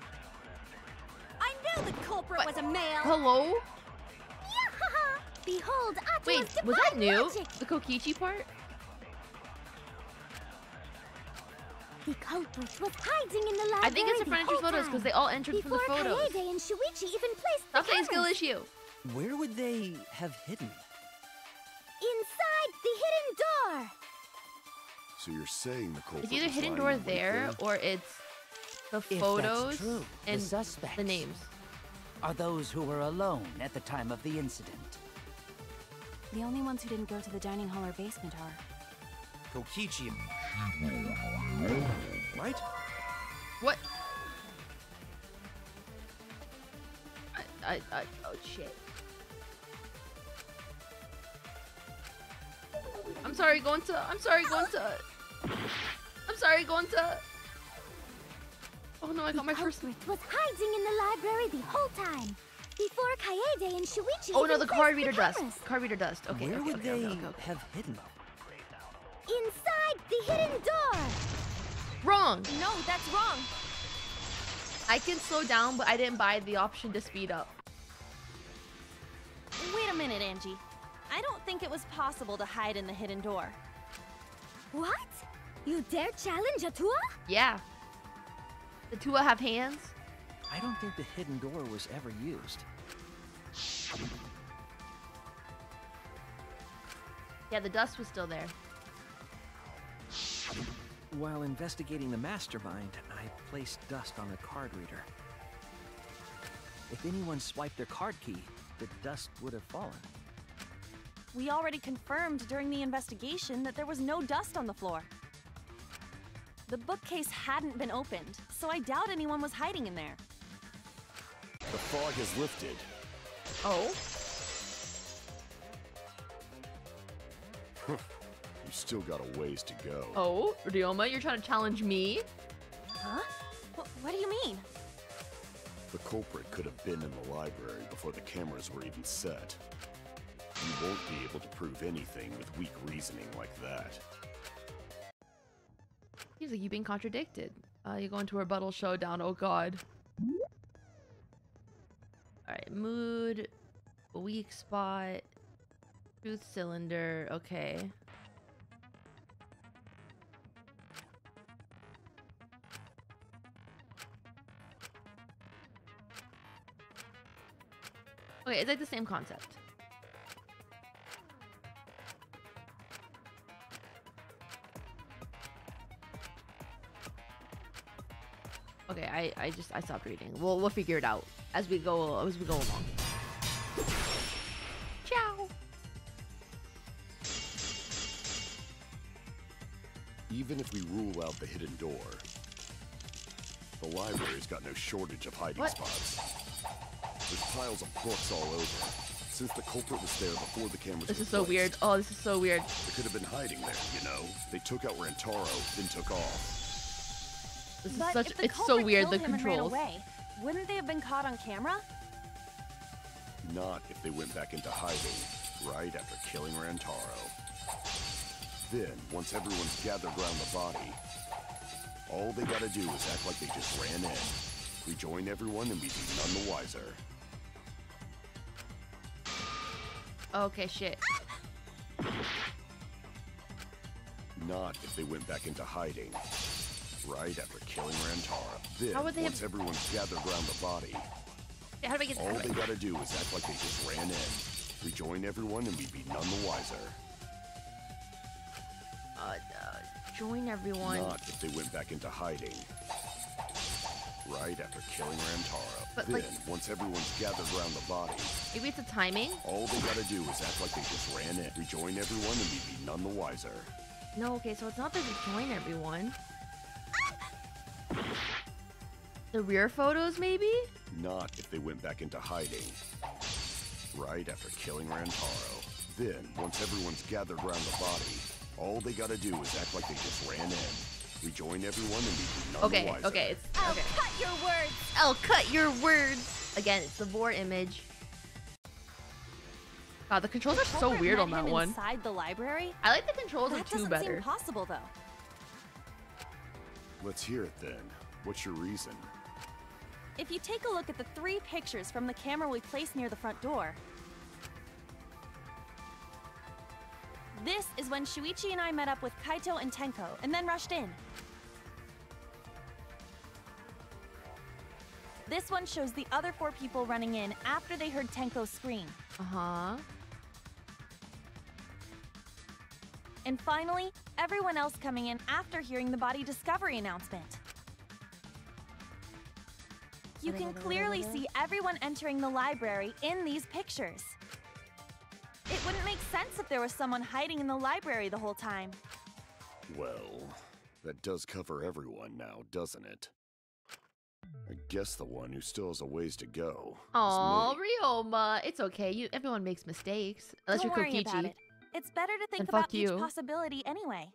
I knew the culprit was a male! Hello? Behold Atua's Wait, divine was that new? logic! The Kokichi part? The culprit was hiding in the library I think it's the front entrance whole photos time, because they all entered from the before photos. Kaede and Shuichi even placed the Stop saying skill cameras. issue. Where would they have hidden? Inside the hidden door! So you're saying the culprit It's either was hidden lying door in wait there or it's the If that's photos true, and the suspects the names. are those who were alone at the time of the incident. The only ones who didn't go to the dining hall or basement are... Kokichi and... Right? What? Oh shit. I'm sorry, going to. I'm sorry, going to. Oh no, I got my first. The culprit was hiding in the library the whole time, before Kaede and Shuichi Oh no, even the placed card reader dust. cameras. Card reader dust. Okay, Where okay, would okay, they okay. have hidden? Inside the hidden door! Wrong. No, that's wrong! I can slow down, but I didn't buy the option to speed up. Wait a minute, Angie. I don't think it was possible to hide in the hidden door. What? You dare challenge Atua? Yeah. The Tua have hands. I don't think the hidden door was ever used. Yeah, the dust was still there. While investigating the mastermind, I placed dust on the card reader. If anyone swiped their card key, the dust would have fallen. We already confirmed during the investigation that there was no dust on the floor. The bookcase hadn't been opened, so I doubt anyone was hiding in there. The fog has lifted. Oh? You still got a ways to go. Oh, Ryoma, you're trying to challenge me? Huh? What do you mean? The culprit could have been in the library before the cameras were even set. You won't be able to prove anything with weak reasoning like that. Seems like you've been contradicted. You're going to a rebuttal showdown, oh god. Alright, mood, weak spot, truth cylinder, okay. Okay, it's like the same concept. Okay, I stopped reading. We'll figure it out as we go along. Ciao. Even if we rule out the hidden door, the library's got no shortage of hiding spots. There's piles of books all over. Since the culprit was there before the cameras This were is so placed, weird. Oh, this is so weird. They could have been hiding there, you know? They took out Rantaro, then took off. This is But such, if the it's so culprit weird, killed the him and ran controls. away, wouldn't they have been caught on camera? Not if they went back into hiding, right after killing Rantaro. Then, once everyone's gathered around the body, all they gotta do is act like they just ran in. Rejoin everyone and we'd be none the wiser. Okay, shit. Not if they went back into hiding, right after killing Rantaro. Then, How would they once have- everyone's gathered around the body, How do I get all they gotta do is act like they just ran in. Rejoin everyone and we'd be none the wiser. Join everyone. Not if they went back into hiding, right after killing Rantaro. But, then, like- once everyone's gathered around the body, Maybe it's a timing? all they gotta do is act like they just ran in. Rejoin everyone and we'd be none the wiser. No, okay, so it's not that they join everyone. The rear photos, maybe? Not if they went back into hiding, right after killing Rantaro. Then, once everyone's gathered around the body, all they gotta do is act like they just ran in. Rejoin everyone and we'd be none the Okay, wiser. okay, it's I'll okay. cut your words. I'll cut your words. Again, it's the Vor image. God, the controls are so Culprit weird met on that him one. Inside the library? I like the controls That of 2 doesn't better. seem possible, though. Let's hear it then. What's your reason? If you take a look at the 3 pictures from the camera we placed near the front door, this is when Shuichi and I met up with Kaito and Tenko, and then rushed in. This one shows the other 4 people running in after they heard Tenko scream. Uh-huh. And finally, everyone else coming in after hearing the body discovery announcement. You can clearly see everyone entering the library in these pictures. It wouldn't make sense if there was someone hiding in the library the whole time. Well, that does cover everyone now, doesn't it? I guess the one who still has a ways to go. Aw, Ryoma. It's okay. Everyone makes mistakes. Unless Don't you're worry about Kokichi. it. It's better to think Then about fuck each you. possibility anyway.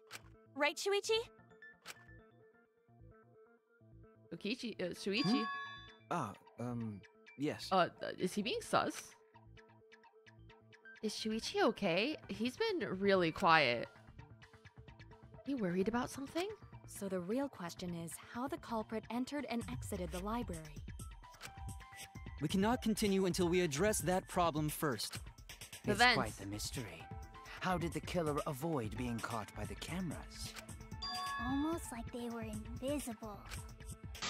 Right, Shuichi? Kokichi, Shuichi. Yes. Is he being sus? Is Shuichi okay? He's been really quiet. You worried about something? So the real question is how the culprit entered and exited the library. We cannot continue until we address that problem first. It's quite the mystery. How did the killer avoid being caught by the cameras? Almost like they were invisible.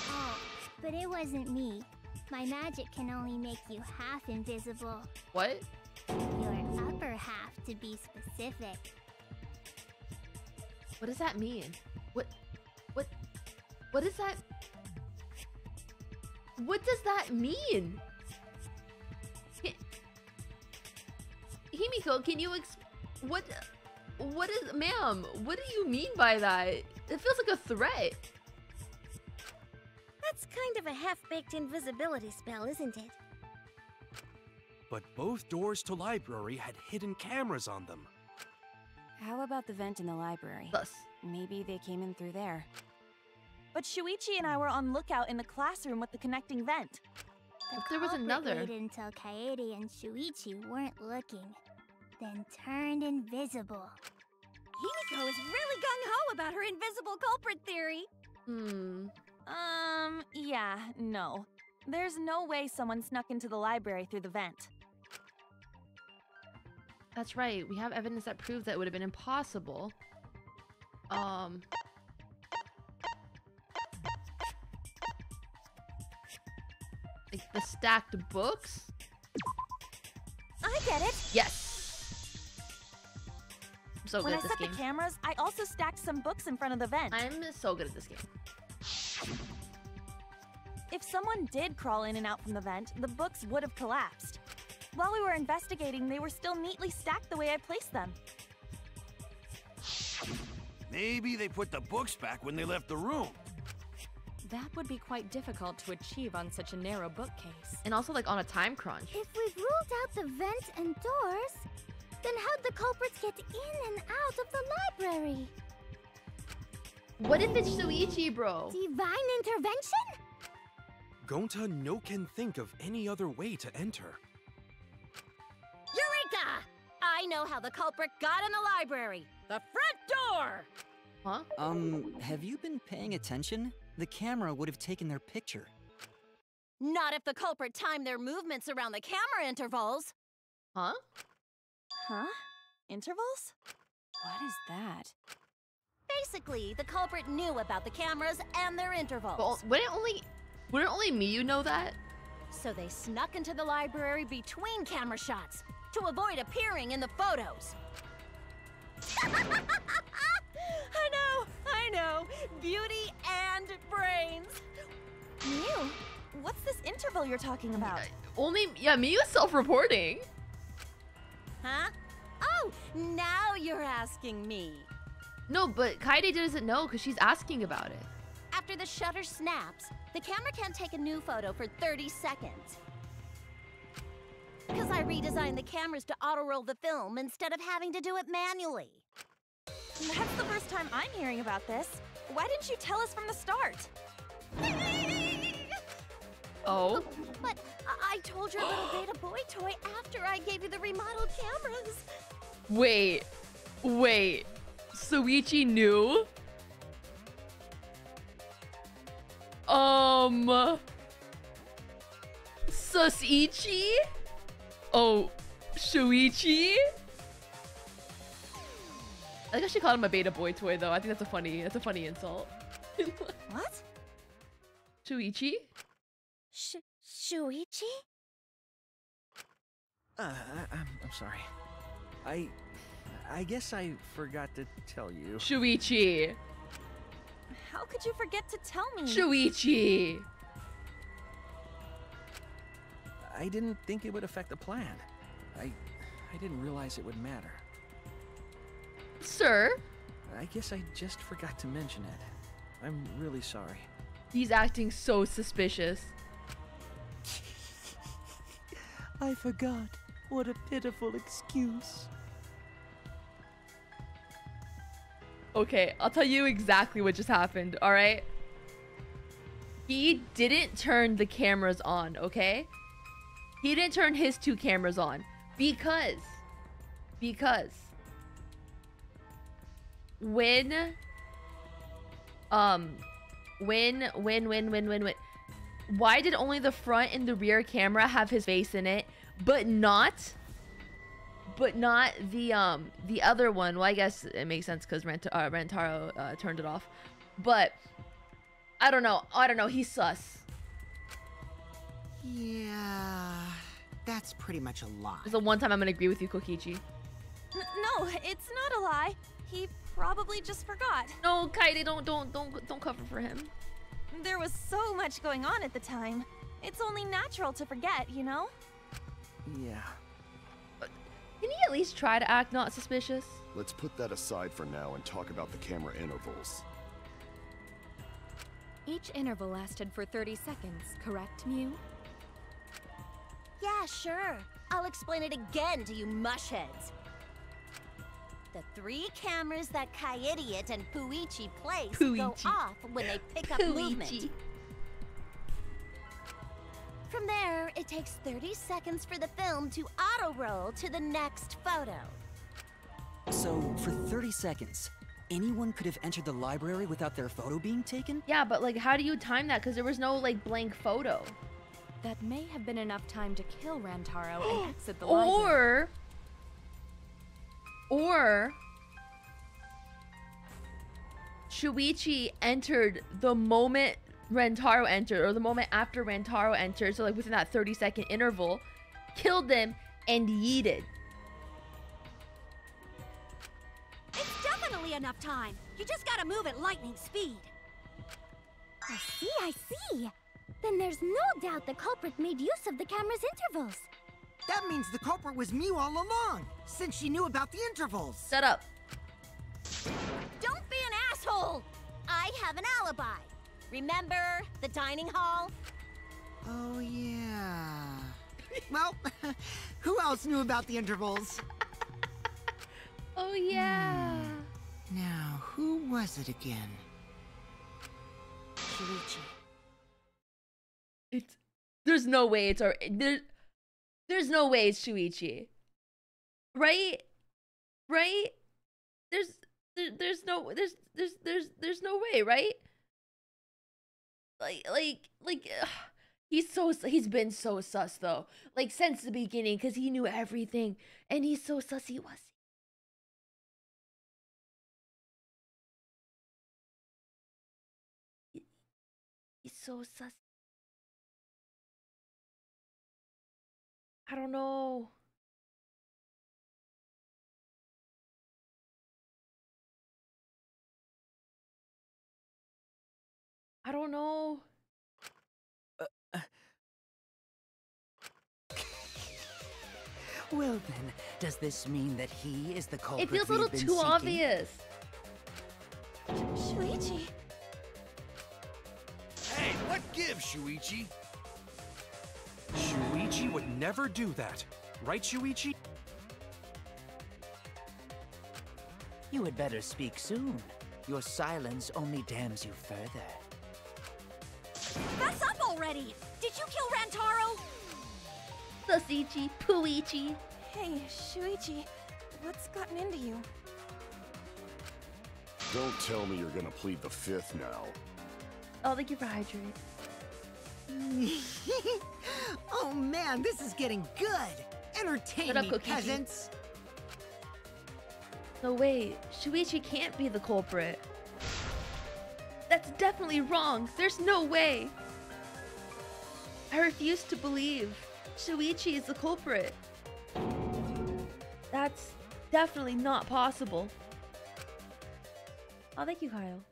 Oh, but it wasn't me. My magic can only make you half invisible. What? Your upper half, to be specific. What does that mean? What is that? What does that mean? Himiko, can you what is, ma'am? What do you mean by that? It feels like a threat. That's kind of a half-baked invisibility spell, isn't it? But both doors to library had hidden cameras on them. How about the vent in the library? Thus. Maybe they came in through there. But Shuichi and I were on lookout in the classroom with the connecting vent. If there was another. Waited until Kaede and Shuichi weren't looking, then turned invisible. Himiko is really gung-ho about her invisible culprit theory. Yeah, no. There's no way someone snuck into the library through the vent. That's right. We have evidence that proves that it would have been impossible. Like the stacked books? I get it! Yes! I'm so good at this game. When I set the cameras, I also stacked some books in front of the vent. I'm so good at this game. If someone did crawl in and out from the vent, the books would have collapsed. While we were investigating, they were still neatly stacked the way I placed them. Maybe they put the books back when they left the room. That would be quite difficult to achieve on such a narrow bookcase. And also like on a time crunch. If we've ruled out the vent and doors, then how'd the culprits get in and out of the library? What if it's Shuichi, bro? Divine intervention? Gonta no can think of any other way to enter. Eureka! I know how the culprit got in the library. The front door! Huh? Have you been paying attention? The camera would have taken their picture. Not if the culprit timed their movements around the camera intervals. Huh? Huh? Intervals? What is that? Basically, the culprit knew about the cameras and their intervals. Well, wouldn't only Miyu know that? So they snuck into the library between camera shots to avoid appearing in the photos. I know. Beauty and brains. Miyu, what's this interval you're talking about? Miyu's self-reporting. Huh? Oh, now you're asking me. No, but Kaede doesn't know because she's asking about it. After the shutter snaps, the camera can't take a new photo for 30 seconds. Because I redesigned the cameras to auto-roll the film instead of having to do it manually. That's the first time I'm hearing about this. Why didn't you tell us from the start? Oh? But I told your little beta boy toy after I gave you the remodeled cameras. Wait. Shuichi knew? Susichi? Oh, Shuichi? I think I should call him a beta boy toy though. I think that's a funny insult. What? Shuichi? Shuichi? I'm sorry. I guess I forgot to tell you. Shuichi. How could you forget to tell me? Shuichi. I didn't think it would affect the plan. I didn't realize it would matter. Sir? I guess I just forgot to mention it. I'm really sorry. He's acting so suspicious. I forgot. What a pitiful excuse. Okay, I'll tell you exactly what just happened, alright? He didn't turn the cameras on, okay? He didn't turn his two cameras on because when why did only the front and the rear camera have his face in it, but not the other one? Well, I guess it makes sense because Rentaro turned it off, but I don't know, he's sus. Yeah, that's pretty much a lie. It's the one time I'm gonna agree with you, Kokichi. No, it's not a lie. He probably just forgot. No, Kaede, don't cover for him. There was so much going on at the time. It's only natural to forget, you know? Yeah. Can he at least try to act not suspicious? Let's put that aside for now and talk about the camera intervals. Each interval lasted for 30 seconds, correct, Mew? Yeah, sure. I'll explain it again to you mushheads. The 3 cameras that Kaidiot and Puichi place go off when they pick up movement. From there, it takes 30 seconds for the film to auto-roll to the next photo. So, for 30 seconds, anyone could have entered the library without their photo being taken? Yeah, but like, how do you time that? Because there was no like blank photo. That may have been enough time to kill Rantaro and exit the library. Or Shuichi entered the moment Rantaro entered, or the moment after Rantaro entered, so like within that 30-second interval, killed them and yeeted. It's definitely enough time. You just gotta move at lightning speed. I see. Then there's no doubt the culprit made use of the camera's intervals. That means the culprit was Mew all along, since she knew about the intervals. Shut up. Don't be an asshole! I have an alibi. Remember the dining hall? Oh, yeah. Well, who else knew about the intervals? Oh, yeah. Now, who was it again? Shuichi. There's no way it's there's no way it's Shuichi. Right? There's no way, right? He's been so sus though. Like since the beginning, because he knew everything. And he's so sussy wussy. He's so sussy. I don't know. I don't know. Well then, does this mean that he is the culprit? It feels a little too obvious. Shuichi. Hey, what gives, Shuichi? Shuichi would never do that. Right, Shuichi? You had better speak soon. Your silence only damns you further. Fess up already! Did you kill Rantaro? Susichi, Puichi. Hey, Shuichi, what's gotten into you? Don't tell me you're gonna plead the fifth now. Oh, thank you for hydrate. Oh man, this is getting good! Entertain me, peasants! No way, Shuichi can't be the culprit. That's definitely wrong. There's no way. I refuse to believe Shuichi is the culprit. That's definitely not possible. Oh, thank you, Kyle.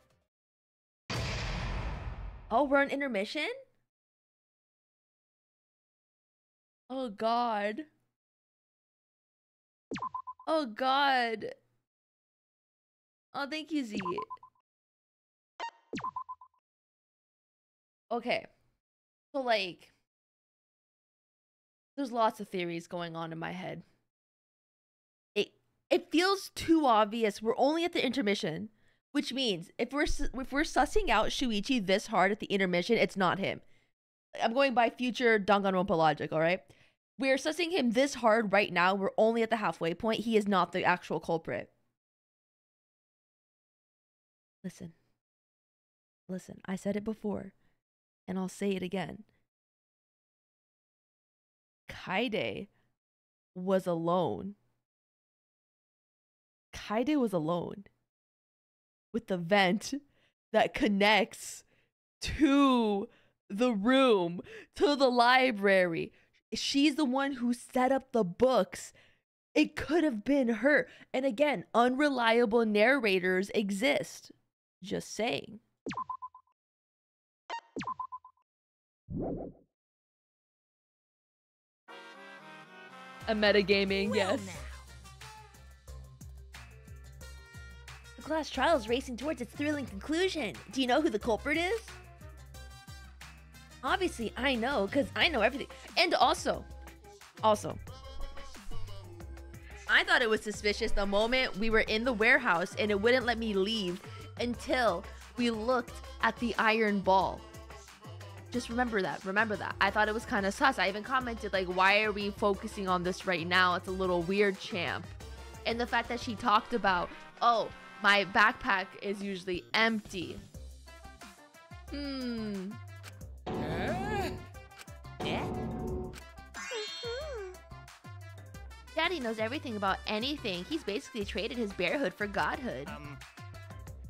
Oh, we're on intermission? Oh, God. Oh, God. Oh, thank you, Z. Okay. So, like, there's lots of theories going on in my head. It feels too obvious. We're only at the intermission, which means if we're sussing out Shuichi this hard at the intermission, it's not him. I'm going by future Danganronpa logic, all right? We're sussing him this hard right now. We're only at the halfway point. He is not the actual culprit. Listen. I said it before, and I'll say it again. Kaide was alone. Kaide was alone with the vent that connects to the room, to the library. She's the one who set up the books. It could have been her. And again, unreliable narrators exist. Just saying. A metagaming, yes. Now, The class trial is racing towards its thrilling conclusion. Do you know who the culprit is? Obviously, I know, because I know everything. And also, I thought it was suspicious the moment we were in the warehouse and it wouldn't let me leave until we looked at the iron ball. Just remember that. Remember that. I thought it was kind of sus. I even commented, like, why are we focusing on this right now? It's a little weird, champ. And the fact that she talked about, oh, my backpack is usually empty. Yeah? Daddy knows everything about anything. He's basically traded his bearhood for godhood.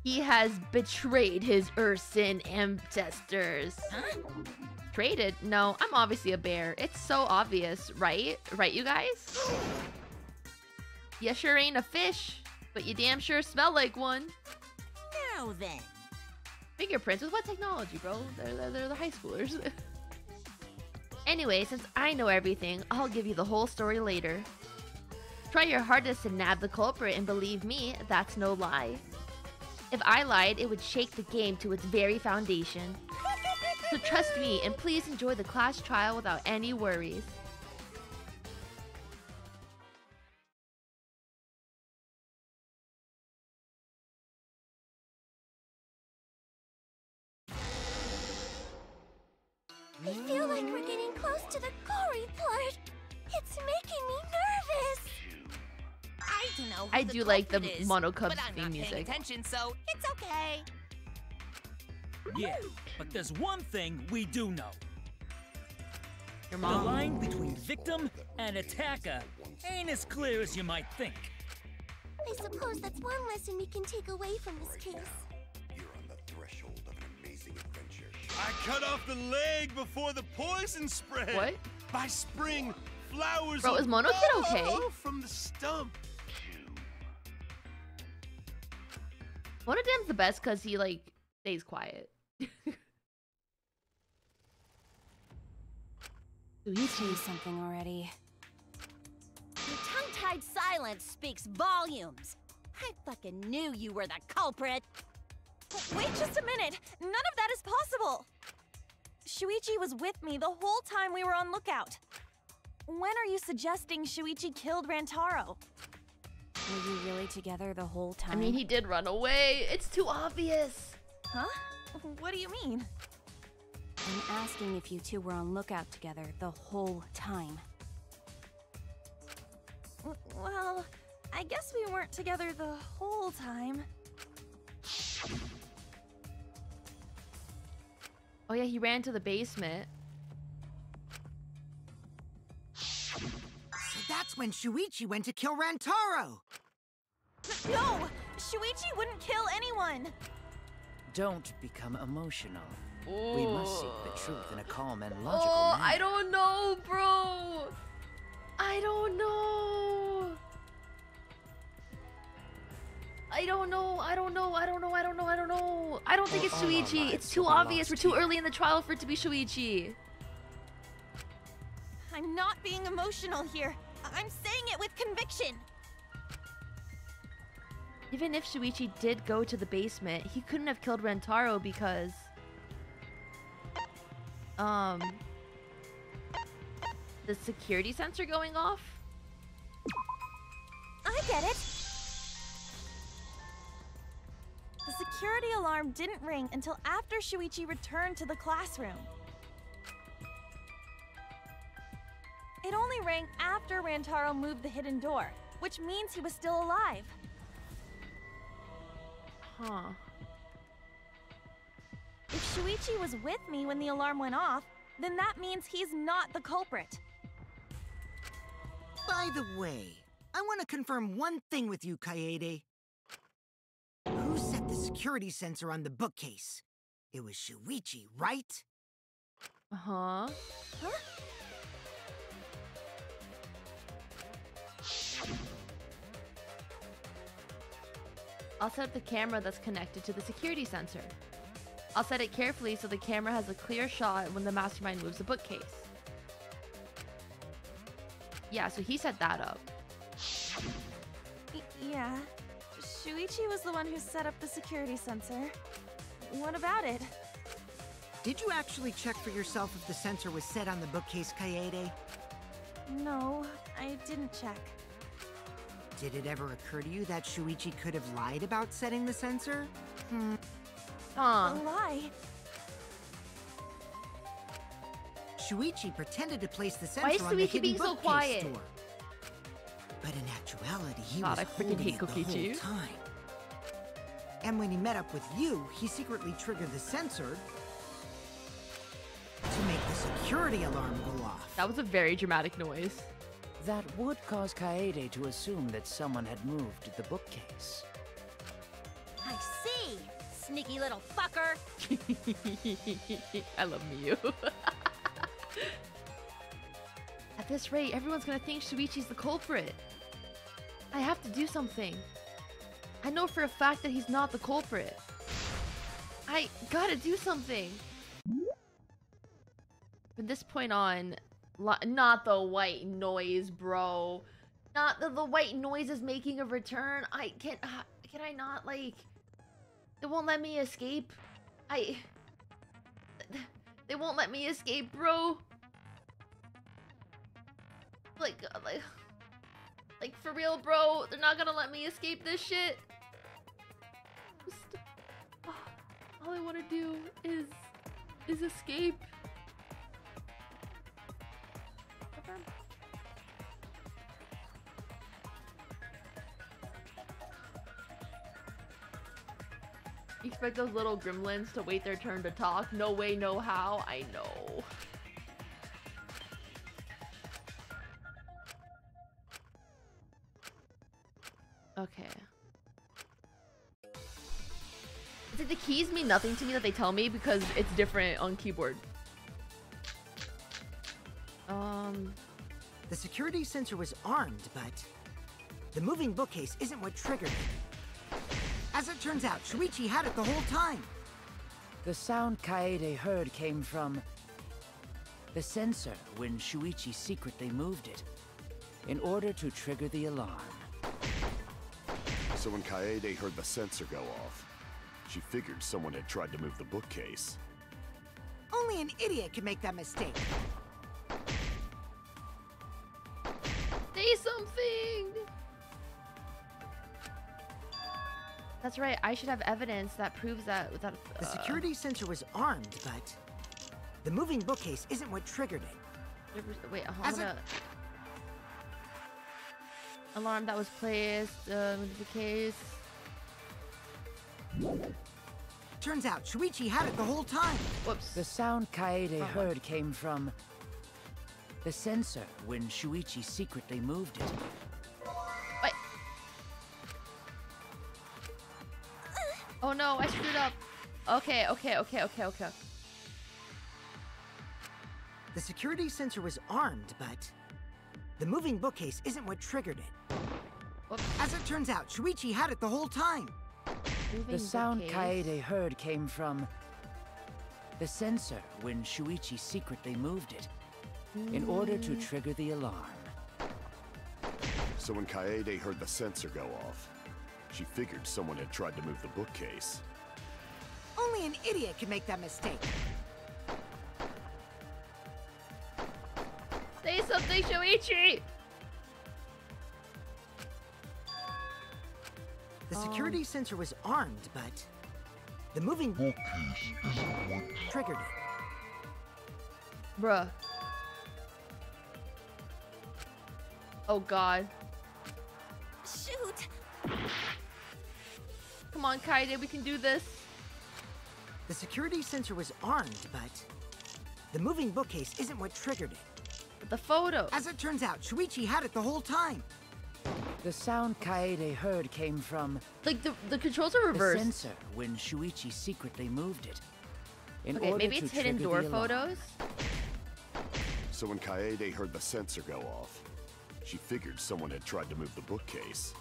He has betrayed his Urson ancestors. Huh? Traded? No, I'm obviously a bear. It's so obvious, right? Right, you guys? You sure ain't a fish, but you damn sure smell like one. Now then. Fingerprints? With what technology, bro? They're the high schoolers. Anyway, since I know everything, I'll give you the whole story later. Try your hardest to nab the culprit, and believe me, that's no lie. If I lied, it would shake the game to its very foundation. So trust me, and please enjoy the class trial without any worries. I feel like we're getting close to the gory part. It's making me nervous. I don't know who I do like the culprit is, Mono Cubs but I'm theme not paying music. attention, so it's okay. Yeah, but there's one thing we do know. Your The mom. line between victim and attacker ain't as clear as you might think. I suppose that's one lesson we can take away from this case. You're on the threshold of an amazing adventure. I cut off the leg before the poison spread. What? By spring, flowers. Bro, will is Mono Kid okay? fall from the stump. Monodam's the best because he, like, stays quiet. You changed something already. Your tongue-tied silence speaks volumes. I fucking knew you were the culprit. Wait just a minute! None of that is possible! Shuichi was with me the whole time we were on lookout. When are you suggesting Shuichi killed Rantaro? Were you really together the whole time? I mean, he did run away. It's too obvious. Huh? What do you mean? I'm asking if you two were on lookout together the whole time. Well, I guess we weren't together the whole time. Oh yeah, he ran to the basement. So that's when Shuichi went to kill Rantaro! No! Shuichi wouldn't kill anyone! Don't become emotional. We must seek the truth in a calm and logical Oh, manner. I don't know, bro. I don't know. I don't know. I don't know. I don't know. I don't know. I don't know. I don't think it's All our Shuichi. lives It's too will be obvious. We're lost too here. early in the trial for it to be Shuichi. I'm not being emotional here. I'm saying it with conviction. Even if Shuichi did go to the basement, he couldn't have killed Rentaro because... the security sensor going off? I get it. The security alarm didn't ring until after Shuichi returned to the classroom. It only rang after Rantaro moved the hidden door, which means he was still alive. Huh. If Shuichi was with me when the alarm went off, then that means he's not the culprit. By the way, I want to confirm one thing with you, Kaede. Who set the security sensor on the bookcase? It was Shuichi, right? Uh-huh. Huh? I'll set up the camera that's connected to the security sensor. I'll set it carefully so the camera has a clear shot when the mastermind moves the bookcase. Yeah, so he set that up. Yeah, Shuichi was the one who set up the security sensor. What about it? Did you actually check for yourself if the sensor was set on the bookcase, Kaede? No, I didn't check. Did it ever occur to you that Shuichi could have lied about setting the sensor? A lie? Shuichi pretended to place the Why is sensor on the Shuichi hidden being so bookcase quiet? door. But in actuality, he God, was I freaking holding hate it the Kokichi. whole time. And when he met up with you, he secretly triggered the sensor to make the security alarm go off. That was a very dramatic noise. That would cause Kaede to assume that someone had moved the bookcase. I see! Sneaky little fucker! I love Miyu. At this rate, everyone's gonna think Shuichi's the culprit. I have to do something. I know for a fact that he's not the culprit. I gotta do something. From this point on, not the white noise, bro. Not the white noise is making a return. Can I not, like... They won't let me escape. They won't let me escape, bro. Like for real, bro. They're not gonna let me escape this shit. All I want to do is escape. You expect those little gremlins to wait their turn to talk? No way, no how. I know. Okay. It's like the keys mean nothing to me that they tell me because it's different on keyboard. The security sensor was armed, but the moving bookcase isn't what triggered it. As it turns out, Shuichi had it the whole time. The sound Kaede heard came from the sensor when Shuichi secretly moved it in order to trigger the alarm. So when Kaede heard the sensor go off, she figured someone had tried to move the bookcase. Only an idiot can make that mistake. Say something! That's right, I should have evidence that proves that without... The security sensor was armed, but the moving bookcase isn't what triggered it. Wait, hold on. Alarm that was placed, with the case. Turns out Shuichi had it the whole time. Whoops. The sound Kaede heard came from the sensor when Shuichi secretly moved it. Wait. Oh no, I screwed up. Okay. The security sensor was armed, but the moving bookcase isn't what triggered it. Whoops. As it turns out, Shuichi had it the whole time. The sound Kaede heard came from the sensor when Shuichi secretly moved it in order to trigger the alarm. So when Kaede heard the sensor go off, she figured someone had tried to move the bookcase. Only an idiot can make that mistake. Say something, Shuichi! The security sensor was armed, but the moving bookcase isn't what triggered it. Bruh. Oh god. Shoot! Come on, Kaede, we can do this. The security sensor was armed, but the moving bookcase isn't what triggered it. But the photo. As it turns out, Shuichi had it the whole time. The sound Kaede heard came from like the controls are reversed. The sensor when Shuichi secretly moved it. Okay, maybe it's hidden door photos. So when Kaede heard the sensor go off, she figured someone had tried to move the bookcase.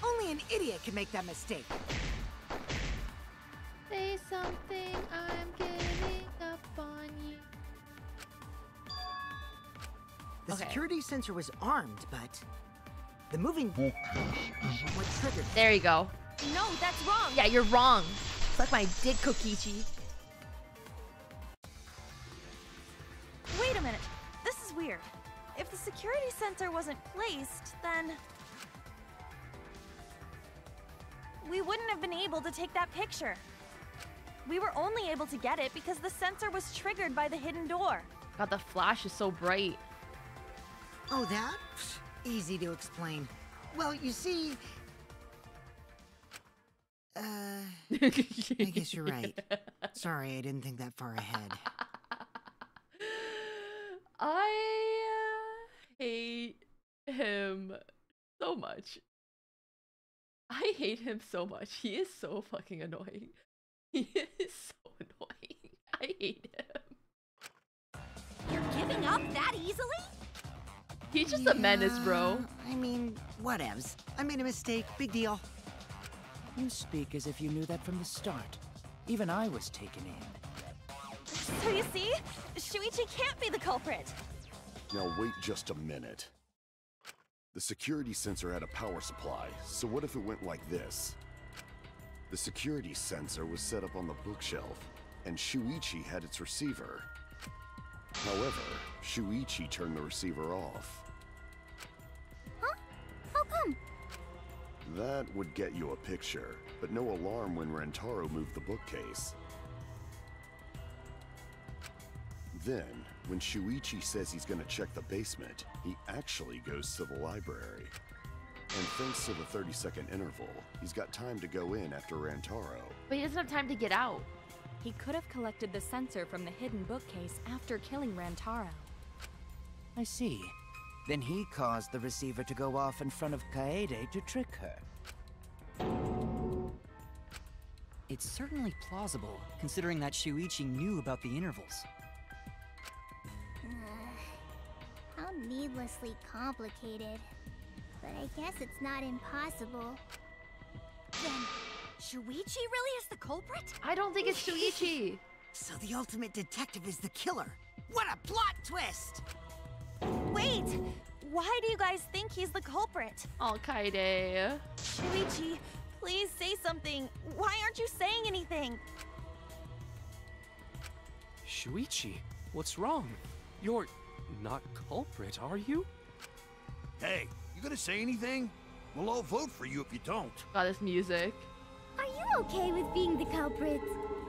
Only an idiot can make that mistake. Say something, I'm giving up on you. The security sensor was armed, but The moving bookcase is what triggered. There you go. No, that's wrong. Yeah, you're wrong. Suck my dick, Kokichi. Wait a minute. This is weird. If the security sensor wasn't placed, then we wouldn't have been able to take that picture. We were only able to get it because the sensor was triggered by the hidden door. God, the flash is so bright. Oh, that? Easy to explain. Well, you see... I guess you're right. Sorry, I didn't think that far ahead. I hate him so much. I hate him so much. He is so fucking annoying. He is so annoying. I hate him. You're giving up that easily? He's just a menace, bro. I mean, whatevs. I made a mistake. Big deal. You speak as if you knew that from the start. Even I was taken in. So you see, Shuichi can't be the culprit. Now wait just a minute. The security sensor had a power supply, so what if it went like this? The security sensor was set up on the bookshelf, and Shuichi had its receiver. However, Shuichi turned the receiver off. Huh? How come? That would get you a picture, but no alarm when Rentaro moved the bookcase. Then, when Shuichi says he's gonna check the basement, he actually goes to the library. And thanks to the 30-second interval, he's got time to go in after Rantaro. But he doesn't have time to get out. He could have collected the sensor from the hidden bookcase after killing Rantaro. I see. Then he caused the receiver to go off in front of Kaede to trick her. It's certainly plausible, considering that Shuichi knew about the intervals. How needlessly complicated. But I guess it's not impossible. Then, Shuichi really is the culprit? I don't think it's Shuichi. So the ultimate detective is the killer. What a plot twist! Wait! Why do you guys think he's the culprit? Oh, Kaede. Shuichi, please say something. Why aren't you saying anything? Shuichi, what's wrong? You're not culprit, are you? Hey, you gonna say anything? We'll all vote for you if you don't. God, this music. Are you okay with being the culprit?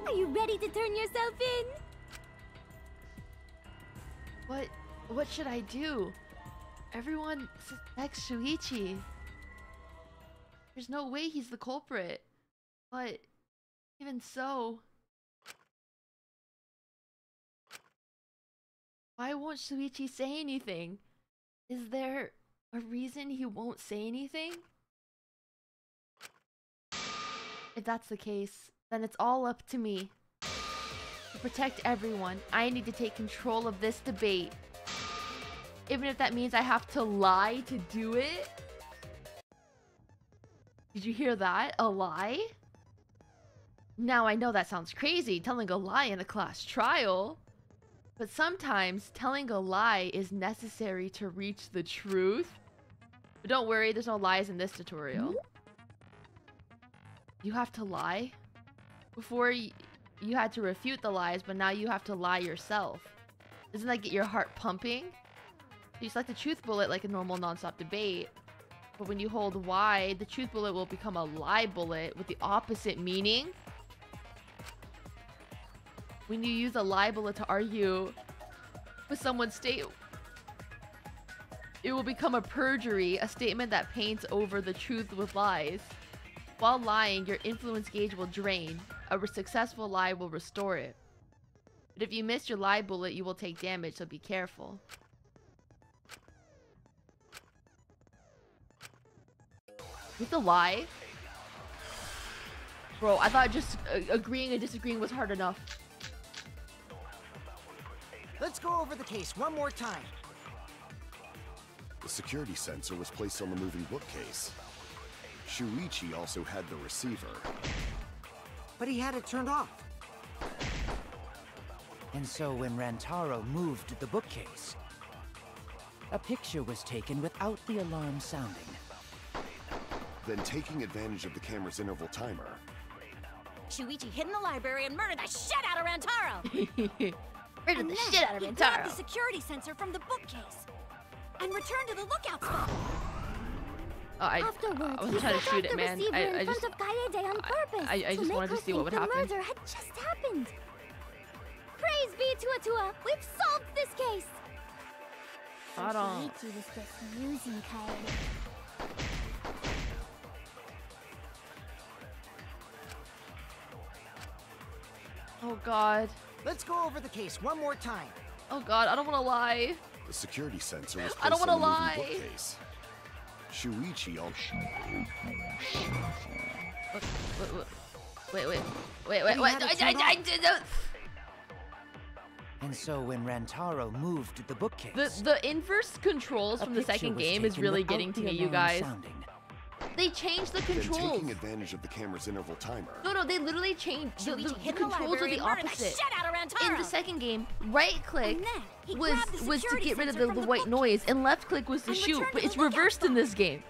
Are you ready to turn yourself in? What should I do? Everyone suspects Shuichi. There's no way he's the culprit. But even so, why won't Shuichi say anything? Is there a reason he won't say anything? If that's the case, then it's all up to me. To protect everyone, I need to take control of this debate. Even if that means I have to lie to do it. Did you hear that? A lie? Now I know that sounds crazy, telling a lie in a class trial. But sometimes telling a lie is necessary to reach the truth. But don't worry, there's no lies in this tutorial. You have to lie? Before you had to refute the lies, but now you have to lie yourself. Doesn't that get your heart pumping? You select the truth bullet like a normal non-stop debate. But when you hold Y, the truth bullet will become a lie bullet with the opposite meaning. When you use a lie bullet to argue with someone's state, it will become a perjury, a statement that paints over the truth with lies. While lying, your influence gauge will drain. A successful lie will restore it. But if you miss your lie bullet, you will take damage, so be careful. With the lie? Bro, I thought just agreeing and disagreeing was hard enough. Let's go over the case one more time. The security sensor was placed on the moving bookcase. Shuichi also had the receiver. But he had it turned off. And so when Rantaro moved the bookcase, a picture was taken without the alarm sounding. Then taking advantage of the camera's interval timer, Shuichi hid in the library and murdered the shit out of Rantaro! Murdered the shit out of he grabbed Rantaro. the security sensor from the bookcase and returned to the lookout spot. Oh, I Afterwards, wasn't trying to he shoot set it, off the man. receiver I in just front of Kaede on purpose I to just make wanted to her see what would think happen. the murder had just happened. Praise be to Atua! We've solved this case! Hold on. Shuichi was just using Kaede. Oh god. Let's go over the case one more time. Oh god, I don't want to lie. the security sensor was I don't placed on the wanna moving lie. bookcase. Shuichi Wait. We had it turned I off. did. And so when Rantaro moved the bookcase, The inverse controls a from the picture second was game is taken really without getting to the me, you alarm guys. sounding. They changed the Then controls. taking advantage of the camera's interval timer, No, they literally changed. The Shuichi hid in the controls are library the and murdered the opposite. shit out of Rantaro! In the second game, right click And then he was grabbed the to security get rid of sensor the from the white noise, and left click was to and shoot. returned But to it's the lookout reversed in this game.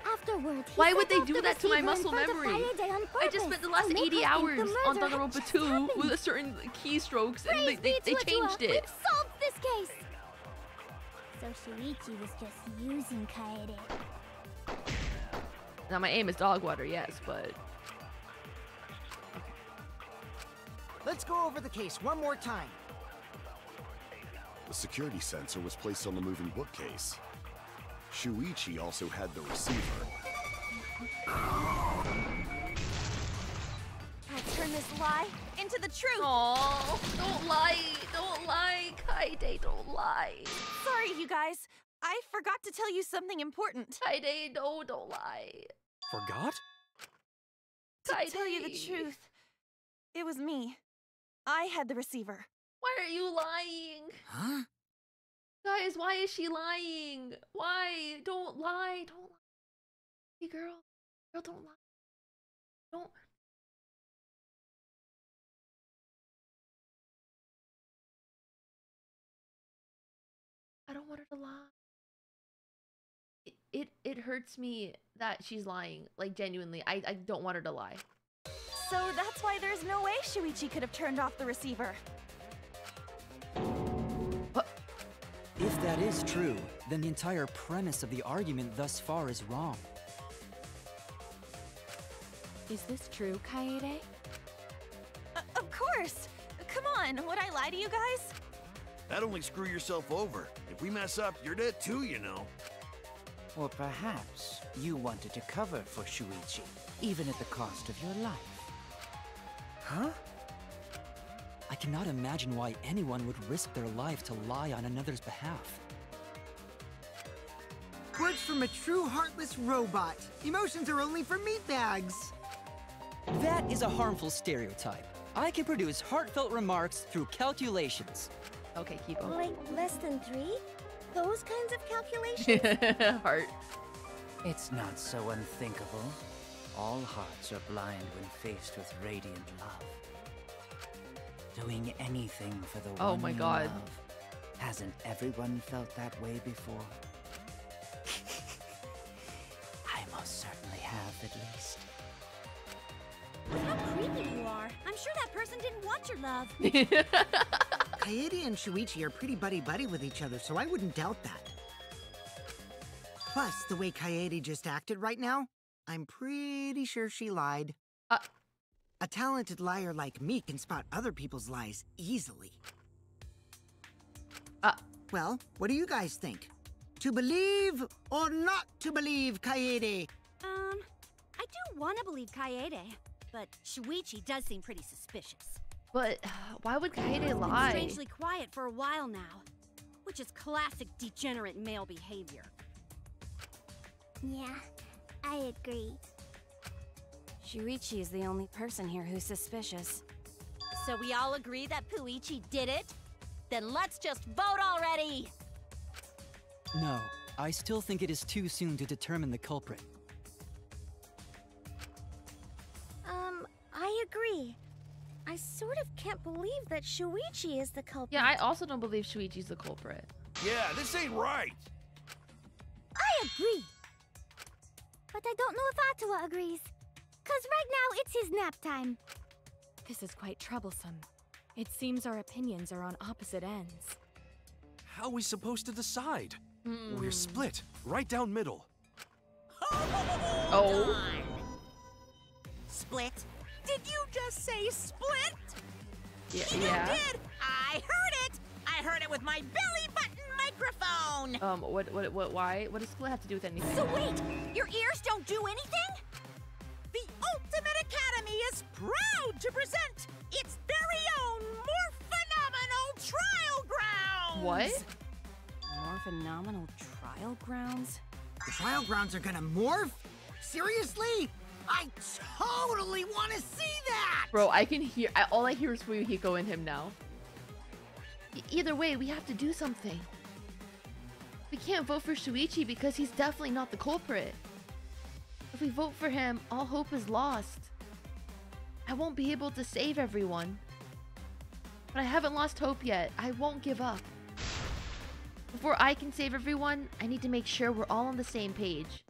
Afterwards, he Why set would they off do the that to my receiver in muscle front of memory? Kaede on I just purpose spent the last to make 80 her think hours the on murder had Danganronpa just 2 happened. with a certain keystrokes, and Praise be they to Atua! changed it. We've solved this case! So Shuichi was just using Kaede. Now my aim is dog water, yes, but Let's go over the case one more time. the security sensor was placed on the moving bookcase. Shuichi also had the receiver. I'll turn this lie into the truth! Oh, don't lie, Kaede, don't lie. Sorry, you guys. I forgot to tell you something important. Kaede, no, don't lie. Forgot? To tell you the truth, it was me. I had the receiver. Why are you lying? Huh? Guys, why is she lying? Why? Don't lie, don't lie. Hey, girl, don't lie. Don't. I don't want her to lie. It hurts me that she's lying. Like, genuinely, I don't want her to lie. So that's why there's no way Shuichi could have turned off the receiver. If that is true, then the entire premise of the argument thus far is wrong. Is this true, Kaede? Of course! Come on, would I lie to you guys? That'd only screw yourself over. If we mess up, you're dead too, you know. Or perhaps you wanted to cover for Shuichi, even at the cost of your life. Huh? I cannot imagine why anyone would risk their life to lie on another's behalf. Words from a true heartless robot. Emotions are only for meatbags. That is a harmful stereotype. I can produce heartfelt remarks through calculations. Okay, keep on. Like less than 3? Those kinds of calculations? Heart. It's not so unthinkable. All hearts are blind when faced with radiant love. Doing anything for the Oh one my you God. love. Hasn't everyone felt that way before? I most certainly have, at least. How creepy you are. I'm sure that person didn't want your love. Kaede and Shuichi are pretty buddy-buddy with each other, so I wouldn't doubt that. Plus, the way Kaede just acted right now, I'm pretty sure she lied. A talented liar like me can spot other people's lies easily. Well, what do you guys think? To believe or not to believe, Kaede? I do want to believe Kaede, but Shuichi does seem pretty suspicious. But why would Kaede He's been lie? strangely quiet for a while now, which is classic degenerate male behavior. Yeah, I agree. Shuichi is the only person here who's suspicious. So we all agree that Puichi did it? Then let's just vote already! No, I still think it is too soon to determine the culprit. I agree. I sort of can't believe that Shuichi is the culprit. Yeah, I also don't believe Shuichi's the culprit. Yeah, this ain't right. I agree. But but I don't know if Atua agrees. 'Cause right now it's his nap time. This is quite troublesome. It seems our opinions are on opposite ends. How are we supposed to decide? We're split, right down middle. Oh. Split? Did you just say split? Yeah. You did! I heard it! I heard it with my belly button microphone! Why? What does split have to do with anything? So wait, your ears don't do anything? The Ultimate Academy is proud to present its very own more phenomenal trial grounds! What? More phenomenal trial grounds? The trial grounds are gonna morph? Seriously? I totally want to see that! Bro, I can hear. All I hear is Fuyuhiko in him now. Either way, we have to do something. We can't vote for Shuichi because he's definitely not the culprit. If we vote for him, all hope is lost. I won't be able to save everyone. But I haven't lost hope yet. I won't give up. Before I can save everyone, I need to make sure we're all on the same page.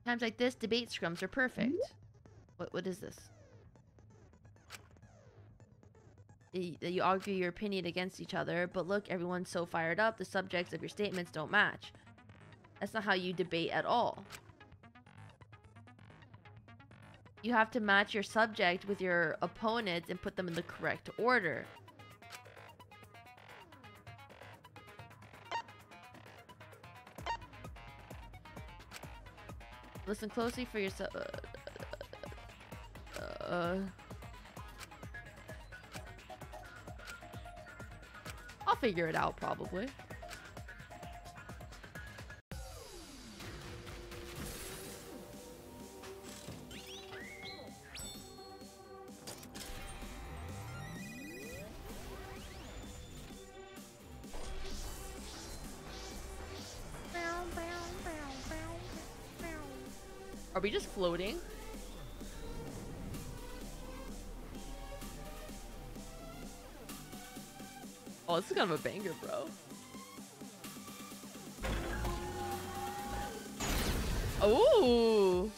Times like this, debate scrums are perfect. What is this? You argue your opinion against each other, but look, everyone's so fired up, the subjects of your statements don't match. That's not how you debate at all. You have to match your subject with your opponent and put them in the correct order. Listen closely for yourself. I'll figure it out probably. Are we just floating? Oh, this is kind of a banger, bro. Oh!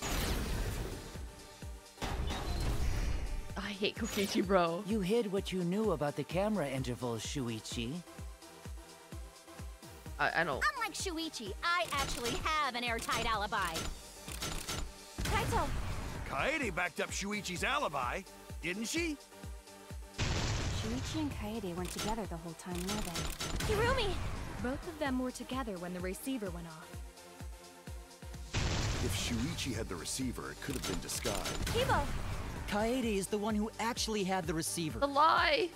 I hate Kokichi, bro. You hid what you knew about the camera intervals, Shuichi. I don't... Unlike Shuichi, I actually have an airtight alibi. Kaito! Kaede backed up Shuichi's alibi, didn't she? Shuichi and Kaede weren't together the whole time, were they? Hirumi! Both of them were together when the receiver went off. If Shuichi had the receiver, it could have been disguised. Kibo! Kaede is the one who actually had the receiver. The lie!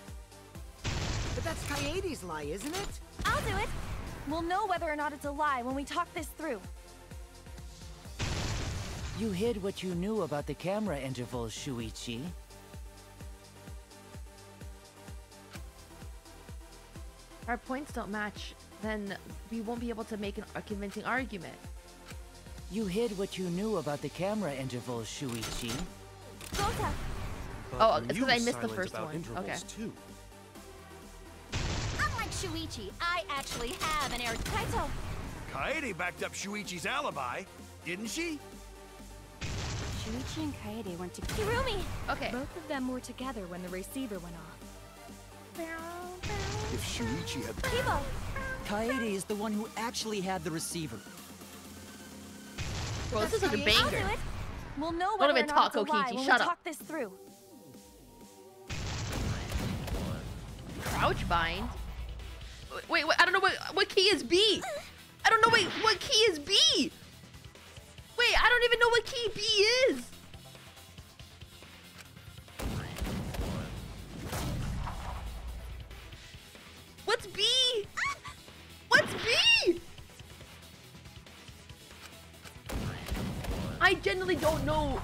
But that's Kaede's lie, isn't it? I'll do it! We'll know whether or not it's a lie when we talk this through. You hid what you knew about the camera intervals, Shuichi. Our points don't match, then we won't be able to make a convincing argument. You hid what you knew about the camera intervals, Shuichi. Gota! Oh, it's because I missed the first one. Okay. Too. Unlike Shuichi, I actually have an air... Kaito! Kaede backed up Shuichi's alibi, didn't she? Shuichi and Kaede weren't together. Hirumi! Okay. Both of them were together when the receiver went off. If Shuichi had... Kibo! Kaede is the one who actually had the receiver. Bro, this is like a I'll banger. do it! We'll know Don't whether or even not talk, it's a lie Kokichi. when Shut we up. talk this through. Crouch bind? Wait, I don't know what key is B? I don't know, wait, what key is B? Wait, I don't even know what key B is. What's B? What's B? I genuinely don't know.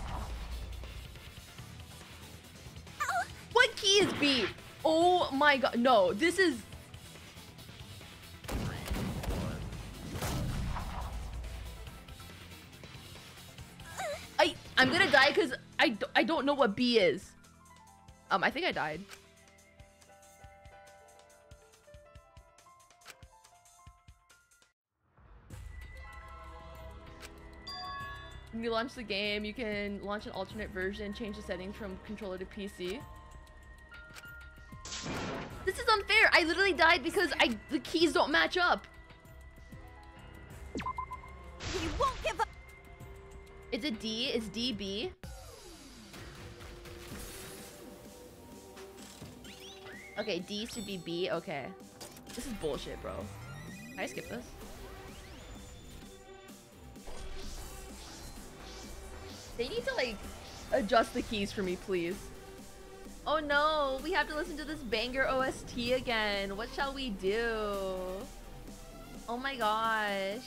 What key is B? Oh my god, no, this is... I'm gonna die because I don't know what B is. I think I died. When you launch the game, you can launch an alternate version, change the settings from controller to PC. This is unfair. I literally died because the keys don't match up. We won't give up. Is it D? Is D B? Okay, D should be B. Okay. This is bullshit, bro. Can I skip this? They need to, like, adjust the keys for me, please. Oh no, we have to listen to this banger OST again. What shall we do? Oh my gosh.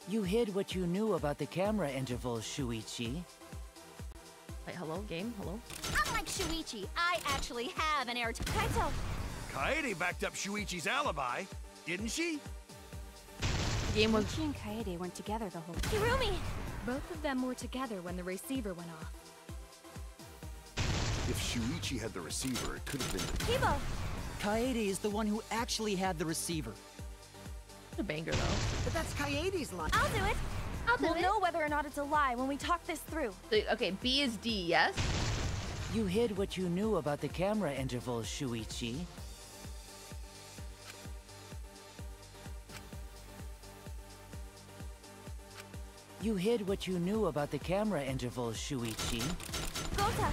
You hid what you knew about the camera intervals, Shuichi. Wait, hello, game? Hello? Unlike Shuichi, I actually have an airtight. Kaito! Kaede backed up Shuichi's alibi, didn't she? Game was. Shuichi and Kaede weren't together the whole time. Hirumi! Both of them were together when the receiver went off. If Shuichi had the receiver, it could have been... Kibo! Kaede is the one who actually had the receiver. A banger, though. But that's Kaede's line. I'll do it! We'll know whether or not it's a lie when we talk this through. So, okay, B is D, yes? You hid what you knew about the camera intervals, Shuichi. You hid what you knew about the camera intervals, Shuichi. Gota!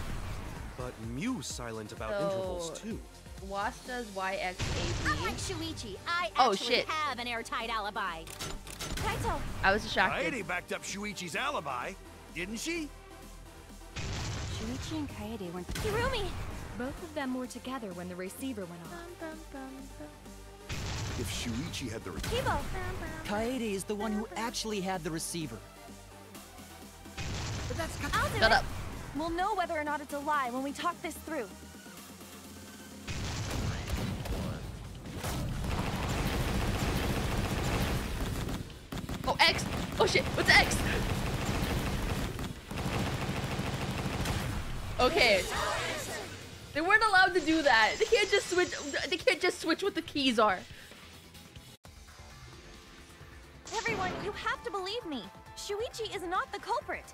But Mew's silent about intervals too. Wasta's YXAB. Unlike Shuichi, I Oh, actually shit. have an airtight alibi. Kaito! I was distracted. Kaede backed up Shuichi's alibi, didn't she? Shuichi and Kaede weren't. Hirumi! Both of them were together when the receiver went off. If Shuichi had the... Kibo! Kaede is the one who actually had the receiver. But that's I'll do Shut it! up. We'll know whether or not it's a lie when we talk this through. Oh, X! Oh shit, what's X? Okay. They weren't allowed to do that. They can't just switch. They can't just switch what the keys are. Everyone, you have to believe me. Shuichi is not the culprit.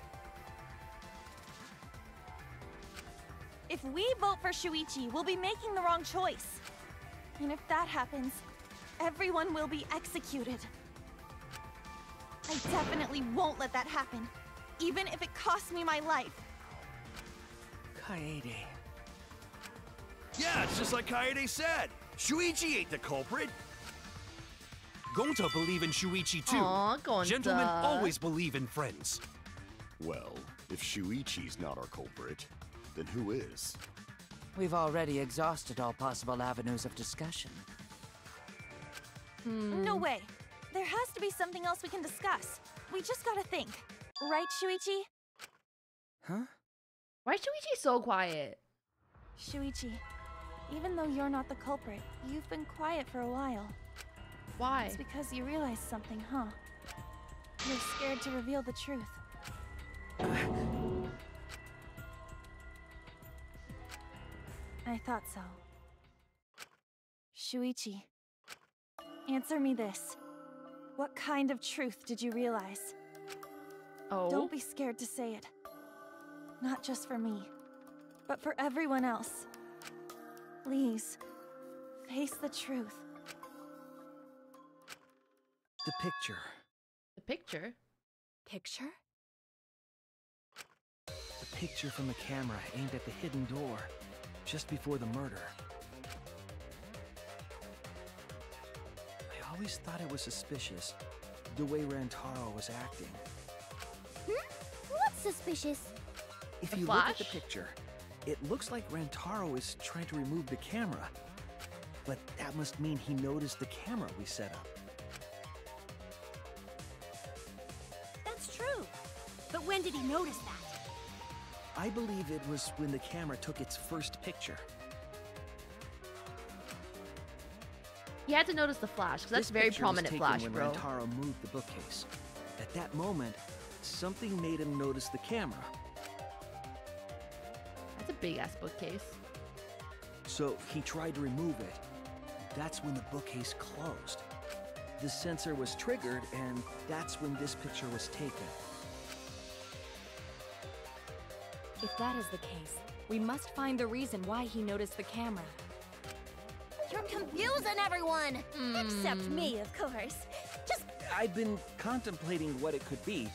If we vote for Shuichi, we'll be making the wrong choice. And if that happens, everyone will be executed. I definitely won't let that happen, even if it costs me my life. Kaede. Yeah, it's just like Kaede said. Shuichi ain't the culprit. Gonta believe in Shuichi too. Aw, Gonta. Gentlemen always believe in friends. Well, if Shuichi's not our culprit, then who is? We've already exhausted all possible avenues of discussion. No way. There has to be something else we can discuss. We just gotta think. Right, Shuichi? Huh? Why is Shuichi so quiet? Shuichi, even though you're not the culprit, you've been quiet for a while. Why? It's because you realized something, huh? You're scared to reveal the truth. I thought so. Shuichi, answer me this. What kind of truth did you realize? Oh? Don't be scared to say it. Not just for me, but for everyone else. Please, face the truth. The picture. The picture? Picture? The picture from the camera aimed at the hidden door, just before the murder. I always thought it was suspicious, the way Rantaro was acting. What's suspicious? If The you look at the flash? picture, it looks like Rantaro is trying to remove the camera. But that must mean he noticed the camera we set up. That's true. But when did he notice that? I believe it was when the camera took its first picture. He had to notice the flash, because that's This very picture was prominent taken flash, when bro. Rantaro moved the bookcase. At that moment, something made him notice the camera. That's a big ass bookcase. So he tried to remove it. That's when the bookcase closed. The sensor was triggered, and that's when this picture was taken. If that is the case, we must find the reason why he noticed the camera. You're confusing everyone! Except me, of course. Just... I've been contemplating what it could be.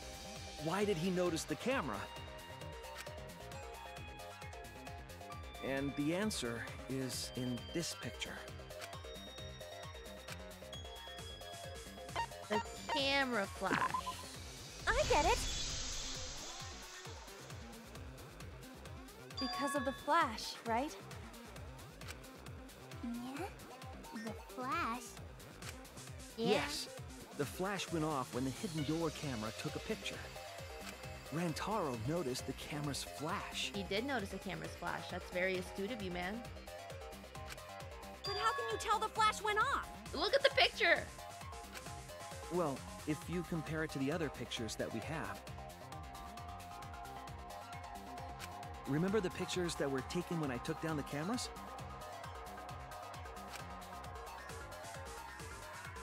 Why did he notice the camera? And the answer is in this picture. The camera flash. I get it! Because of the flash, right? Yeah? The flash? Yeah. Yes. The flash went off when the hidden door camera took a picture. Rantaro noticed the camera's flash. He did notice the camera's flash. That's very astute of you, man. But how can you tell the flash went off? Look at the picture! Well, if you compare it to the other pictures that we have. Remember the pictures that were taken when I took down the cameras?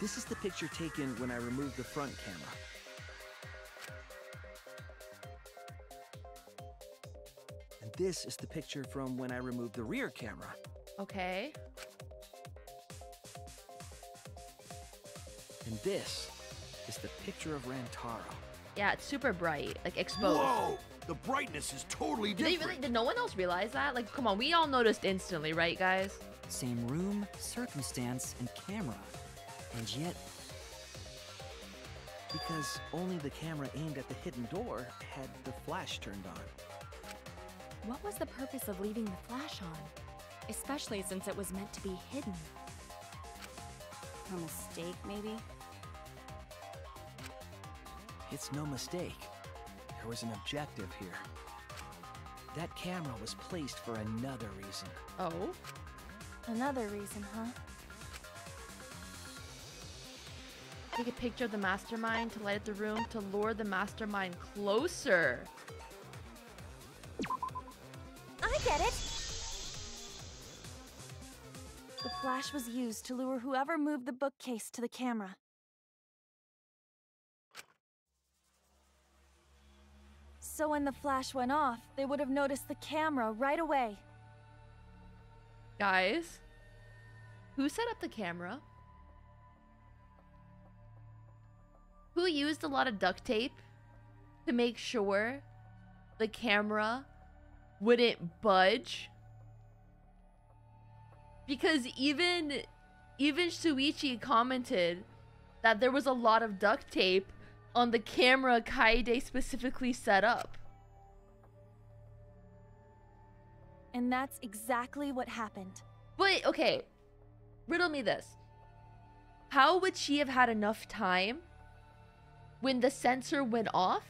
This is the picture taken when I removed the front camera. And this is the picture from when I removed the rear camera. Okay. And this is the picture of Rantaro. Yeah, it's super bright, like exposed. Whoa! The brightness is totally different. Did no one else realize that? Like, come on, we all noticed instantly, right, guys? Same room, circumstance, and camera. And yet... Because only the camera aimed at the hidden door had the flash turned on. What was the purpose of leaving the flash on? Especially since it was meant to be hidden. A mistake, maybe? It's no mistake. There was an objective here. That camera was placed for another reason. Oh? Another reason, huh? Take a picture of the mastermind to light up the room to lure the mastermind closer. I get it! The flash was used to lure whoever moved the bookcase to the camera. So when the flash went off, they would have noticed the camera right away. Guys, who set up the camera? Who used a lot of duct tape to make sure the camera wouldn't budge? Because even Shuichi commented that there was a lot of duct tape on the camera Kaede specifically set up. And that's exactly what happened. But, okay, riddle me this. How would she have had enough time when the sensor went off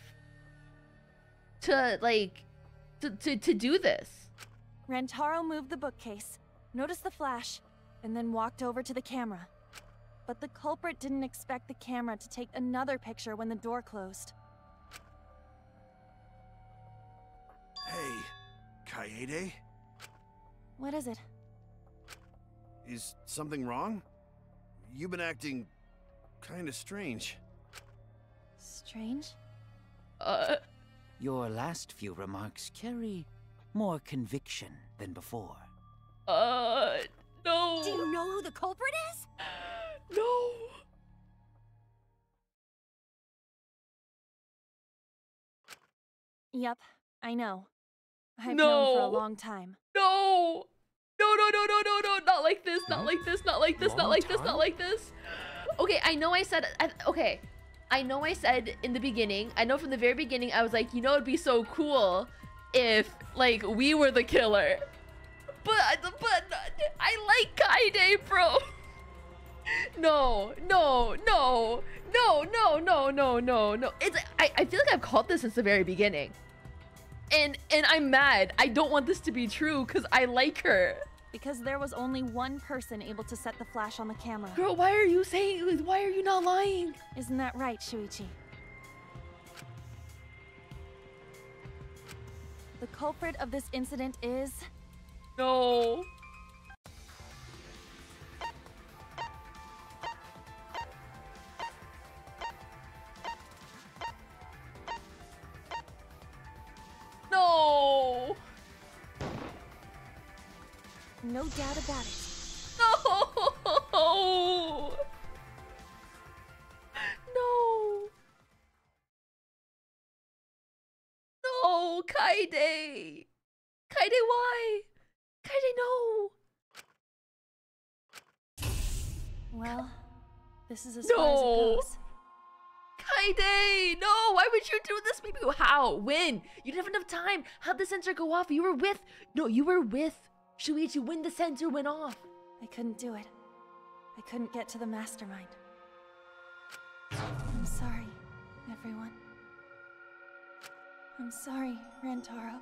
to, like, to do this? Rantaro moved the bookcase, noticed the flash, and then walked over to the camera. But the culprit didn't expect the camera to take another picture when the door closed. Hey, Kaede? What is it? Is something wrong? You've been acting kinda strange. Strange? Your last few remarks carry more conviction than before. No. Do you know who the culprit is? No. Yep, I know. I've known for a long time. No. No. Not like this. Not like this. Not like this. Not like this. Not like this. Okay, I know I said... okay. I know I said in the beginning, I know from the very beginning, I was like, you know, it'd be so cool if, like, we were the killer. But I like Kaede, bro. No. It's I feel like I've called this since the very beginning. And I'm mad. I don't want this to be true because I like her. Because there was only one person able to set the flash on the camera. Girl, why are you not lying? Isn't that right, Shuichi? The culprit of this incident is... No. No. No doubt about it. No. No. No, Kaede. Kaede, why? Kaede, no. Well, this is as far as it goes. Kaede, no, why would you do this? Maybe how? When? You didn't have enough time. How'd the sensor go off? You were with Shuichi when the sensor went off. I couldn't do it. I couldn't get to the mastermind. I'm sorry, everyone. I'm sorry, Rantaro.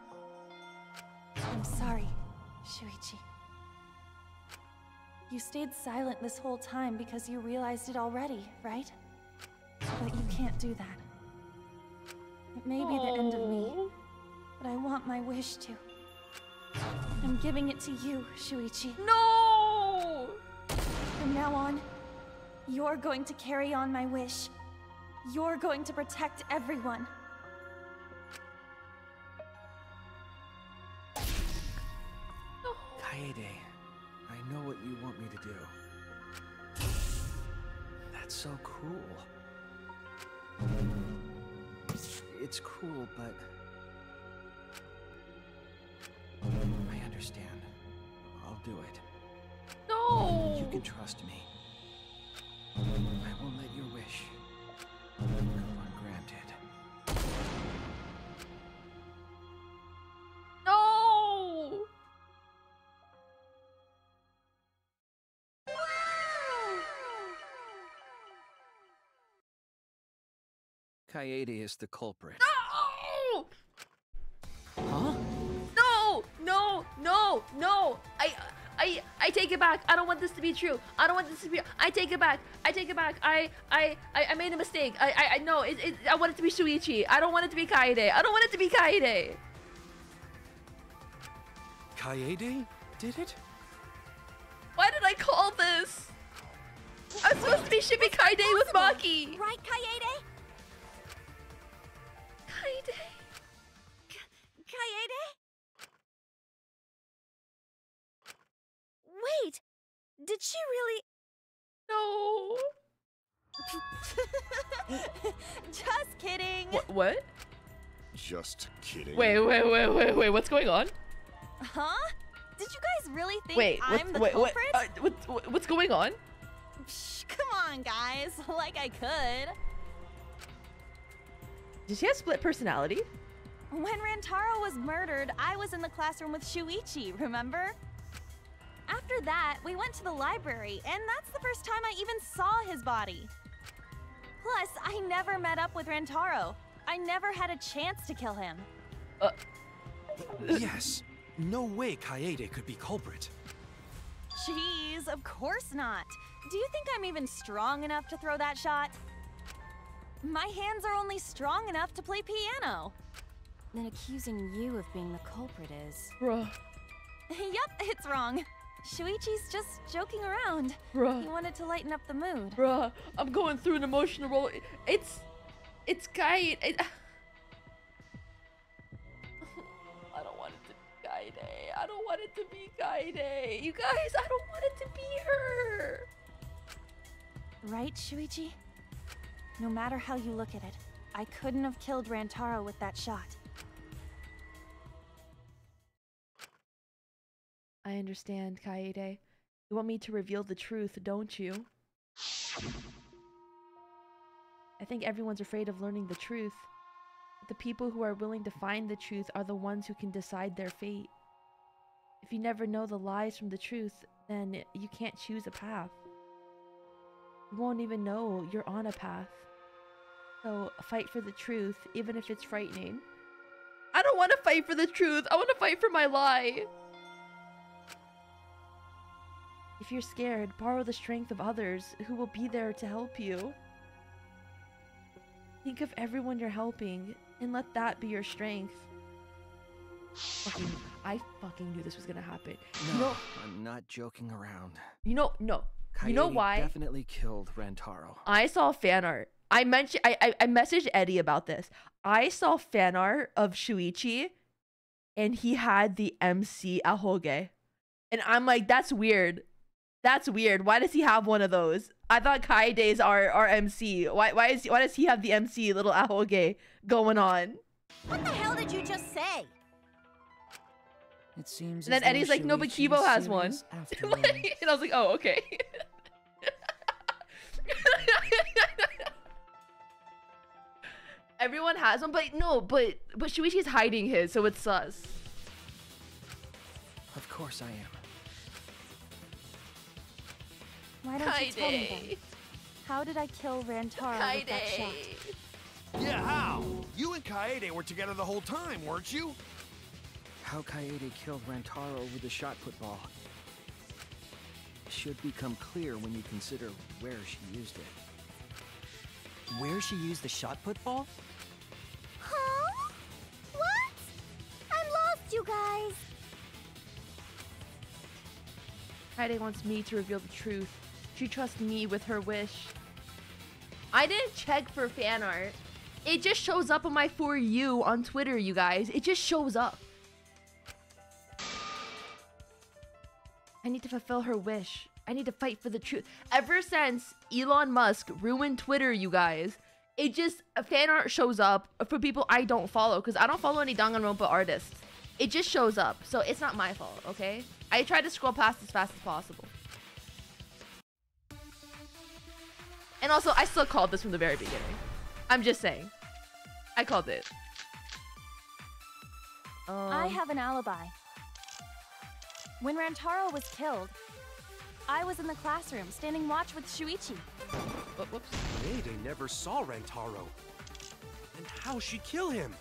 I'm sorry, Shuichi. You stayed silent this whole time because you realized it already, right? But you can't do that. It may be the end of me, but I want my wish to. I'm giving it to you, Shuichi. No! From now on, you're going to carry on my wish. You're going to protect everyone. Kaede, I know what you want me to do. That's so cruel. It's cruel, but... I understand. I'll do it. No! You can trust me. I won't let your wish go ungranted. No! Kaede is the culprit. No! Huh? No! No! No! No! I take it back. I don't want this to be true. I don't want this to be. I take it back. I take it back. I made a mistake. I know. I want it to be Shuichi. I don't want it to be Kaede. I don't want it to be Kaede. Kaede did it? Why did I call this? I was supposed to be shipping Kaede with Maki. Right, Kaede? Kaede. Kaede? Wait, did she really? No. Just kidding. What? Just kidding. Wait. What's going on? Huh? Did you guys really think Wait, I'm the culprit? what's going on? Psh, come on, guys. Like I could. Did she have split personality? When Rantaro was murdered, I was in the classroom with Shuichi, remember? After that, we went to the library, and that's the first time I even saw his body. Plus, I never met up with Rantaro. I never had a chance to kill him. Yes. No way Kaede could be culprit. Jeez, of course not. Do you think I'm even strong enough to throw that shot? My hands are only strong enough to play piano. Then accusing you of being the culprit is... Bruh. Yep, it's wrong. Shuichi's just joking around. Bruh. He wanted to lighten up the mood. Bruh, I'm going through an emotional roller. It's Kaede. I don't want it to be Kaede. I don't want it to be Kaede. You guys, I don't want it to be her. Right, Shuichi? No matter how you look at it, I couldn't have killed Rantaro with that shot. I understand, Kaede. You want me to reveal the truth, don't you? I think everyone's afraid of learning the truth. But the people who are willing to find the truth are the ones who can decide their fate. If you never know the lies from the truth, then you can't choose a path. You won't even know you're on a path. So fight for the truth, even if it's frightening. I don't want to fight for the truth. I want to fight for my lie. If you're scared, borrow the strength of others who will be there to help you. Think of everyone you're helping and let that be your strength. I fucking knew this was gonna happen. No, You know, I'm not joking around. no. You know Coyote why? definitely killed Rantaro. I saw fan art. I messaged Eddie about this. I saw fan art of Shuichi, and he had the MC Ahoge. And I'm like, that's weird. That's weird. Why does he have one of those? I thought Kaede's our MC. Why does he have the MC little Ahoge going on? What the hell did you just say? It seems. And then Eddie's like, no, but Kibo has one. And I was like, oh, okay. Everyone has one, but no, but Shuichi's hiding his, so it's sus. Of course I am. Why don't you tell me then? How did I kill Rantaro with that shot? Yeah, how? You and Kaede were together the whole time, weren't you? How Kaede killed Rantaro with the shot put ball should become clear when you consider where she used it. Where she used the shot put ball? Huh? What? I'm lost, you guys. Kaede wants me to reveal the truth. She trusts me with her wish. I didn't check for fan art. It just shows up on my For You on Twitter, you guys. It just shows up. I need to fulfill her wish. I need to fight for the truth. Ever since Elon Musk ruined Twitter, you guys, it just, fan art shows up for people I don't follow, because I don't follow any Danganronpa artists. It just shows up, so it's not my fault, okay? I try to scroll past as fast as possible. And also, I still called this from the very beginning. I'm just saying. I called it. I have an alibi. When Rantaro was killed, I was in the classroom standing watch with Shuichi. Whoops. Kaede never saw Rantaro. And how'd she kill him?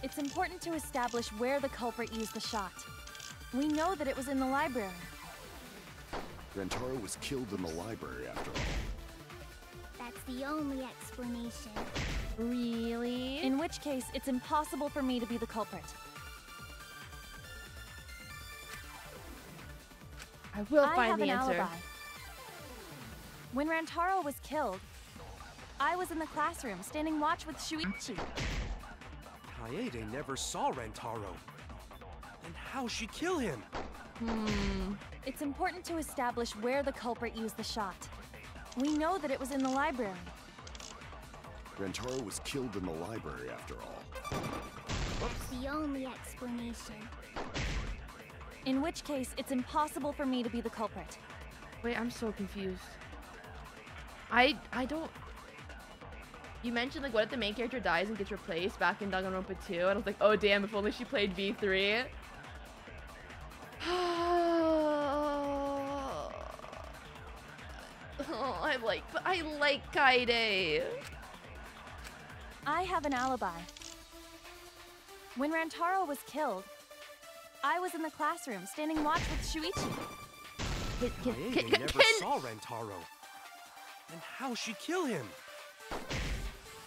It's important to establish where the culprit used the shot. We know that it was in the library. Rantaro was killed in the library after all. That's the only explanation. Really? In which case, it's impossible for me to be the culprit. I will find the an answer. Alibi. When Rantaro was killed, I was in the classroom standing watch with Shuichi. Kaede never saw Rantaro. And how'd she kill him? It's important to establish where the culprit used the shot. We know that it was in the library. Rantaro was killed in the library after all. That's the only explanation. In which case, it's impossible for me to be the culprit. Wait, I'm so confused. I don't... You mentioned, like, what if the main character dies and gets replaced back in Danganronpa 2? And I was like, oh, damn, if only she played V3. Oh, I like Kaede. I have an alibi. When Rantaro was killed, I was in the classroom standing watch with Shuichi. Kaede never saw Rantaro. And how'd she kill him?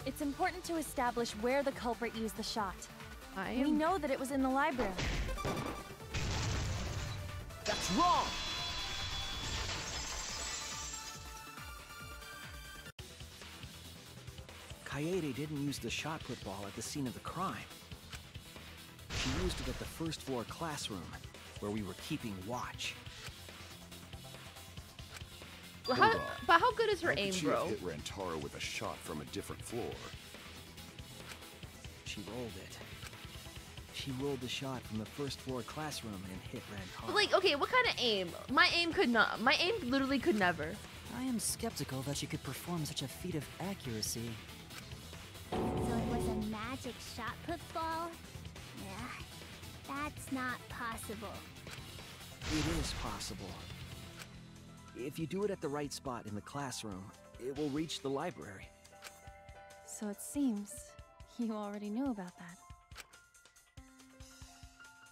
It's important to establish where the culprit used the shot. We know that it was in the library. That's wrong! Kaede didn't use the shot put ball at the scene of the crime. She used it at the first floor classroom, where we were keeping watch. Well, but how good is her aim, bro? Hit Rantaro with a shot from a different floor. She rolled it. She rolled the shot from the first floor classroom and hit Rantaro. But like, okay, what kind of aim? My aim could not. My aim literally could never. I am skeptical that she could perform such a feat of accuracy. So it was a magic shot put ball? Yeah, that's not possible. It is possible. If you do it at the right spot in the classroom, it will reach the library. So it seems you already knew about that.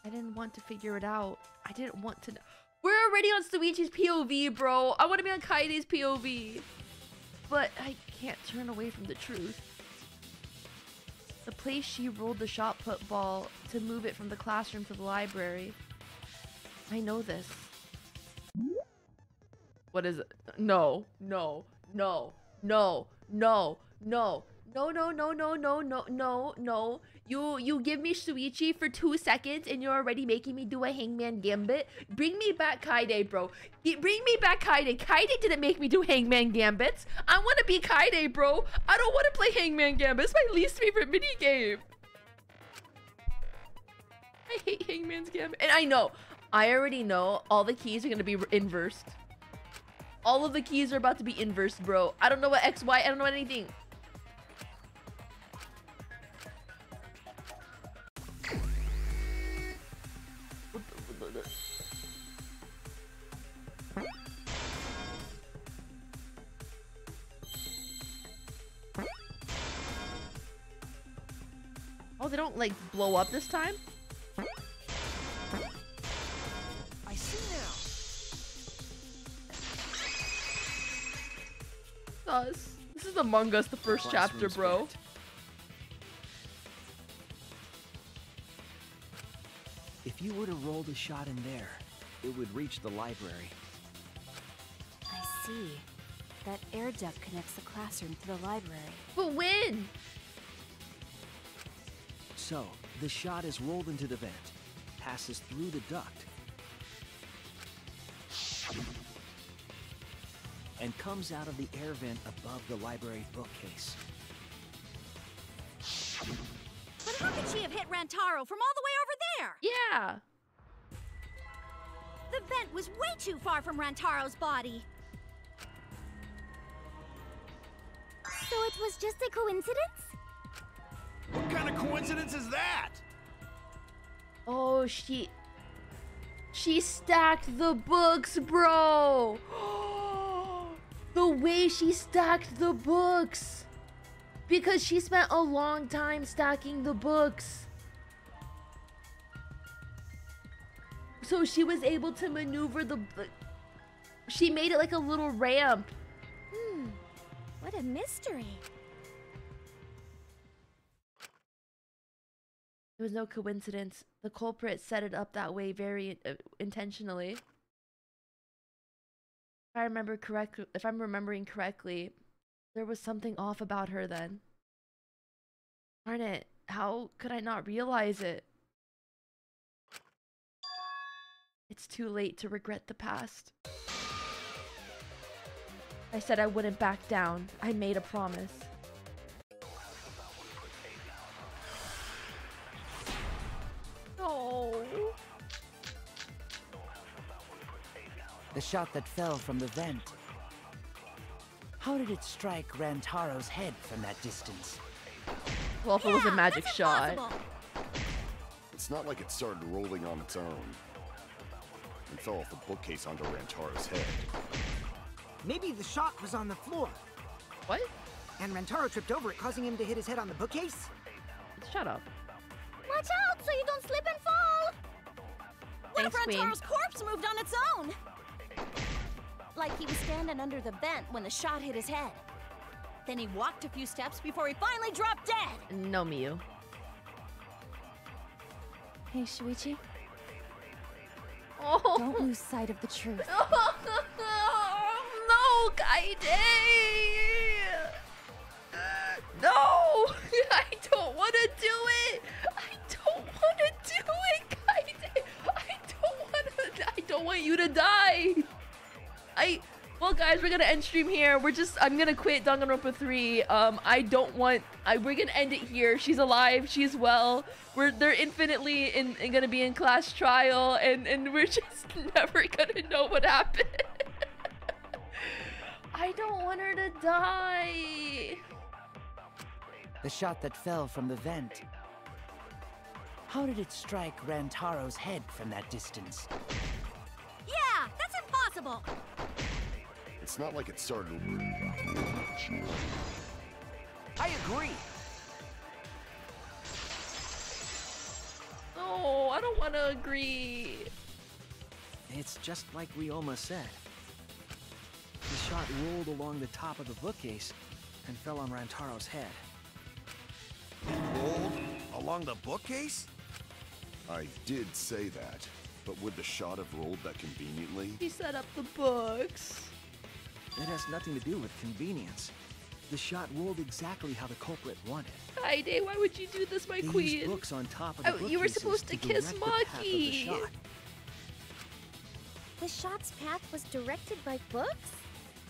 I didn't want to figure it out. I didn't want to know. We're already on Shuichi's POV, bro. I want to be on Kaede's POV. But I can't turn away from the truth. The place she rolled the shot put ball to move it from the classroom to the library. I know this. What is it? No, no, no, no, no, no, no, no, no, no, no, no, no, no. You give me Shuichi for 2 seconds and you're already making me do a Hangman Gambit. Bring me back Kaide, bro. Bring me back Kaide. Kaide didn't make me do Hangman Gambits. I want to be Kaide, bro. I don't want to play Hangman Gambit. It's my least favorite minigame. I hate Hangman's Gambit. And I know. I already know all the keys are going to be inversed. All of the keys are about to be inversed, bro. I don't know what X, Y. I don't know anything. Oh, they don't like blow up this time? I see now. Us. This is Among Us, the first chapter, bro. If you were to roll the shot in there, it would reach the library. I see. That air duct connects the classroom to the library. But when? So, the shot is rolled into the vent, passes through the duct, and comes out of the air vent above the library bookcase. But how could she have hit Rantaro from all the way over there? Yeah. The vent was way too far from Rantaro's body. So it was just a coincidence? What kind of coincidence is that? Oh, she stacked the books, bro. The way she stacked the books. Because she spent a long time stacking the books. So she was able to maneuver the... She made it like a little ramp. What a mystery. It was no coincidence. The culprit set it up that way very intentionally. If I'm remembering correctly, there was something off about her then. Darn it. How could I not realize it? It's too late to regret the past. I said I wouldn't back down. I made a promise. Oh. The shot that fell from the vent. How did it strike Rantaro's head from that distance? Well, if it was a magic shot. It's not like it started rolling on its own and fell off the bookcase onto Rantaro's head. Maybe the shot was on the floor. What? And Rantaro tripped over it, causing him to hit his head on the bookcase? Shut up. Watch out so you don't slip and fall! What if Thanks, Queen. Rantaro's corpse moved on its own? Like he was standing under the vent when the shot hit his head. Then he walked a few steps before he finally dropped dead. No, Miyu. Hey, Shuichi. Oh. Don't lose sight of the truth. No, Kaide! No! I don't want to do it! I don't want to do it, Kaide! I don't want you to die! Well, guys, we're gonna end stream here. I'm gonna quit Danganronpa 3. We're gonna end it here. She's alive. She's well. They're infinitely gonna be in class trial, and we're just never gonna know what happened. I don't want her to die. The shot that fell from the vent. How did it strike Rantaro's head from that distance? Yeah, that's impossible. It's not like it started. I agree. No, I don't want to agree. It's just like Ryoma said. The shot rolled along the top of the bookcase and fell on Rantaro's head. Oh, along the bookcase? I did say that, but would the shot have rolled that conveniently? He set up the books. It has nothing to do with convenience. The shot rolled exactly how the culprit wanted. Kaede, why would you do this, my These queen? books on top of the You were bookcases supposed to kiss direct the path of the Maki. shot. The shot's path was directed by books?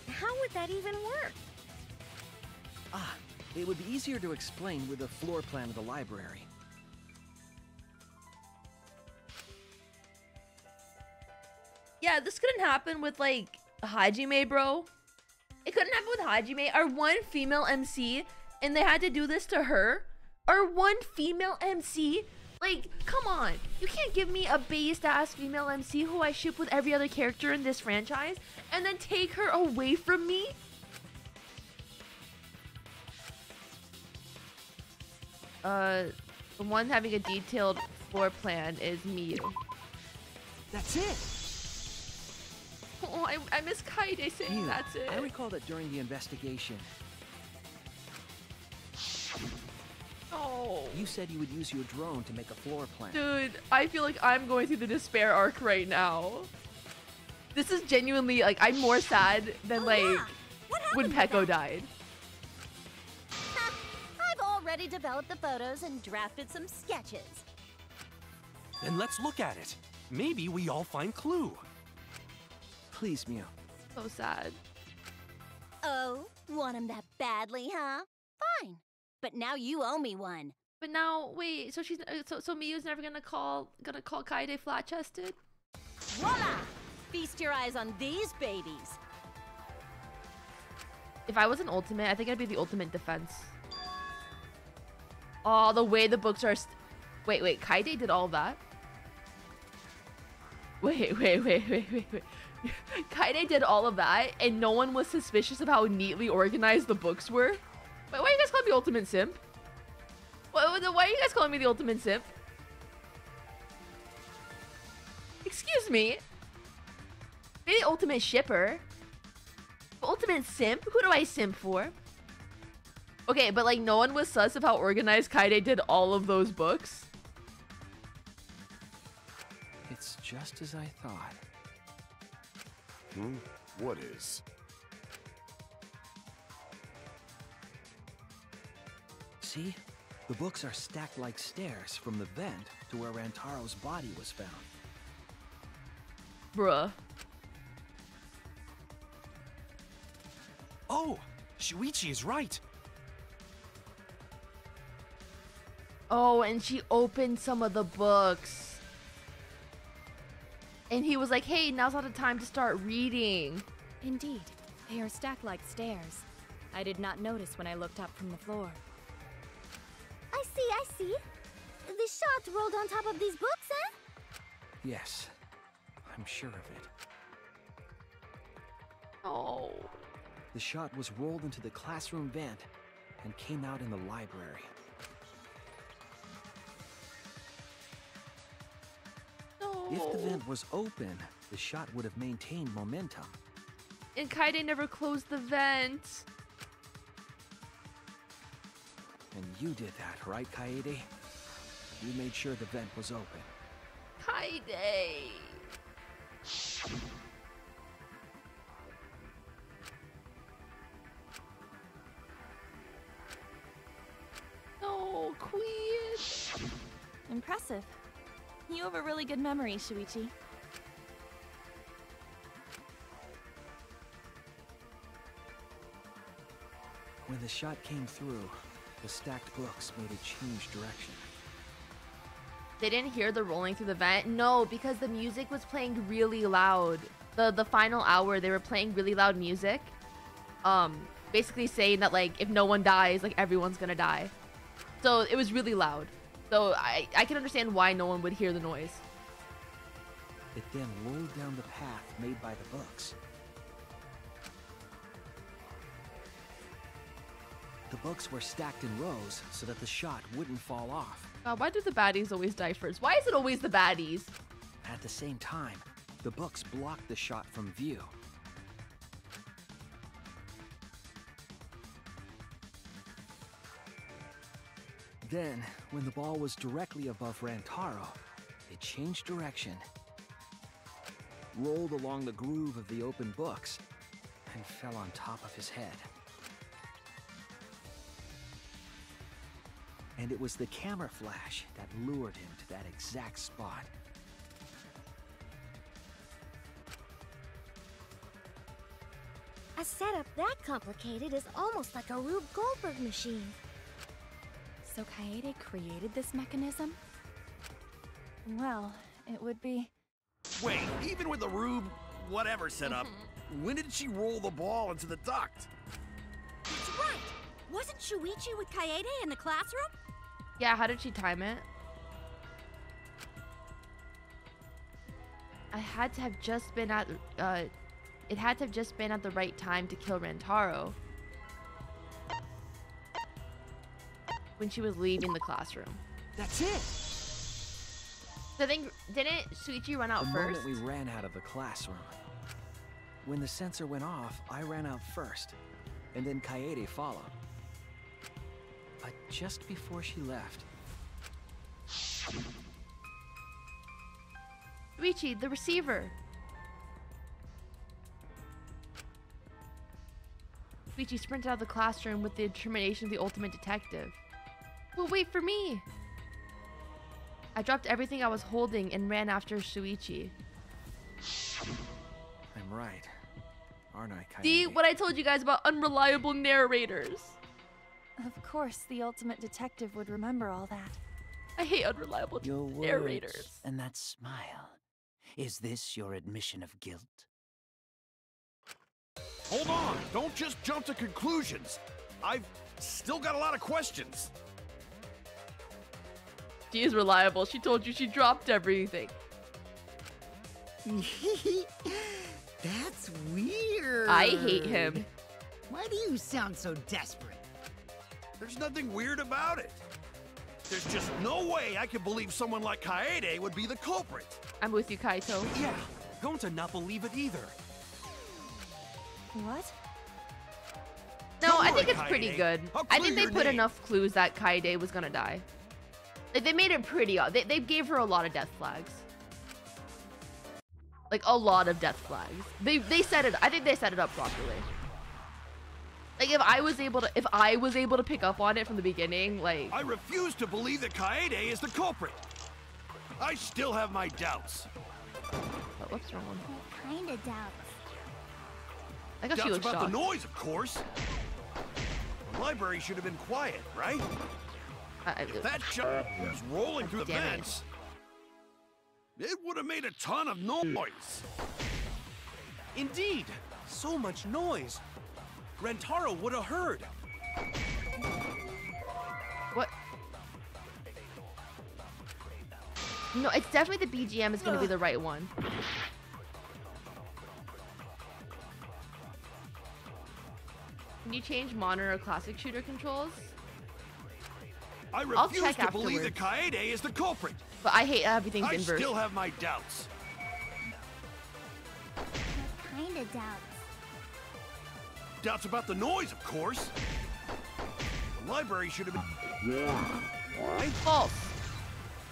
How would that even work? Ah, it would be easier to explain with the floor plan of the library. Yeah, this couldn't happen with, like, Hajime, bro. It couldn't happen with Hajime. Our one female MC, and they had to do this to her. Our one female MC? Like, come on. You can't give me a based-ass female MC who I ship with every other character in this franchise, and then take her away from me? The one having a detailed floor plan is Miyu. That's it! Oh, I miss Kaede saying Miyu, that's it. I recall that during the investigation, Oh. you said you would use your drone to make a floor plan. Dude, I feel like I'm going through the despair arc right now. This is genuinely, like, I'm more sad than, like, when Peko died. I've already developed the photos and drafted some sketches. Then let's look at it. Maybe we all find clue. Please, Miyu. So sad. Oh, want him that badly, huh? Fine. But now you owe me one. But now, wait, so she's so Miyu's never gonna call Kaede flat-chested? Voila! Feast your eyes on these babies. If I was an ultimate, I think I'd be the ultimate defense. Oh, the way the books are. Wait, Kaede did all that. Wait. Kaede did all of that, and no one was suspicious of how neatly organized the books were. Wait, why are you guys calling me ultimate simp? Why are you guys calling me the ultimate simp? Excuse me. Maybe the ultimate shipper. But ultimate simp? Who do I simp for? Okay, but like no one was sus of how organized Kaede did all of those books. It's just as I thought. What is? See? The books are stacked like stairs from the vent to where Rantaro's body was found. Bruh. Oh, Shuichi is right. Oh, and she opened some of the books. And he was like, hey, now's not the time to start reading. Indeed, they are stacked like stairs. I did not notice when I looked up from the floor. I see. The shot rolled on top of these books, eh? Yes, I'm sure of it. Oh. The shot was rolled into the classroom vent and came out in the library. No. If the vent was open, the shot would have maintained momentum. And Kaede never closed the vent. And you did that, right, Kaede? You made sure the vent was open. Kaede. No, queen. Impressive. You have a really good memory, Shuichi. When the shot came through, the stacked books made it change direction. They didn't hear the rolling through the vent? No, because the music was playing really loud. The final hour, they were playing really loud music. Basically saying that, like, if no one dies, like, everyone's gonna die. So it was really loud. So I can understand why no one would hear the noise. It then rolled down the path made by the books. The books were stacked in rows so that the shot wouldn't fall off. Why do the baddies always die first? Why is it always the baddies? At the same time, the books blocked the shot from view. Then, when the ball was directly above Rantaro, it changed direction, rolled along the groove of the open books, and fell on top of his head. And it was the camera flash that lured him to that exact spot. A setup that complicated is almost like a Rube Goldberg machine. So Kaede created this mechanism? Well, it would be... Wait, even with the Rube whatever setup, when did she roll the ball into the duct? That's right! Wasn't Shuichi with Kaede in the classroom? Yeah, how did she time it? It had to have just been at the right time to kill Rantaro. When she was leaving the classroom. That's it! So I think, didn't Shuichi run out first? The moment we ran out of the classroom. When the sensor went off, I ran out first, and then Kaede followed. But just before she left... Shuichi, the receiver! Shuichi sprinted out of the classroom with the determination of the ultimate detective. Well, wait for me! I dropped everything I was holding and ran after Shuichi. I'm right. Aren't I, Kaede? See what I told you guys about unreliable narrators? Of course, the ultimate detective would remember all that. I hate unreliable Your narrators. words and that smile. Is this your admission of guilt? Hold on, don't just jump to conclusions. I've still got a lot of questions. She is reliable. She told you she dropped everything. That's weird. I hate him. Why do you sound so desperate? There's nothing weird about it. There's just no way I could believe someone like Kaede would be the culprit. I'm with you, Kaito. Yeah, don't to not believe it either. What? No, I Don't think worry, it's pretty Kaede. good. I'll I clear think they your put name. enough clues that Kaede was gonna die. Like, they made it pretty. They gave her a lot of death flags. Like, a lot of death flags. They set it. I think they set it up properly. Like, if I was able to pick up on it from the beginning, like... I refuse to believe that Kaede is the culprit. I still have my doubts. Oh, whoops, wrong one. Kinda doubts. I guess she Doubts was about shocked. the noise, of course. The library should have been quiet, right? If that shot was rolling through the Damn it. vents, it would have made a ton of noise. Indeed, so much noise. Rantaro would have heard. What? No, it's definitely the BGM is going to be the right one. Can you change modern or classic shooter controls? I I'll refuse check to believe that afterwards. Kaede is the culprit. But I hate everything's I inverse. still have my doubts. Kinda doubts. Doubts about the noise, of course. The library should have been... Right? False.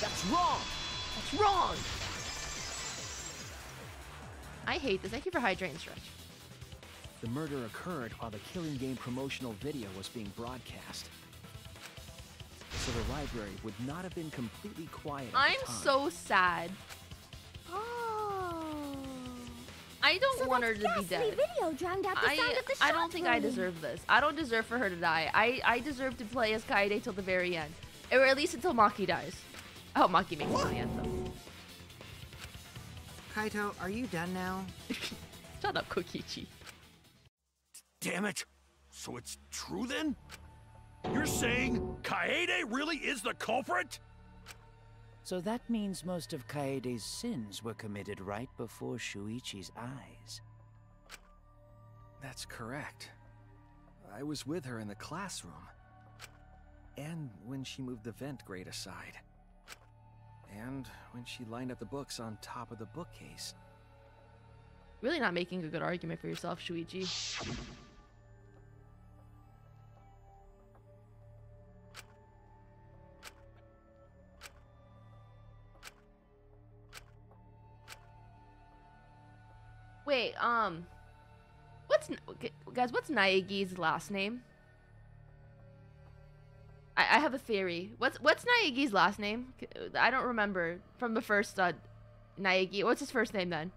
That's wrong. That's wrong. I hate this. Thank you for hydrating, Stretch. The murder occurred while the Killing Game promotional video was being broadcast. So the library would not have been completely quiet at I'm the time. so sad. Oh. I don't So want that her to be ghastly dead. video drowned out the sound of the I shot don't think I rolling. deserve this. I don't deserve for her to die. I deserve to play as Kaede till the very end. Or at least until Maki dies. I hope Maki makes it to the end, though. Kaito, are you done now? Shut up, Kokichi. Damn it. So it's true then? You're saying Kaede really is the culprit? So that means most of Kaede's sins were committed right before Shuichi's eyes. That's correct. I was with her in the classroom. And when she moved the vent grate aside. And when she lined up the books on top of the bookcase. Really not making a good argument for yourself, Shuichi. Wait, what's Naegi's last name? I have a theory. What's Naegi's last name? I don't remember from the first Naegi. What's his first name then?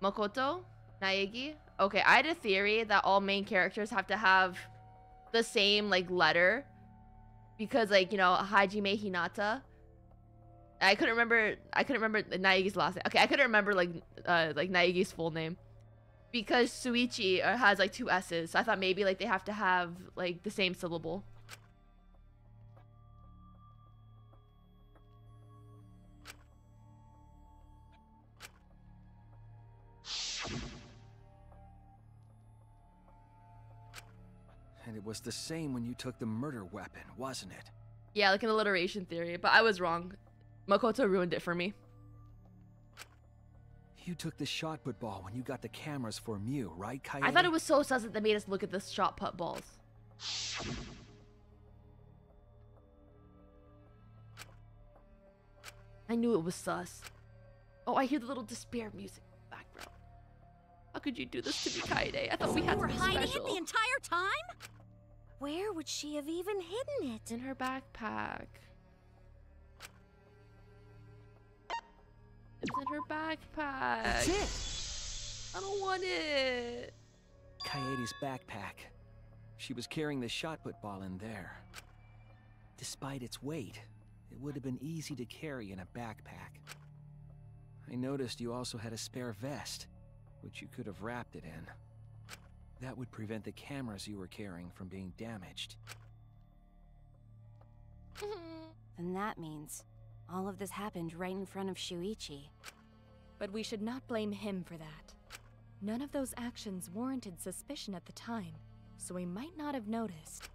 Makoto? Naegi? Okay, I had a theory that all main characters have to have the same like letter because like, you know, Hajime Hinata. I couldn't remember Naegi's last name. Okay, I couldn't remember like Naegi's full name. Because Suichi has like 2 S's, so I thought maybe like they have to have like the same syllable. And it was the same when you took the murder weapon, wasn't it? Yeah, like an alliteration theory, but I was wrong. Makoto ruined it for me. You took the shot put ball when you got the cameras for Mew, right, Kaede? I thought it was so sus that they made us look at the shot put balls. I knew it was sus. Oh, I hear the little despair music in the background. How could you do this to me, Kaede? I thought we had You were something hiding special. it the entire time? Where would she have even hidden it? In her backpack. It's in her backpack. That's it! I don't want it. Kaede's backpack. She was carrying the shot put ball in there. Despite its weight, it would have been easy to carry in a backpack. I noticed you also had a spare vest, which you could have wrapped it in. That would prevent the cameras you were carrying from being damaged. Then that means all of this happened right in front of Shuichi. But we should not blame him for that. None of those actions warranted suspicion at the time, so he might not have noticed.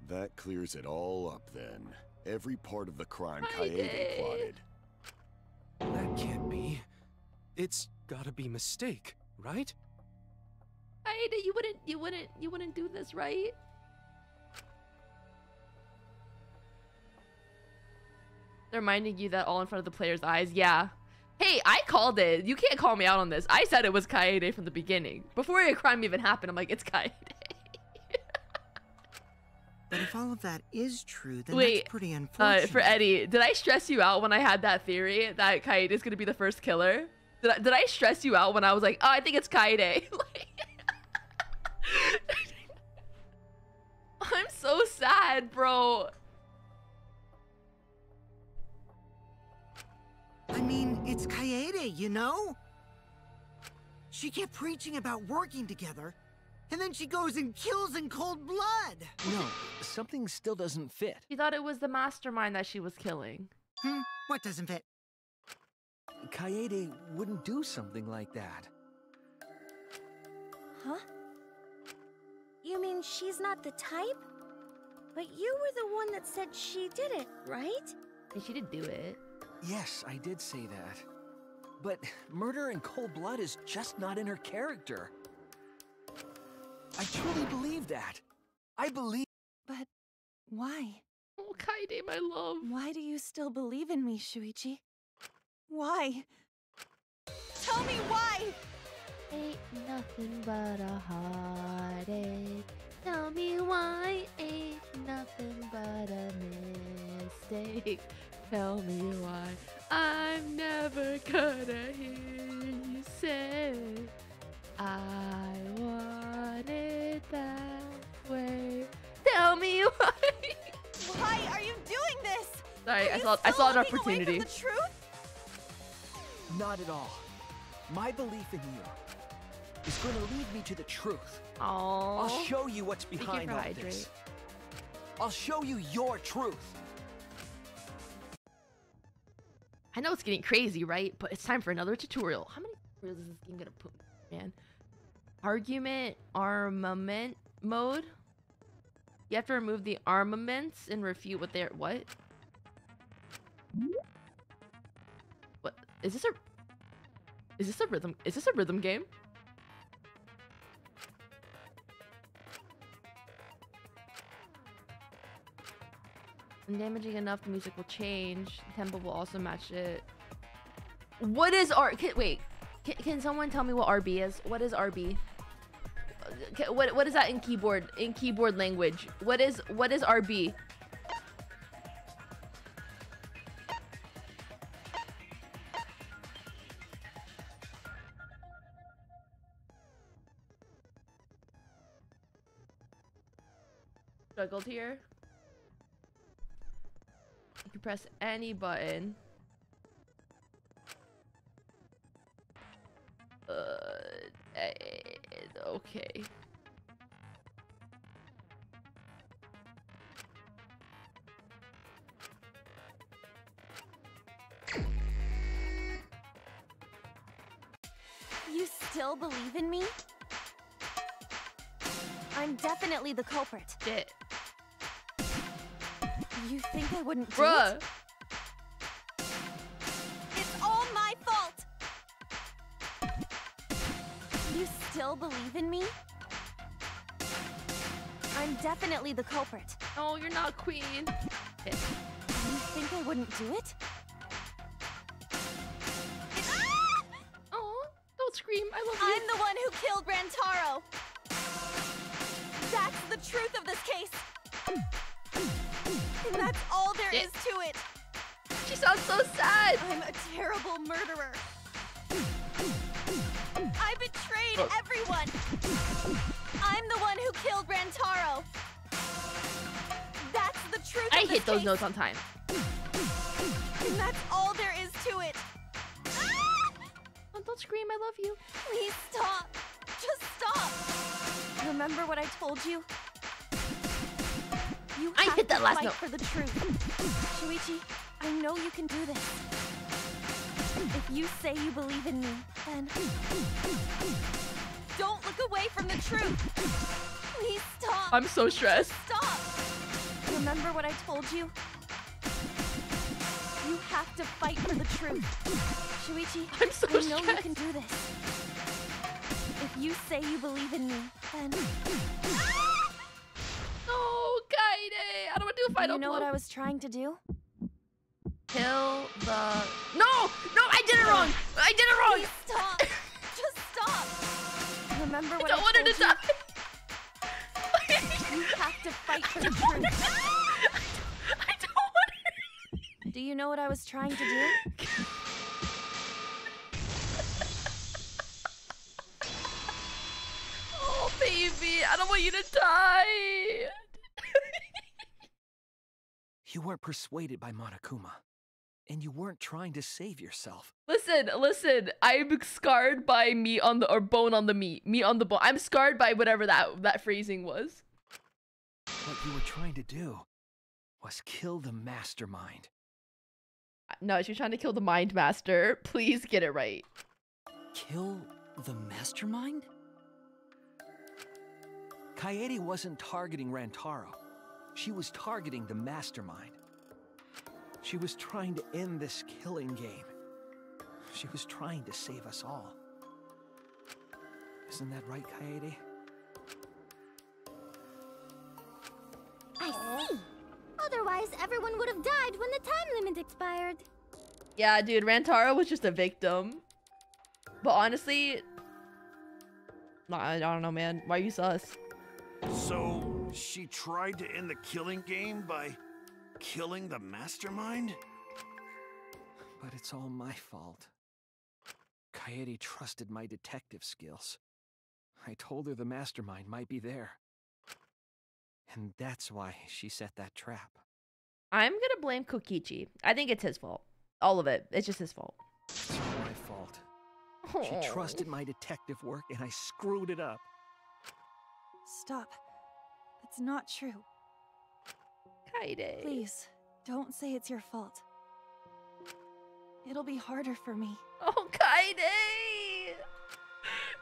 That clears it all up then. Every part of the crime Kaede plotted. That can't be. It's gotta be mistake, right? Kaede, you wouldn't do this, right? They're reminding you that all in front of the player's eyes. Yeah. Hey, I called it. You can't call me out on this. I said it was Kaede from the beginning. Before a crime even happened, I'm like, it's Kaede. But if all of that is true, then Wait, that's pretty unfortunate. for Eddie, did I stress you out when I had that theory that Kaede is going to be the first killer? Did I stress you out when I was like, oh, I think it's Kaede? I'm so sad, bro. I mean, it's Kaede, you know? She kept preaching about working together, and then she goes and kills in cold blood. No, something still doesn't fit. She thought it was the mastermind that she was killing. What doesn't fit? Kaede wouldn't do something like that. Huh? You mean she's not the type? But you were the one that said she did it, right? And she did do it. Yes, I did say that. But murder in cold blood is just not in her character. I truly believe that. I believe... But why? Oh, Kaede, my love. Why do you still believe in me, Shuichi? Why? Tell me why! Ain't nothing but a heartache. Tell me why ain't nothing but a mistake. Tell me why I'm never gonna hear you say I want it that way. Tell me why. Why are you doing this? Sorry, Are I saw an looking away opportunity. from the truth? Not at all. My belief in you is going to lead me to the truth. Aww. I'll show you what's behind all this. I'll show you your truth. I know it's getting crazy, right? But it's time for another tutorial. How many tutorials is this game gonna put me, man? Argument armament mode. You have to remove the armaments and refute what they're what? What is this a rhythm? Is this a rhythm game? When damaging enough, the music will change. The tempo will also match it. What is wait, can someone tell me what RB is? What is RB? What is that in keyboard language? What is RB? Struggled here. You can press any button. Okay. You still believe in me? I'm definitely the culprit. Shit. You think I wouldn't do Bruh. it? It's all my fault! You still believe in me? I'm definitely the culprit. No, you're not queen. You think I wouldn't do it? Oh, don't scream. I love you. I'm the one who killed Rantaro. That's the truth of this case. And that's all there is to it. She sounds so sad. I'm a terrible murderer. I betrayed everyone. I'm the one who killed Rantaro. That's the truth I of this hit those case. notes on time. And that's all there is to it. Oh, don't scream. I love you. Please stop. Just stop. Remember what I told you? You I have hit that to last fight note. for the truth. Shuichi, I know you can do this. If you say you believe in me, then don't look away from the truth. Please stop. I'm so stressed. Stop. Remember what I told you? You have to fight for the truth. Shuichi, I'm so I know you stressed. can do this. If you say you believe in me, then No, Kaede. I don't want to do a final you know blow. what I was trying to do? Kill the... No! No, I did it wrong! I did it wrong! Please stop. Just stop. Remember what I don't want her to told die. you? You have to fight for the truth. I don't want her. Do you know what I was trying to do? Oh, baby. I don't want you to die. You weren't persuaded by Monokuma, and you weren't trying to save yourself. Listen. I'm scarred by meat on the... Or bone on the meat. Meat on the bone. I'm scarred by whatever that phrasing was. What you were trying to do was kill the mastermind. No, she's trying to kill the Mind Master. Please get it right. Kill the mastermind? Kaede wasn't targeting Rantaro. She was targeting the mastermind. She was trying to end this killing game. She was trying to save us all. Isn't that right, Kaede? I see. Otherwise, everyone would have died when the time limit expired. Yeah, dude, Rantaro was just a victim. But honestly... Nah, I don't know, man. Why are you sus? So, she tried to end the killing game by killing the mastermind? But it's all my fault. Kaede trusted my detective skills. I told her the mastermind might be there. And that's why she set that trap. I'm gonna blame Kokichi. I think it's his fault. All of it. It's just his fault. It's all my fault. She trusted my detective work and I screwed it up. Stop. That's not true. Kaede. Please, don't say it's your fault. It'll be harder for me. Oh, Kaede!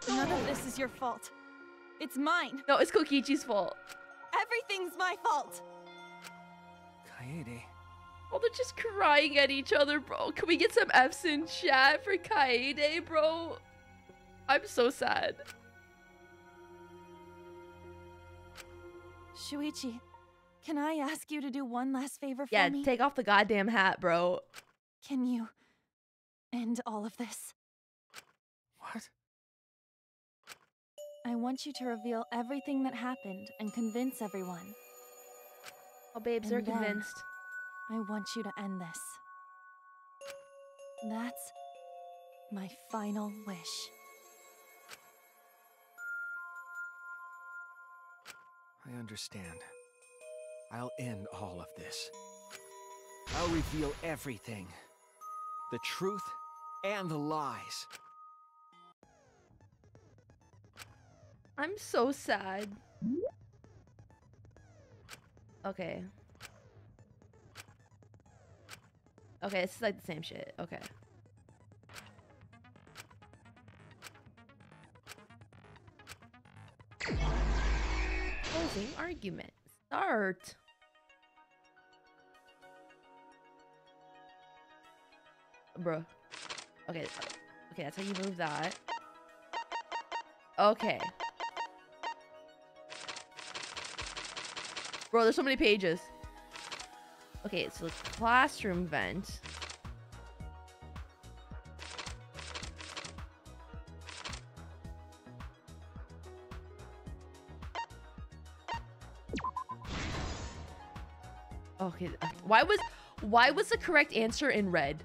None of this is your fault. It's mine. No, it's Kokichi's fault. Everything's my fault. Kaede. Oh, they're just crying at each other, bro. Can we get some F's in chat for Kaede, bro? I'm so sad. Shuichi, can I ask you to do one last favor for Yeah, me? take off the goddamn hat, bro. Can you end all of this. What? I want you to reveal everything that happened and convince everyone. Oh, babes, they're convinced. I want you to end this. That's my final wish. I understand. I'll end all of this. I'll reveal everything. The truth and the lies. I'm so sad. Okay. Okay, it's like the same shit. Okay. Closing argument. Start. Bruh. Okay. Okay, that's how you move that. Okay. Bro, there's so many pages. Okay, so the classroom vent. Okay, why was the correct answer in red?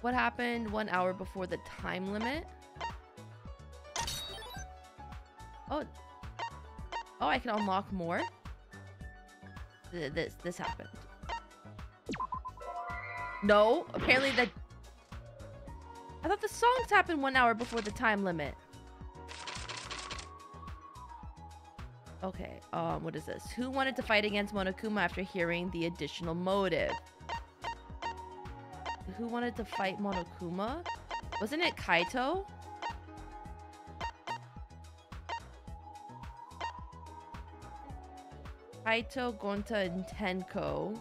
What happened 1 hour before the time limit? Oh, I can unlock more. This happened. No, apparently that. I thought the songs happened 1 hour before the time limit. Okay, what is this? Who wanted to fight against Monokuma after hearing the additional motive? Who wanted to fight Monokuma? Wasn't it Kaito? Kaito, Gonta, and Tenko.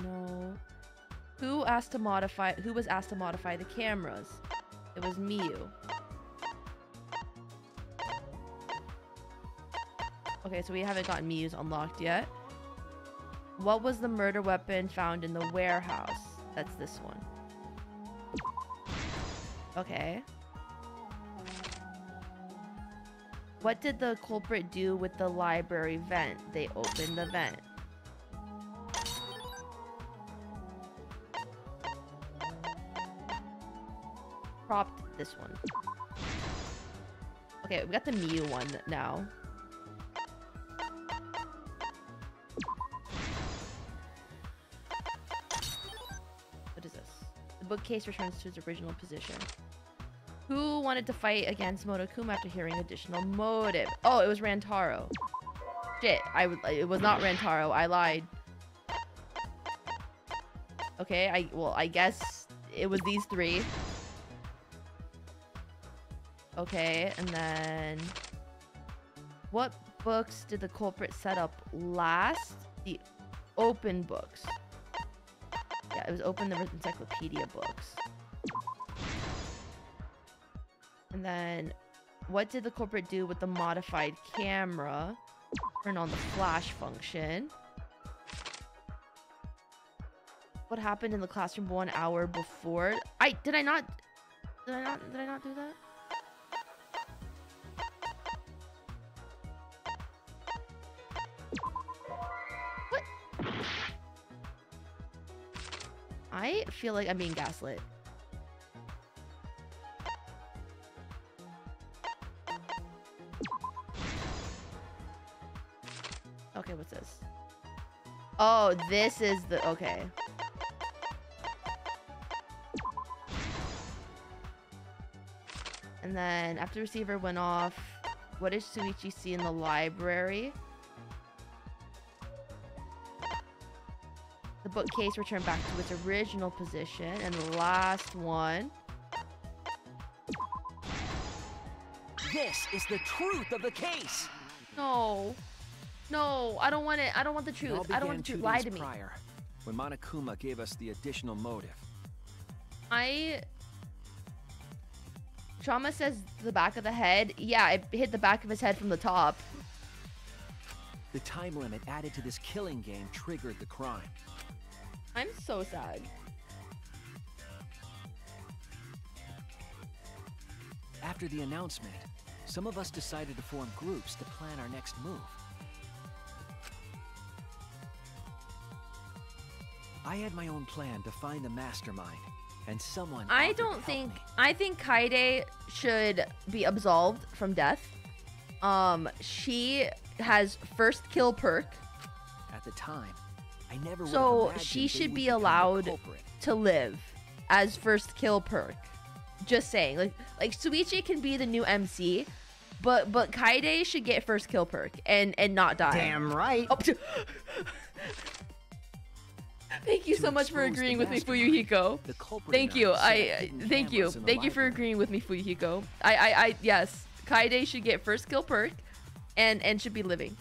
No. Who was asked to modify the cameras? It was Miyu. Okay, so we haven't gotten Miyu's unlocked yet. What was the murder weapon found in the warehouse? That's this one. Okay. What did the culprit do with the library vent? They opened the vent. Propped this one. Okay, we got the Miyu one now. What is this? The bookcase returns to its original position. Who wanted to fight against Monokuma after hearing additional motive? Oh, it was Rantaro. Shit, it was not Rantaro. I lied. Okay, I guess it was these three. Okay, and then what books did the culprit set up last? The open books. Yeah, it was open the encyclopedia books. And then, what did the culprit do with the modified camera? Turn on the flash function. What happened in the classroom 1 hour before? Did I not do that? What? I feel like I'm being gaslit. Okay, what's this? Oh, this is the... Okay. And then, after the receiver went off, what does Shuichi see in the library? The bookcase returned back to its original position. And the last one... This is the truth of the case! No. No, I don't want it. I don't want the truth. I don't want the truth. Lie to me. Prior, when Monokuma gave us the additional motive. Trauma says the back of the head. Yeah, it hit the back of his head from the top. The time limit added to this killing game triggered the crime. I'm so sad. After the announcement, some of us decided to form groups to plan our next move. I had my own plan to find the mastermind, and someone I offered to don't help think me. I think Kaede should be absolved from death. She has first kill perk, At the time, I never would have so imagined she they should would be become the allowed culprit. to live as first kill perk. Just saying, like Suichi can be the new MC, but Kaede should get first kill perk and not die. Damn right. Oh, thank you so much for expose agreeing the with me, mastermind, Fuyuhiko. the culprit Thank and you. I set up hidden Thank you. cameras in the Thank you for library. agreeing with me, Fuyuhiko. I yes, Kaede should get first kill perk and should be living.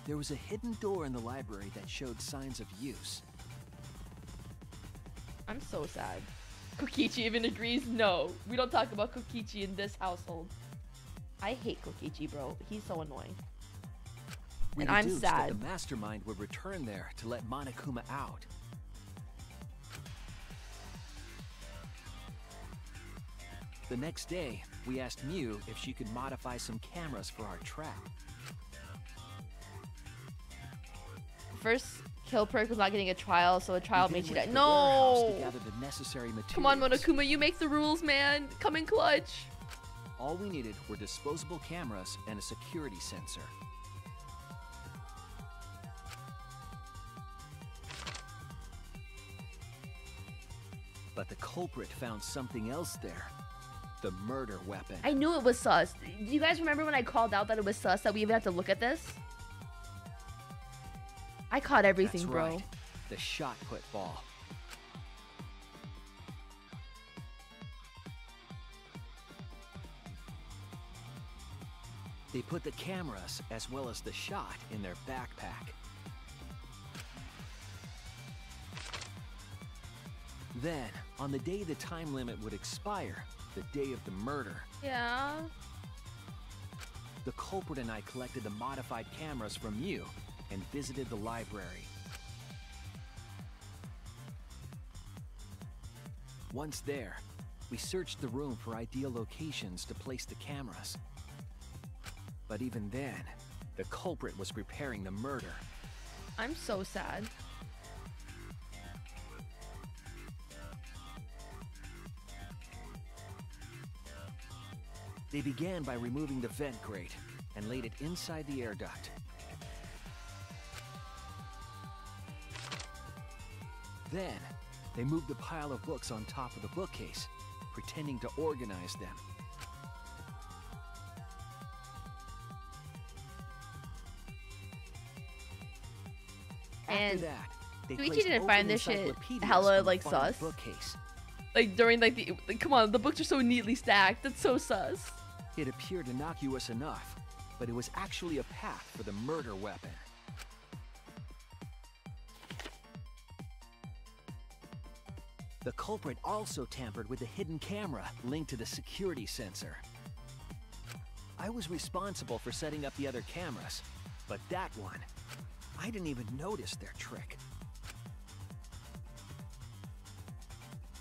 There was a hidden door in the library that showed signs of use. I'm so sad. Kokichi even agrees. No, we don't talk about Kokichi in this household. I hate Kokichi, bro. He's so annoying. We And I'm deduced sad. that the mastermind would return there to let Monokuma out. The next day, we asked Mew if she could modify some cameras for our trap. First kill perk was not getting a trial, so a trial We made then you went die. to the warehouse No! to gather the necessary materials. Come on, Monokuma, you make the rules, man. Come in clutch. All we needed were disposable cameras and a security sensor. But the culprit found something else there. The murder weapon. I knew it was sus. Do you guys remember when I called out that it was sus that we even had to look at this? I caught everything, That's bro. right. The shot put ball. They put the cameras as well as the shot in their backpack. Then, on the day the time limit would expire, the day of the murder, Yeah. the culprit and I collected the modified cameras from you and visited the library. Once there, we searched the room for ideal locations to place the cameras. But even then, the culprit was preparing the murder. I'm so sad. They began by removing the vent grate and laid it inside the air duct. Then, they moved the pile of books on top of the bookcase, pretending to organize them. And After that, they Suichi placed didn't open find this shit encyclopedias hella, on the like, final sus. bookcase. Like during like come on, the books are so neatly stacked. That's so sus. It appeared innocuous enough, but it was actually a path for the murder weapon. The culprit also tampered with the hidden camera linked to the security sensor. I was responsible for setting up the other cameras, but that one, I didn't even notice their trick.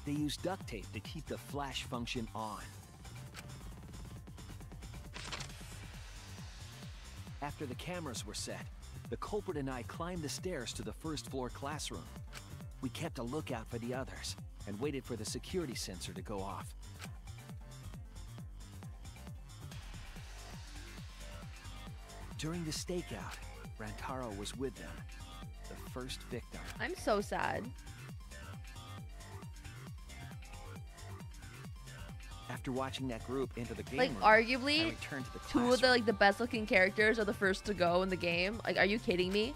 They used duct tape to keep the flash function on. After the cameras were set, the culprit and I climbed the stairs to the first floor classroom. We kept a lookout for the others and waited for the security sensor to go off. During the stakeout, Rantaro was with them, the first victim. I'm so sad. After watching that group enter the game Like room, arguably, I returned to the two of the best looking characters are the first to go in the game. Like, are you kidding me?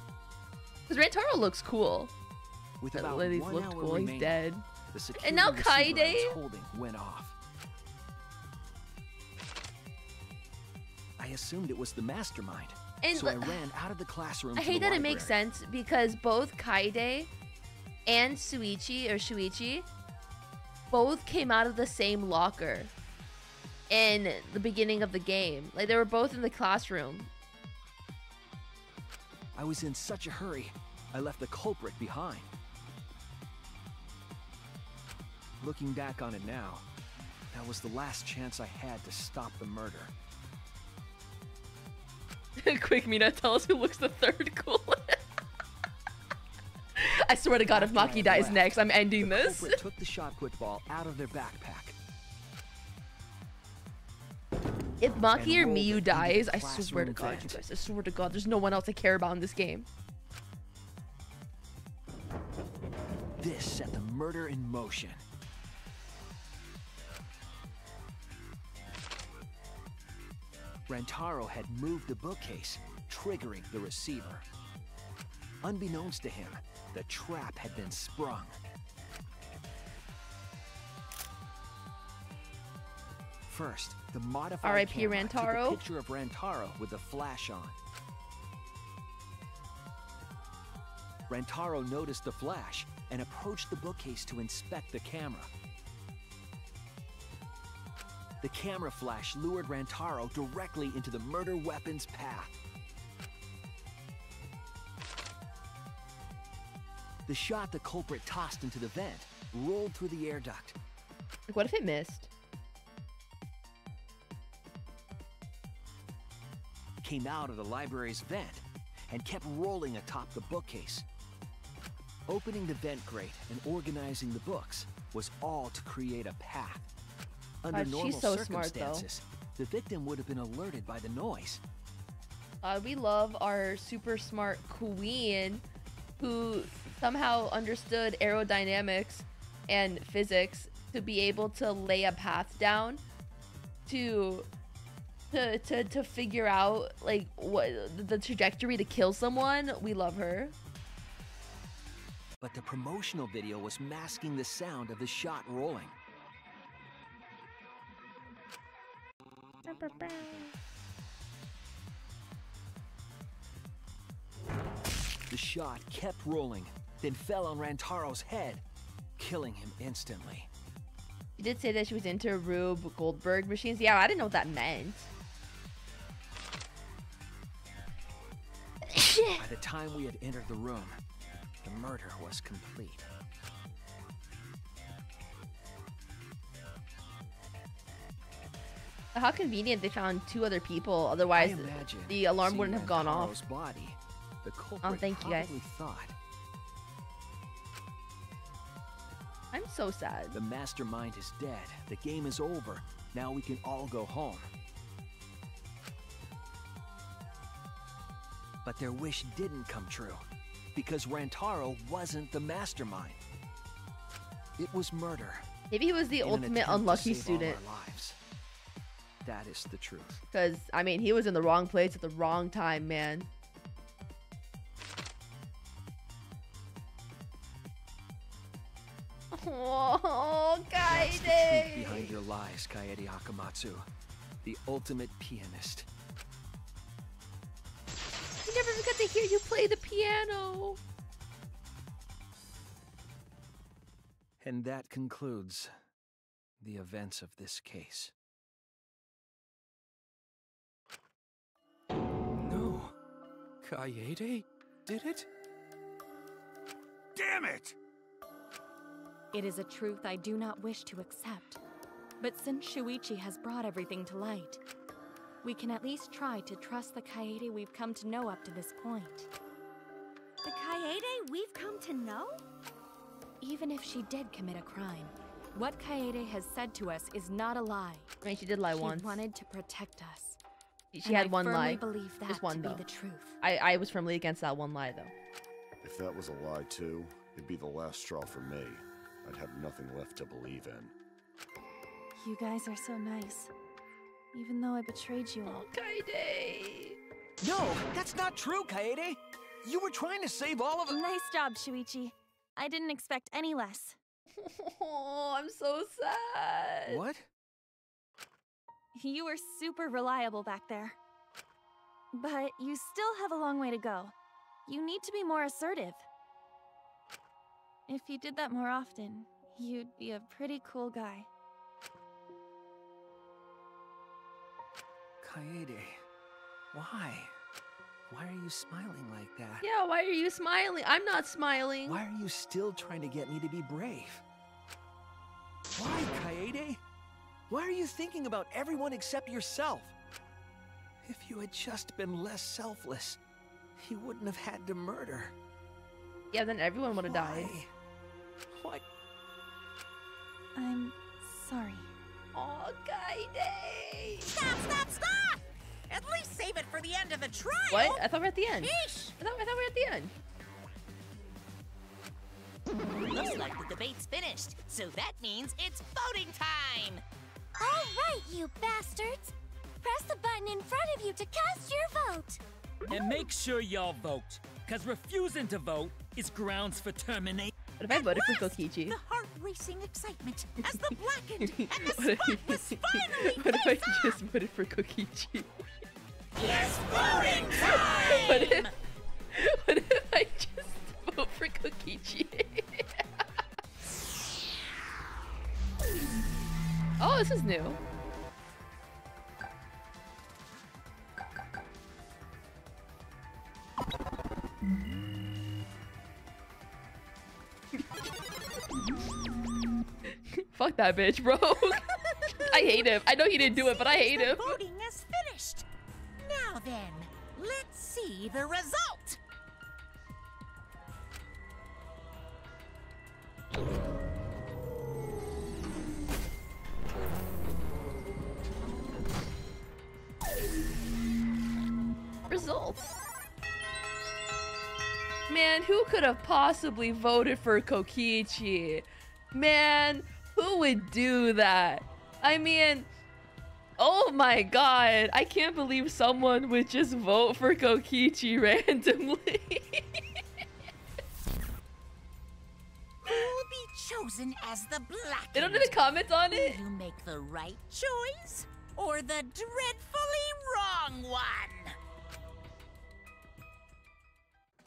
Because Rantaro looks cool. With That about lady's 1 looked hour cool. He's remaining, dead. the security And now receiver I was Kaede. holding went off. I assumed it was the mastermind, And so I ran out of the classroom. I to the hate that it makes library. sense because both Kaede and Shuichi both came out of the same locker in the beginning of the game. Like, they were both in the classroom. I was in such a hurry, I left the culprit behind. Looking back on it now, that was the last chance I had to stop the murder. Quick, Mina, tell us who looks the third coolest. I swear to God, if Maki dies next, I'm ending the this. culprit took the shot put ball out of their backpack. If Maki or rolled Miyu it dies, into I the swear to classroom God, you vent. guys, I swear to God, there's no one else I care about in this game. This set the murder in motion. Rantaro had moved the bookcase, triggering the receiver. Unbeknownst to him, the trap had been sprung. First, the modified R.I.P. camera took a Rantaro. picture of Rantaro with the flash on. Rantaro noticed the flash and approached the bookcase to inspect the camera. The camera flash lured Rantaro directly into the murder weapon's path. The shot the culprit tossed into the vent rolled through the air duct. Like, what if it missed? Came out of the library's vent and kept rolling atop the bookcase. Opening the vent grate and organizing the books was all to create a path. Under normal she's so smart, though. circumstances, the victim would have been alerted by the noise. We love our super smart queen who somehow understood aerodynamics and physics to be able to lay a path down to figure out like what the trajectory to kill someone. We love her. But the promotional video was masking the sound of the shot rolling. The shot kept rolling, then fell on Rantaro's head, killing him instantly. She did say that she was into Rube Goldberg machines. Yeah, I didn't know what that meant. By the time we had entered the room, the murder was complete. How convenient they found 2 other people. Otherwise, I imagine the alarm seeing wouldn't have gone off. Rantaro's body, the culprit Oh, thank you, guys. probably thought I'm so sad. the mastermind is dead. The game is over. Now we can all go home. But their wish didn't come true, because Rantaro wasn't the mastermind. It was murder. Maybe he was the in an ultimate attempt to unlucky save all student. our lives. That is the truth. Because, I mean, he was in the wrong place at the wrong time, man. Oh, That's the truth Kaede! behind your lies, Kaede Hakamatsu. The ultimate pianist. We never even got to hear you play the piano. And that concludes the events of this case. No. Kaede did it? Damn it! It is a truth I do not wish to accept. But since Shuichi has brought everything to light, we can at least try to trust the Kaede we've come to know up to this point. The Kaede we've come to know? Even if she did commit a crime, what Kaede has said to us is not a lie. I mean, she did lie once. She wanted to protect us. She had one lie. I firmly believe that Just one, to though. be the truth. I was firmly against that one lie, though. If that was a lie too, it'd be the last straw for me. I'd have nothing left to believe in. You guys are so nice. Even though I betrayed you all. Kaede! No, that's not true, Kaede! You were trying to save all of us. Nice job, Shuichi. I didn't expect any less. Oh, I'm so sad. What? You were super reliable back there. But you still have a long way to go. You need to be more assertive. If you did that more often, you'd be a pretty cool guy. Kaede, why? Why are you smiling like that? Yeah, why are you smiling? I'm not smiling. Why are you still trying to get me to be brave? Why, Kaede? Why are you thinking about everyone except yourself? If you had just been less selfless, you wouldn't have had to murder. Yeah, then everyone would have died. Why? I'm sorry. Oh, Kaede! Stop, stop, stop! At least save it for the end of the trial! What? I thought we were at the end. Yeesh. I thought we were at the end. Looks like the debate's finished, so that means it's voting time! All right, you bastards! Press the button in front of you to cast your vote! And make sure y'all vote, because refusing to vote is grounds for termination. What if I voted for Kokichi? The heart-racing excitement as the blackened and the spotless finally What if I face off! just voted for Kokichi? It's voting time! What if I just vote for Kokichi? Oh, this is new. Fuck that bitch, bro. I hate him. I know he didn't do it, but I hate him. Voting is finished. Now then, let's see the result. Results. Man, who could have possibly voted for Kokichi? Man, who would do that? I mean, oh my god, I can't believe someone would just vote for Kokichi randomly. Who will be chosen as the black? They don't even comment on it? Will you make the right choice or the dreadfully wrong one?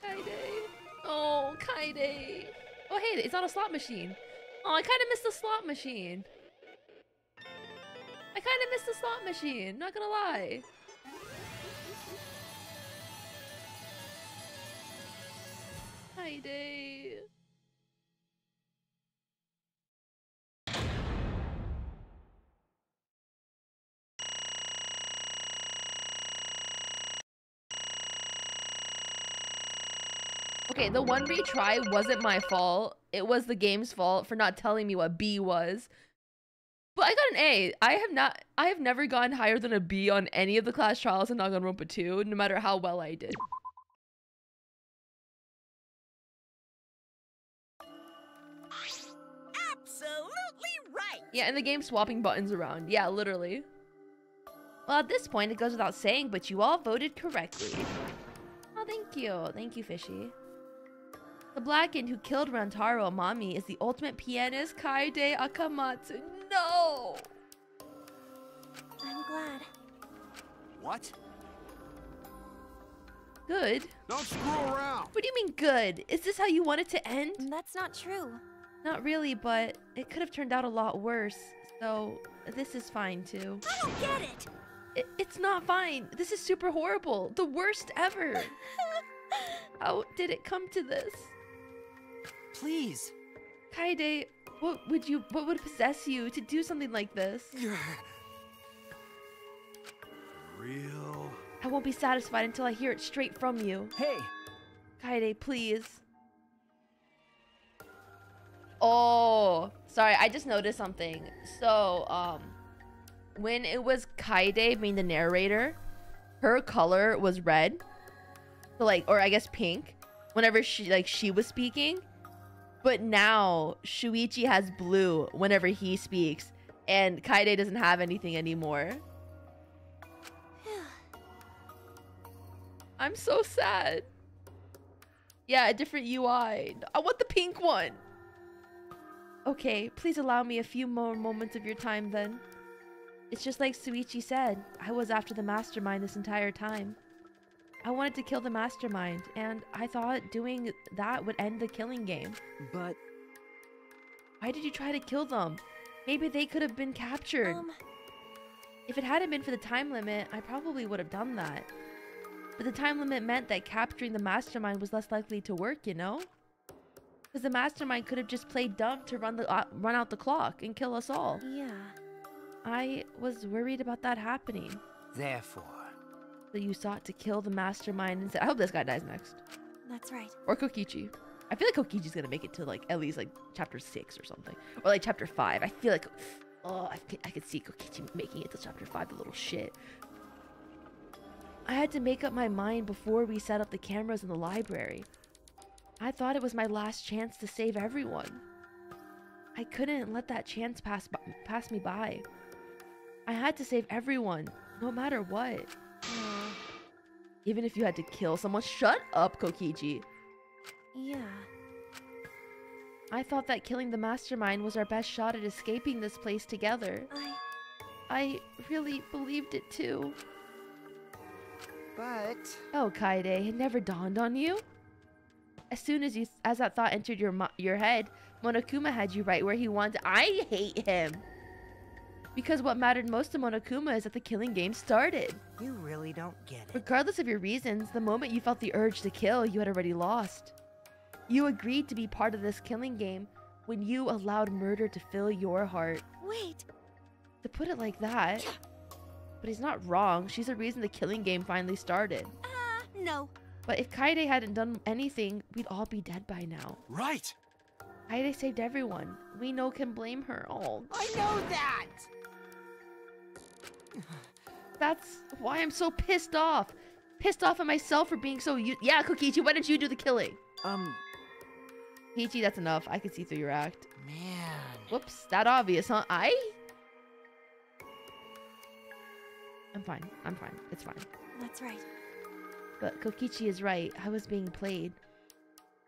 Kaede. Oh, Kaede. Oh, hey, it's on a slot machine. Oh, I kind of missed the slot machine. I kind of missed the slot machine, not gonna lie. Kaede. Okay, the one retry wasn't my fault. It was the game's fault for not telling me what B was. But I got an A. I have never gotten higher than a B on any of the class trials in Danganronpa 2, no matter how well I did. Absolutely right. Yeah, and the game's swapping buttons around. Yeah, literally. Well, at this point, it goes without saying, but you all voted correctly. Oh, thank you. Thank you, Fishy. The Blackened who killed Rantaro Amami is the ultimate pianist, Kaede Akamatsu. No! I'm glad. What? Good? Don't screw around! What do you mean good? Is this how you want it to end? That's not true. Not really, but it could have turned out a lot worse. So, this is fine too. I don't get it! It's not fine. This is super horrible. The worst ever. How did it come to this? Please. Kaede, what would possess you to do something like this? Real? I won't be satisfied until I hear it straight from you. Hey! Kaede, please. Oh, sorry, I just noticed something. So, when it was Kaede being the narrator, her color was red. So like, or I guess pink, whenever she was speaking. But now Shuichi has blue whenever he speaks, and Kaede doesn't have anything anymore. I'm so sad. Yeah, a different UI. I want the pink one. Okay, please allow me a few more moments of your time then. It's just like Shuichi said, I was after the mastermind this entire time. I wanted to kill the mastermind, and I thought doing that would end the killing game. But... why did you try to kill them? Maybe they could have been captured. If it hadn't been for the time limit, I probably would have done that. But the time limit meant that capturing the mastermind was less likely to work, you know? Because the mastermind could have just played dumb to run out the clock and kill us all. Yeah. I was worried about that happening. Therefore. So you sought to kill the mastermind and said, I hope this guy dies next. That's right. Or Kokichi. I feel like Kokichi's gonna make it to like at least like chapter 6 or something. Or like chapter 5. I feel like, oh, I could see Kokichi making it to chapter 5, the little shit. I had to make up my mind before we set up the cameras in the library. I thought it was my last chance to save everyone. I couldn't let that chance pass me by. I had to save everyone, no matter what. Even if you had to kill someone. Shut up, Kokichi. Yeah. I thought that killing the mastermind was our best shot at escaping this place together. I really believed it too. But... Oh, Kaede, it never dawned on you? As soon as that thought entered your head, Monokuma had you right where he wanted. I hate him! Because what mattered most to Monokuma is that the killing game started. You really don't get it. Regardless of your reasons, the moment you felt the urge to kill, you had already lost. You agreed to be part of this killing game when you allowed murder to fill your heart. Wait. To put it like that. But he's not wrong. She's the reason the killing game finally started. No. But if Kaede hadn't done anything, we'd all be dead by now. Right. Kaede saved everyone. We no can blame her. Oh, I know that! That's why I'm so pissed off. Pissed off at myself for being so yeah, Kokichi, why didn't you do the killing? Kokichi, that's enough. I can see through your act. Man. Whoops, that obvious, huh? I'm fine. I'm fine. It's fine. That's right. But Kokichi is right. I was being played.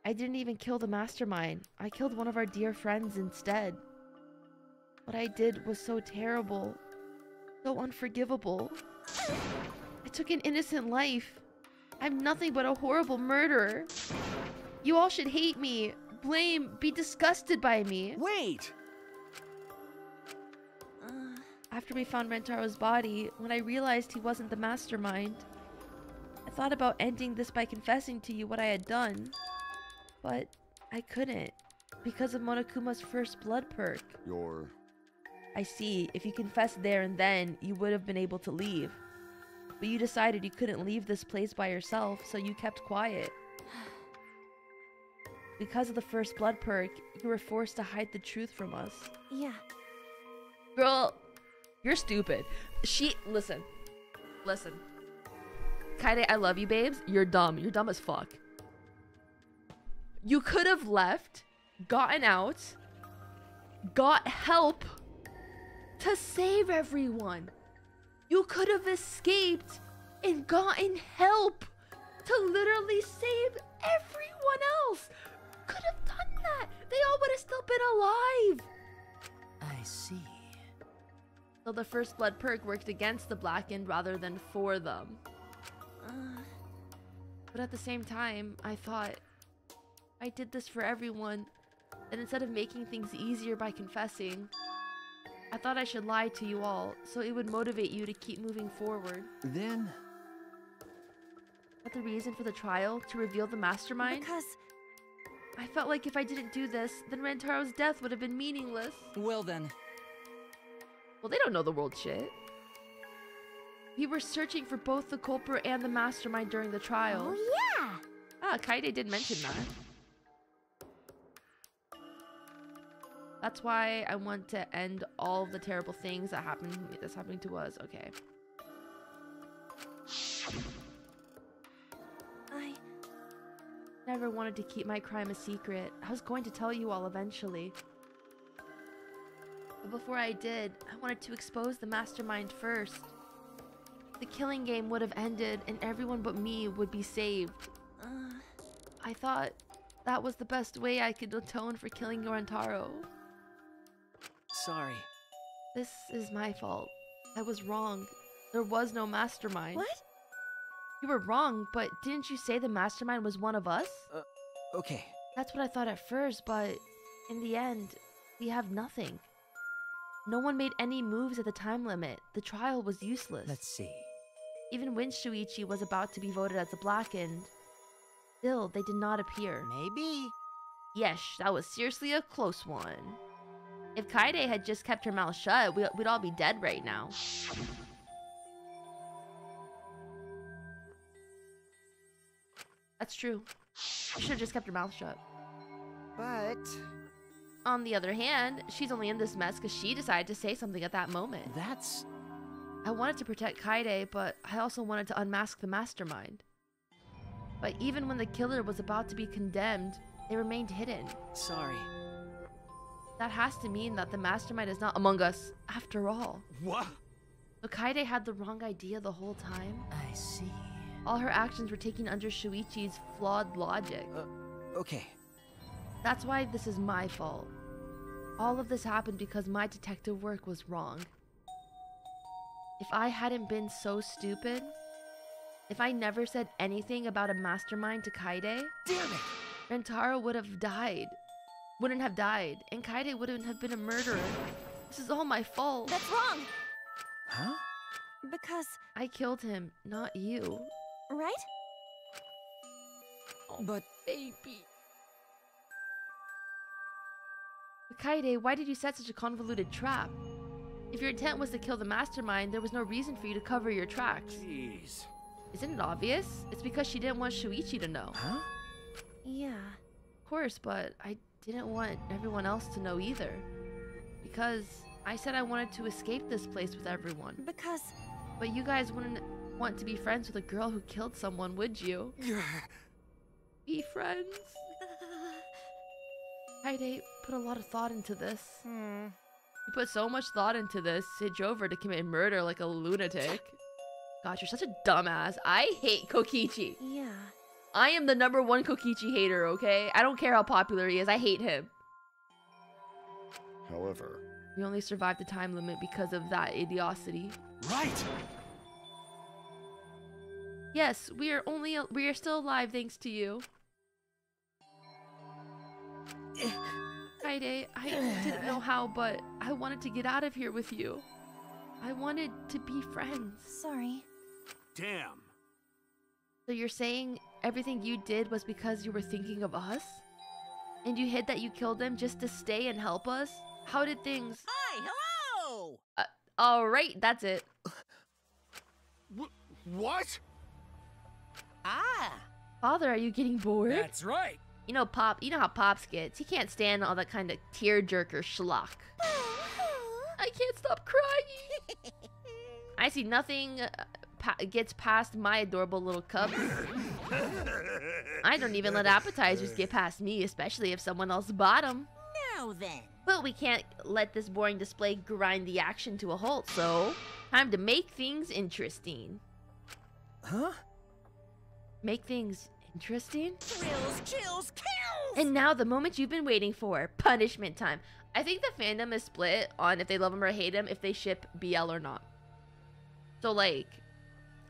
I didn't even kill the mastermind. I killed one of our dear friends instead. What I did was so terrible. So unforgivable. I took an innocent life. I'm nothing but a horrible murderer. You all should hate me, blame, be disgusted by me. Wait! After we found Rentaro's body, when I realized he wasn't the mastermind, I thought about ending this by confessing to you what I had done. But I couldn't, because of Monokuma's first blood perk. I see, if you confessed there and then, you would have been able to leave. But you decided you couldn't leave this place by yourself, so you kept quiet. Because of the first blood perk, you were forced to hide the truth from us. Yeah. Girl, you're stupid. Listen. Kaede, I love you, babes. You're dumb. You're dumb as fuck. You could have left, gotten out, got help to save everyone. You could have escaped and gotten help to literally save everyone else. Could have done that. They all would have still been alive. I see. So the first blood perk worked against the Blackened rather than for them. But at the same time, I thought, I did this for everyone, and instead of making things easier by confessing, I thought I should lie to you all, so it would motivate you to keep moving forward. Then? But the reason for the trial, to reveal the mastermind? Because I felt like if I didn't do this, then Rentaro's death would have been meaningless. Well then. Well, they don't know the world shit. We were searching for both the culprit and the mastermind during the trial. Oh, yeah! Ah, Kaede did mention that. That's why I want to end all of the terrible things that's happening to us. Okay. I never wanted to keep my crime a secret. I was going to tell you all eventually. But before I did, I wanted to expose the mastermind first. The killing game would have ended and everyone but me would be saved. I thought that was the best way I could atone for killing Rentaro. Sorry. This is my fault. I was wrong. There was no mastermind. What? You were wrong, but didn't you say the mastermind was one of us? Okay. That's what I thought at first, but in the end, we have nothing. No one made any moves at the time limit. The trial was useless. Let's see. Even when Shuichi was about to be voted as a blackened, still, they did not appear. Maybe. Yes, that was seriously a close one. If Kaede had just kept her mouth shut, we'd all be dead right now. That's true. She should have just kept her mouth shut. But... on the other hand, she's only in this mess because she decided to say something at that moment. That's... I wanted to protect Kaede, but I also wanted to unmask the mastermind. But even when the killer was about to be condemned, they remained hidden. Sorry. That has to mean that the mastermind is not among us, after all. What? So Kaede had the wrong idea the whole time. I see. All her actions were taken under Shuichi's flawed logic. Okay. That's why this is my fault. All of this happened because my detective work was wrong. If I hadn't been so stupid, if I never said anything about a mastermind to Kaede, damn it! Rentaro wouldn't have died, and Kaede wouldn't have been a murderer. This is all my fault. That's wrong! Huh? Because... I killed him, not you. Right? Oh, but... baby. Kaede, why did you set such a convoluted trap? If your intent was to kill the mastermind, there was no reason for you to cover your tracks. Jeez. Isn't it obvious? It's because she didn't want Shuichi to know. Huh? Yeah. Of course, but I didn't want everyone else to know either. Because I said I wanted to escape this place with everyone. Because... But you guys wouldn't want to be friends with a girl who killed someone, would you? Be friends? Kaede put a lot of thought into this. You put so much thought into this, it drove her to commit murder like a lunatic. Gosh, you're such a dumbass. I hate Kokichi. Yeah. I am the #1 Kokichi hater, okay? I don't care how popular he is, I hate him. However... we only survived the time limit because of that idiocy. Right! Yes, we are still alive thanks to you. Kaede, I didn't know how, but I wanted to get out of here with you. I wanted to be friends. Sorry. Damn. So you're saying everything you did was because you were thinking of us? And you hid that you killed them just to stay and help us? How did things... Hi, hello! Alright, that's it. What? Ah. Father, are you getting bored? That's right. You know how Pops gets. He can't stand all that kind of tearjerker schlock. I can't stop crying. I see nothing gets past my adorable little cubs. I don't even let appetizers get past me, especially if someone else bought them. Now then. But we can't let this boring display grind the action to a halt, so time to make things interesting. Huh? Make things interesting? Thrills, chills, kills! And now the moment you've been waiting for, punishment time. I think the fandom is split on if they love him or hate him, if they ship BL or not. So like,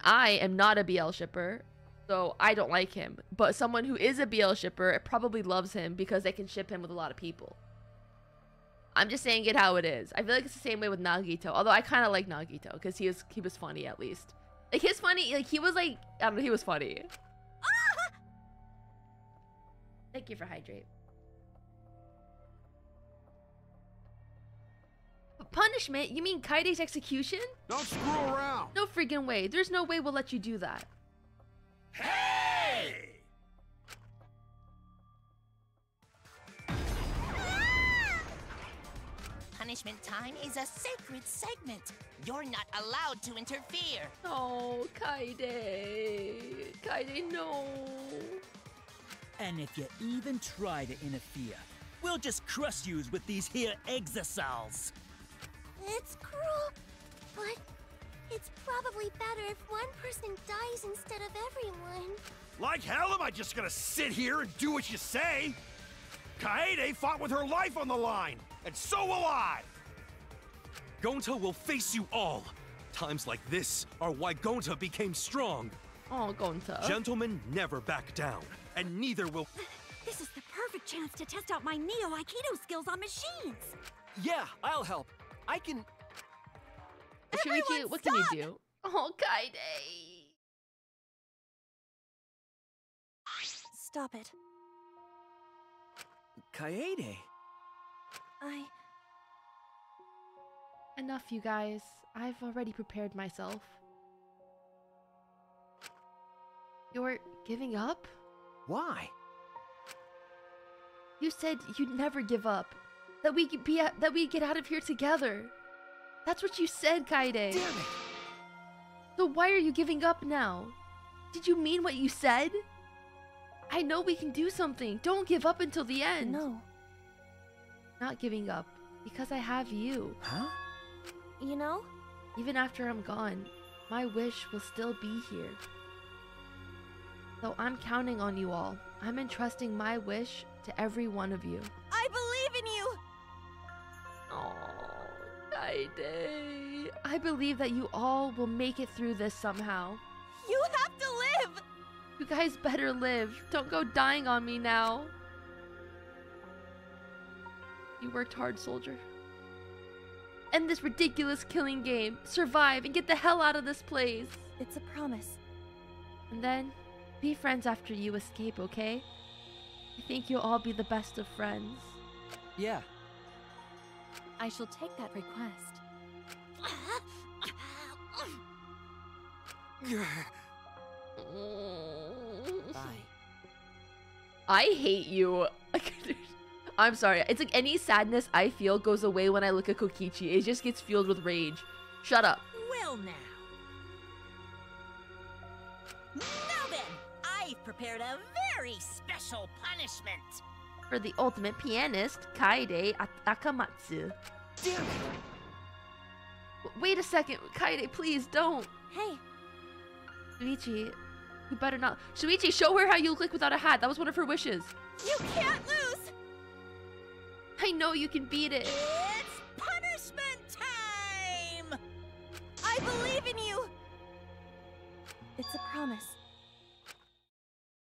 I am not a BL shipper, so I don't like him. But someone who is a BL shipper probably loves him because they can ship him with a lot of people. I'm just saying it how it is. I feel like it's the same way with Nagito, although I kind of like Nagito because he was funny at least. Like his funny, like he was like, I don't know, he was funny. Thank you for hydrate. Punishment? You mean Kaide's execution? Don't screw around. No freaking way. There's no way we'll let you do that. Hey! Punishment time is a sacred segment. You're not allowed to interfere. Oh, Kaede. Kaede, no. And if you even try to interfere, we'll just crush yous with these here exosols. It's cruel, but it's probably better if one person dies instead of everyone. Like hell am I just gonna sit here and do what you say? Kaede fought with her life on the line, and so will I! Gonta will face you all. Times like this are why Gonta became strong. Oh, Gonta. Gentlemen never back down, and neither will... This is the perfect chance to test out my Neo Aikido skills on machines. Yeah, I'll help. I can... Shuichi, what can you do? Oh, Kaede. stop it. Kaede. Enough, you guys. I've already prepared myself. You're giving up? Why? You said you'd never give up. That we get out of here together. That's what you said, Kaede. Damn it! So why are you giving up now? Did you mean what you said? I know we can do something. Don't give up until the end. No. Not giving up. Because I have you. Huh? You know? Even after I'm gone, my wish will still be here. So I'm counting on you all. I'm entrusting my wish to every one of you. I believe in you! Oh, Kaede. I believe that you all will make it through this somehow. You have to live! You guys better live. Don't go dying on me now. You worked hard, soldier. End this ridiculous killing game. Survive and get the hell out of this place. It's a promise. And then, be friends after you escape, okay? I think you'll all be the best of friends. Yeah. I shall take that request. Bye. I hate you. I'm sorry. It's like any sadness I feel goes away when I look at Kokichi. It just gets filled with rage. Shut up. Well now. Now then, I've prepared a very special punishment. For the ultimate pianist, Kaede Akamatsu. Damn it! Wait a second. Kaede, please don't. Hey. Shuichi, you better not. Shuichi, show her how you look like without a hat. That was one of her wishes. You can't lose! I know you can beat it. It's punishment time! I believe in you! It's a promise.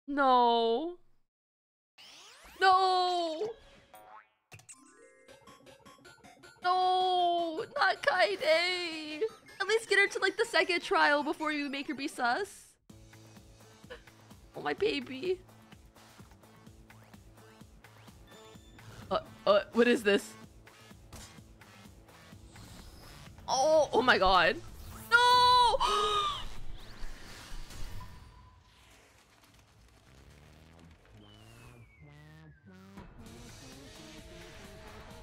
No. No. No, not Kaede. At least get her to like the second trial before you make her be sus. Oh, my baby. What is this? Oh my god. No!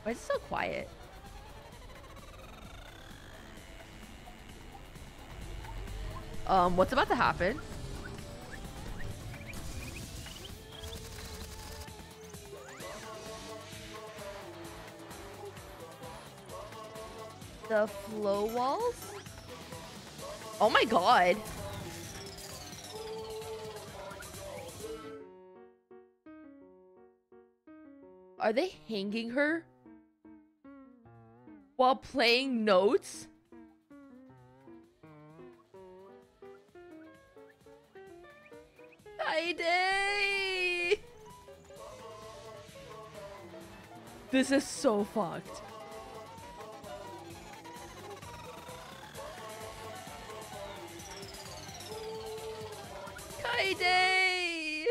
Why is it so quiet? What's about to happen? The flow walls? Oh my god. Are they hanging her while playing notes? Kaede! This is so fucked. Kaede!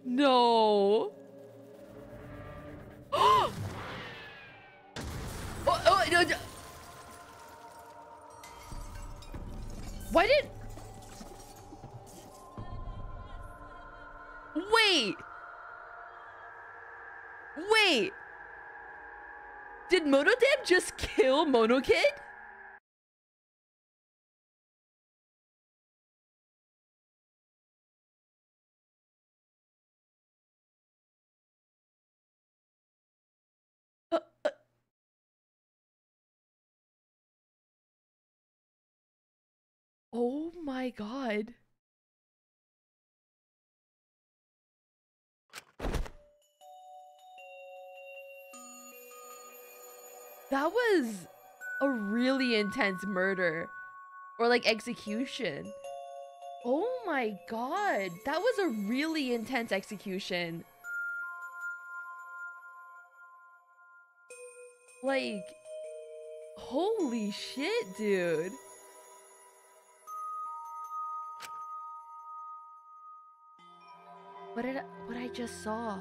No. Oh, no, no. Why did... Wait. Wait. Did Monodam just kill Monokid? Oh my god. That was a really intense murder. Or like execution. Oh my god. That was a really intense execution. Like, holy shit, dude. What I just saw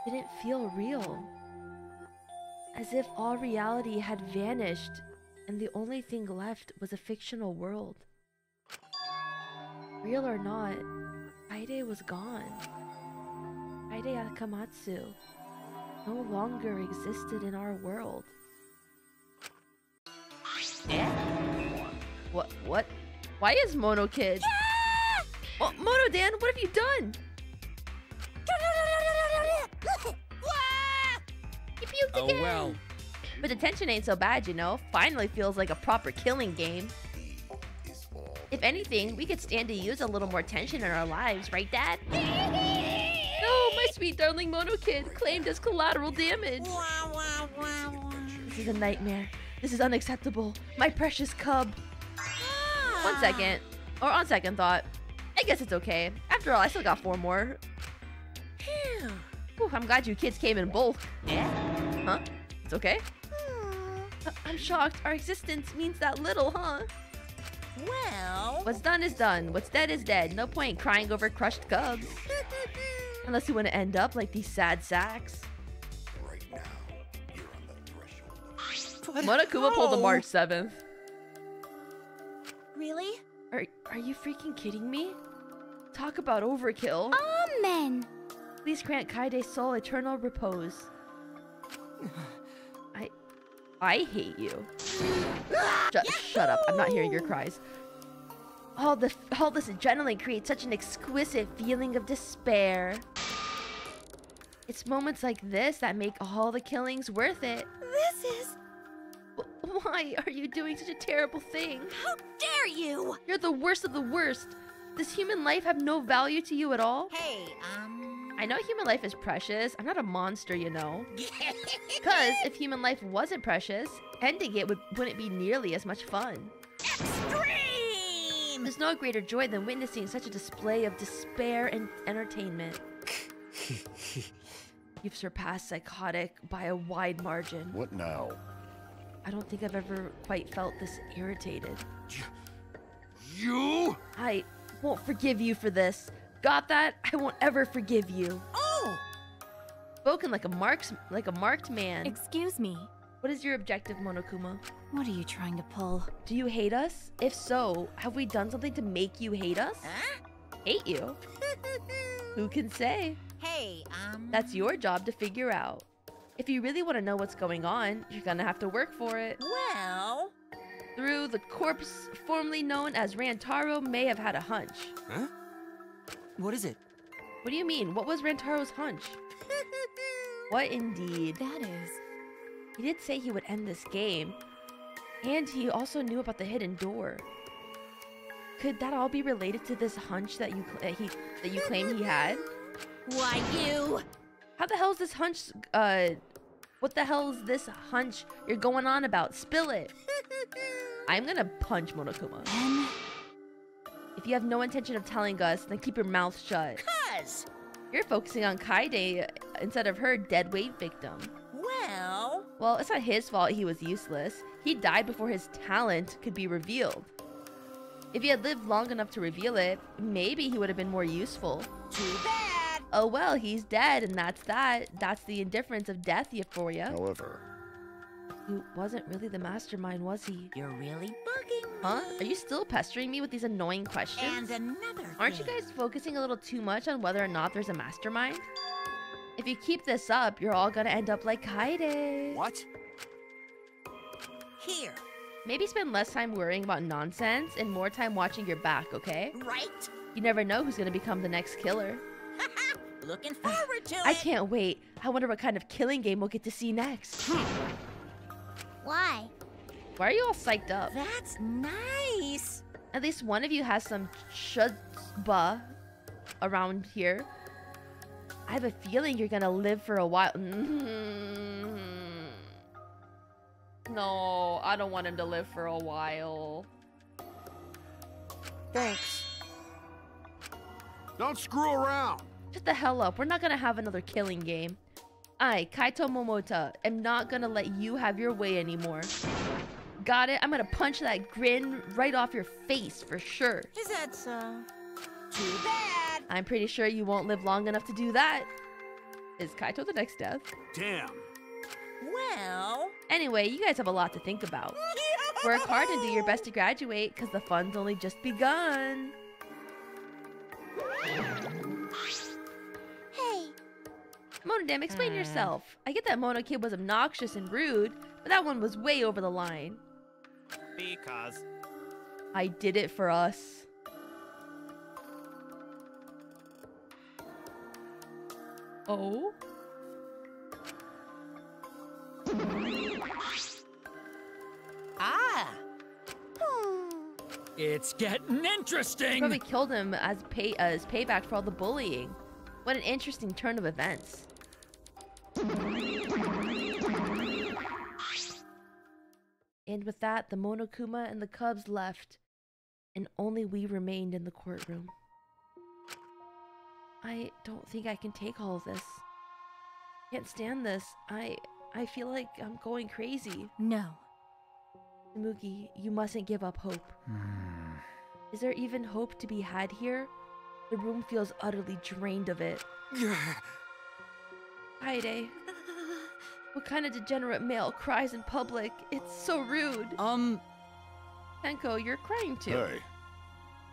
didn't feel real. As if all reality had vanished and the only thing left was a fictional world. Real or not, Kaede was gone. Kaede Akamatsu no longer existed in our world. What? Why is Mono Kid? Yeah! Oh, Mono Dan, what have you done? He puked again. Well. But the tension ain't so bad, you know. Finally feels like a proper killing game. If anything, we could stand to use a little more tension in our lives, right, Dad? No, my sweet darling Mono Kid claimed as collateral damage. This is a nightmare. This is unacceptable. My precious cub. 1 second. Or on second thought, I guess it's okay. After all, I still got 4 more. Whew, I'm glad you kids came in bulk. Yeah? Huh? It's okay? I'm shocked. Our existence means that little, huh? Well... What's done is done. What's dead is dead. No point crying over crushed cubs. Unless you want to end up like these sad sacks. Right now, you're on the threshold. Monokuma pulled a March 7th. Really? Are you freaking kidding me? Talk about overkill. Amen. Please grant Kaide's soul eternal repose. I hate you. Shut up. I'm not hearing your cries. All this adrenaline creates such an exquisite feeling of despair. It's moments like this that make all the killings worth it. This is... Why are you doing such a terrible thing? How dare you! You're the worst of the worst. Does human life have no value to you at all? Hey, I know human life is precious. I'm not a monster, you know. Because if human life wasn't precious, ending it wouldn't be nearly as much fun. Extreme! There's no greater joy than witnessing such a display of despair and entertainment. You've surpassed psychotic by a wide margin. What now? I don't think I've ever quite felt this irritated. You? I won't forgive you for this. Got that? I won't ever forgive you. Oh! Spoken like a marked man. Excuse me. What is your objective, Monokuma? What are you trying to pull? Do you hate us? If so, have we done something to make you hate us? Huh? Hate you? Who can say? Hey, That's your job to figure out. If you really want to know what's going on, you're gonna have to work for it. Well... Through the corpse formerly known as Rantaro may have had a hunch. Huh? What is it? What do you mean? What was Rantaro's hunch? What indeed? That is... He did say he would end this game. And he also knew about the hidden door. Could that all be related to this hunch that you claim he had? Why, you... How the hell is this hunch, what the hell is this hunch you're going on about? Spill it. I'm gonna punch Monokuma. If you have no intention of telling us, then keep your mouth shut. Cuz! You're focusing on Kaede instead of her dead weight victim. Well, it's not his fault he was useless. He died before his talent could be revealed. If he had lived long enough to reveal it, maybe he would have been more useful. Too bad! Oh well, he's dead, and that's that. That's the indifference of death for you. However... He wasn't really the mastermind, was he? You're really bugging me. Huh? Are you still pestering me with these annoying questions? And another Aren't you guys focusing a little too much on whether or not there's a mastermind? If you keep this up, you're all gonna end up like Kaede. What? Here. Maybe spend less time worrying about nonsense and more time watching your back, okay? Right? You never know who's gonna become the next killer. Looking forward to it. I can't wait. I wonder what kind of killing game we'll get to see next. Why? Why are you all psyched up? That's nice. At least one of you has some chutzpah around here. I have a feeling you're gonna live for a while. No, I don't want him to live for a while. Thanks. Don't screw around. Shut the hell up. We're not gonna have another killing game. I, Kaito Momota, am not gonna let you have your way anymore. Got it? I'm gonna punch that grin right off your face for sure. Is that so? Too bad. that. I'm pretty sure you won't live long enough to do that. Is Kaito the next death? Damn. Well... Anyway, you guys have a lot to think about. Work hard and do your best to graduate, because the fun's only just begun. Hey. Monodam, explain yourself. I get that Mono Kid was obnoxious and rude, but that one was way over the line. Because... I did it for us. Oh? Ah! It's getting interesting! Probably killed him as payback for all the bullying. What an interesting turn of events. And with that, the Monokuma and the Cubs left, and only we remained in the courtroom. I don't think I can take all of this. Can't stand this. I feel like I'm going crazy. No. Mugi, you mustn't give up hope. Is there even hope to be had here? The room feels utterly drained of it. Kaede, what kind of degenerate male cries in public? It's so rude. Tenko, you're crying too. Hey.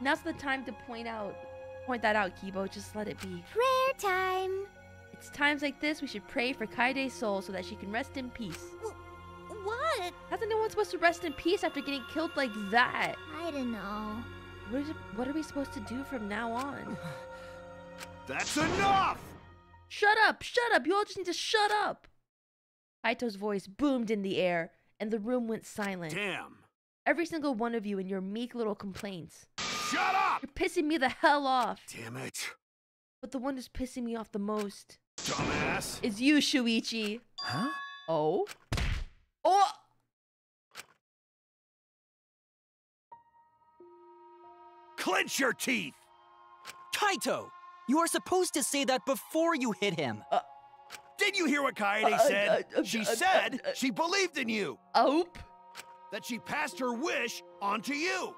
Now's the time to point that out, Kibo. Just let it be. Prayer time. It's times like this we should pray for Kaede's soul so that she can rest in peace. What? How's anyone supposed to rest in peace after getting killed like that? I don't know. What are we supposed to do from now on? That's enough! Shut up! Shut up! You all just need to shut up! Kaito's voice boomed in the air, and the room went silent. Damn. Every single one of you and your meek little complaints. Shut up! You're pissing me the hell off. Damn it. But the one who's pissing me off the most... Dumbass. ...is you, Shuichi. Huh? Oh? Oh! Clench your teeth! Kaito! You are supposed to say that before you hit him. Did you hear what Kaede said? She said she believed in you. Oop. That she passed her wish on to you.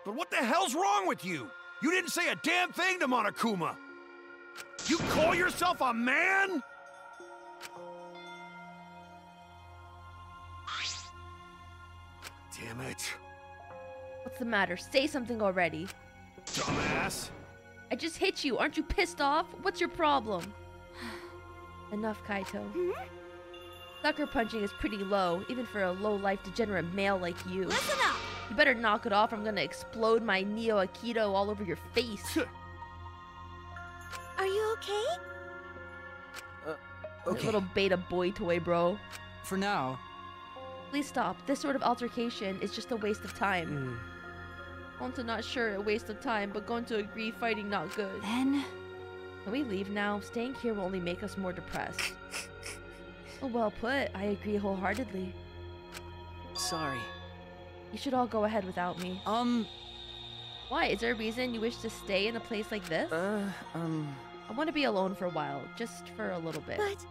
But what the hell's wrong with you? You didn't say a damn thing to Monokuma. You call yourself a man? Damn it. What's the matter? Say something already. Dumbass. I just hit you. Aren't you pissed off? What's your problem? Enough, Kaito. Sucker punching is pretty low, even for a low-life degenerate male like you. Listen up! You better knock it off or I'm gonna explode my Neo Aikido all over your face. Are you okay? Okay. Little beta boy toy, bro. For now. Please stop. This sort of altercation is just a waste of time. Gonto not sure a waste of time, but Gonto agree fighting not good. Then... Can we leave now? Staying here will only make us more depressed. Oh, well put. I agree wholeheartedly. Sorry. You should all go ahead without me. Why? Is there a reason you wish to stay in a place like this? I want to be alone for a while. Just for a little bit. But...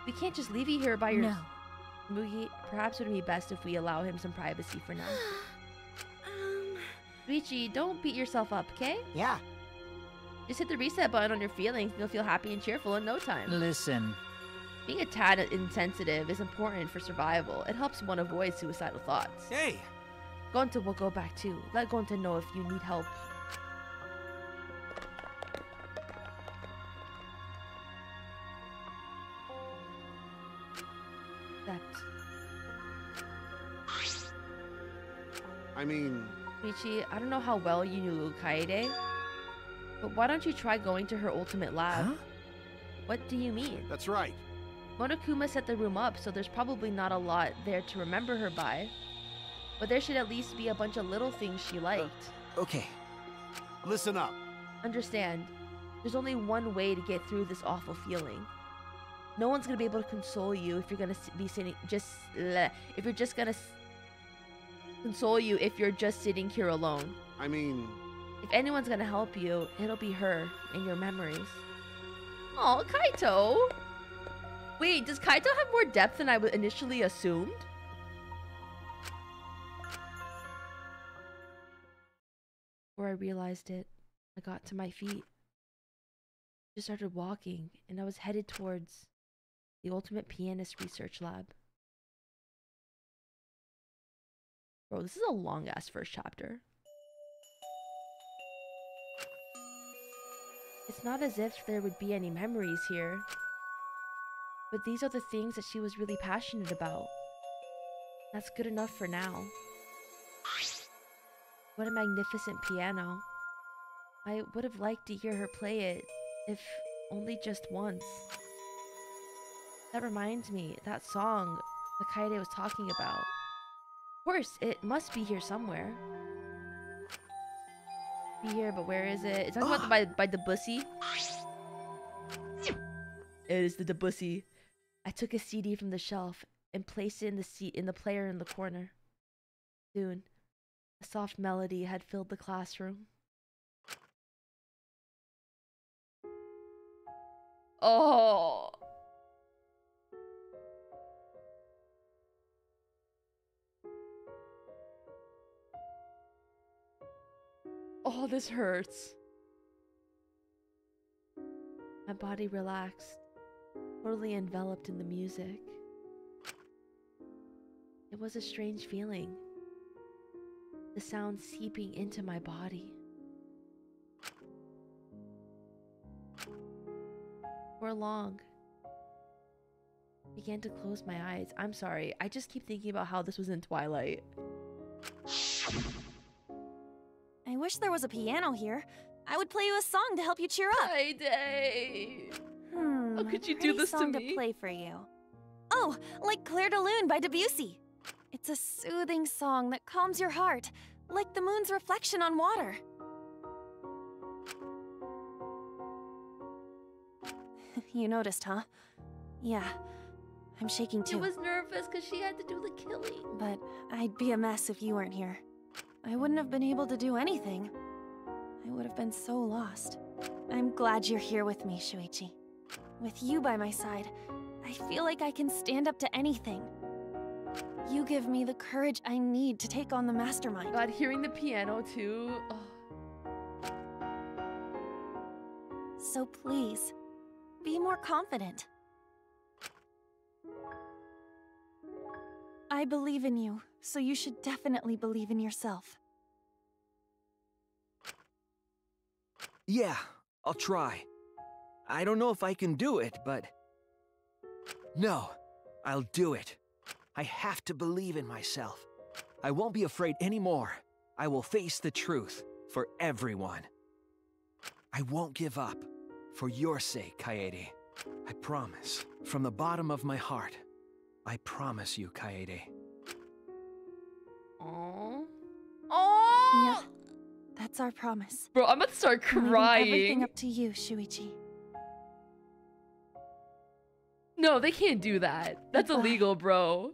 We can't just leave you here by your... No. Mugi, perhaps it would be best if we allow him some privacy for now. Luigi, don't beat yourself up, okay? Yeah. Just hit the reset button on your feelings and you'll feel happy and cheerful in no time. Listen. Being a tad insensitive is important for survival. It helps one avoid suicidal thoughts. Hey! Gonta will go back too. Let Gonta know if you need help. I mean... Michi, I don't know how well you knew Kaede, but why don't you try going to her ultimate lab? Huh? What do you mean? That's right. Monokuma set the room up, so there's probably not a lot there to remember her by. But there should at least be a bunch of little things she liked. Okay. Listen up. Understand, there's only one way to get through this awful feeling. No one's gonna be able to console you if you're gonna be sitting if you're just gonna console you if you're just sitting here alone. I mean... If anyone's gonna help you, it'll be her and your memories. Oh, Kaito! Wait, does Kaito have more depth than I initially assumed? Or I realized it I got to my feet. Just started walking, and I was headed towards the Ultimate Pianist Research Lab. Bro, this is a long-ass first chapter. It's not as if there would be any memories here. But these are the things that she was really passionate about. That's good enough for now. What a magnificent piano. I would have liked to hear her play it, if only just once. That reminds me, that song the Kaede was talking about. Of course, it must be here somewhere. Be here, but where is it? It's talking about by the bussy. It is the bussy. I took a CD from the shelf and placed it in the seat in the player in the corner. Soon, a soft melody had filled the classroom. Oh. Oh, this hurts. My body relaxed, totally enveloped in the music. It was a strange feeling. The sound seeping into my body. For long, I began to close my eyes. I'm sorry, I just keep thinking about how this was in Twilight. I wish there was a piano here. I would play you a song to help you cheer up. Kaede. How could you do this to song me? To play for you. Oh, like Clair de Lune by Debussy. It's a soothing song that calms your heart, like the moon's reflection on water. You noticed, huh? Yeah, I'm shaking too. I was nervous because she had to do the killing. But I'd be a mess if you weren't here. I wouldn't have been able to do anything. I would have been so lost. I'm glad you're here with me, Shuichi. With you by my side, I feel like I can stand up to anything. You give me the courage I need to take on the mastermind. God, hearing the piano too. Oh. So please, be more confident. I believe in you, so you should definitely believe in yourself. Yeah, I'll try. I don't know if I can do it, but... No, I'll do it. I have to believe in myself. I won't be afraid anymore. I will face the truth for everyone. I won't give up. For your sake, Kaede. I promise. From the bottom of my heart. I promise you, Kaede. Aww. Aww! Yeah, that's our promise. Bro, I'm about to start crying. Everything up to you, Shuichi. No, they can't do that. That's illegal, bro.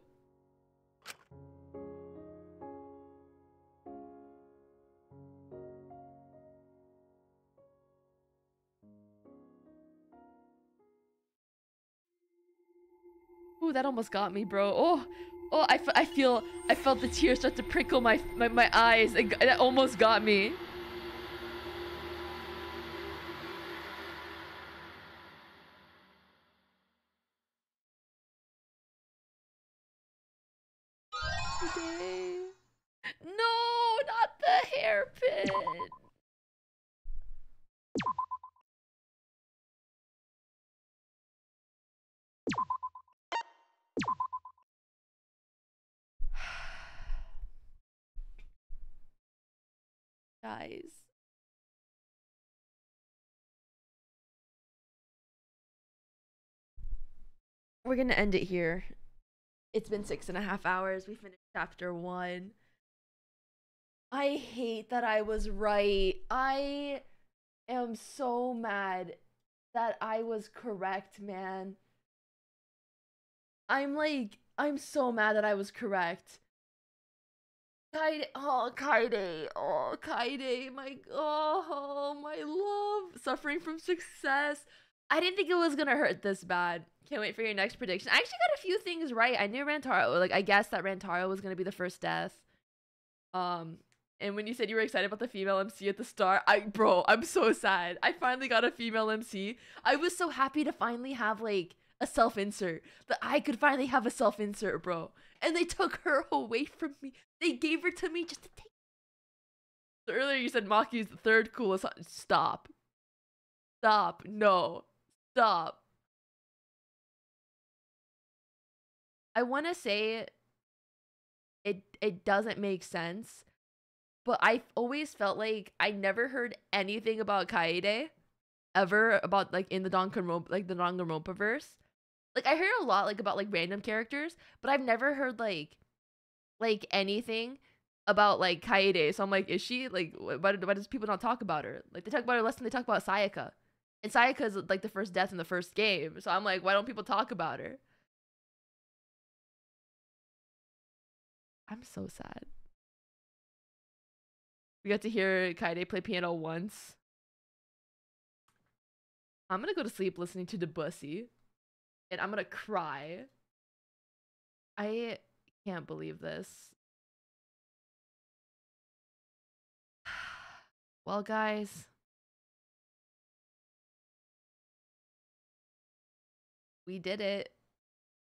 Ooh, that almost got me, bro. Oh, I felt the tears start to prickle my eyes. That almost got me. No, not the hairpin. Guys. We're gonna end it here. It's been 6.5 hours. We finished chapter 1. I hate that I was right. I am so mad that I was correct, man. I'm so mad that I was correct. Kaede, oh Kaede, my love, suffering from success. I didn't think it was gonna hurt this bad. Can't wait for your next prediction. I actually got a few things right. I knew Rantaro, like I guessed that Rantaro was gonna be the first death. And when you said you were excited about the female MC at the start, bro, I'm so sad. I finally got a female MC. I was so happy to finally have like a self-insert. That I could finally have a self-insert, bro. And they took her away from me. They gave her to me just to take. So earlier you said Maki is the third coolest. Stop. Stop. No. Stop. I want to say it doesn't make sense, but I always felt like I never heard anything about Kaede ever, about like in the Danganronpa, like the Danganronpa verse. Like I heard a lot like about like random characters, but I've never heard like anything about like Kaede. So I'm like, is she like, why does people not talk about her? Like they talk about her less than they talk about Sayaka. And Sayaka is like the first death in the first game. So I'm like, why don't people talk about her? I'm so sad. We got to hear Kaede play piano once. I'm gonna go to sleep listening to Debussy. And I'm gonna cry. I can't believe this. Well, guys. We did it.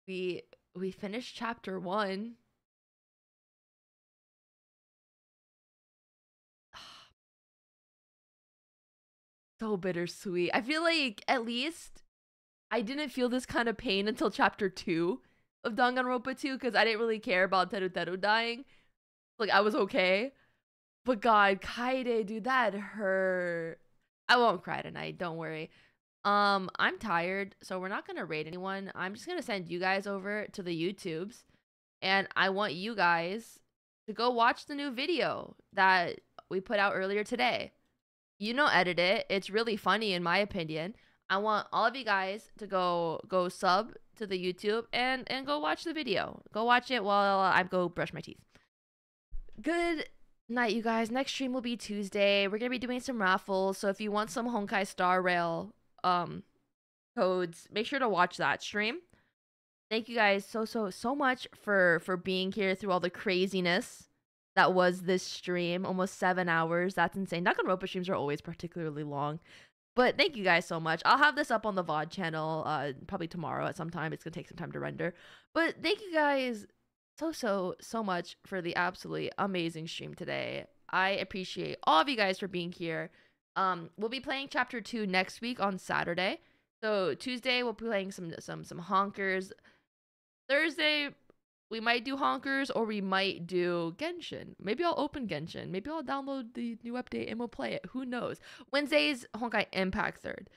We finished chapter 1. So bittersweet. I feel like at least I didn't feel this kind of pain until chapter 2 of Danganronpa 2 because I didn't really care about Teru Teru dying. Like I was okay. But God, Kaede, dude, that hurt. I won't cry tonight, don't worry. I'm tired, so we're not gonna rate anyone. I'm just gonna send you guys over to the YouTubes, and I want you guys to go watch the new video that we put out earlier today. You know, edit it. It's really funny in my opinion. I want all of you guys to go sub to the YouTube and go watch the video. Go watch it while I go brush my teeth. Good night, you guys. Next stream will be Tuesday. We're gonna be doing some raffles, so if you want some Honkai Star Rail codes, make sure to watch that stream. Thank you guys so much for being here through all the craziness that was this stream. Almost 7 hours. That's insane. Danganronpa streams are always particularly long. But thank you guys so much. I'll have this up on the VOD channel probably tomorrow at some time. It's gonna take some time to render. But thank you guys so much for the absolutely amazing stream today. I appreciate all of you guys for being here. We'll be playing chapter 2 next week on Saturday. So Tuesday we'll be playing some honkers. Thursday we might do honkers or we might do Genshin. Maybe I'll open Genshin. Maybe I'll download the new update and we'll play it. Who knows? Wednesday's Honkai Impact 3rd.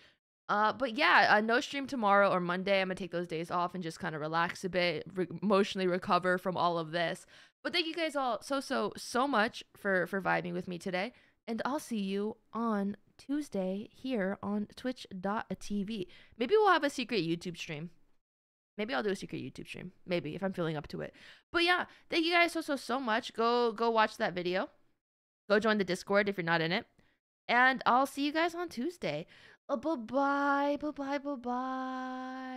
But yeah, no stream tomorrow or Monday. I'm gonna take those days off and just kind of relax a bit, emotionally recover from all of this. But thank you guys all so much for vibing with me today. And I'll see you on Tuesday here on twitch.tv. Maybe we'll have a secret YouTube stream. Maybe I'll do a secret YouTube stream. Maybe, if I'm feeling up to it. But yeah, thank you guys so much. Go watch that video. Go join the Discord if you're not in it. And I'll see you guys on Tuesday. Bye-bye. Bye-bye. Bye-bye.